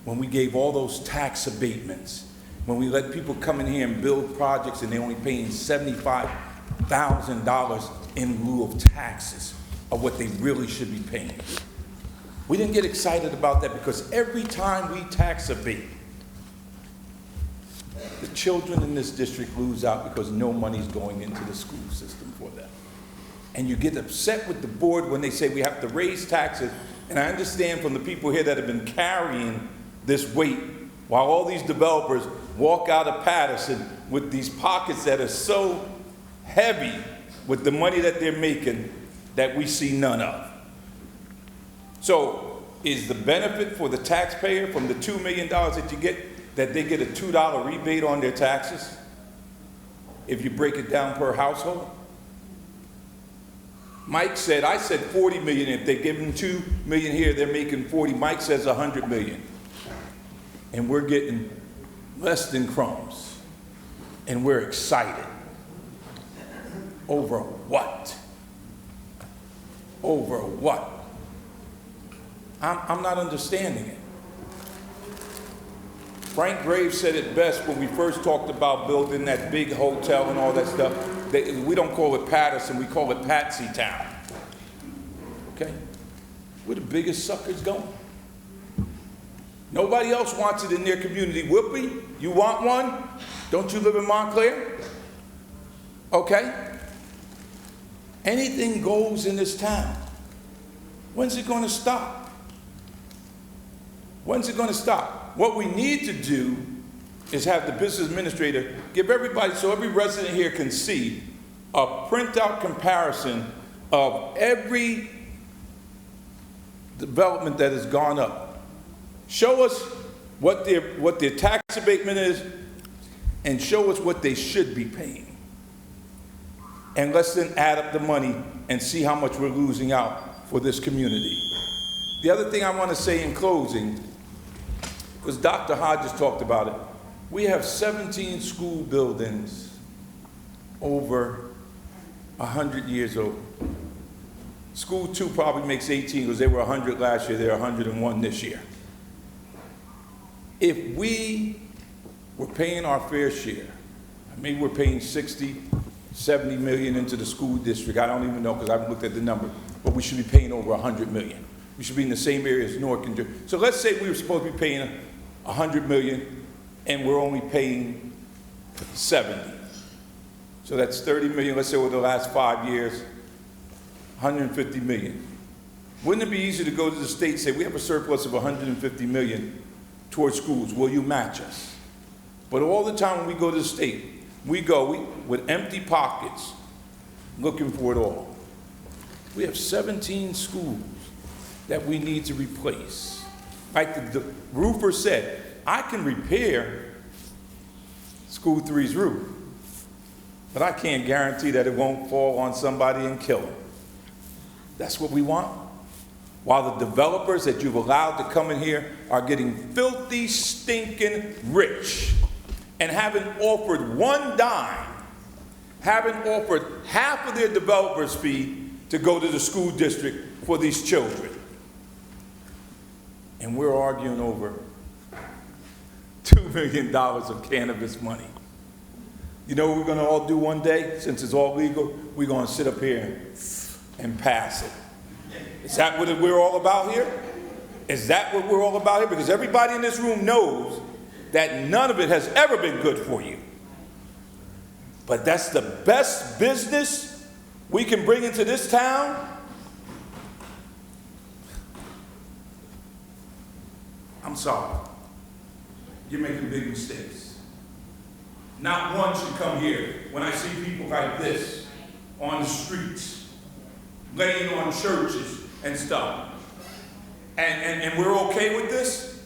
when we gave all those tax abatements, when we let people come in here and build projects and they're only paying $75,000 in lieu of taxes of what they really should be paying. We didn't get excited about that because every time we tax abate, the children in this district lose out because no money's going into the school system for them. And you get upset with the board when they say we have to raise taxes, and I understand from the people here that have been carrying this weight while all these developers walk out of Paterson with these pockets that are so heavy with the money that they're making that we see none of. So is the benefit for the taxpayer from the $2 million that you get that they get a $2 rebate on their taxes if you break it down per household? Mike said, I said 40 million. If they give them 2 million here, they're making 40. Mike says 100 million. And we're getting less than crumbs. and we're excited. Over what? Over what? I'm not understanding it. Frank Graves said it best when we first talked about building that big hotel and all that stuff. We don't call it Paterson, we call it Patsy Town. Okay? We're the biggest suckers going. Nobody else wants it in their community. Whoopi, you want one? Don't you live in Montclair? Okay? Anything goes in this town. When's it going to stop? When's it going to stop? What we need to do is have the business administrator give everybody, so every resident here can see, a printout comparison of every development that has gone up. Show us what their tax abatement is, and show us what they should be paying. And let's then add up the money and see how much we're losing out for this community. The other thing I want to say in closing, because Dr. Hodges talked about it, we have 17 school buildings over 100 years old. School 2 probably makes 18 because they were 100 last year, they're 101 this year. If we were paying our fair share, maybe we're paying 60, 70 million into the school district, I don't even know because I haven't looked at the number, but we should be paying over 100 million. We should be in the same area as Newark and Jersey. So let's say we were supposed to be paying 100 million and we're only paying 70. So that's 30 million, let's say over the last 5 years, 150 million. Wouldn't it be easy to go to the state and say, we have a surplus of 150 million towards schools, will you match us? But all the time when we go to the state, we go with empty pockets looking for it all. We have 17 schools that we need to replace. Like the roofer said, I can repair School 3's roof, but I can't guarantee that it won't fall on somebody and kill them. That's what we want. While the developers that you've allowed to come in here are getting filthy, stinking rich and haven't offered one dime, haven't offered half of their developer's fee to go to the school district for these children. And we're arguing over $2 million of cannabis money. You know what we're gonna all do one day, since it's all legal? We're gonna sit up here and pass it. Is that what we're all about here? Is that what we're all about here? Because everybody in this room knows that none of it has ever been good for you. But that's the best business we can bring into this town. I'm sorry. You're making big mistakes. Not one should come here when I see people like this on the streets, laying on churches and stuff. And we're okay with this,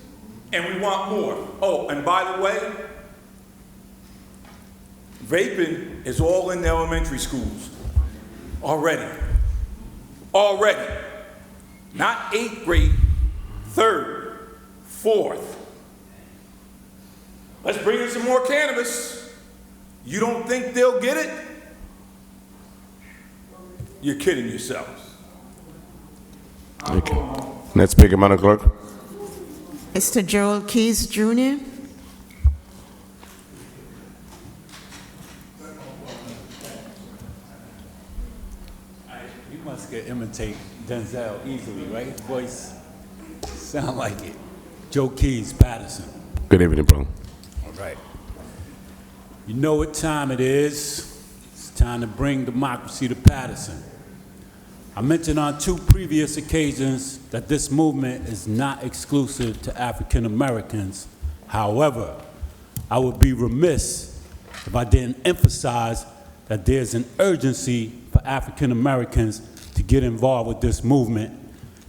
and we want more. Oh, and by the way, vaping is all in the elementary schools already. Already. Not 8th grade, 3rd, 4th. Let's bring in some more cannabis. You don't think they'll get it? You're kidding yourselves. Okay. Next speaker, Madam Clerk. Mr. Joel Keys, Jr. You must get imitate Denzel easily, right? His voice sound like it. Joe Keys, Paterson. Good evening, bro. All right. You know what time it is. It's time to bring democracy to Paterson. I mentioned on 2 previous occasions that this movement is not exclusive to African Americans. However, I would be remiss if I didn't emphasize that there's an urgency for African Americans to get involved with this movement,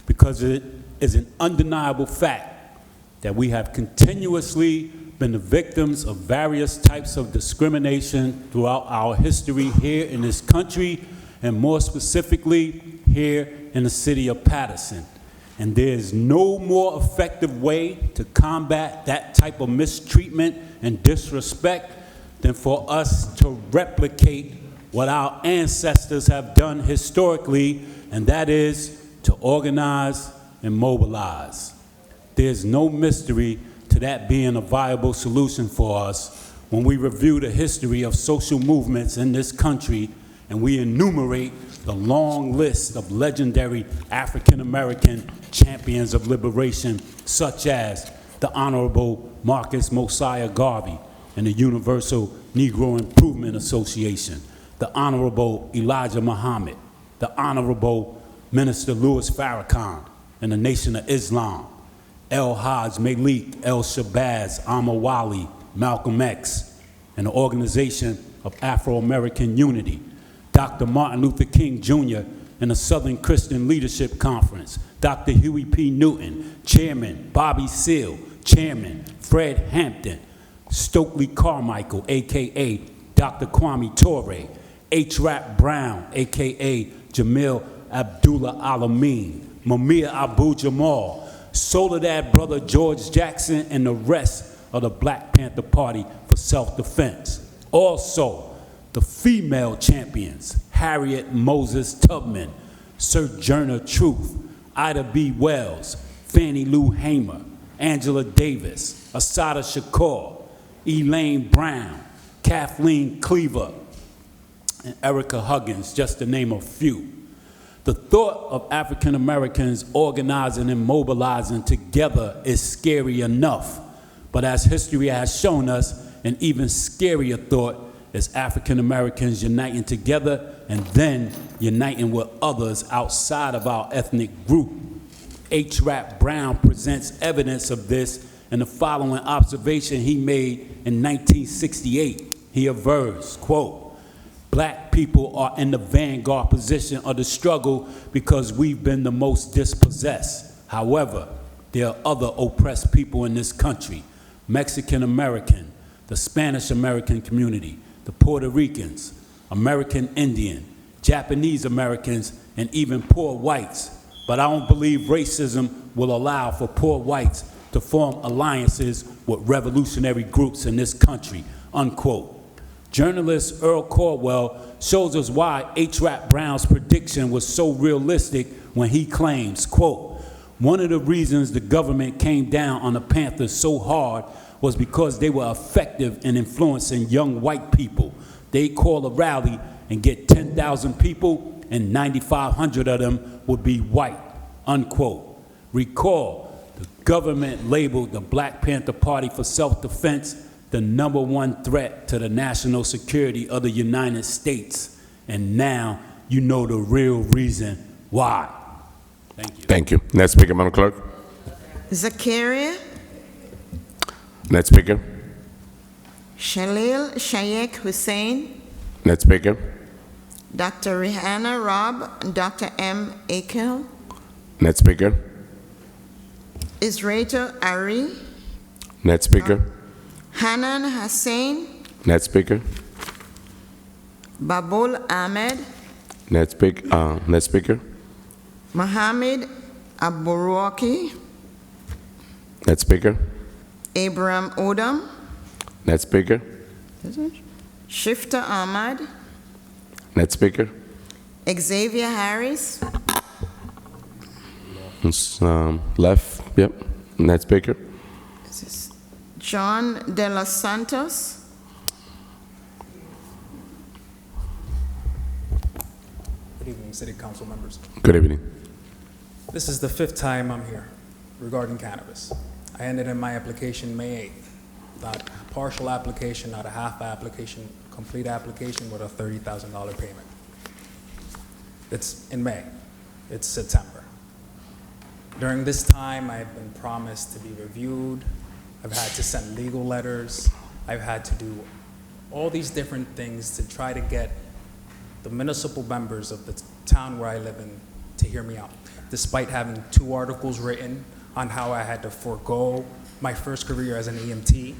because it is an undeniable fact that we have continuously been the victims of various types of discrimination throughout our history here in this country, and more specifically here in the city of Paterson. And there's no more effective way to combat that type of mistreatment and disrespect than for us to replicate what our ancestors have done historically, and that is to organize and mobilize. There's no mystery to that being a viable solution for us when we review the history of social movements in this country and we enumerate the long list of legendary African-American champions of liberation, such as the Honorable Marcus Mosiah Garvey and the Universal Negro Improvement Association, the Honorable Elijah Muhammad, the Honorable Minister Louis Farrakhan and the Nation of Islam, El Hajj Malik, El Shabazz, Ahmad Wali, Malcolm X, and the Organization of Afro-American Unity, Dr. Martin Luther King Jr. and the Southern Christian Leadership Conference, Dr. Huey P. Newton, Chairman Bobby Seale, Chairman Fred Hampton, Stokely Carmichael, a.k.a. Dr. Kwame Ture, H. Rap Brown, a.k.a. Jamil Abdullah Alameen, Mumia Abu Jamal, Soledad Brother George Jackson, and the rest of the Black Panther Party for self-defense. Also, the female champions, Harriet Moses Tubman, Sojourner Truth, Ida B. Wells, Fannie Lou Hamer, Angela Davis, Assata Shakur, Elaine Brown, Kathleen Cleaver, and Erica Huggins, just to name a few. The thought of African Americans organizing and mobilizing together is scary enough, but as history has shown us, an even scarier thought is African Americans uniting together and then uniting with others outside of our ethnic group. H. Rap Brown presents evidence of this in the following observation he made in 1968. He avers, quote, "Black people are in the vanguard position of the struggle because we've been the most dispossessed. However, there are other oppressed people in this country, Mexican American, the Spanish American community, the Puerto Ricans, American Indian, Japanese Americans, and even poor whites. But I don't believe racism will allow for poor whites to form alliances with revolutionary groups in this country," unquote. Journalist Earl Caldwell shows us why H. Rap Brown's prediction was so realistic when he claims, quote, "One of the reasons the government came down on the Panthers so hard was because they were effective in influencing young white people. They call a rally and get 10,000 people, and 9,500 of them would be white," unquote. Recall, the government labeled the Black Panther Party for self-defense the #1 threat to the national security of the United States. And now you know the real reason why. Thank you. Thank you. Next speaker, Madam Clerk. Zakaria Next speaker. Shalil Shaykh Hussein, Next speaker. Dr. Rihanna Robb, and Dr. M. Akel, Next speaker. Israel Ari, Next speaker. Hanan Hussein, Next speaker. Babul Ahmed, Next speaker. Next speaker. Mohammed Aburwaki, Next speaker. Abraham Odom, Next speaker. Shifta Ahmad, Next speaker. Xavier Harris, It's, left. Yep. Next speaker. John De Los Santos, Good evening, City Council members. Good evening. This is the 5th time I'm here regarding cannabis. I ended in my application May 8th. Not a partial application, not a half application, complete application with a $30,000 payment. It's in May. It's September. During this time, I've been promised to be reviewed. I've had to send legal letters. I've had to do all these different things to try to get the municipal members of the town where I live in to hear me out, despite having 2 articles written on how I had to forego my first career as an EMT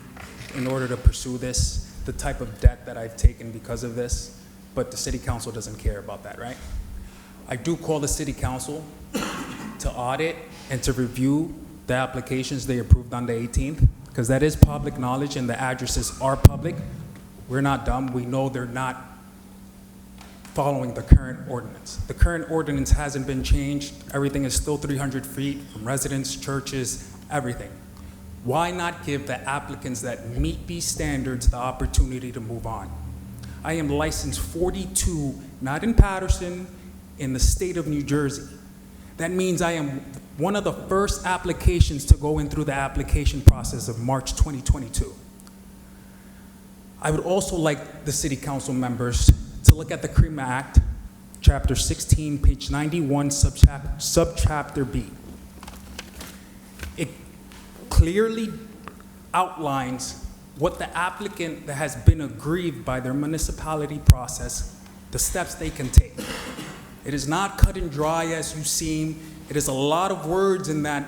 in order to pursue this, the type of debt that I've taken because of this, but the city council doesn't care about that, right? I do call the city council to audit and to review the applications they approved on the 18th, because that is public knowledge and the addresses are public, We're not dumb. We know they're not following the current ordinance. The current ordinance hasn't been changed. Everything is still 300 feet from residents, churches, everything. Why not give the applicants that meet these standards the opportunity to move on? I am licensed 42, not in Paterson, in the state of New Jersey. That means I am one of the first applications to go in through the application process of March 2022. I would also like the city council members to look at the CREMA Act, Chapter 16, page 91, subchapter B. It clearly outlines what the applicant that has been aggrieved by their municipality process, the steps they can take. It is not cut and dry as you seem. It is a lot of words in that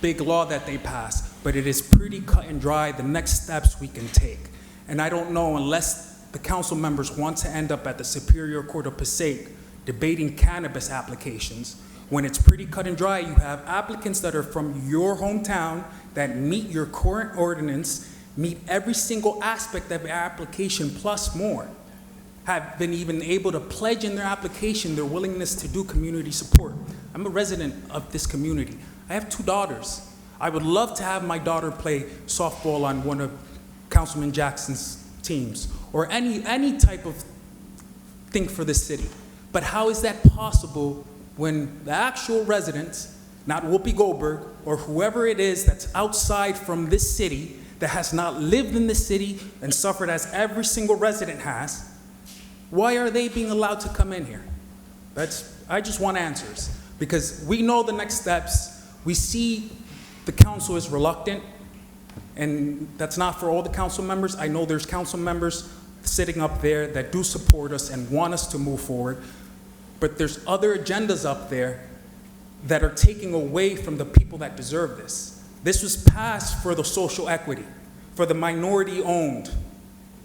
big law that they passed, but it is pretty cut and dry, the next steps we can take. And I don't know, unless the council members want to end up at the Superior Court of Passaic debating cannabis applications, when it's pretty cut and dry, you have applicants that are from your hometown that meet your current ordinance, meet every single aspect of the application plus more, have been even able to pledge in their application their willingness to do community support. I'm a resident of this community. I have 2 daughters. I would love to have my daughter play softball on one of Councilman Jackson's teams, or any type of thing for this city. But how is that possible when the actual residents, not Whoopi Goldberg or whoever it is that's outside from this city, that has not lived in this city and suffered as every single resident has, why are they being allowed to come in here? I just want answers, because we know the next steps. We see the council is reluctant, and that's not for all the council members. I know there's council members sitting up there that do support us and want us to move forward, but there's other agendas up there that are taking away from the people that deserve this. This was passed for the social equity, for the minority owned.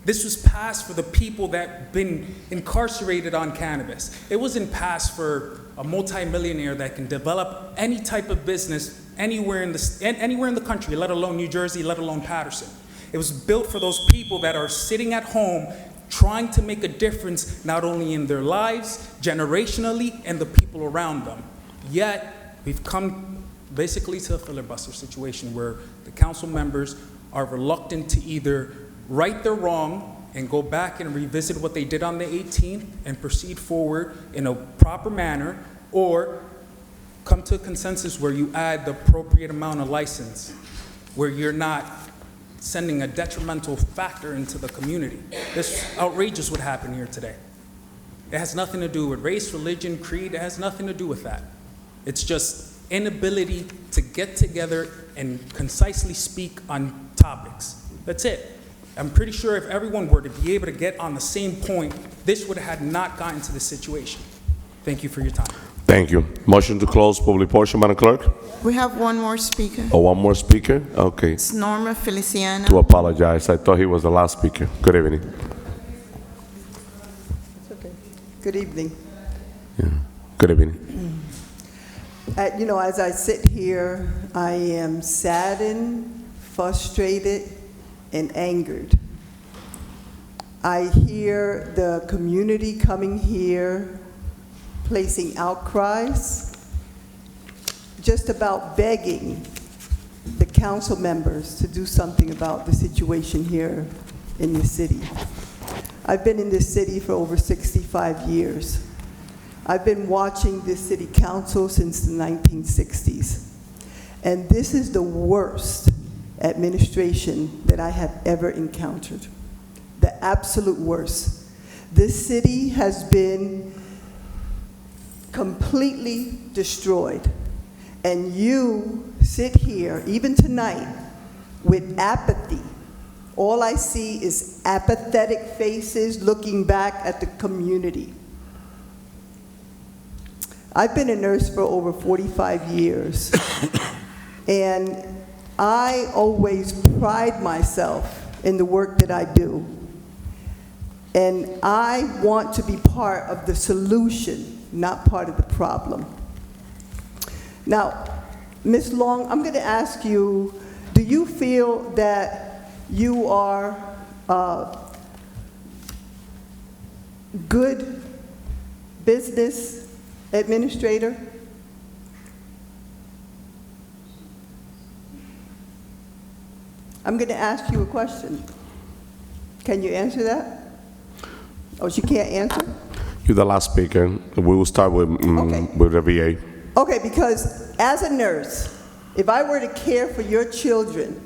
This was passed for the people that have been incarcerated on cannabis. It wasn't passed for a multimillionaire that can develop any type of business anywhere in the country, let alone New Jersey, let alone Paterson. It was built for those people that are sitting at home trying to make a difference not only in their lives, generationally, and the people around them. Yet, we've come basically to a filibuster situation where the council members are reluctant to either right their wrong and go back and revisit what they did on the 18th and proceed forward in a proper manner, or come to a consensus where you add the appropriate amount of license, where you're not sending a detrimental factor into the community. This outrageous what happened here today. It has nothing to do with race, religion, creed. It has nothing to do with that. It's just inability to get together and concisely speak on topics. That's it. I'm pretty sure if everyone were to be able to get on the same point, this would have not gotten to this situation. Thank you for your time. Thank you. Motion to close public portion, Madam Clerk? We have one more speaker. Oh, one more speaker? Okay. It's Norma Feliciano. To apologize. I thought he was the last speaker. Good evening. Good evening. Good evening. As I sit here, I am saddened, frustrated, and angered. I hear the community coming here, placing outcries, just about begging the council members to do something about the situation here in the city. I've been in this city for over 65 years. I've been watching this city council since the 1960s. And this is the worst administration that I have ever encountered. The absolute worst. This city has been completely destroyed. And you sit here, even tonight, with apathy. All I see is apathetic faces looking back at the community. I've been a nurse for over 45 years, and I always pride myself in the work that I do. And I want to be part of the solution, not part of the problem. Now, Ms. Long, I'm going to ask you, do you feel that you are good business administrator? I'm going to ask you a question. Can you answer that? Oh, she can't answer? You're the last speaker. We will start with the VA. Okay, because as a nurse, if I were to care for your children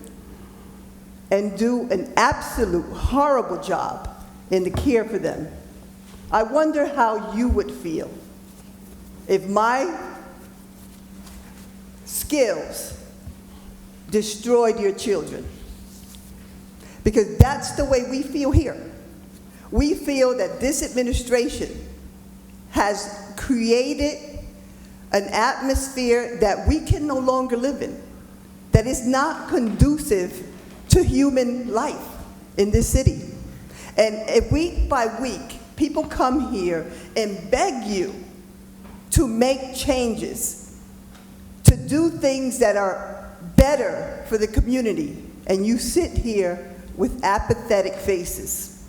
and do an absolute horrible job in the care for them, I wonder how you would feel if my skills destroyed your children. Because that's the way we feel here. We feel that this administration has created an atmosphere that we can no longer live in, that is not conducive to human life in this city. And if week by week, people come here and beg you to make changes, to do things that are better for the community, and you sit here with apathetic faces.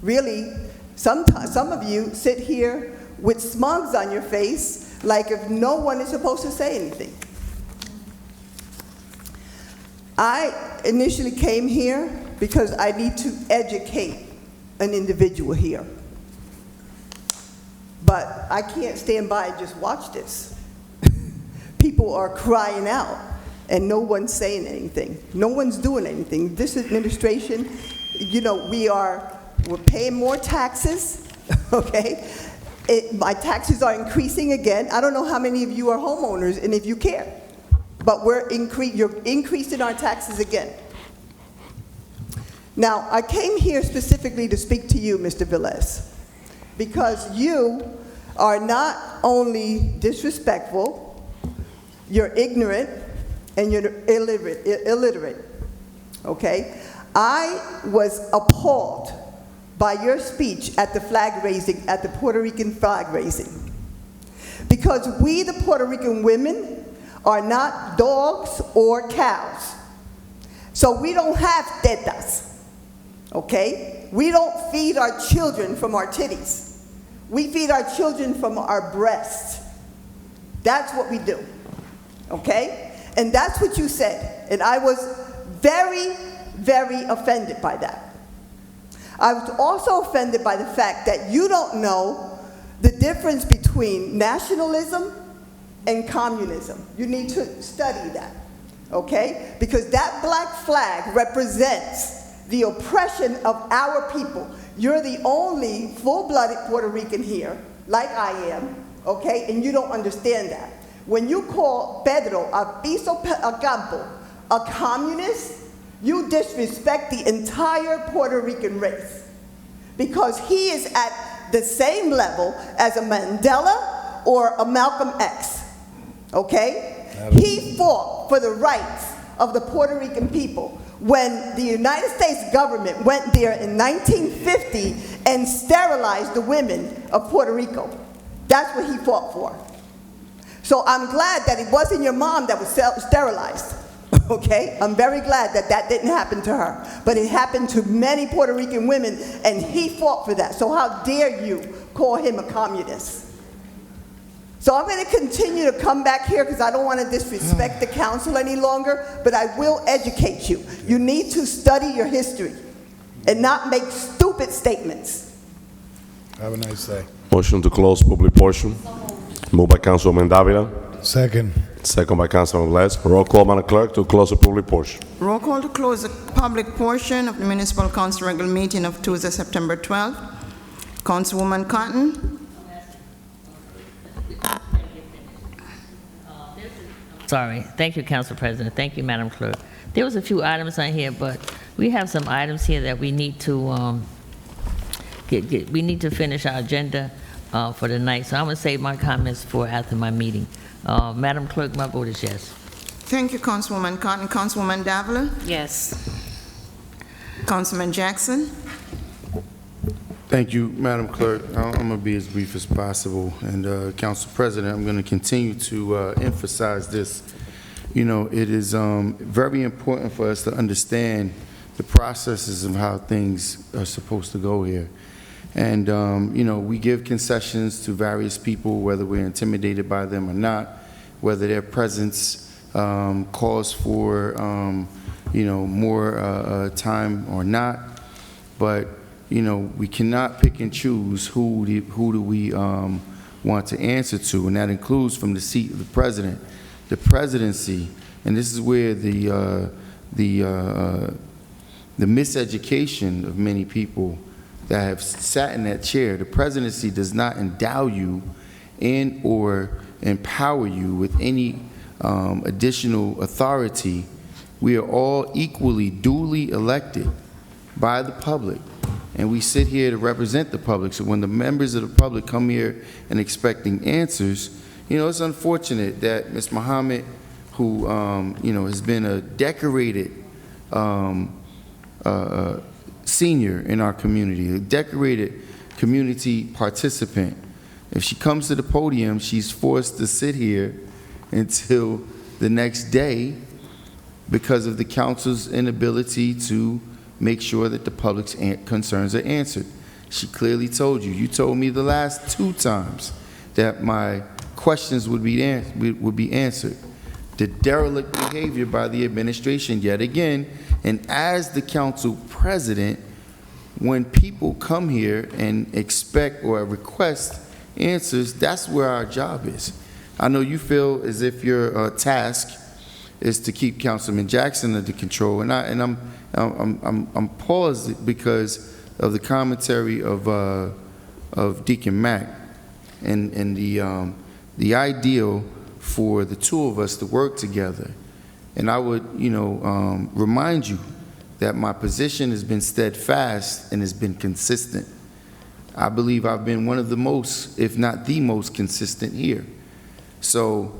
Really, some of you sit here with smugs on your face, like if no one is supposed to say anything. I initially came here because I need to educate an individual here. But I can't stand by and just watch this. People are crying out, and no one's saying anything. No one's doing anything. This administration, you know, we're paying more taxes, okay? My taxes are increasing again. I don't know how many of you are homeowners and if you care, but you're increasing our taxes again. Now, I came here specifically to speak to you, Mr. Velez, because you are not only disrespectful, you're ignorant, and you're illiterate, okay? I was appalled by your speech at the flag raising, at the Puerto Rican flag raising. Because we, the Puerto Rican women, are not dogs or cows. So we don't have tetas, okay? We don't feed our children from our titties. We feed our children from our breasts. That's what we do, okay? And that's what you said. And I was very, very offended by that. I was also offended by the fact that you don't know the difference between nationalism and communism. You need to study that, okay? Because that black flag represents the oppression of our people. You're the only full-blooded Puerto Rican here, like I am, okay? And you don't understand that. When you call Pedro Albizu Campo a communist, you disrespect the entire Puerto Rican race, because he is at the same level as a Mandela or a Malcolm X, okay? He fought for the rights of the Puerto Rican people when the United States government went there in 1950 and sterilized the women of Puerto Rico. That's what he fought for. So I'm glad that it wasn't your mom that was sterilized. Okay? I'm very glad that that didn't happen to her. But it happened to many Puerto Rican women, and he fought for that. So how dare you call him a communist? So I'm going to continue to come back here because I don't want to disrespect the council any longer, but I will educate you. You need to study your history and not make stupid statements. Have a nice day. Motion to close public portion. Moved by Councilwoman Davila. Second. Second by Councilman Velez. Roll call, Madam Clerk, to close the public portion. Roll call to close the public portion of the Municipal Council regular meeting of Tuesday, September 12th. Councilwoman Cotton. Sorry. Thank you, Council President. Thank you, Madam Clerk. There was a few items on here, but we have some items here that we need to we need to finish our agenda for the night. So I'm going to save my comments for after my meeting. Madam Clerk, my vote is yes. Thank you, Councilwoman Cotton. Councilwoman Davila. Yes. Councilman Jackson. Thank you, Madam Clerk. I'm going to be as brief as possible. And Council President, I'm going to continue to emphasize this. You know, it is very important for us to understand the processes of how things are supposed to go here. And, you know, we give concessions to various people, whether we're intimidated by them or not, whether their presence calls for, you know, more time or not. But, you know, we cannot pick and choose who do we want to answer to, and that includes from the seat of the president, the presidency. And this is where the miseducation of many people that have sat in that chair. The presidency does not endow you and or empower you with any additional authority. We are all equally duly elected by the public, and we sit here to represent the public. So when the members of the public come here and expecting answers, you know, it's unfortunate that Ms. Muhammad, who you know, has been a decorated senior in our community, a decorated community participant, if she comes to the podium, she's forced to sit here until the next day because of the council's inability to make sure that the public's concerns are answered. She clearly told you. You told me the last 2 times that my questions would be answered. The derelict behavior by the administration yet again, and as the council president, when people come here and expect or request answers, that's where our job is. I know you feel as if your task is to keep Councilman Jackson under control, and I'm paused because of the commentary of Deacon Mack and the ideal for the two of us to work together. And I would, you know, remind you that my position has been steadfast and has been consistent. I believe I've been one of the most, if not the most consistent here. So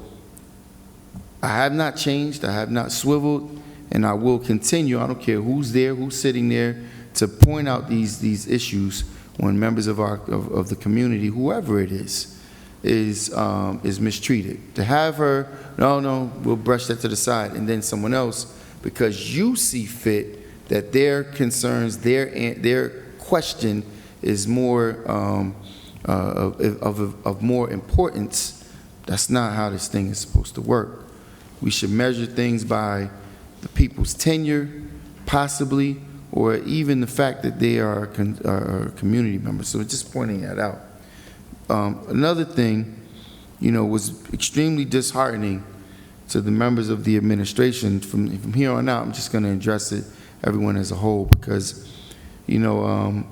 I have not changed, I have not swiveled, and I will continue. I don't care who's there, who's sitting there, to point out these issues when members of the community, whoever it is mistreated. To have her, no, we'll brush that to the side, and then someone else, because you see fit that their concerns, their question is more of more importance. That's not how this thing is supposed to work. We should measure things by the people's tenure, possibly, or even the fact that they are community members. So just pointing that out. Another thing, you know, was extremely disheartening to the members of the administration. From here on out, I'm just going to address it, everyone as a whole, because, you know,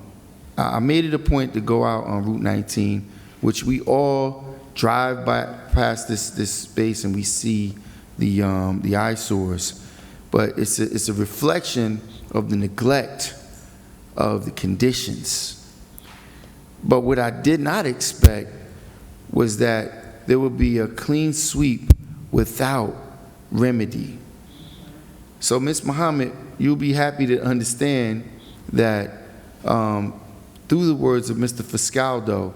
I made it a point to go out on Route 19, which we all drive past this space and we see the eyesores, but it's a reflection of the neglect of the conditions. But what I did not expect was that there would be a clean sweep without remedy. So, Ms. Muhammad, you'll be happy to understand that through the words of Mr. Fiscaldo,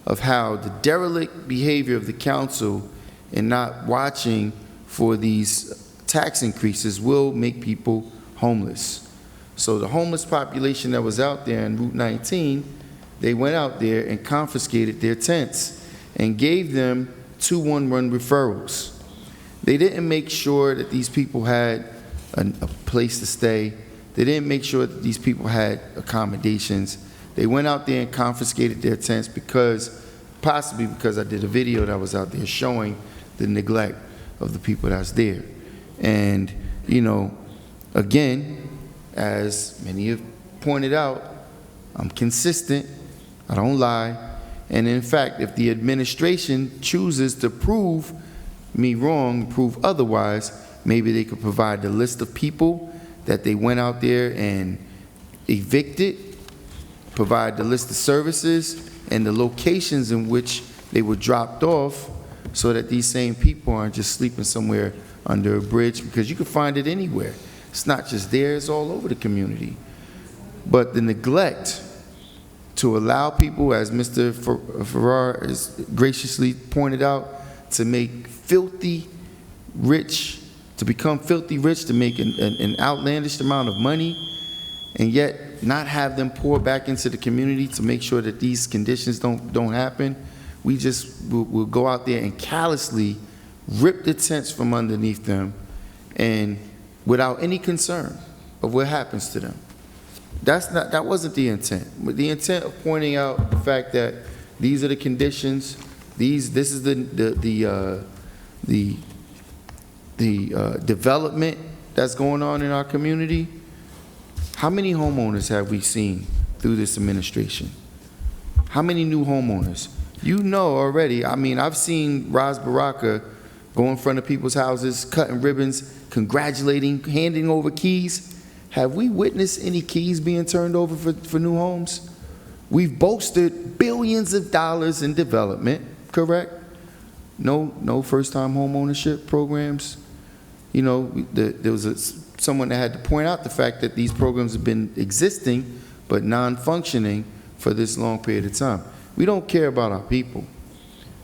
of how the derelict behavior of the council in not watching for these tax increases will make people homeless. So the homeless population that was out there in Route 19, they went out there and confiscated their tents and gave them 211 referrals. They didn't make sure that these people had a place to stay. They didn't make sure that these people had accommodations. They went out there and confiscated their tents possibly because I did a video that was out there showing the neglect of the people that's there. And, you know, again, as many have pointed out, I'm consistent, I don't lie, and in fact, if the administration chooses to prove me wrong, prove otherwise, maybe they could provide the list of people that they went out there and evicted, provide the list of services and the locations in which they were dropped off, so that these same people aren't just sleeping somewhere under a bridge, because you can find it anywhere. It's not just there, it's all over the community. But the neglect to allow people, as Mr. Farrar has graciously pointed out, to make filthy rich, to become filthy rich, to make an outlandish amount of money, and yet not have them pour back into the community to make sure that these conditions don't happen. We just will go out there and callously rip the tents from underneath them, and without any concern of what happens to them. That wasn't the intent. But the intent of pointing out the fact that these are the conditions, this is the development that's going on in our community. How many homeowners have we seen through this administration? How many new homeowners? You know already, I mean, I've seen Ras Baraka go in front of people's houses, cutting ribbons, congratulating, handing over keys. Have we witnessed any keys being turned over for new homes? We've boasted billions of dollars in development, correct? No first-time home ownership programs. You know, there was someone that had to point out the fact that these programs have been existing but non-functioning for this long period of time. We don't care about our people.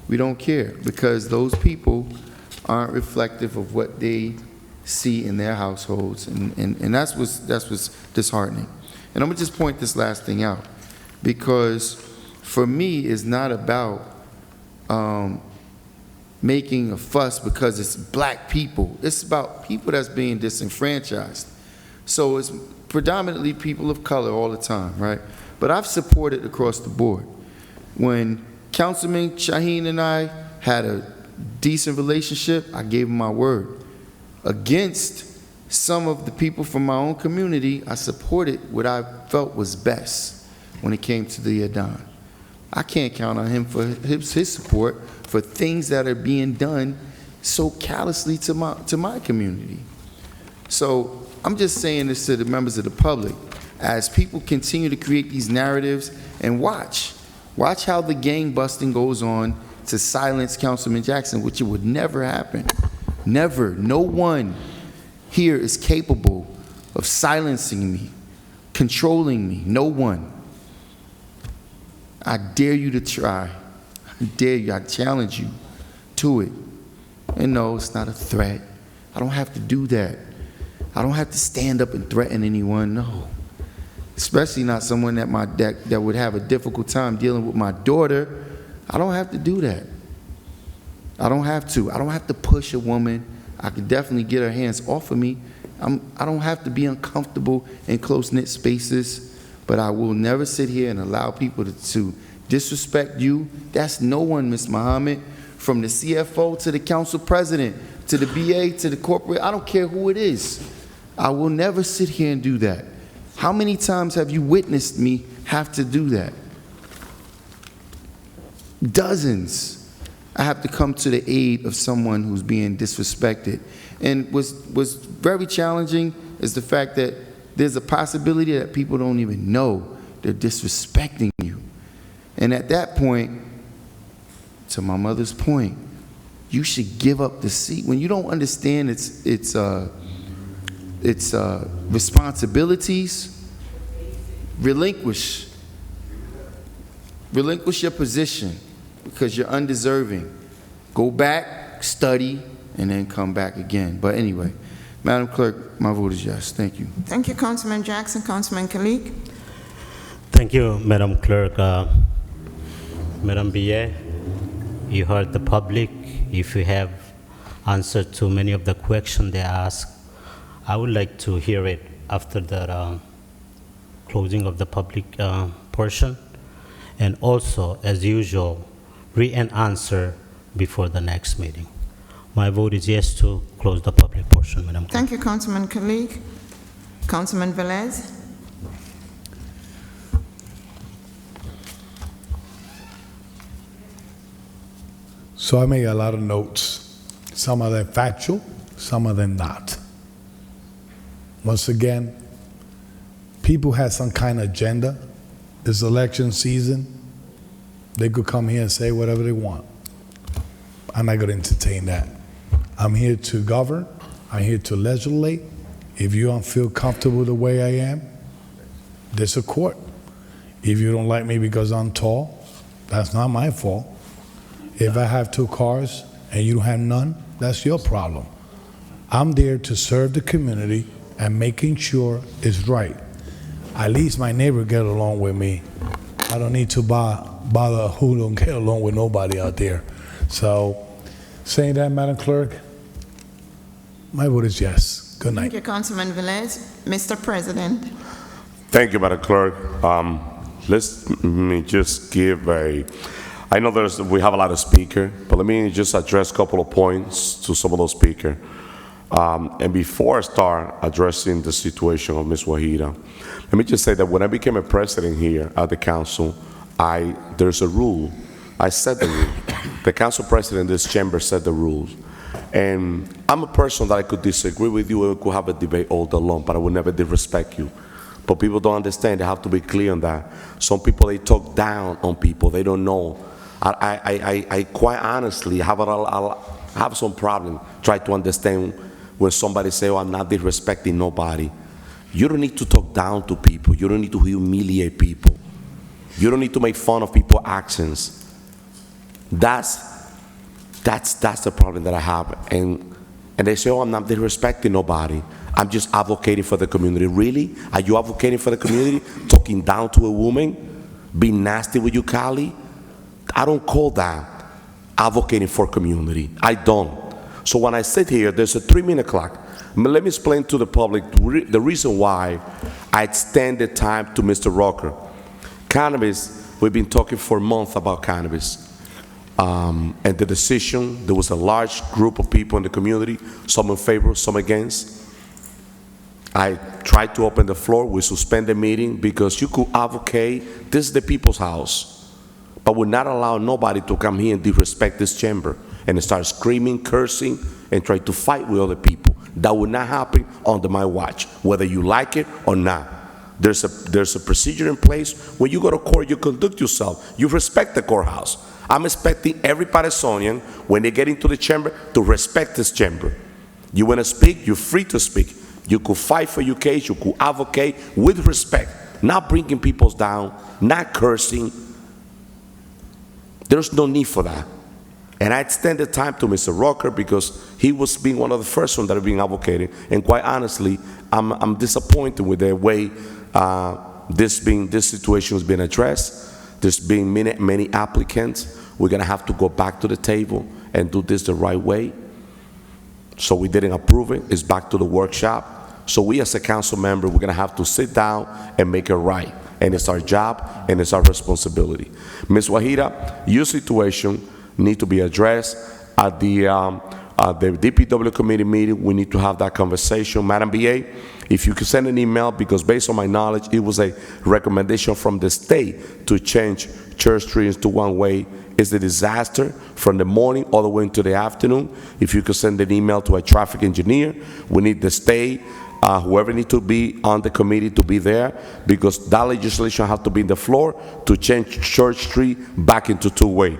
We don't care because those people aren't reflective of what they see in their households, and that's what's disheartening. And I'm gonna just point this last thing out, because for me, it's not about making a fuss because it's black people. It's about people that's being disenfranchised. So it's predominantly people of color all the time, right? But I've supported across the board. When Councilman Shaheen and I had a decent relationship, I gave him my word. Against some of the people from my own community, I supported what I felt was best when it came to the Adon. I can't count on him for his support for things that are being done so callously to my community. So I'm just saying this to the members of the public. As people continue to create these narratives, and watch how the gang busting goes on to silence Councilman Jackson, which it would never happen. Never. No one here is capable of silencing me, controlling me. No one. I dare you to try. I dare you. I challenge you to it. And no, it's not a threat. I don't have to do that. I don't have to stand up and threaten anyone. No. Especially not someone that would have a difficult time dealing with my daughter. I don't have to do that. I don't have to. I don't have to push a woman. I could definitely get her hands off of me. I don't have to be uncomfortable in close-knit spaces, but I will never sit here and allow people to disrespect you. That's no one, Ms. Muhammad, from the CFO to the council president, to the BA, to the corporate. I don't care who it is. I will never sit here and do that. How many times have you witnessed me have to do that? Dozens. I have to come to the aid of someone who's being disrespected. And what's very challenging is the fact that there's a possibility that people don't even know they're disrespecting you. And at that point, to my mother's point, you should give up the seat. When you don't understand its responsibilities, relinquish your position because you're undeserving. Go back, study, and then come back again. But anyway, Madam Clerk, my vote is yes. Thank you. Thank you, Councilman Jackson. Councilman Kalik. Thank you, Madam Clerk. Madam BA, you heard the public. If you have answered to many of the questions they asked, I would like to hear it after the closing of the public portion. And also, as usual, read and answer before the next meeting. My vote is yes to close the public portion, Madam Clerk. Thank you, Councilman Kalik. Councilman Velez. So I made a lot of notes, some of them factual, some of them not. Once again, people have some kind of agenda. It's election season. They could come here and say whatever they want. I'm not going to entertain that. I'm here to govern. I'm here to legislate. If you don't feel comfortable the way I am, there's a court. If you don't like me because I'm tall, that's not my fault. If I have 2 cars and you don't have none, that's your problem. I'm there to serve the community and making sure it's right. at least my neighbor get along with me. I don't need to bother who don't get along with nobody out there. So, saying that, Madam Clerk, my vote is yes. Good night. Thank you, Councilman Velez. Mr. President. Thank you, Madam Clerk. Let me just give I know we have a lot of speakers, but let me just address a couple of points to some of those speakers. And before I start addressing the situation of Ms. Wahida, let me just say that when I became a president here at the council, there's a rule. I set the rule. The council president in this chamber set the rules. And I'm a person that I could disagree with you and we could have a debate all day long, but I would never disrespect you. But people don't understand. They have to be clear on that. Some people, they talk down on people. They don't know. I quite honestly have some problem try to understand when somebody say, oh, I'm not disrespecting nobody. You don't need to talk down to people. You don't need to humiliate people. You don't need to make fun of people's actions. That's the problem that I have. And they say, oh, I'm not disrespecting nobody. I'm just advocating for the community. Really? Are you advocating for the community? Talking down to a woman? Being nasty with you, Kali? I don't call that advocating for community. I don't. So when I sit here, there's a 3-minute clock. Let me explain to the public the reason why I extended time to Mr. Rocker. Cannabis, we've been talking for a month about cannabis. And the decision, there was a large group of people in the community, some in favor, some against. I tried to open the floor. We suspend the meeting because you could advocate. This is the people's house. But we're not allowing nobody to come here and disrespect this chamber and start screaming, cursing, and try to fight with other people. That will not happen under my watch, whether you like it or not. There's a procedure in place. When you go to court, you conduct yourself. You respect the courthouse. I'm expecting every Patersonian, when they get into the chamber, to respect this chamber. You want to speak, you're free to speak. You could fight for your case, you could advocate with respect, not bringing people down, not cursing. There's no need for that. And I extended time to Mr. Rocker because he was being one of the first ones that are being advocated. And quite honestly, I'm disappointed with the way this situation has been addressed. There's been many applicants. We're gonna have to go back to the table and do this the right way. So we didn't approve it. It's back to the workshop. So we as a council member, we're gonna have to sit down and make it right. And it's our job and it's our responsibility. Ms. Wahida, your situation needs to be addressed at the DPW committee meeting. We need to have that conversation. Madam BA, if you could send an email, because based on my knowledge, it was a recommendation from the state to change Church Street into one-way. It's a disaster from the morning all the way into the afternoon. If you could send an email to a traffic engineer, we need the state, whoever needs to be on the committee to be there, because that legislation has to be in the floor to change Church Street back into two-way.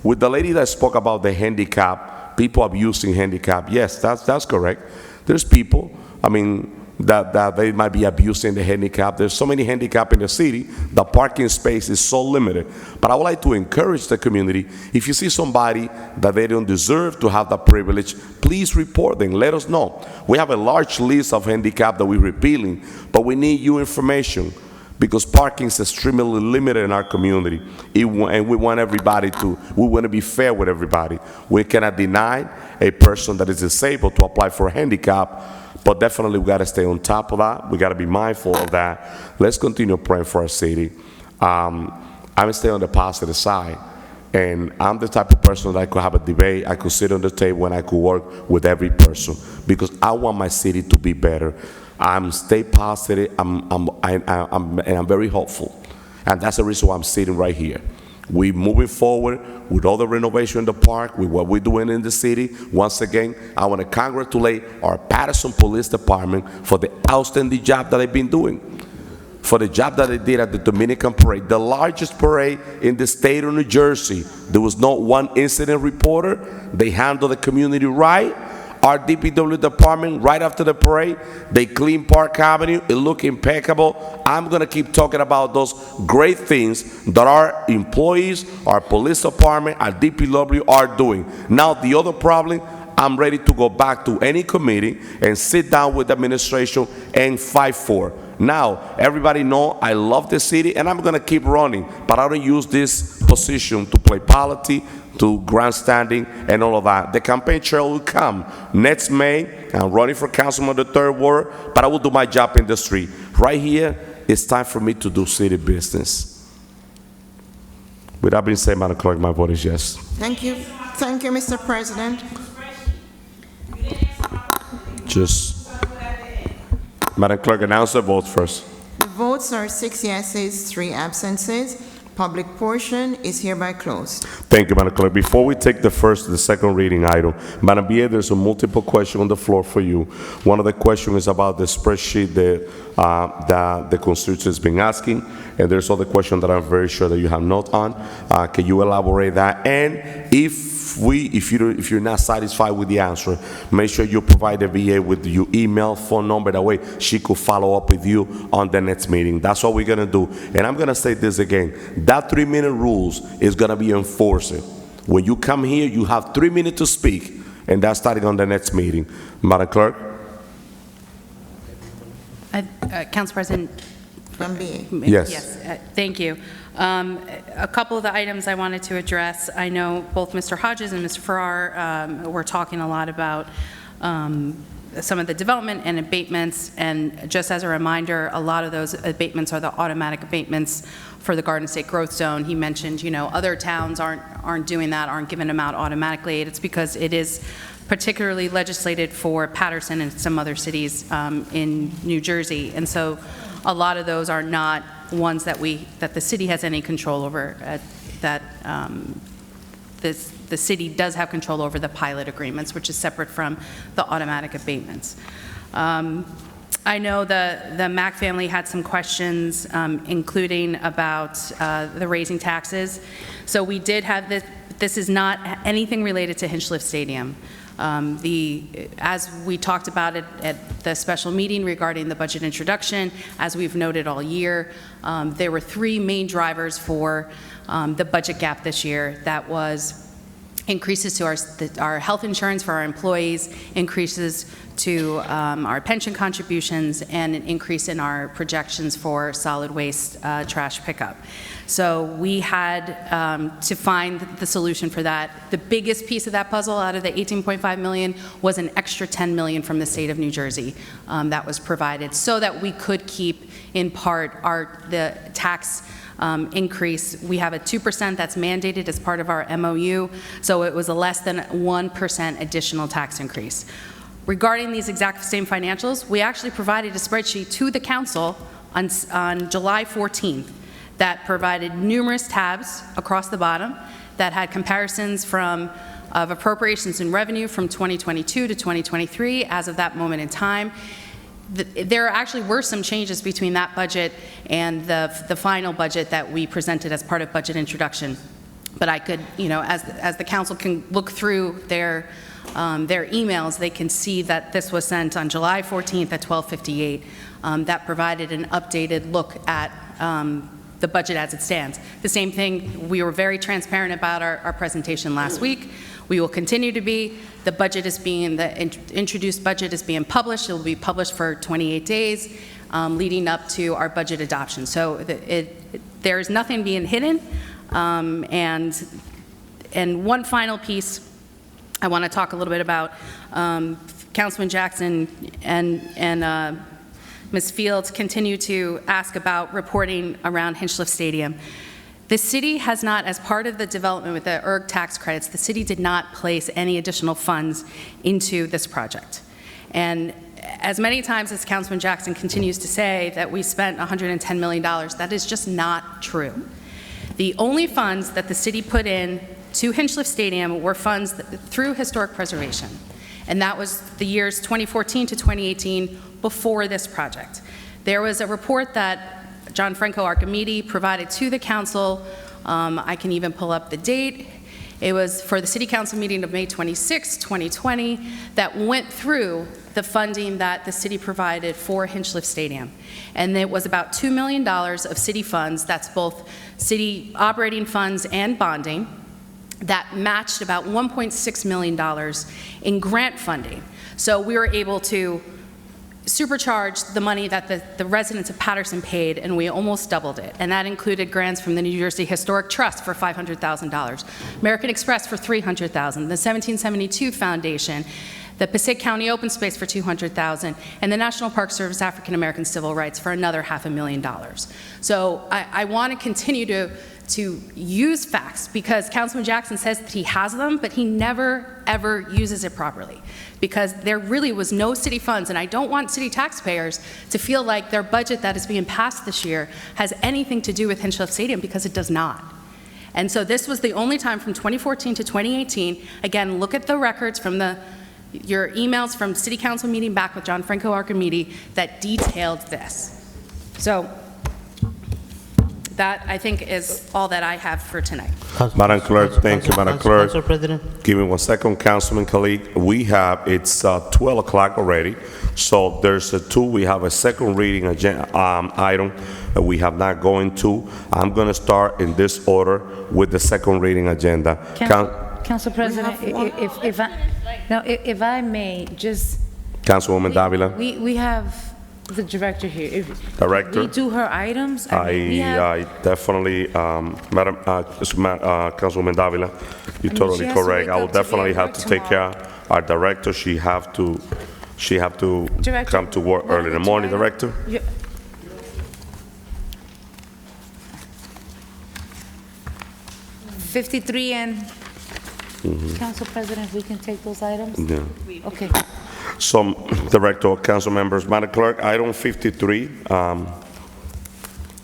With the lady that spoke about the handicap, people abusing handicap, yes, that's correct. There's people, I mean, that they might be abusing the handicap. There's so many handicap in the city, the parking space is so limited. But I would like to encourage the community, if you see somebody that they don't deserve to have that privilege, please report them, let us know. We have a large list of handicap that we're repealing, but we need your information, because parking is extremely limited in our community. And we want everybody we want to be fair with everybody. We cannot deny a person that is disabled to apply for a handicap, but definitely we got to stay on top of that. We got to be mindful of that. Let's continue praying for our city. I'm staying on the positive side. And I'm the type of person that I could have a debate, I could sit on the table, and I could work with every person, because I want my city to be better. I'm stay positive, and I'm very hopeful. And that's the reason why I'm sitting right here. We're moving forward with all the renovation in the park, with what we're doing in the city. Once again, I want to congratulate our Paterson Police Department for the outstanding job that they've been doing, for the job that they did at the Dominican Parade, the largest parade in the state of New Jersey. There was not one incident reporter. They handled the community right. Our DPW department, right after the parade, they cleaned Park Avenue. It looked impeccable. I'm going to keep talking about those great things that our employees, our police department, our DPW are doing. Now, the other problem, I'm ready to go back to any committee and sit down with the administration and fight for. Now, everybody know I love the city and I'm gonna keep running, but I don't use this position to play politics, to grandstanding and all of that. The campaign trail will come next May. I'm running for councilman of the 3rd Ward, but I will do my job in the street. Right here, it's time for me to do city business. With that being said, Madam Clerk, my vote is yes. Thank you. Thank you, Mr. President. Madam Clerk, announce the votes first. The votes are 6 yeses, 3 absences. Public portion is hereby closed. Thank you, Madam Clerk. Before we take the second reading item, Madam Bia, there's a multiple question on the floor for you. One of the questions is about the spreadsheet that the constituent has been asking, and there's other question that I'm very sure that you have note on. Can you elaborate that? And if you're not satisfied with the answer, make sure you provide the VA with your email, phone number. That way she could follow up with you on the next meeting. That's what we're gonna do. And I'm gonna say this again. That 3-minute rules is gonna be enforced. When you come here, you have 3 minutes to speak, and that's starting on the next meeting. Madam Clerk? Council President. From BA. Yes. Yes, thank you. A couple of the items I wanted to address, I know both Mr. Hodges and Mr. Farrar were talking a lot about some of the development and abatements, and just as a reminder, a lot of those abatements are the automatic abatements for the Garden State Growth Zone. He mentioned, other towns aren't doing that, aren't giving them out automatically. It's because it is particularly legislated for Paterson and some other cities in New Jersey, and so a lot of those are not ones that the city has any control over. The city does have control over the pilot agreements, which is separate from the automatic abatements. I know the Mack family had some questions, including about the raising taxes. So we did have this. This is not anything related to Hinchliffe Stadium. As we talked about it at the special meeting regarding the budget introduction, as we've noted all year, there were 3 main drivers for the budget gap this year. That was increases to our health insurance for our employees, increases to our pension contributions, and an increase in our projections for solid waste trash pickup. So we had to find the solution for that. The biggest piece of that puzzle out of the $18.5 million was an extra $10 million from the state of New Jersey that was provided so that we could keep, in part, the tax increase. We have a 2% that's mandated as part of our MOU, so it was a less than 1% additional tax increase. Regarding these exact same financials, we actually provided a spreadsheet to the council on July 14th that provided numerous tabs across the bottom that had comparisons of appropriations and revenue from 2022 to 2023 as of that moment in time. There actually were some changes between that budget and the final budget that we presented as part of budget introduction. But I could, as the council can look through their emails, they can see that this was sent on July 14th at 12:58. That provided an updated look at the budget as it stands. The same thing, we were very transparent about our presentation last week. We will continue to be. The budget is the introduced budget is being published. It will be published for 28 days leading up to our budget adoption. So there is nothing being hidden. And one final piece I want to talk a little bit about. Councilman Jackson and Ms. Fields continue to ask about reporting around Hinchliffe Stadium. The city has not, as part of the development with the ERG tax credits, the city did not place any additional funds into this project. And as many times as Councilman Jackson continues to say that we spent $110 million, that is just not true. The only funds that the city put in to Hinchliffe Stadium were funds through historic preservation. And that was the years 2014 to 2018 before this project. There was a report that John Franco Archimede provided to the council. I can even pull up the date. It was for the city council meeting of May 26, 2020, that went through the funding that the city provided for Hinchliffe Stadium. And it was about $2 million of city funds, that's both city operating funds and bonding, that matched about $1.6 million in grant funding. So we were able to supercharge the money that the residents of Paterson paid, and we almost doubled it. And that included grants from the New Jersey Historic Trust for $500,000, American Express for $300,000, the 1772 Foundation, the Passaic County Open Space for $200,000, and the National Park Service African American Civil Rights for another $500,000. So I want to continue to use facts, because Councilman Jackson says that he has them, but he never, ever uses it properly, because there really was no city funds, and I don't want city taxpayers to feel like their budget that is being passed this year has anything to do with Hinchcliffe Stadium, because it does not. And so this was the only time from 2014 to 2018. Again, look at the records from your emails from City Council meeting back with John Franco Archimede that detailed this. So that, I think, is all that I have for tonight. Madam Clerk, thank you, Madam Clerk. Council President. Give me 1 second, Councilman Khalid. It's 12 o'clock already, so there's we have a second reading item that we have not going to. I'm going to start in this order with the second reading agenda. Council President, if I may, just... Councilwoman Davila. We have the director here. Director. We do her items. I definitely, Madam, Councilwoman Davila, you're totally correct. I will definitely have to take care of our director. She have to Director, come to work early in the morning, Director. 53 and Council President, we can take those items? Yeah. Okay. So, Director, Council members, Madam Clerk, item 53.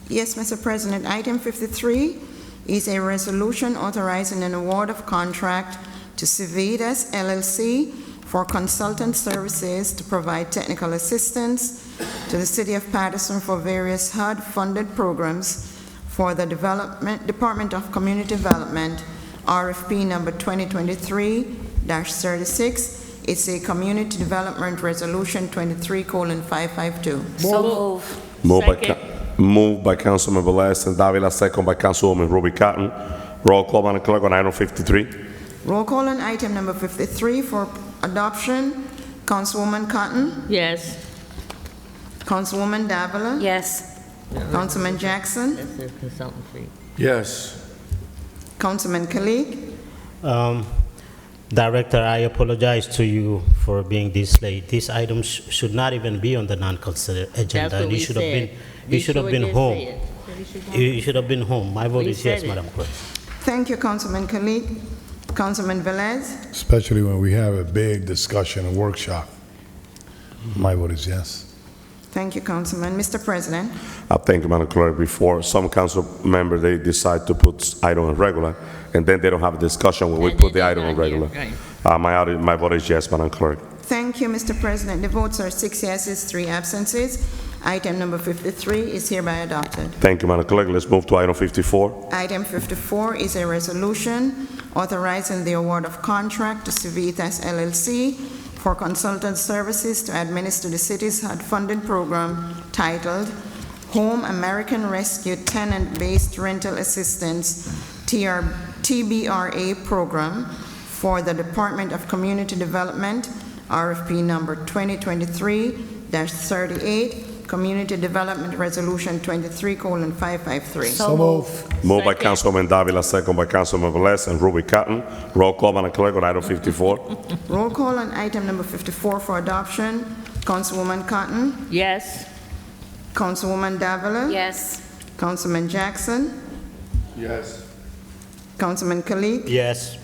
Yes, Mr. President, item 53 is a resolution authorizing an award of contract to Civitas LLC for consultant services to provide technical assistance to the City of Paterson for various HUD-funded programs for the Department of Community Development, RFP number 2023-36. It's a Community Development Resolution 23:552. So Moved by Councilman Velez and Davila, second by Councilwoman Ruby Cotton. Roll call, Madam Clerk, on item 53. Roll call on item number 53 for adoption. Councilwoman Cotton? Yes. Councilwoman Davila? Yes. Councilman Jackson? That's a consultant fee. Yes. Councilman Kalik? Director, I apologize to you for being this late. These items should not even be on the non-consent agenda. That's what and we you should have said. been. We You should have sure been did home. say it. You should have been home. My vote We is yes, said it. Madam Clerk. Thank you, Councilman Kalik. Councilman Velez? Especially when we have a big discussion, a workshop. My vote is yes. Thank you, Councilman. Mr. President? Thank you, Madam Clerk. Before some council member, they decide to put item on regular, and then they don't have a discussion when we put the item on regular. My vote is yes, Madam Clerk. Thank you, Mr. President. The votes are 6 yeses, 3 absences. Item number 53 is hereby adopted. Thank you, Madam Clerk. Let's move to item 54. Item 54 is a resolution authorizing the award of contract to Civitas LLC for consultant services to administer the city's HUD-funded program titled Home American Rescue Tenant-Based Rental Assistance TBRA Program for the Department of Community Development, RFP number 2023-38, Community Development Resolution 23:553. So moved. Moved by Councilwoman Davila, second by Councilman Velez and Ruby Cotton. Roll call, Madam Clerk, on item 54. Roll call on item number 54 for adoption. Councilwoman Cotton? Yes. Councilwoman Davila? Yes. Councilman Jackson? Yes. Councilman Kalik? Yes.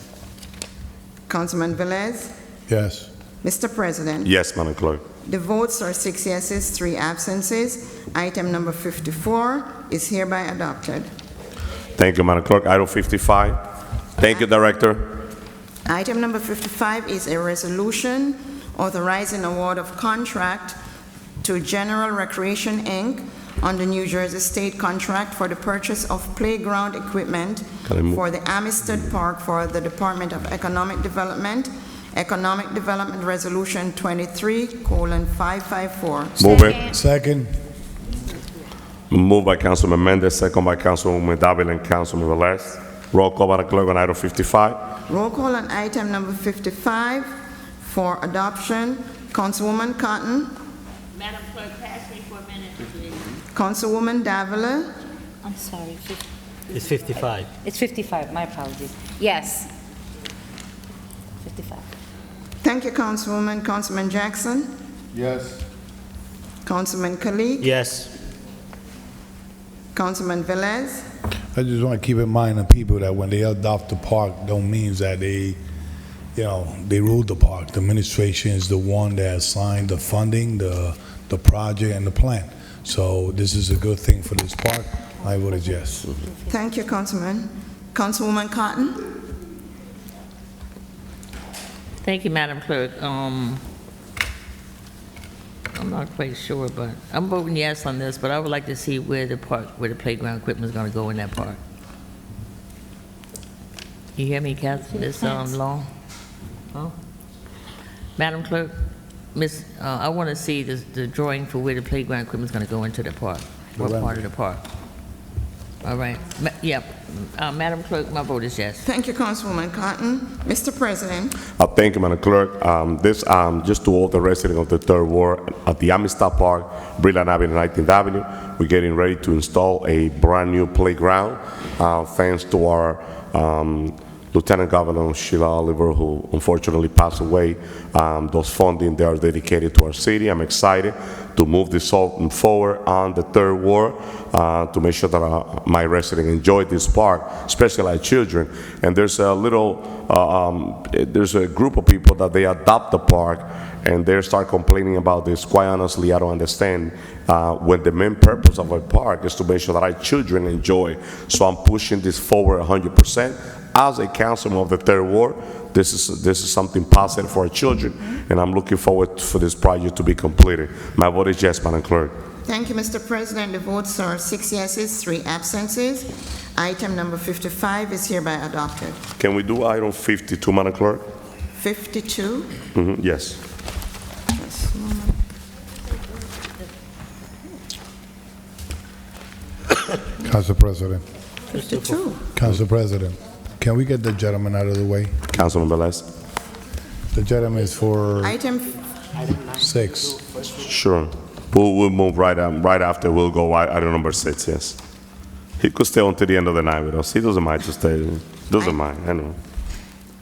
Councilman Velez? Yes. Mr. President? Yes, Madam Clerk. The votes are 6 yeses, 3 absences. Item number 54 is hereby adopted. Thank you, Madam Clerk. Item 55. Thank you, Director. Item number 55 is a resolution authorizing award of contract to General Recreation, Inc. on the New Jersey State contract for the purchase of playground equipment for the Amistad Park for the Department of Economic Development, Economic Development Resolution 23:554. Move it. Second. Moved by Councilman Mendez, second by Councilwoman Davila and Councilman Velez. Roll call, Madam Clerk, on item 55. Roll call on item number 55 for adoption. Councilwoman Cotton. Madam Clerk, pass me for a minute, please. Councilwoman Davila. I'm sorry, It's 55. it's 55, my apologies. Yes. 55. Thank you, Councilwoman. Councilman Jackson. Yes. Councilman Kalik. Yes. Councilman Velez. I just want to keep in mind the people that when they adopt the park, don't mean that they, they rule the park. The administration is the one that assigned the funding, the project, and the plan. So this is a good thing for this park. My vote is yes. Thank you, Councilman. Councilwoman Cotton. Thank you, Madam Clerk. I'm not quite sure, but I'm voting yes on this, but I would like to see where the playground equipment is going to go in that park. You hear me, Ms. Long? Huh? Madam Clerk, I want to see the drawing for where the playground equipment is going to go into the park. What part of the park? All right. Madam Clerk, my vote is yes. Thank you, Councilwoman Cotton. Mr. President. Thank you, Madam Clerk. Just to all the residents of the Third Ward at the Amistad Park, Brilliant Avenue, 19th Avenue, we're getting ready to install a brand-new playground, thanks to our Lieutenant Governor Sheila Oliver, who unfortunately passed away. Those funding, they are dedicated to our city. I'm excited to move this forward on the Third Ward to make sure that my residents enjoy this park, especially our children. And there's a group of people that they adopt the park and they start complaining about this. Quite honestly, I don't understand when the main purpose of a park is to make sure that our children enjoy. So I'm pushing this forward 100%. As a councilman of the Third Ward, this is something positive for our children, and I'm looking forward for this project to be completed. My vote is yes, Madam Clerk. Thank you, Mr. President. The votes are 6 yeses, 3 absences. Item number 55 is hereby adopted. Can we do item 52, Madam Clerk? 52. Yes. Council President. 52. Council President, can we get the gentleman out of the way? Councilman Velez. The gentleman is for Item 6. Sure. We'll move right after. We'll go item number 6, yes. He could stay until the end of the night with us. He doesn't mind to stay. Doesn't mind, I know.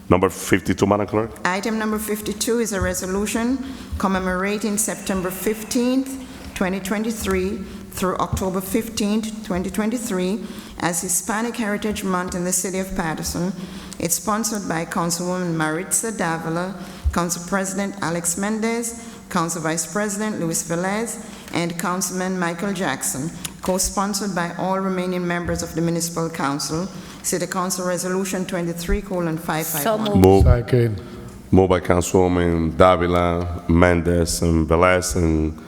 Number 52, Madam Clerk. Item number 52 is a resolution commemorating September 15th, 2023 through October 15th, 2023 as Hispanic Heritage Month in the city of Paterson. It's sponsored by Councilwoman Maritza Davila, Council President Alex Mendez, Council Vice President Luis Velez, and Councilman Michael Jackson, co-sponsored by all remaining members of the Municipal Council. City Council Resolution 23:551. So moved. Second. Moved by Councilwoman Davila, Mendez, and Velez, and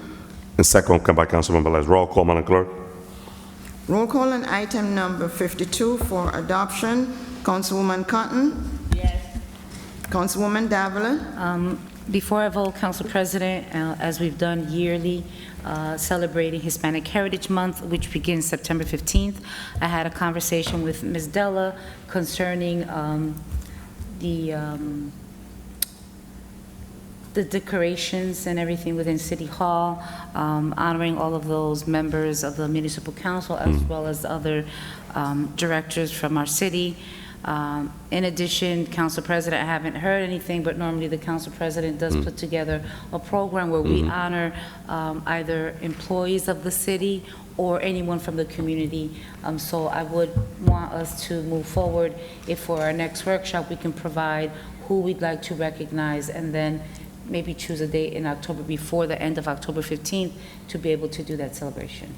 second by Councilman Velez. Roll call, Madam Clerk. Roll call on item number 52 for adoption. Councilwoman Cotton. Yes. Councilwoman Davila. Before I vote, Council President, as we've done yearly, celebrating Hispanic Heritage Month, which begins September 15th, I had a conversation with Ms. Della concerning the decorations and everything within City Hall, honoring all of those members of the Municipal Council as well as other directors from our city. In addition, Council President, I haven't heard anything, but normally the Council President does put together a program where we honor either employees of the city or anyone from the community. So I would want us to move forward if for our next workshop we can provide who we'd like to recognize and then maybe choose a date in October before the end of October 15th to be able to do that celebration.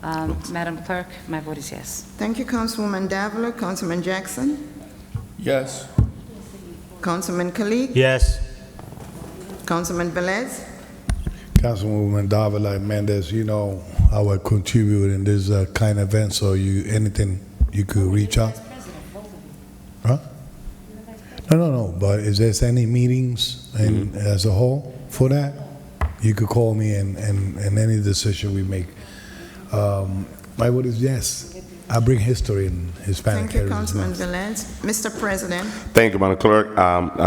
Madam Clerk, my vote is yes. Thank you, Councilwoman Davila. Councilman Jackson. Yes. Councilman Kalik. Yes. Councilman Velez. Councilwoman Davila Mendez, I would contribute in this kind of event, so anything you could reach out. Huh? No, but is there any meetings as a whole for that? You could call me and any decision we make. My vote is yes. I bring history in Hispanic Thank you, heritage Councilman month. Velez. Mr. President, Thank you, Madam Clerk.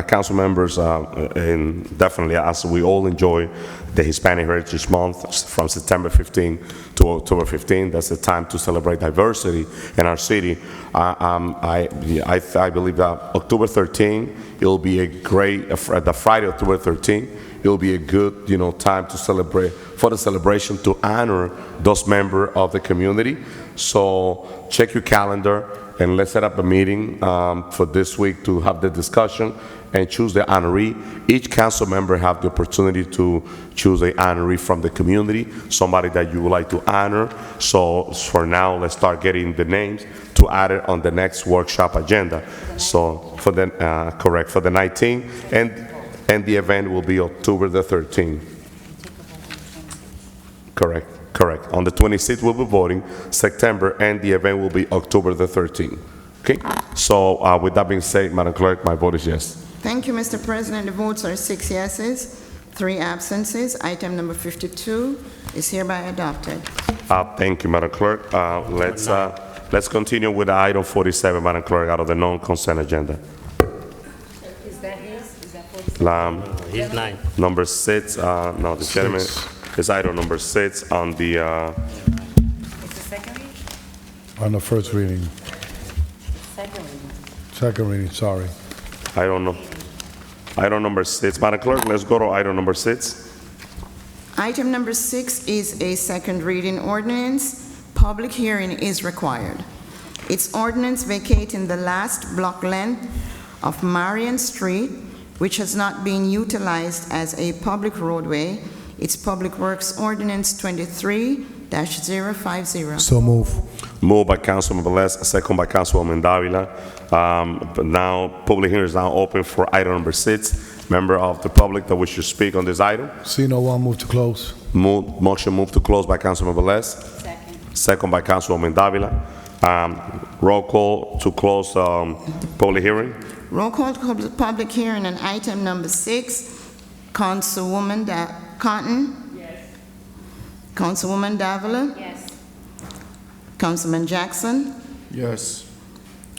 Council members, and definitely as we all enjoy the Hispanic Heritage Month from September 15 to October 15, that's the time to celebrate diversity in our city. I believe that October 13, it'll be a great, the Friday, October 13, it'll be a good, time to celebrate, for the celebration to honor those members of the community. So check your calendar and let's set up a meeting for this week to have the discussion and choose the honoree. Each council member have the opportunity to choose a honoree from the community, somebody that you would like to honor. So for now, let's start getting the names to add it on the next workshop agenda. So for the, correct, for the 19th, and the event will be October the 13th. Correct. Correct. On the 26th, we'll be voting September, and the event will be October the 13th. Okay? So with that being said, Madam Clerk, my vote is yes. thank you, Mr. President. The votes are 6 yeses, 3 absences. Item number 52 is hereby adopted. Thank you, Madam Clerk. Let's continue with item 47, Madam Clerk, out of the non-consent agenda. Is that his? Is that 47? He's 9. Number 6, no, the gentleman is item number 6 on the, It's the second reading? On the first reading, Second reading. second reading, sorry. I don't know. Item number 6. Madam Clerk, let's go to item number 6. Item number 6 is a second reading ordinance. Public hearing is required. It's ordinance vacating the last block length of Marion Street, which has not been utilized as a public roadway. It's Public Works Ordinance 23-050. So move. Moved by Councilman Velez, second by Councilwoman Davila. But now, public hearing is now open for item number 6. Member of the public that wish to speak on this item. See no one, move to close. Motion moved to close by Councilman Velez. Second by Councilwoman Davila. Roll call to close public hearing. Roll call to close the public hearing on item number 6. Councilwoman Cotton? Yes. Councilwoman Davila? Yes. Councilman Jackson? Yes.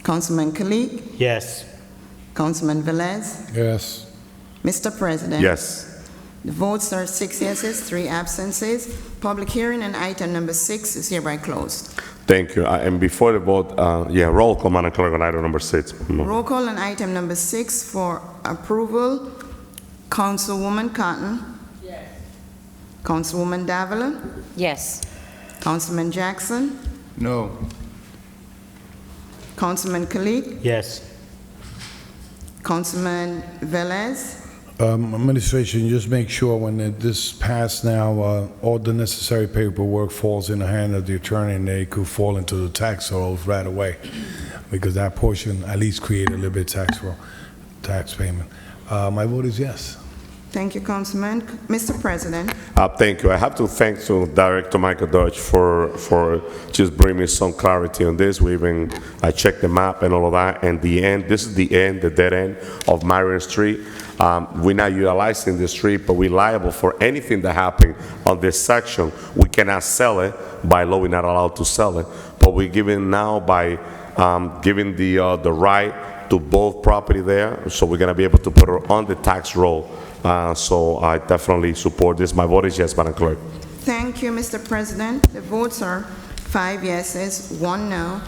Councilman Kalik? Yes. Councilman Velez? Yes. Mr. President? Yes. The votes are 6 yeses, 3 absences. Public hearing on item number 6 is hereby closed. Thank you. And before the vote, roll call, Madam Clerk, on item number 6. Roll call on item number 6 for approval. Councilwoman Cotton? Yes. Councilwoman Davila? Yes. Councilman Jackson? No. Councilman Kalik? Yes. Councilman Velez? Administration, just make sure when this passed now, all the necessary paperwork falls in the hand of the attorney and they could fall into the tax rolls right away. Because that portion at least create a little bit tax payment. My vote is yes. Thank you, Councilman. Mr. President? Thank you. I have to thank Director Michael Dodge for just bringing me some clarity on this. I checked the map and all of that, and this is the dead end of Marion Street. We're not utilizing the street, but we're liable for anything that happened on this section. We cannot sell it. By law, we're not allowed to sell it, but we're giving now by giving the right to both property there, so we're going to be able to put it on the tax roll. So I definitely support this. My vote is yes, Madam Clerk. Thank you, Mr. President. The votes are 5 yeses, 1 no,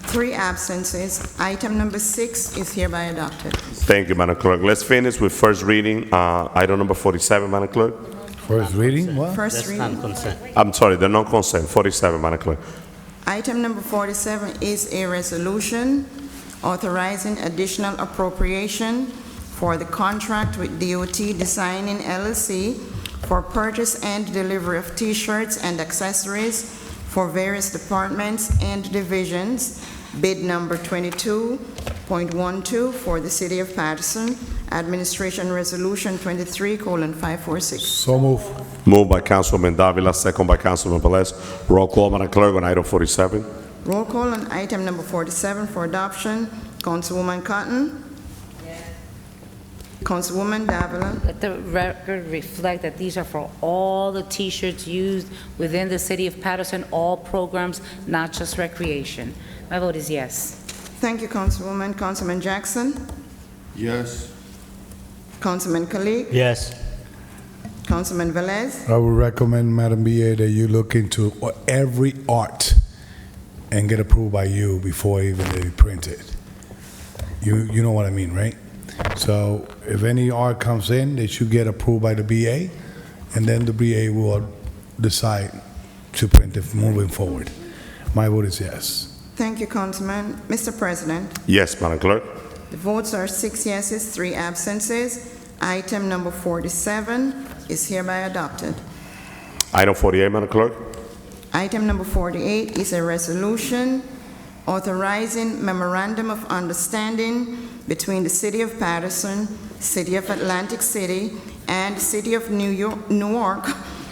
3 absences. Item number 6 is hereby adopted. Thank you, Madam Clerk. Let's finish with first reading, item number 47, Madam Clerk. First reading, what? First reading. Non-consent. I'm sorry, the non-consent, 47, Madam Clerk. Item number 47 is a resolution authorizing additional appropriation for the contract with DOT Designing LLC for purchase and delivery of T-shirts and accessories for various departments and divisions, bid number 22.12 for the City of Paterson, Administration Resolution 23:546. So move. Moved by Councilwoman Davila, second by Councilman Velez. Roll call, Madam Clerk, on item 47. Roll call on item number 47 for adoption. Councilwoman Cotton? Councilwoman Davila. Let the record reflect that these are for all the T-shirts used within the city of Paterson, all programs, not just recreation. My vote is yes. Thank you, Councilwoman. Councilman Jackson. Yes. Councilman Kalik. Yes. Councilman Velez. I would recommend, Madam BA, that you look into every art and get approved by you before even they print it. You know what I mean, right? So if any art comes in, they should get approved by the BA, and then the BA will decide to print it moving forward. My vote is yes. Thank you, Councilman. Mr. President, Yes, Madam Clerk. the votes are 6 yeses, 3 absences. Item number 47 is hereby adopted. Item 48, Madam Clerk. Item number 48 is a resolution authorizing memorandum of understanding between the City of Paterson, City of Atlantic City, and the City of Newark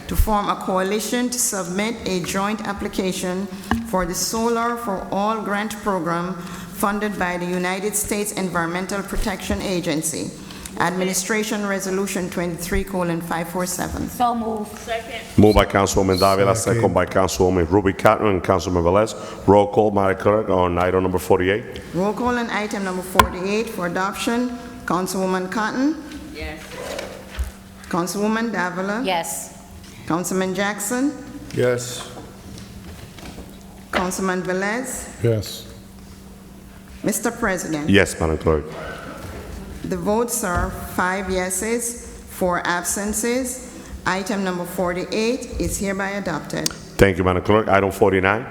to form a coalition to submit a joint application for the Solar for All grant program funded by the United States Environmental Protection Agency. Administration Resolution 23:547. So move. Second. Moved by Councilwoman Davila, second by Councilwoman Ruby Cotton and Councilman Velez. Roll call, Madam Clerk, on item number 48. Roll call on item number 48 for adoption. Councilwoman Cotton. Yes. Councilwoman Davila. Yes. Councilman Jackson. Yes. Councilman Velez. Yes. Mr. President. Yes, Madam Clerk. The votes are 5 yeses, 4 absences. Item number 48 is hereby adopted. Thank you, Madam Clerk. Item 49.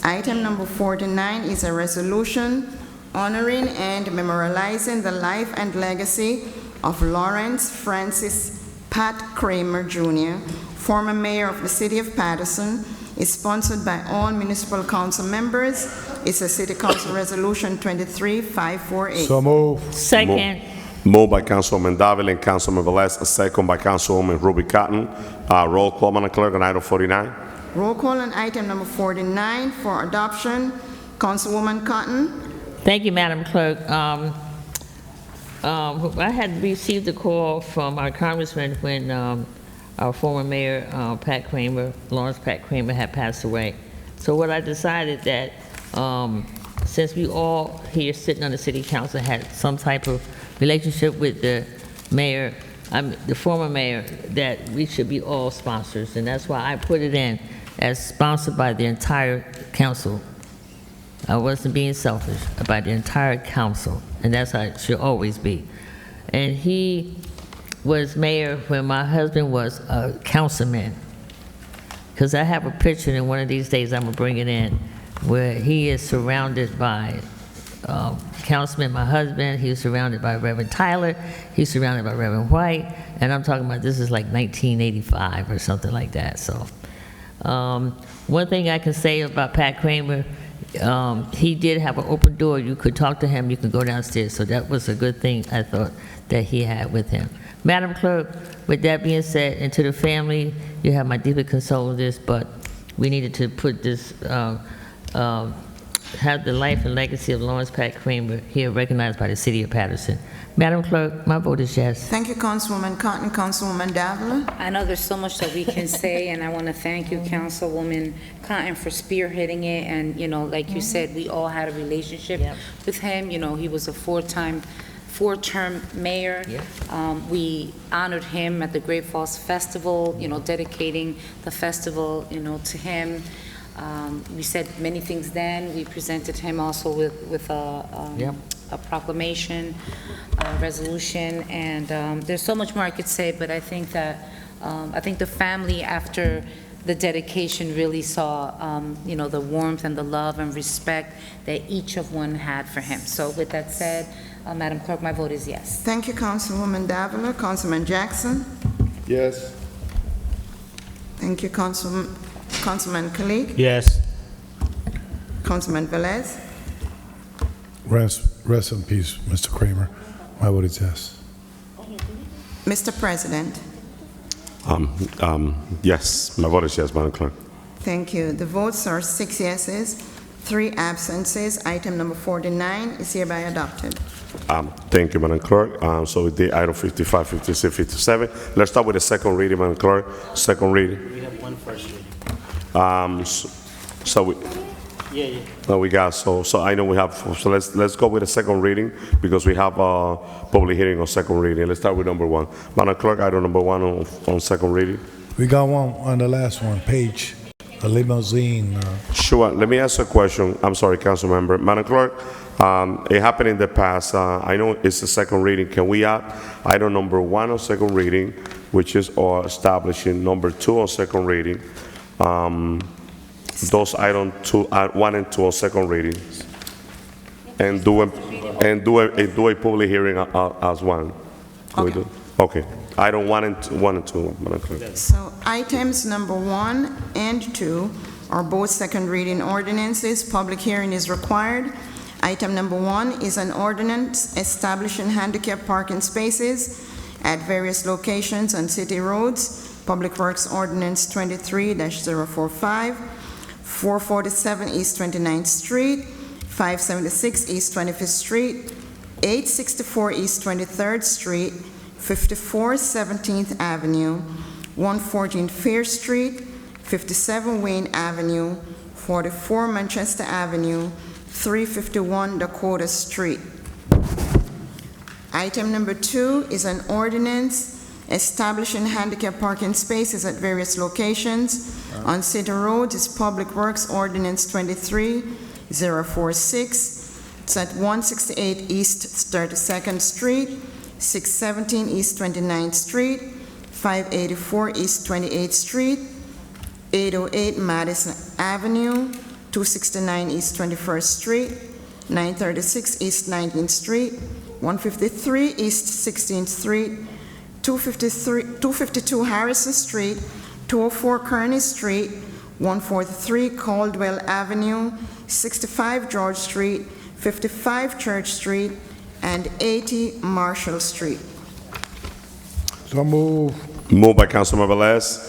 Item number 49 is a resolution honoring and memorializing the life and legacy of Lawrence Francis Pat Kramer Jr., former mayor of the city of Paterson. Is sponsored by all municipal council members. It's a city council resolution 23-548. So move. Second. Moved by Councilwoman Davila and Councilman Velez, second by Councilwoman Ruby Cotton. Roll call, Madam Clerk, on item 49. Roll call on item number 49 for adoption. Councilwoman Cotton. Thank you, Madam Clerk. I had received a call from our congressman when our former mayor, Lawrence Pat Kramer, had passed away. So what I decided that since we all here sitting on the city council had some type of relationship with the mayor, the former mayor, that we should be all sponsors. And that's why I put it in as sponsored by the entire council. I wasn't being selfish, by the entire council. And that's how it should always be. And he was mayor when my husband was a councilman. Because I have a picture, and one of these days I'm gonna bring it in, where he is surrounded by Councilman, my husband. He was surrounded by Reverend Tyler. He's surrounded by Reverend White. And I'm talking about this is like 1985 or something like that. So one thing I can say about Pat Kramer, he did have an open door. You could talk to him, you could go downstairs. So that was a good thing, I thought, that he had with him. Madam Clerk, with that being said, and to the family, you have my deepest condolences, but we needed to put this, have the life and legacy of Lawrence Pat Kramer here recognized by the city of Paterson. Madam Clerk, my vote is yes. Thank you, Councilwoman Cotton. Councilwoman Davila. I know there's so much that we can say, and I want to thank you, Councilwoman Cotton, for spearheading it. And, you know, like you said, we all had a relationship with him. You know, he was a four-term mayor. We honored him at the Great Falls Festival, you know, dedicating the festival, you know, to him. We said many things then. We presented him also with a proclamation, resolution, and there's so much more I could say, but I think that I think the family after the dedication really saw, you know, the warmth and the love and respect that each of one had for him. So with that said, Madam Clerk, my vote is yes. Thank you, Councilwoman Davila. Councilman Jackson. Yes. Thank you, Councilman Kalik. Yes. Councilman Velez. Rest in peace, Mr. Kramer. My vote is yes. Mr. President. Yes, my vote is yes, Madam Clerk. Thank you. The votes are 6 yeses, 3 absences. Item number 49 is hereby adopted. Thank you, Madam Clerk. So we did item 55, 56, 57. Let's start with the second reading, Madam Clerk. Second reading. We have one first reading. So we, Yeah. no, we got, so I know we have, so let's go with the second reading because we have a public hearing on second reading. Let's start with number one. Madam Clerk, item number one on second reading. We got one on the last one, page, a limousine. Sure. Let me ask a question. I'm sorry, council member. Madam Clerk, it happened in the past. I know it's the second reading. Can we add item number one on second reading, which is establishing number two on second reading? Those item two, one and two on second reading, and do a public hearing as one. Can we do? Okay. Item one and two, Madam Clerk. So items number 1 and 2 are both second reading ordinances. Public hearing is required. Item number 1 is an ordinance establishing handicap parking spaces at various locations on city roads. Public Works Ordinance 23-045, 447 East 29th Street, 576 East 25th Street, 864 East 23rd Street, 54 17th Avenue, 114 Fair Street, 57 Wayne Avenue, 44 Manchester Avenue, 351 Dakota Street. Item number 2 is an ordinance establishing handicap parking spaces at various locations on city roads. Is Public Works Ordinance 23-046. It's at 168 East 32nd Street, 617 East 29th Street, 584 East 28th Street, 808 Madison Avenue, 269 East 21st Street, 936 East 19th Street, 153 East 16th Street, 252 Harrison Street, 204 Kearney Street, 143 Caldwell Avenue, 65 George Street, 55 Church Street, and 80 Marshall Street. So move. Moved by Councilman Velez.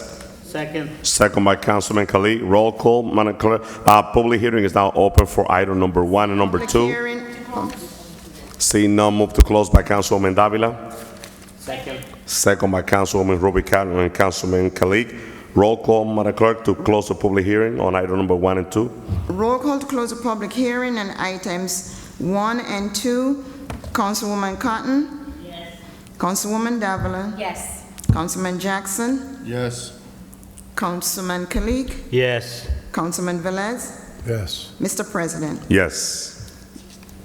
Second. Second by Councilman Khalid. Roll call, Madam Clerk. Public hearing is now open for item number 1 and number 2. Public hearing. Seeing none, move to close by Councilwoman Davila. Second. Second by Councilwoman Ruby Cotton and Councilman Khalid. Roll call, Madam Clerk, to close the public hearing on item number 1 and 2. Roll call to close the public hearing on items 1 and 2. Councilwoman Cotton? Yes. Councilwoman Davila? Yes. Councilman Jackson? Yes. Councilman Kalik? Yes. Councilman Velez? Yes. Mr. President? Yes.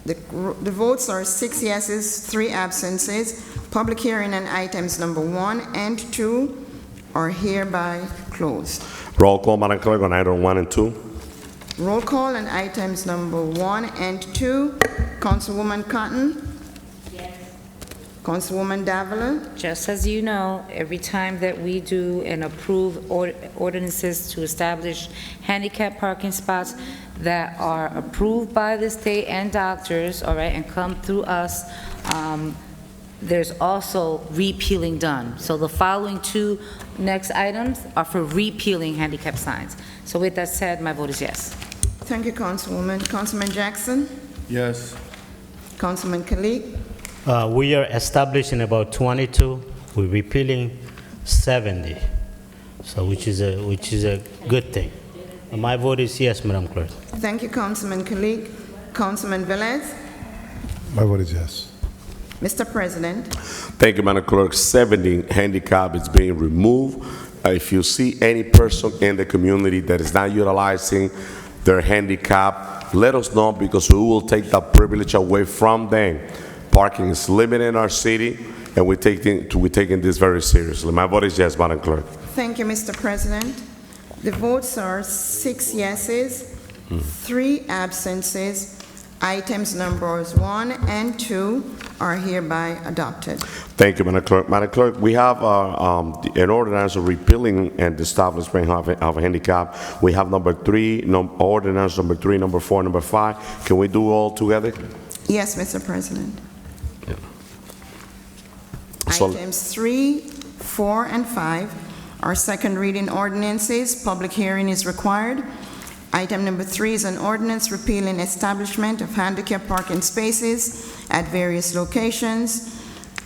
The votes are 6 yeses, 3 absences. Public hearing on items number 1 and 2 are hereby closed. Roll call, Madam Clerk, on item 1 and 2. Roll call on items number 1 and 2. Councilwoman Cotton? Yes. Councilwoman Davila? Just as you know, every time that we do and approve ordinances to establish handicap parking spots that are approved by the state and doctors, all right, and come through us, there's also repealing done. So the following 2 next items are for repealing handicap signs. So with that said, my vote is yes. Thank you, Councilwoman. Councilman Jackson? Yes. Councilman Kalik? We are establishing about 22. We're repealing 70. So which is a good thing. My vote is yes, Madam Clerk. Thank you, Councilman Kalik. Councilman Velez? My vote is yes. Mr. President? Thank you, Madam Clerk. 70 handicap is being removed. If you see any person in the community that is not utilizing their handicap, let us know because we will take that privilege away from them. Parking is limited in our city, and we're taking this very seriously. My vote is yes, Madam Clerk. Thank you, Mr. President. The votes are 6 yeses, 3 absences. Items numbers 1 and 2 are hereby adopted. Thank you, Madam Clerk. Madam Clerk, we have an ordinance of repealing and the establishment of a handicap. We have number 3, ordinance number 3, number 4, number 5. Can we do all together? Yes, Mr. President. Yeah. So, Items 3, 4, and 5 are second reading ordinances. Public hearing is required. Item number 3 is an ordinance repealing establishment of handicap parking spaces at various locations.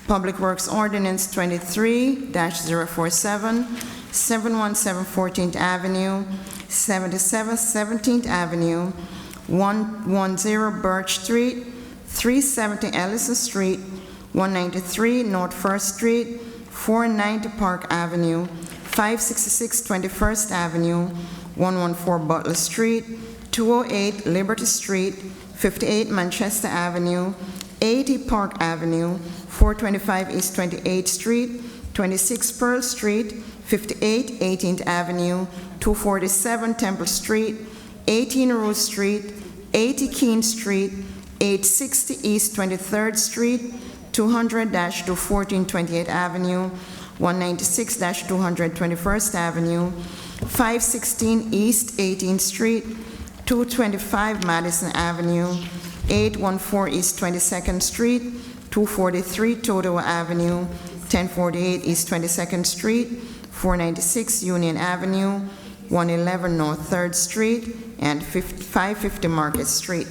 Public Works Ordinance 23-047, 717 14th Avenue, 77 17th Avenue, 110 Birch Street, 370 Ellison Street, 193 North First Street, 490 Park Avenue, 566 21st Avenue, 114 Butler Street, 208 Liberty Street, 58 Manchester Avenue, 80 Park Avenue, 425 East 28th Street, 26 Pearl Street, 58 18th Avenue, 247 Temple Street, 18 Rose Street, 80 Keene Street, 860 East 23rd Street, 200-214 28th Avenue, 196-221st Avenue, 516 East 18th Street, 225 Madison Avenue, 814 East 22nd Street, 243 Totowa Avenue, 1048 East 22nd Street, 496 Union Avenue, 111 North 3rd Street, and 550 Market Street.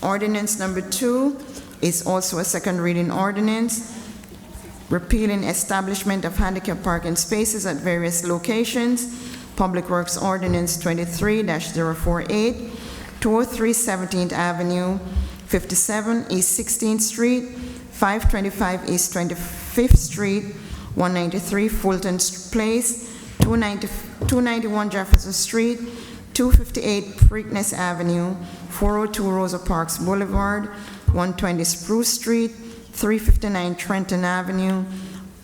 Ordinance number 2 is also a second reading ordinance repealing establishment of handicap parking spaces at various locations. Public Works Ordinance 23-048, 203 17th Avenue, 57 East 16th Street, 525 East 25th Street, 193 Fulton Place, 291 Jefferson Street, 258 Preakness Avenue, 402 Rosa Parks Boulevard, 120 Spruce Street, 359 Trenton Avenue,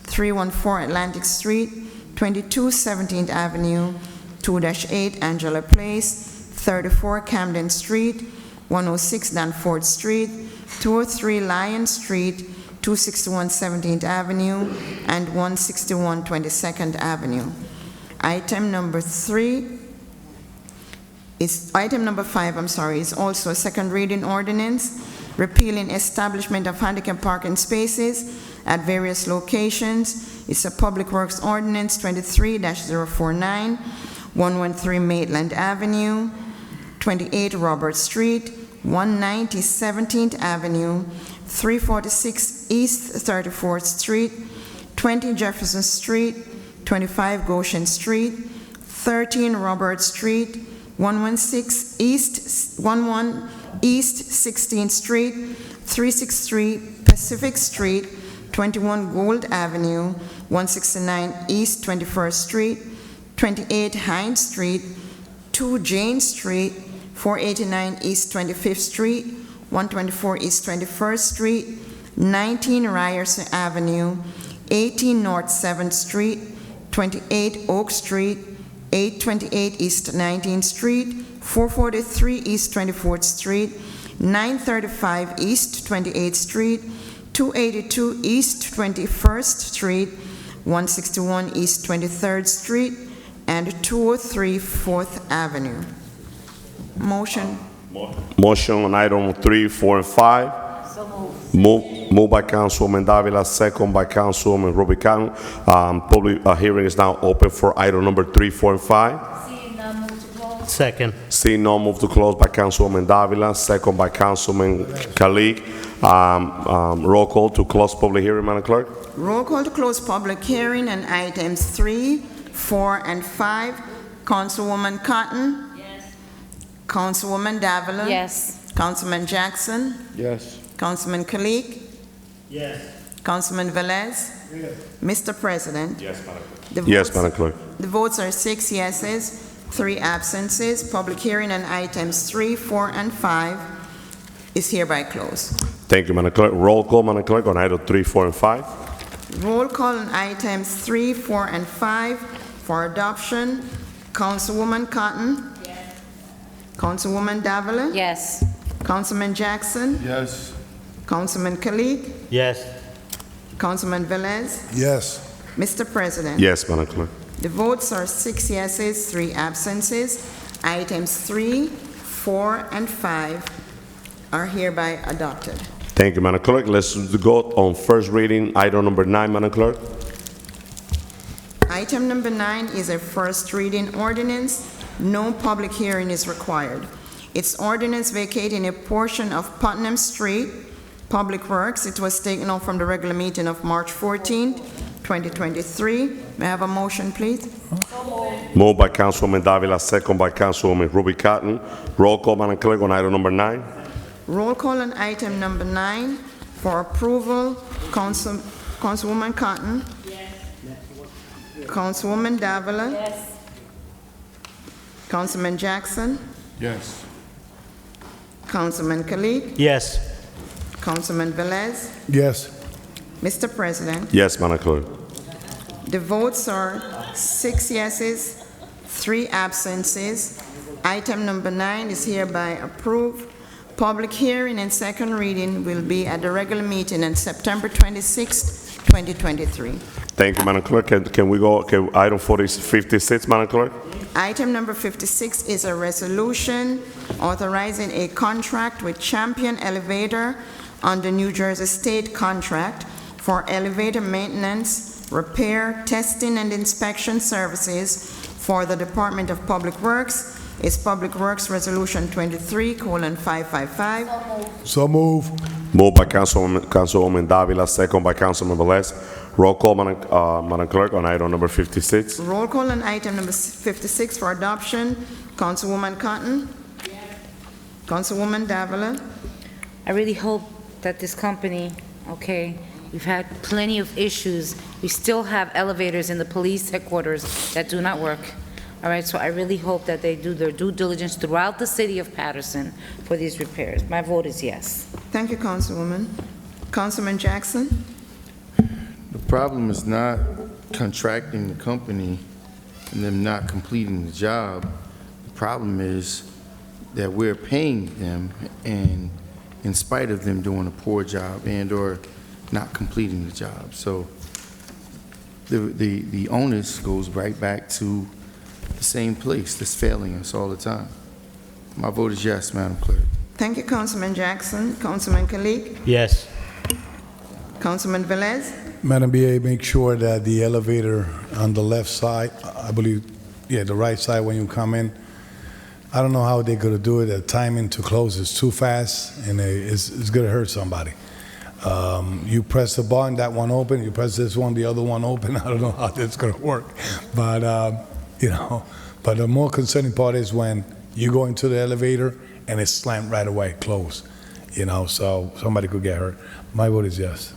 314 Atlantic Street, 22 17th Avenue, 2-8 Angela Place, 34 Camden Street, 106 Danforth Street, 203 Lyon Street, 261 17th Avenue, and 161 22nd Avenue. Item number 5, is also a second reading ordinance repealing establishment of handicap parking spaces at various locations. It's a Public Works Ordinance 23-049, 113 Maitland Avenue, 28 Robert Street, 190 17th Avenue, 346 East 34th Street, 20 Jefferson Street, 25 Goshen Street, 13 Robert Street, 116 East 16th Street, 363 Pacific Street, 21 Gold Avenue, 169 East 21st Street, 28 Hines Street, 2 Jane Street, 489 East 25th Street, 124 East 21st Street, 19 Ryerson Avenue, 18 North 7th Street, 28 Oak Street, 828 East 19th Street, 443 East 24th Street, 935 East 28th Street, 282 East 21st Street, 161 East 23rd Street, and 203 4th Avenue. Motion. Motion on item 3, 4, and 5. Moved by Councilwoman Davila, second by Councilwoman Rubicon. Public hearing is now open for item number 3, 4, and 5. Second. Seeing none, move to close by Councilwoman Davila, second by Councilman Kalik. Roll call to close public hearing, Madam Clerk. Roll call to close public hearing on items 3, 4, and 5. Councilwoman Cotton? Yes. Councilwoman Davila? Yes. Councilman Jackson? Yes. Councilman Kalik? Yes. Councilman Velez? Yes. Mr. President? Yes, Madam Clerk. Yes, Madam Clerk. The votes are 6 yeses, 3 absences. Public hearing on items 3, 4, and 5 is hereby closed. Thank you, Madam Clerk. Roll call, Madam Clerk, on item 3, 4, and 5. Roll call on items 3, 4, and 5 for adoption. Councilwoman Cotton? Yes. Councilwoman Davila? Yes. Councilman Jackson? Yes. Councilman Kalik? Yes. Councilman Velez? Yes. Mr. President? Yes, Madam Clerk. The votes are 6 yeses, 3 absences. Items 3, 4, and 5 are hereby adopted. Thank you, Madam Clerk. Let's go on first reading, item number 9, Madam Clerk. Item number 9 is a first reading ordinance. No public hearing is required. It's ordinance vacating a portion of Putnam Street, Public Works. It was taken off from the regular meeting of March 14th, 2023. May I have a motion, please? Moved by Councilwoman Davila, second by Councilwoman Ruby Cotton. Roll call, Madam Clerk, on item number 9. Roll call on item number 9 for approval. Councilwoman Cotton. Yes. Councilwoman Davila. Yes. Councilman Jackson. Yes. Councilman Khalid. Yes. Councilman Velez. Yes. Mr. President, Yes, Madam Clerk. the votes are 6 yeses, 3 absences. Item number 9 is hereby approved. Public hearing and second reading will be at the regular meeting on September 26, 2023. Thank you, Madam Clerk. Can we go, item 56, Madam Clerk? Item number 56 is a resolution authorizing a contract with Champion Elevator under New Jersey State contract for elevator maintenance, repair, testing, and inspection services for the Department of Public Works. It's Public Works Resolution 23:555. So move. Moved by Councilwoman Davila, second by Councilman Velez. Roll call, Madam Clerk, on item number 56. Roll call on item number 56 for adoption. Councilwoman Cotton? Councilwoman Davila? I really hope that this company, okay, we've had plenty of issues. We still have elevators in the police headquarters that do not work. All right, so I really hope that they do their due diligence throughout the city of Paterson for these repairs. My vote is yes. Thank you, Councilwoman. Councilman Jackson? The problem is not contracting the company and them not completing the job. The problem is that we're paying them, and in spite of them doing a poor job and or not completing the job. So the onus goes right back to the same place that's failing us all the time. My vote is yes, Madam Clerk. Thank you, Councilman Jackson. Councilman Kalik? Yes. Councilman Velez? Madam BA, make sure that the elevator on the left side, I believe, yeah, the right side when you come in, I don't know how they're gonna do it. The timing to close is too fast, and it's gonna hurt somebody. You press the button, that one open, you press this one, the other one open. I don't know how that's gonna work. But, you know, but the more concerning part is when you go into the elevator and it's slammed right away, closed. You know, so somebody could get hurt. My vote is yes.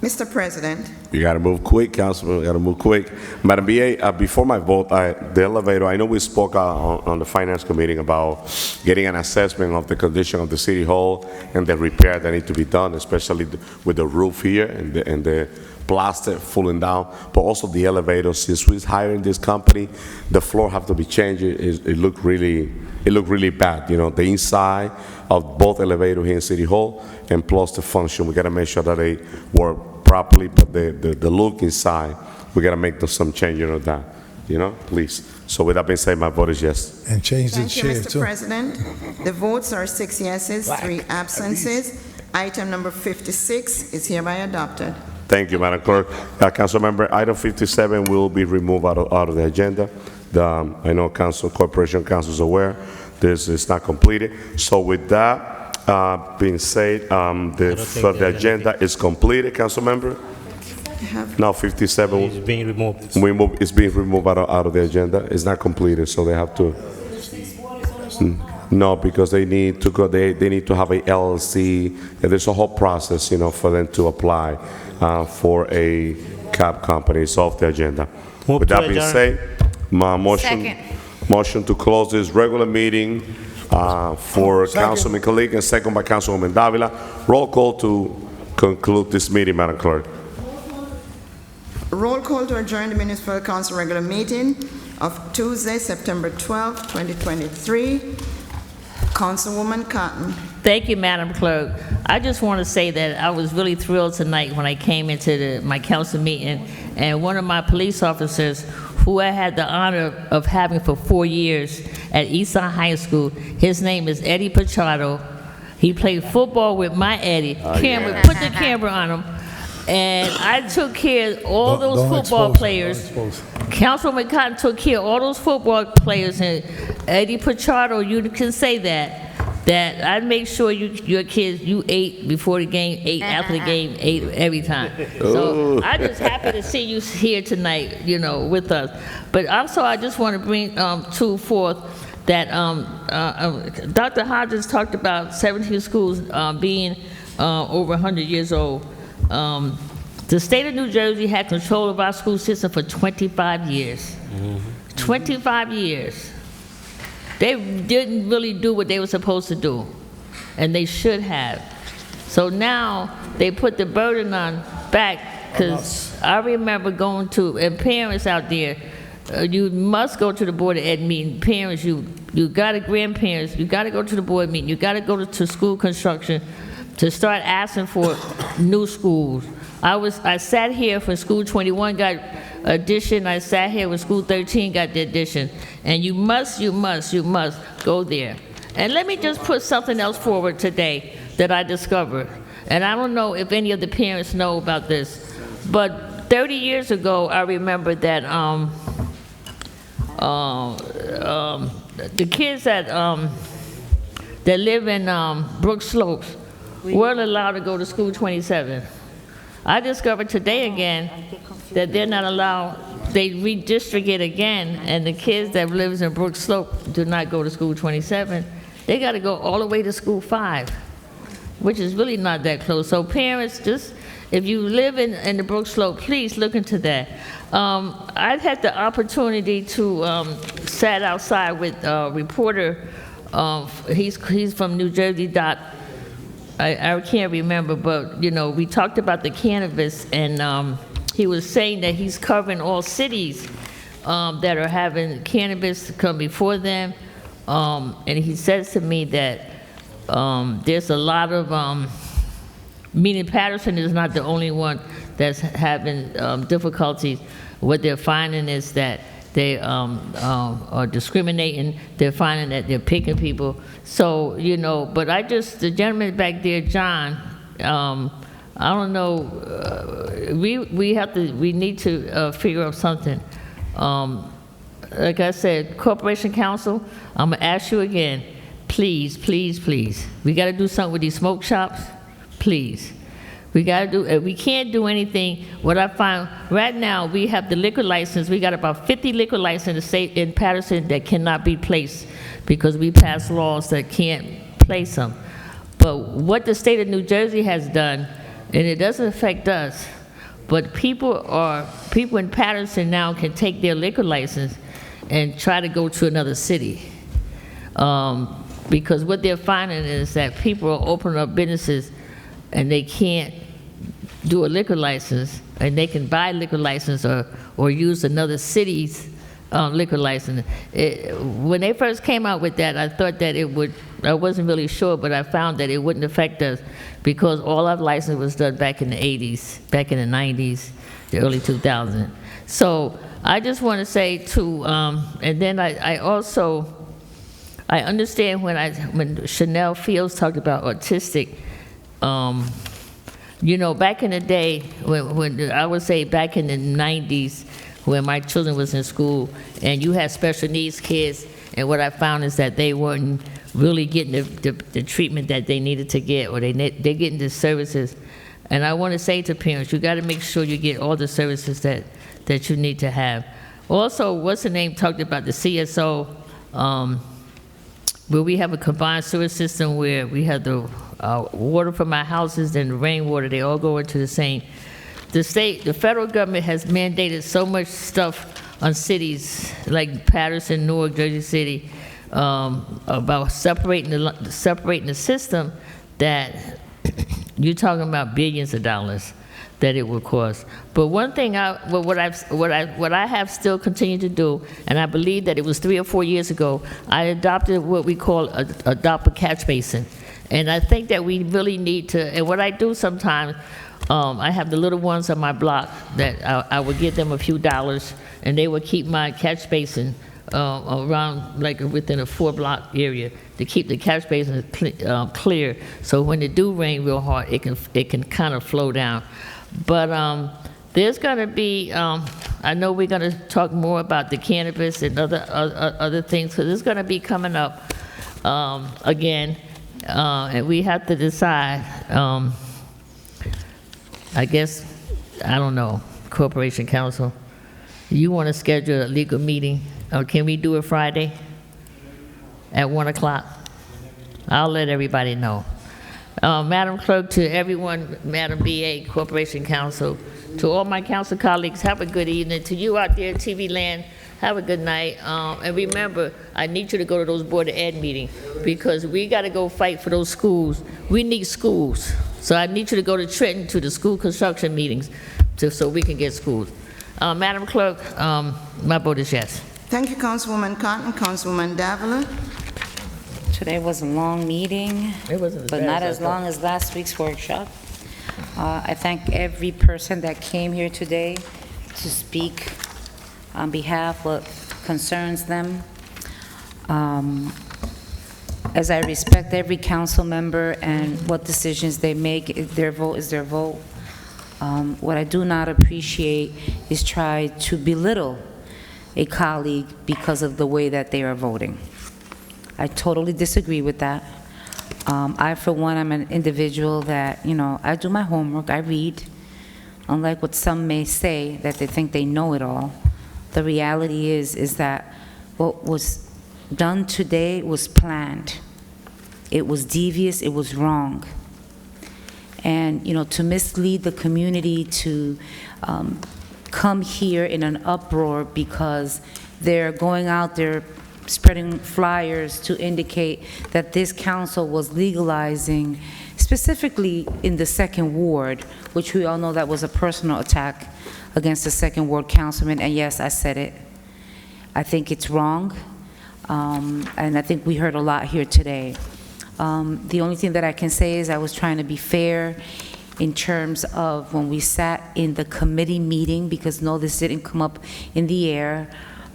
Mr. President, You got to move quick, Councilman. You got to move quick. Madam BA, before my vote, the elevator, I know we spoke on the Finance Committee about getting an assessment of the condition of the City Hall and the repair that need to be done, especially with the roof here and the plaster falling down, but also the elevator. Since we're hiring this company, the floor have to be changed. It looked really bad. You know, the inside of both elevators here in City Hall and plus the function, we got to make sure that they work properly, but the look inside, we got to make some change of that, you know, please. So with that being said, my vote is yes. And change the thank you, chair, Mr. too. President. The votes are 6 yeses, 3 absences. Item number 56 is hereby adopted. Thank you, Madam Clerk. Councilmember, item 57 will be removed out of the agenda. I know Corporation Council is aware this is not completed. So with that being said, the agenda is completed, Councilmember. Now 57. It's being removed. It's being removed out of the agenda. It's not completed, so they have to. No, because they need to go. They need to have a LLC. There's a whole process, you know, for them to apply for a cab company. It's off the agenda. With that being said, my motion to close this regular meeting for Councilman Kalik and second by Councilwoman Davila. Roll call to conclude this meeting, Madam Clerk. Roll call to adjourn the Municipal Council regular meeting of Tuesday, September 12, 2023. Councilwoman Cotton. Thank you, Madam Clerk. I just want to say that I was really thrilled tonight when I came into my council meeting, and one of my police officers, who I had the honor of having for 4 years at Eastside High School, his name is Eddie Pachado. He played football with my Eddie. Put the camera on him. And I took care of all those Don't football expose him, players. don't expose him. Councilman Cotton took care of all those football players, and Eddie Pichardo, you can say that I make sure your kids, you ate before the game, ate after the game, ate every time. So I'm just happy to see you here tonight, with us. But also, I just want to bring forth that Dr. Hodges talked about 17 schools being over 100 years old. The state of New Jersey had control of our school system for 25 years. 25 years. They didn't really do what they were supposed to do, and they should have. So now they put the burden on back, because I remember going to, and parents out there, you must go to the Board of Ed meeting. Parents, you got to, grandparents, you got to go to the board meeting. You got to go to school construction to start asking for new schools. I sat here for School 21 got addition. I sat here when School 13 got the addition. And you must go there. And let me just put something else forward today that I discovered. And I don't know if any of the parents know about this, but 30 years ago, I remember that the kids that live in Brook Slopes weren't allowed to go to School 27. I discovered today again that they're not allowed, they redistrict it again, and the kids that lives in Brook Slope do not go to School 27. They got to go all the way to School 5, which is really not that close. So parents, just, if you live in the Brook Slope, please look into that. I had the opportunity to sat outside with a reporter, he's from New Jersey. I can't remember, but we talked about the cannabis, and he was saying that he's covering all cities that are having cannabis come before them, and he says to me that there's a lot of, meaning Paterson is not the only one that's having difficulties. What they're finding is that they are discriminating. They're finding that they're picking people. So, but the gentleman back there, John, I don't know, we need to figure out something. Like I said, Corporation Council, I'm gonna ask you again, please, please, please. We gotta do something with these smoke shops, please. We can't do anything. What I found, right now, we have the liquor license. We got about 50 liquor licenses in Paterson that cannot be placed because we passed laws that can't place them. But what the state of New Jersey has done, and it doesn't affect us, but people in Paterson now can take their liquor license and try to go to another city. Because what they're finding is that people are opening up businesses and they can't do a liquor license, and they can buy a liquor license or use another city's liquor license. When they first came out with that, I thought that I wasn't really sure, but I found that it wouldn't affect us because all our license was done back in the 80s, back in the 90s, the early 2000s. So I just want to say too, and then I understand when Chanel Fields talked about autistic, back in the day, when I would say back in the 90s, when my children was in school, and you had special needs kids, and what I found is that they weren't really getting the treatment that they needed to get, or they're getting the services. And I want to say to parents, you got to make sure you get all the services that you need to have. Also, what's the name talked about the CSO, where we have a combined sewer system where we have the water from our houses and the rainwater, they all go into the same. The federal government has mandated so much stuff on cities like Paterson, Newark, Jersey City, about separating the system, that you're talking about billions of dollars that it will cost. But one thing, what I have still continued to do, and I believe that it was 3 or 4 years ago, I adopted what we call adopt a catch basin. And I think that we really need to, and what I do sometimes, I have the little ones on my block that I would give them a few dollars, and they would keep my catch basin around, like within a 4-block area, to keep the catch basin clear. So when it do rain real hard, it can kind of flow down. But there's going to be, I know we're going to talk more about the cannabis and other things, because it's going to be coming up again, and we have to decide. I guess, I don't know, Corporation Council, you want to schedule a legal meeting, or can we do it Friday at 1 o'clock? I'll let everybody know. Madam Clerk, to everyone, Madam BA, Corporation Council, to all my council colleagues, have a good evening. To you out there, TV land, have a good night. And remember, I need you to go to those Board of Ed meetings, because we got to go fight for those schools. We need schools. So I need you to go to Trenton to the school construction meetings so we can get schools. Madam Clerk, my vote is yes. Thank you, Councilwoman Cotton. Councilwoman Davila. Today was a long meeting, It wasn't but bad not as as I long as last week's workshop. I thank every person that came here today to speak on behalf of what concerns them. As I respect every council member and what decisions they make, their vote is their vote. What I do not appreciate is try to belittle a colleague because of the way that they are voting. I totally disagree with that. I, for one, am an individual that, I do my homework, I read. Unlike what some may say, that they think they know it all, the reality is that what was done today was planned. It was devious, it was wrong. And, to mislead the community, to come here in an uproar because they're going out there spreading flyers to indicate that this council was legalizing, specifically in the Second Ward, which we all know that was a personal attack against the Second Ward councilman, and yes, I said it. I think it's wrong, and I think we heard a lot here today. The only thing that I can say is I was trying to be fair in terms of when we sat in the committee meeting, because no, this didn't come up in the air,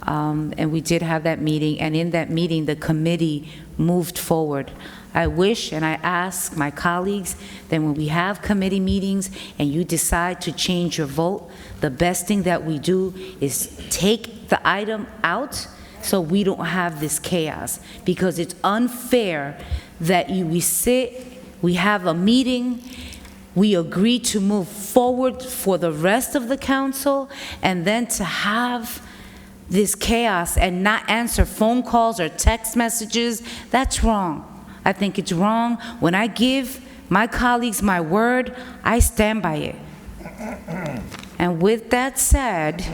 and we did have that meeting, and in that meeting, the committee moved forward. I wish and I ask my colleagues that when we have committee meetings and you decide to change your vote, the best thing that we do is take the item out so we don't have this chaos, because it's unfair that we sit, we have a meeting, we agree to move forward for the rest of the council, and then to have this chaos and not answer phone calls or text messages. That's wrong. I think it's wrong. When I give my colleagues my word, I stand by it. And with that said,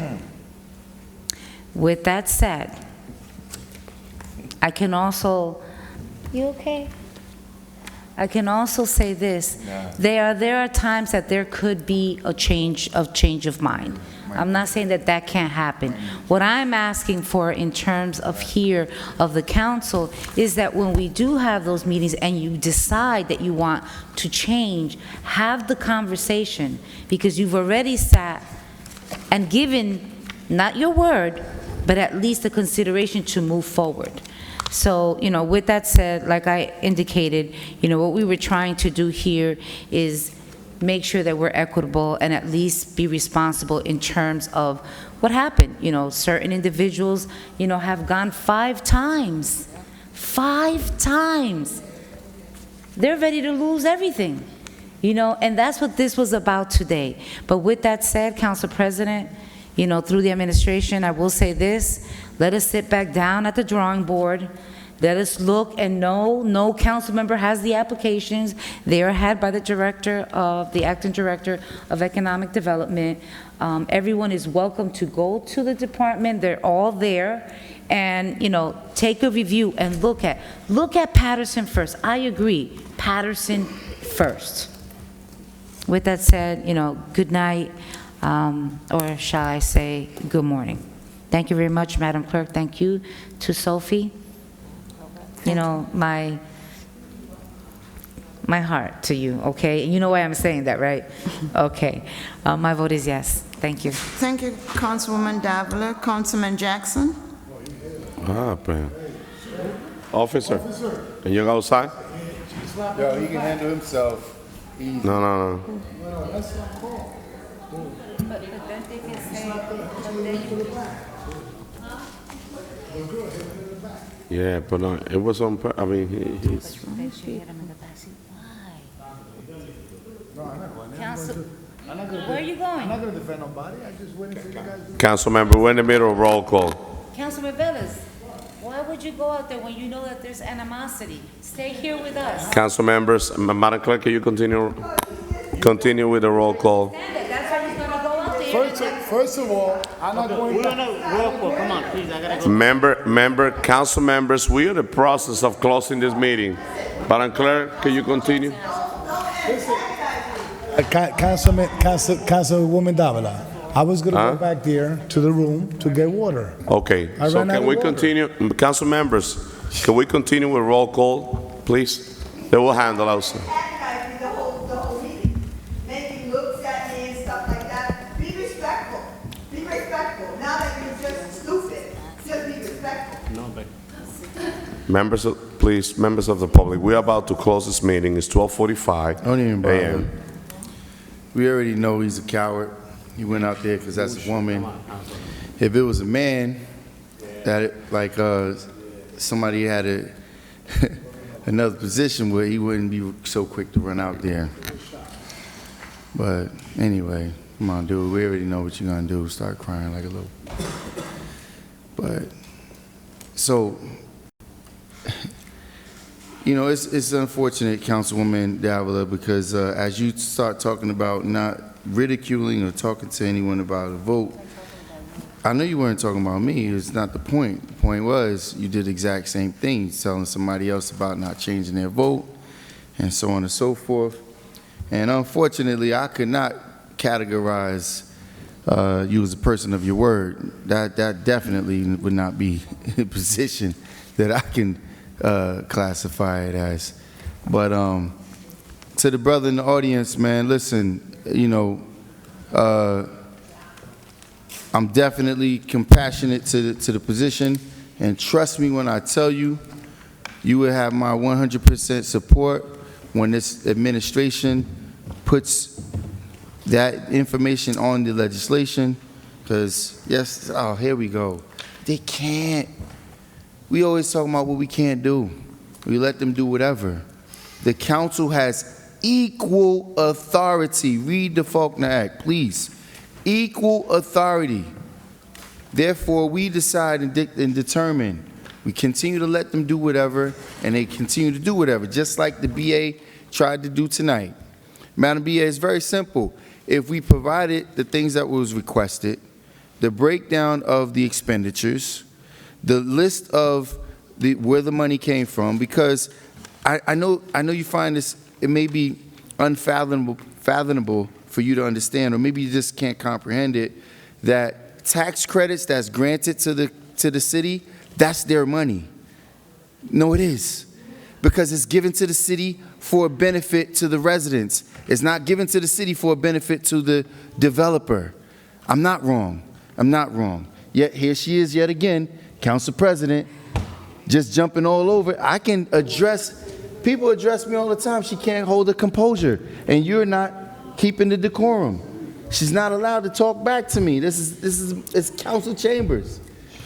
I can also, you okay? I can also say this, there are times that there could be a change of mind. I'm not saying that that can't happen. What I'm asking for in terms of here of the council is that when we do have those meetings and you decide that you want to change, have the conversation, because you've already sat and given, not your word, but at least the consideration to move forward. So, with that said, like I indicated, what we were trying to do here is make sure that we're equitable and at least be responsible in terms of what happened. Certain individuals, have gone 5 times. 5 times. They're ready to lose everything, and that's what this was about today. But with that said, Council President, through the administration, I will say this: let us sit back down at the drawing board. Let us look and no council member has the applications. They are had by the acting director of economic development. Everyone is welcome to go to the department. They're all there. And, take a review and look at Paterson first. I agree, Paterson first. With that said, good night, or shall I say good morning. Thank you very much, Madam Clerk. Thank you to Sophie. My heart to you, okay? You know why I'm saying that, right? Okay. My vote is yes. Thank you. Thank you, Councilwoman Davila. Councilman Jackson. Man. Officer. And you're outside? Yo, he can handle himself. Easy. No. Yeah, but it was on, I mean, he's... Council, where are you going? I'm not going to defend nobody. I just went and said you guys do. Councilmember, we're in the middle of roll call. Councilman Velez, why would you go out there when you know that there's animosity? Stay here with us. Council members, Madam Clerk, can you continue with the roll call? That's why he's gonna go out there. First of all, I'm not going We're to... gonna roll call, come on, please, I gotta go. Council members, we are in the process of closing this meeting. Madam Clerk, can you continue? Councilwoman Davila, I was going to go back there to the room to get water. Okay, I so ran out can of we water. continue? Council members, can we continue with roll call, please? They will handle us. The whole meeting, making looks at me and stuff like that. Be respectful. Be respectful. Now that you're just stupid, just be respectful. No, but Members, please, members of the public, we're about to close this meeting. It's 12:45 Don't even bother. a.m. We already know he's a coward. He went out there because that's a woman. If it was a man, somebody had another position where he wouldn't be so quick to run out there. But anyway, come on, dude. We already know what you're gonna do. Start crying like a little. But so, you know, it's unfortunate, Councilwoman Davila, because as you start talking about not ridiculing or talking to anyone about a vote, I know you weren't talking about me. It's not the point. The point was you did the exact same thing, telling somebody else about not changing their vote, and so on and so forth. And unfortunately, I could not categorize you as a person of your word. That definitely would not be a position that I can classify it as. But to the brother in the audience, man, listen, you know, I'm definitely compassionate to the position, and trust me when I tell you, you will have my 100% support when this administration puts that information on the legislation, because, yes, oh, here we go. They can't. We always talk about what we can't do. We let them do whatever. The council has equal authority. Read the Faulkner Act, please. Equal authority. Therefore, we decide and determine. We continue to let them do whatever, and they continue to do whatever, just like the BA tried to do tonight. Madam BA, it's very simple. If we provided the things that was requested, the breakdown of the expenditures, the list of where the money came from, because I know you find this, it may be unfathomable for you to understand, or maybe you just can't comprehend it, that tax credits that's granted to the city, that's their money. No, it is. Because it's given to the city for a benefit to the residents. It's not given to the city for a benefit to the developer. I'm not wrong. I'm not wrong. Yet here she is yet again, Council President, just jumping all over. I can address, people address me all the time. She can't hold a composure, and you're not keeping the decorum. She's not allowed to talk back to me. It's council chambers.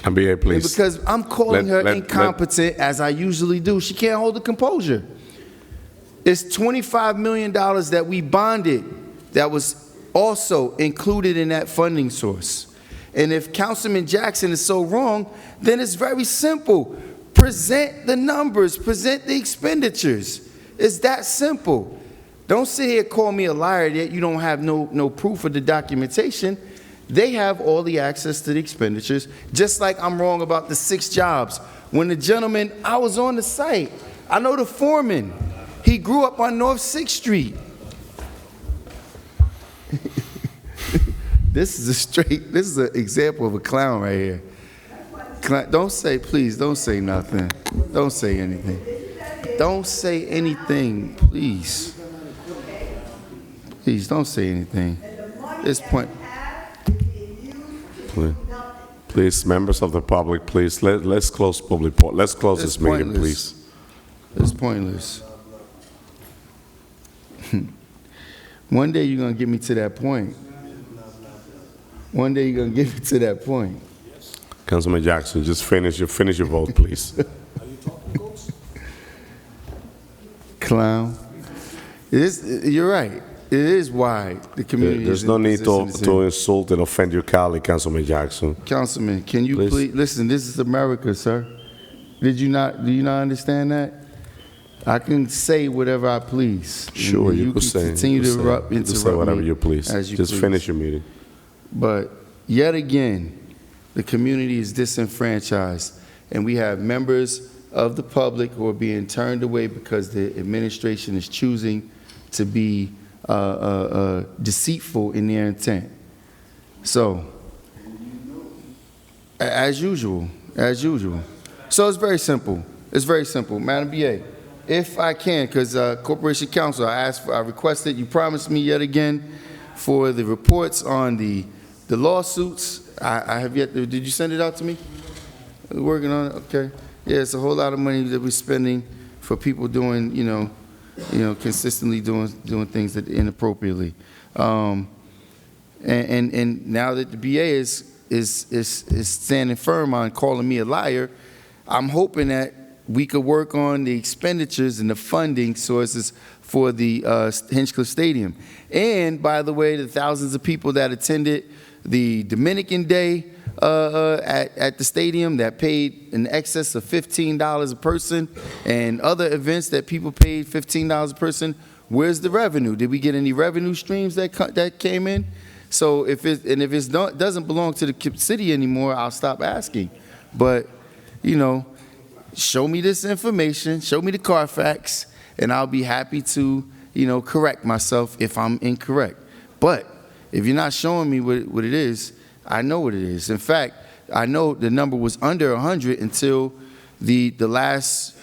MBA, please. And because I'm calling her incompetent, as I usually do, she can't hold the composure. It's $25 million that we bonded that was also included in that funding source. And if Councilman Jackson is so wrong, then it's very simple. Present the numbers, present the expenditures. It's that simple. Don't sit here and call me a liar that you don't have no proof of the documentation. They have all the access to the expenditures, just like I'm wrong about the 6 jobs. When the gentleman, I was on the site. I know the foreman. He grew up on North 6th Street. This is an example of a clown right here. Don't say, please, don't say nothing. Don't say anything. Don't say anything, please. Please, don't say anything. This point. Please, members of the public, please, let's close public. Let's close this meeting, please. It's pointless. One day you're going to get me to that point. One day you're gonna get to that point. Councilman Jackson, just finish your vote, please. Clown. You're right. It is why the community There's is no in the need position it's to in. insult and offend your colleague, Councilman Jackson. Councilman, can you please listen? This is America, sir. Do you not understand that? I can say whatever I please. Sure, And you can say. continue to interrupt say whatever me you please. as you Just please. finish your meeting. But yet again, the community is disenfranchised, and we have members of the public who are being turned away because the administration is choosing to be deceitful in their intent. So, as usual. So it's very simple. Madam BA, if I can, because Corporation Counsel, I requested, you promised me yet again for the reports on the lawsuits. I have yet, did you send it out to me? Working on it, okay. Yeah, it's a whole lot of money that we're spending for people doing, consistently doing things that inappropriately. And now that the BA is standing firm on calling me a liar, I'm hoping that we could work on the expenditures and the funding sources for the Hinchcliffe Stadium. And by the way, the thousands of people that attended the Dominican Day at the stadium that paid in excess of $15 a person, and other events that people paid $15 a person, where's the revenue? Did we get any revenue streams that came in? So if it doesn't belong to the city anymore, I'll stop asking. But, show me this information, show me the Carfax, and I'll be happy to, correct myself if I'm incorrect. But if you're not showing me what it is, I know what it is. In fact, I know the number was under 100 until the last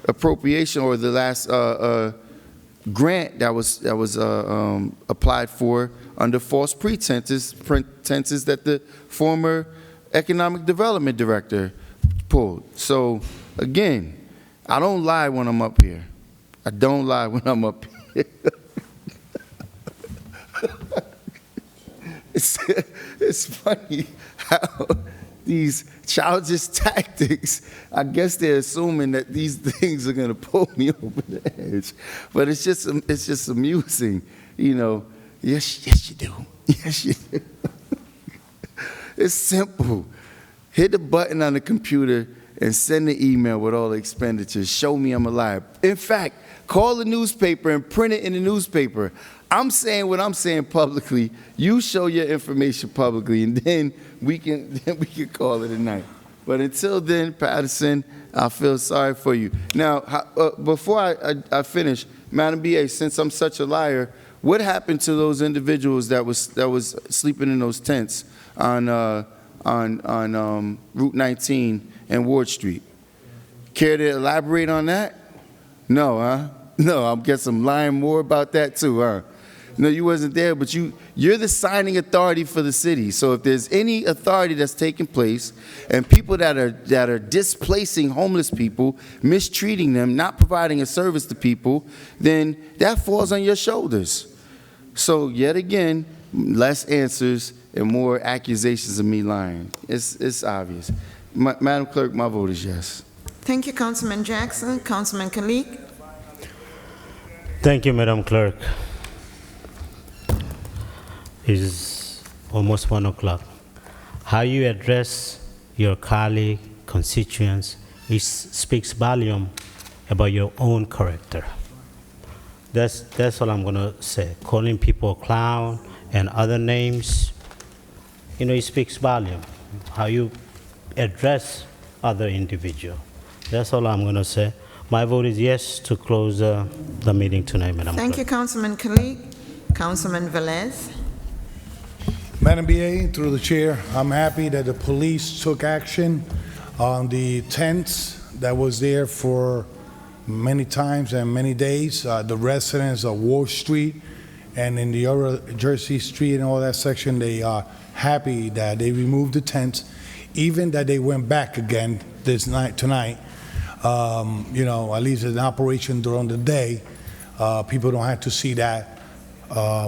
appropriation or the last grant that was applied for under false pretenses that the former economic development director pulled. So again, I don't lie when I'm up here. I don't lie when I'm up here. It's funny how these childish tactics, I guess they're assuming that these things are going to pull me over the edge. But it's just amusing, Yes, you do. Yes, you do. It's simple. Hit the button on the computer and send the email with all the expenditures. Show me I'm a liar. In fact, call the newspaper and print it in the newspaper. I'm saying what I'm saying publicly. You show your information publicly, and then we can call it a night. But until then, Paterson, I feel sorry for you. Now, before I finish, Madam BA, since I'm such a liar, what happened to those individuals that was sleeping in those tents on Route 19 and Ward Street? Care to elaborate on that? No, huh? No, I guess I'm lying more about that too, huh? No, you wasn't there, but you're the signing authority for the city. So if there's any authority that's taking place and people that are displacing homeless people, mistreating them, not providing a service to people, then that falls on your shoulders. So yet again, less answers and more accusations of me lying. It's obvious. Madam Clerk, my vote is yes. Thank you, Councilman Jackson. Councilman Kalik. Thank you, Madam Clerk. It's almost 1 o'clock. How you address your colleague, constituents, it speaks volume about your own character. That's all I'm gonna say. Calling people clown and other names, it speaks volume. How you address other individual. That's all I'm gonna say. My vote is yes to close the meeting tonight, Madam Thank Clerk. you, Councilman Kalik. Councilman Velez. Madam BA, through the chair, I'm happy that the police took action on the tents that was there for many times and many days. The residents of Ward Street and in the other Jersey Street and all that section, they are happy that they removed the tents, even that they went back again tonight. At least it's an operation during the day. People don't have to see that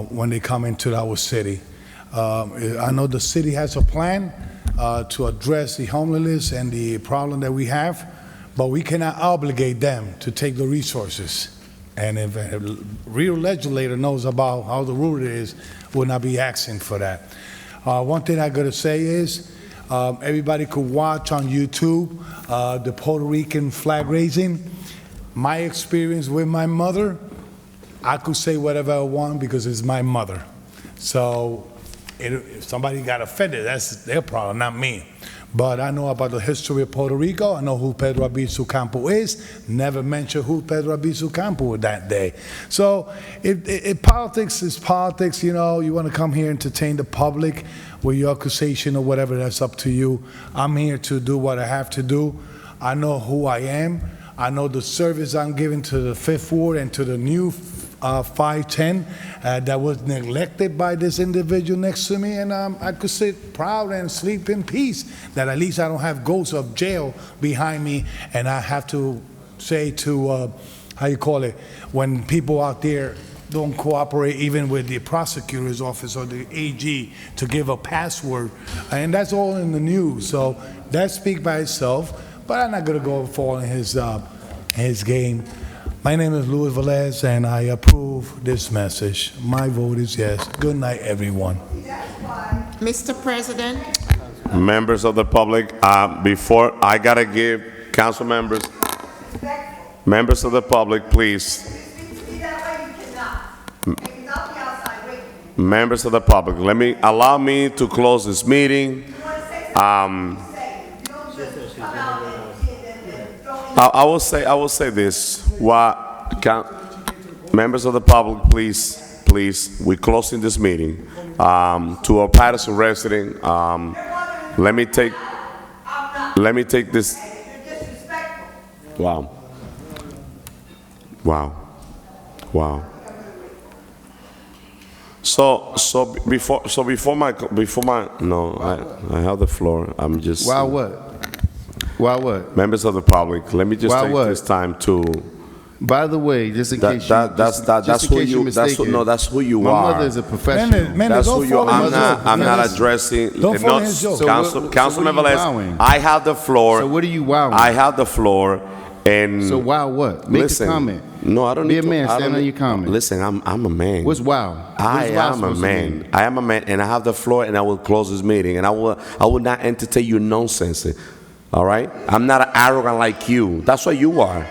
when they come into our city. I know the city has a plan to address the homelessness and the problem that we have, but we cannot obligate them to take the resources. And if a real legislator knows about how the rule is, will not be asking for that. One thing I gotta say is, everybody could watch on YouTube the Puerto Rican flag raising. My experience with my mother, I could say whatever I want because it's my mother. So if somebody got offended, that's their problem, not me. But I know about the history of Puerto Rico. I know who Pedro Albizu Campo is. Never mentioned who Pedro Albizu Campo was that day. So if politics is politics, you know, you want to come here and entertain the public with your accusation or whatever, that's up to you. I'm here to do what I have to do. I know who I am. I know the service I'm giving to the 5th Ward and to the new 510 that was neglected by this individual next to me, and I could sit proud and sleep in peace that at least I don't have ghosts of jail behind me, and I have to say to, how you call it, when people out there don't cooperate even with the prosecutor's office or the AG to give a password, and that's all in the news, so that speaks by itself, but I'm not gonna go fall in his game. My name is Luis Velez, and I approve this message. My vote is yes. Good night, everyone. Mr. President, Members of the public, before I gotta give council members of the public, please. Members of the public, allow me to close this meeting. I will say this. Members of the public, please, we're closing this meeting. To our Paterson resident, let me take this. Wow. So before my no, I have the floor. I'm just. Wow, what? Wow, what? Members of the public, let me just take this time to. By the way, just in case that's who you. That's who you are. My mother is a professional. That's who you are. I'm not addressing. Don't fall in his joke. Councilmember Les, I have the floor. So what are you wowing? I have the floor, and. So wow, what? Make a comment. No, I don't need to. Be a man. Stand on your comment. Listen, I'm a man. What's wow? I am a man. I am a man, and I have the floor, and I will close this meeting, and I will not entertain your nonsense. All right? I'm not arrogant like you. That's what you are.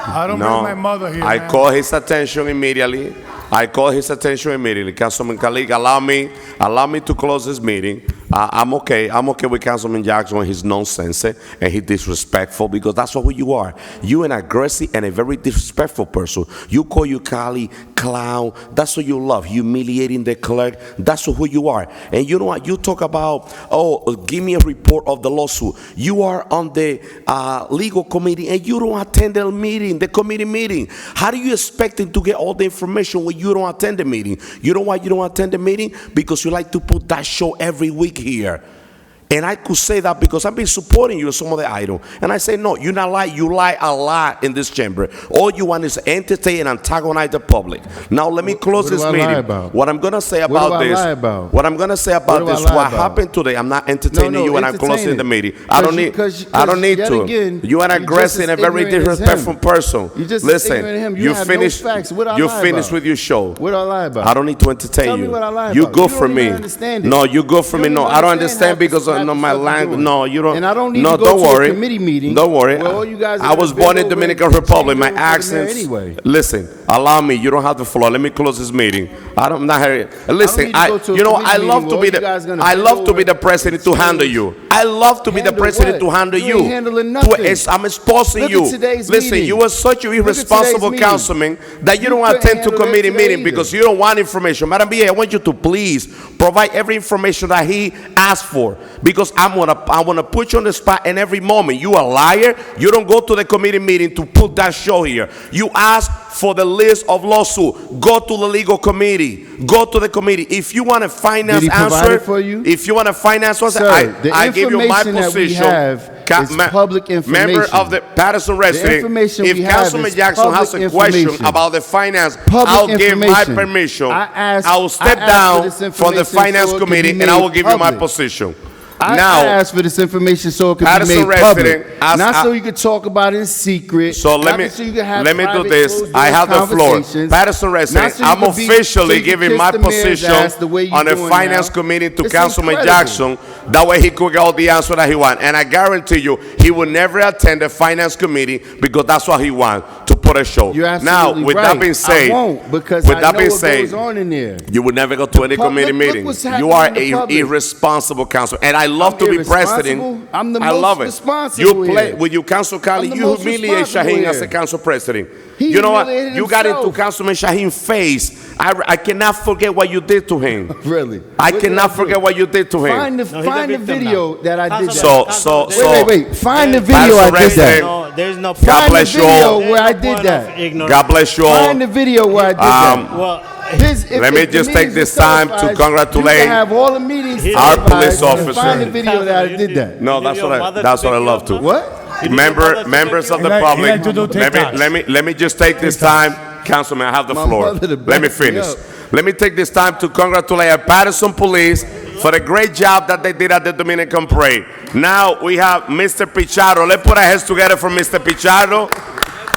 I don't bring my mother here. I call his attention immediately. Councilman Kalik, allow me to close this meeting. I'm okay with Councilman Jackson and his nonsense and his disrespectful, because that's what you are. You an aggressive and a very disrespectful person. You call your colleague clown. That's what you love, humiliating the clerk. That's who you are. And you know what? You talk about, give me a report of the lawsuit. You are on the legal committee and you don't attend the committee meeting. How do you expect him to get all the information when you don't attend the meeting? You know why you don't attend the meeting? Because you like to put that show every week here. And I could say that because I've been supporting you in some of the items. And I say, no, you're not lying. You lie a lot in this chamber. All you want is to entertain and antagonize the public. Now, let me close this meeting. What I'm going to say about this, what happened today, I'm not entertaining you and I'm closing the meeting. I don't need to. You're an aggressive and a very disrespectful person. Listen, you finished with your show. What do I lie about? I don't need to entertain you. Tell me what I lie You're about. good You for don't me. even understand it. No, you're good for me. No, I don't understand because no, my language. No, you don't. And I don't need no, to go don't to worry. a committee meeting. Don't worry. Where all you guys I was born in Dominican Republic. My accents. Anyway. Listen, allow me. You don't have the floor. Let me close this meeting. I'm not here. Listen, I love to be the president to handle you. I love to be the president to handle you. Handling nothing. I'm exposing you. Listen, you are such an irresponsible councilman that you don't attend to committee meeting because you don't want information. Madam B.A., I want you to please provide every information that he asked for, because I'm gonna put you on the spot in every moment. You a liar. You don't go to the committee meeting to put that show here. You ask for the list of lawsuit. Go to the legal committee. Go to the committee. If you want a finance Did he provide answer, it for you? if you want a finance answer, Sir, the I give you my information that we position. have is public information. Member of the Paterson resident, information if we have Councilman is Jackson has a public question information. about the finance, Public I'll give my information. permission. I will step asked for down this from the information finance so it could be committee and made I will give you my public. position. I Now, asked for this information so it could Paterson be made resident, public. Not so you could talk about it in secret. So let not me so you could have let me do private this. closed I door have the floor. conversations. Patterson Not resident, so you I'm could be- officially so you could giving kiss my the mayor's position ass the way you on the doing finance now. committee to It's Councilman incredible. Jackson. That way he could get all the answer that he wants. And I guarantee you, he will never attend the finance committee because that's what he wants, to put a show. You're Now, absolutely with right. that being said, I won't because with I that know being what said, goes on in there. you would never go to any committee look meeting. what's You happening are in the a public. irresponsible council, and I love to be president. Irresponsible? I'm the I most love it. responsible You play here. with your council colleague. I'm the You most humiliate responsible Shaheen as here. a council president. He You know what? humiliated You got into himself. Councilman Shaheen's face. I cannot forget what you did to him. Really? I What did cannot I do? forget what you did to him. Find the video that I did that. So, Wait. Find the video I did that. No, there's no. God bless you all. Where I did that. God bless you all. Find the video where I did that. Well, Let me just take this time to congratulate You can have all the meetings our televised police and officer. Find the video that I did that. No, that's what I love to. What? Members of the public, let me just take this time. Councilman, I have the My floor. mother to Let me back me finish. up. Let me take this time to congratulate our Paterson Police for the great job that they did at the Dominican Parade. Now we have Mr. Pichardo. Let's put our heads together for Mr. Pichardo.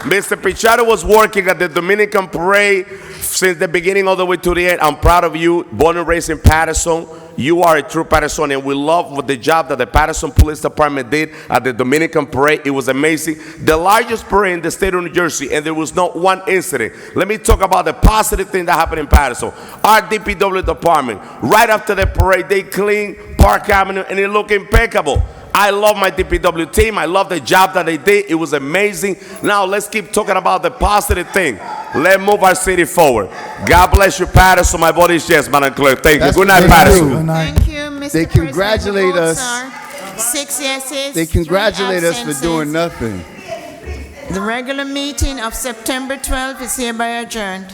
Mr. Pichardo was working at the Dominican Parade since the beginning all the way to the end. I'm proud of you, born and raised in Paterson. You are a true Pattersonian. We love what the job that the Paterson Police Department did at the Dominican Parade. It was amazing. The largest parade in the state of New Jersey, and there was not one incident. Let me talk about the positive thing that happened in Paterson. Our DPW department, right after the parade, they cleaned Park Avenue, and it looked impeccable. I love my DPW team. I love the job that they did. It was amazing. Now let's keep talking about the positive thing. Let's move our city forward. God bless you, Paterson. My vote is yes, Madam Clerk. Thank you. Good night, Paterson. Thank you, Mr. They President. congratulate The votes us. are 6 yeses. They 3 congratulate us for absences. doing nothing. The regular meeting of September 12th is hereby adjourned.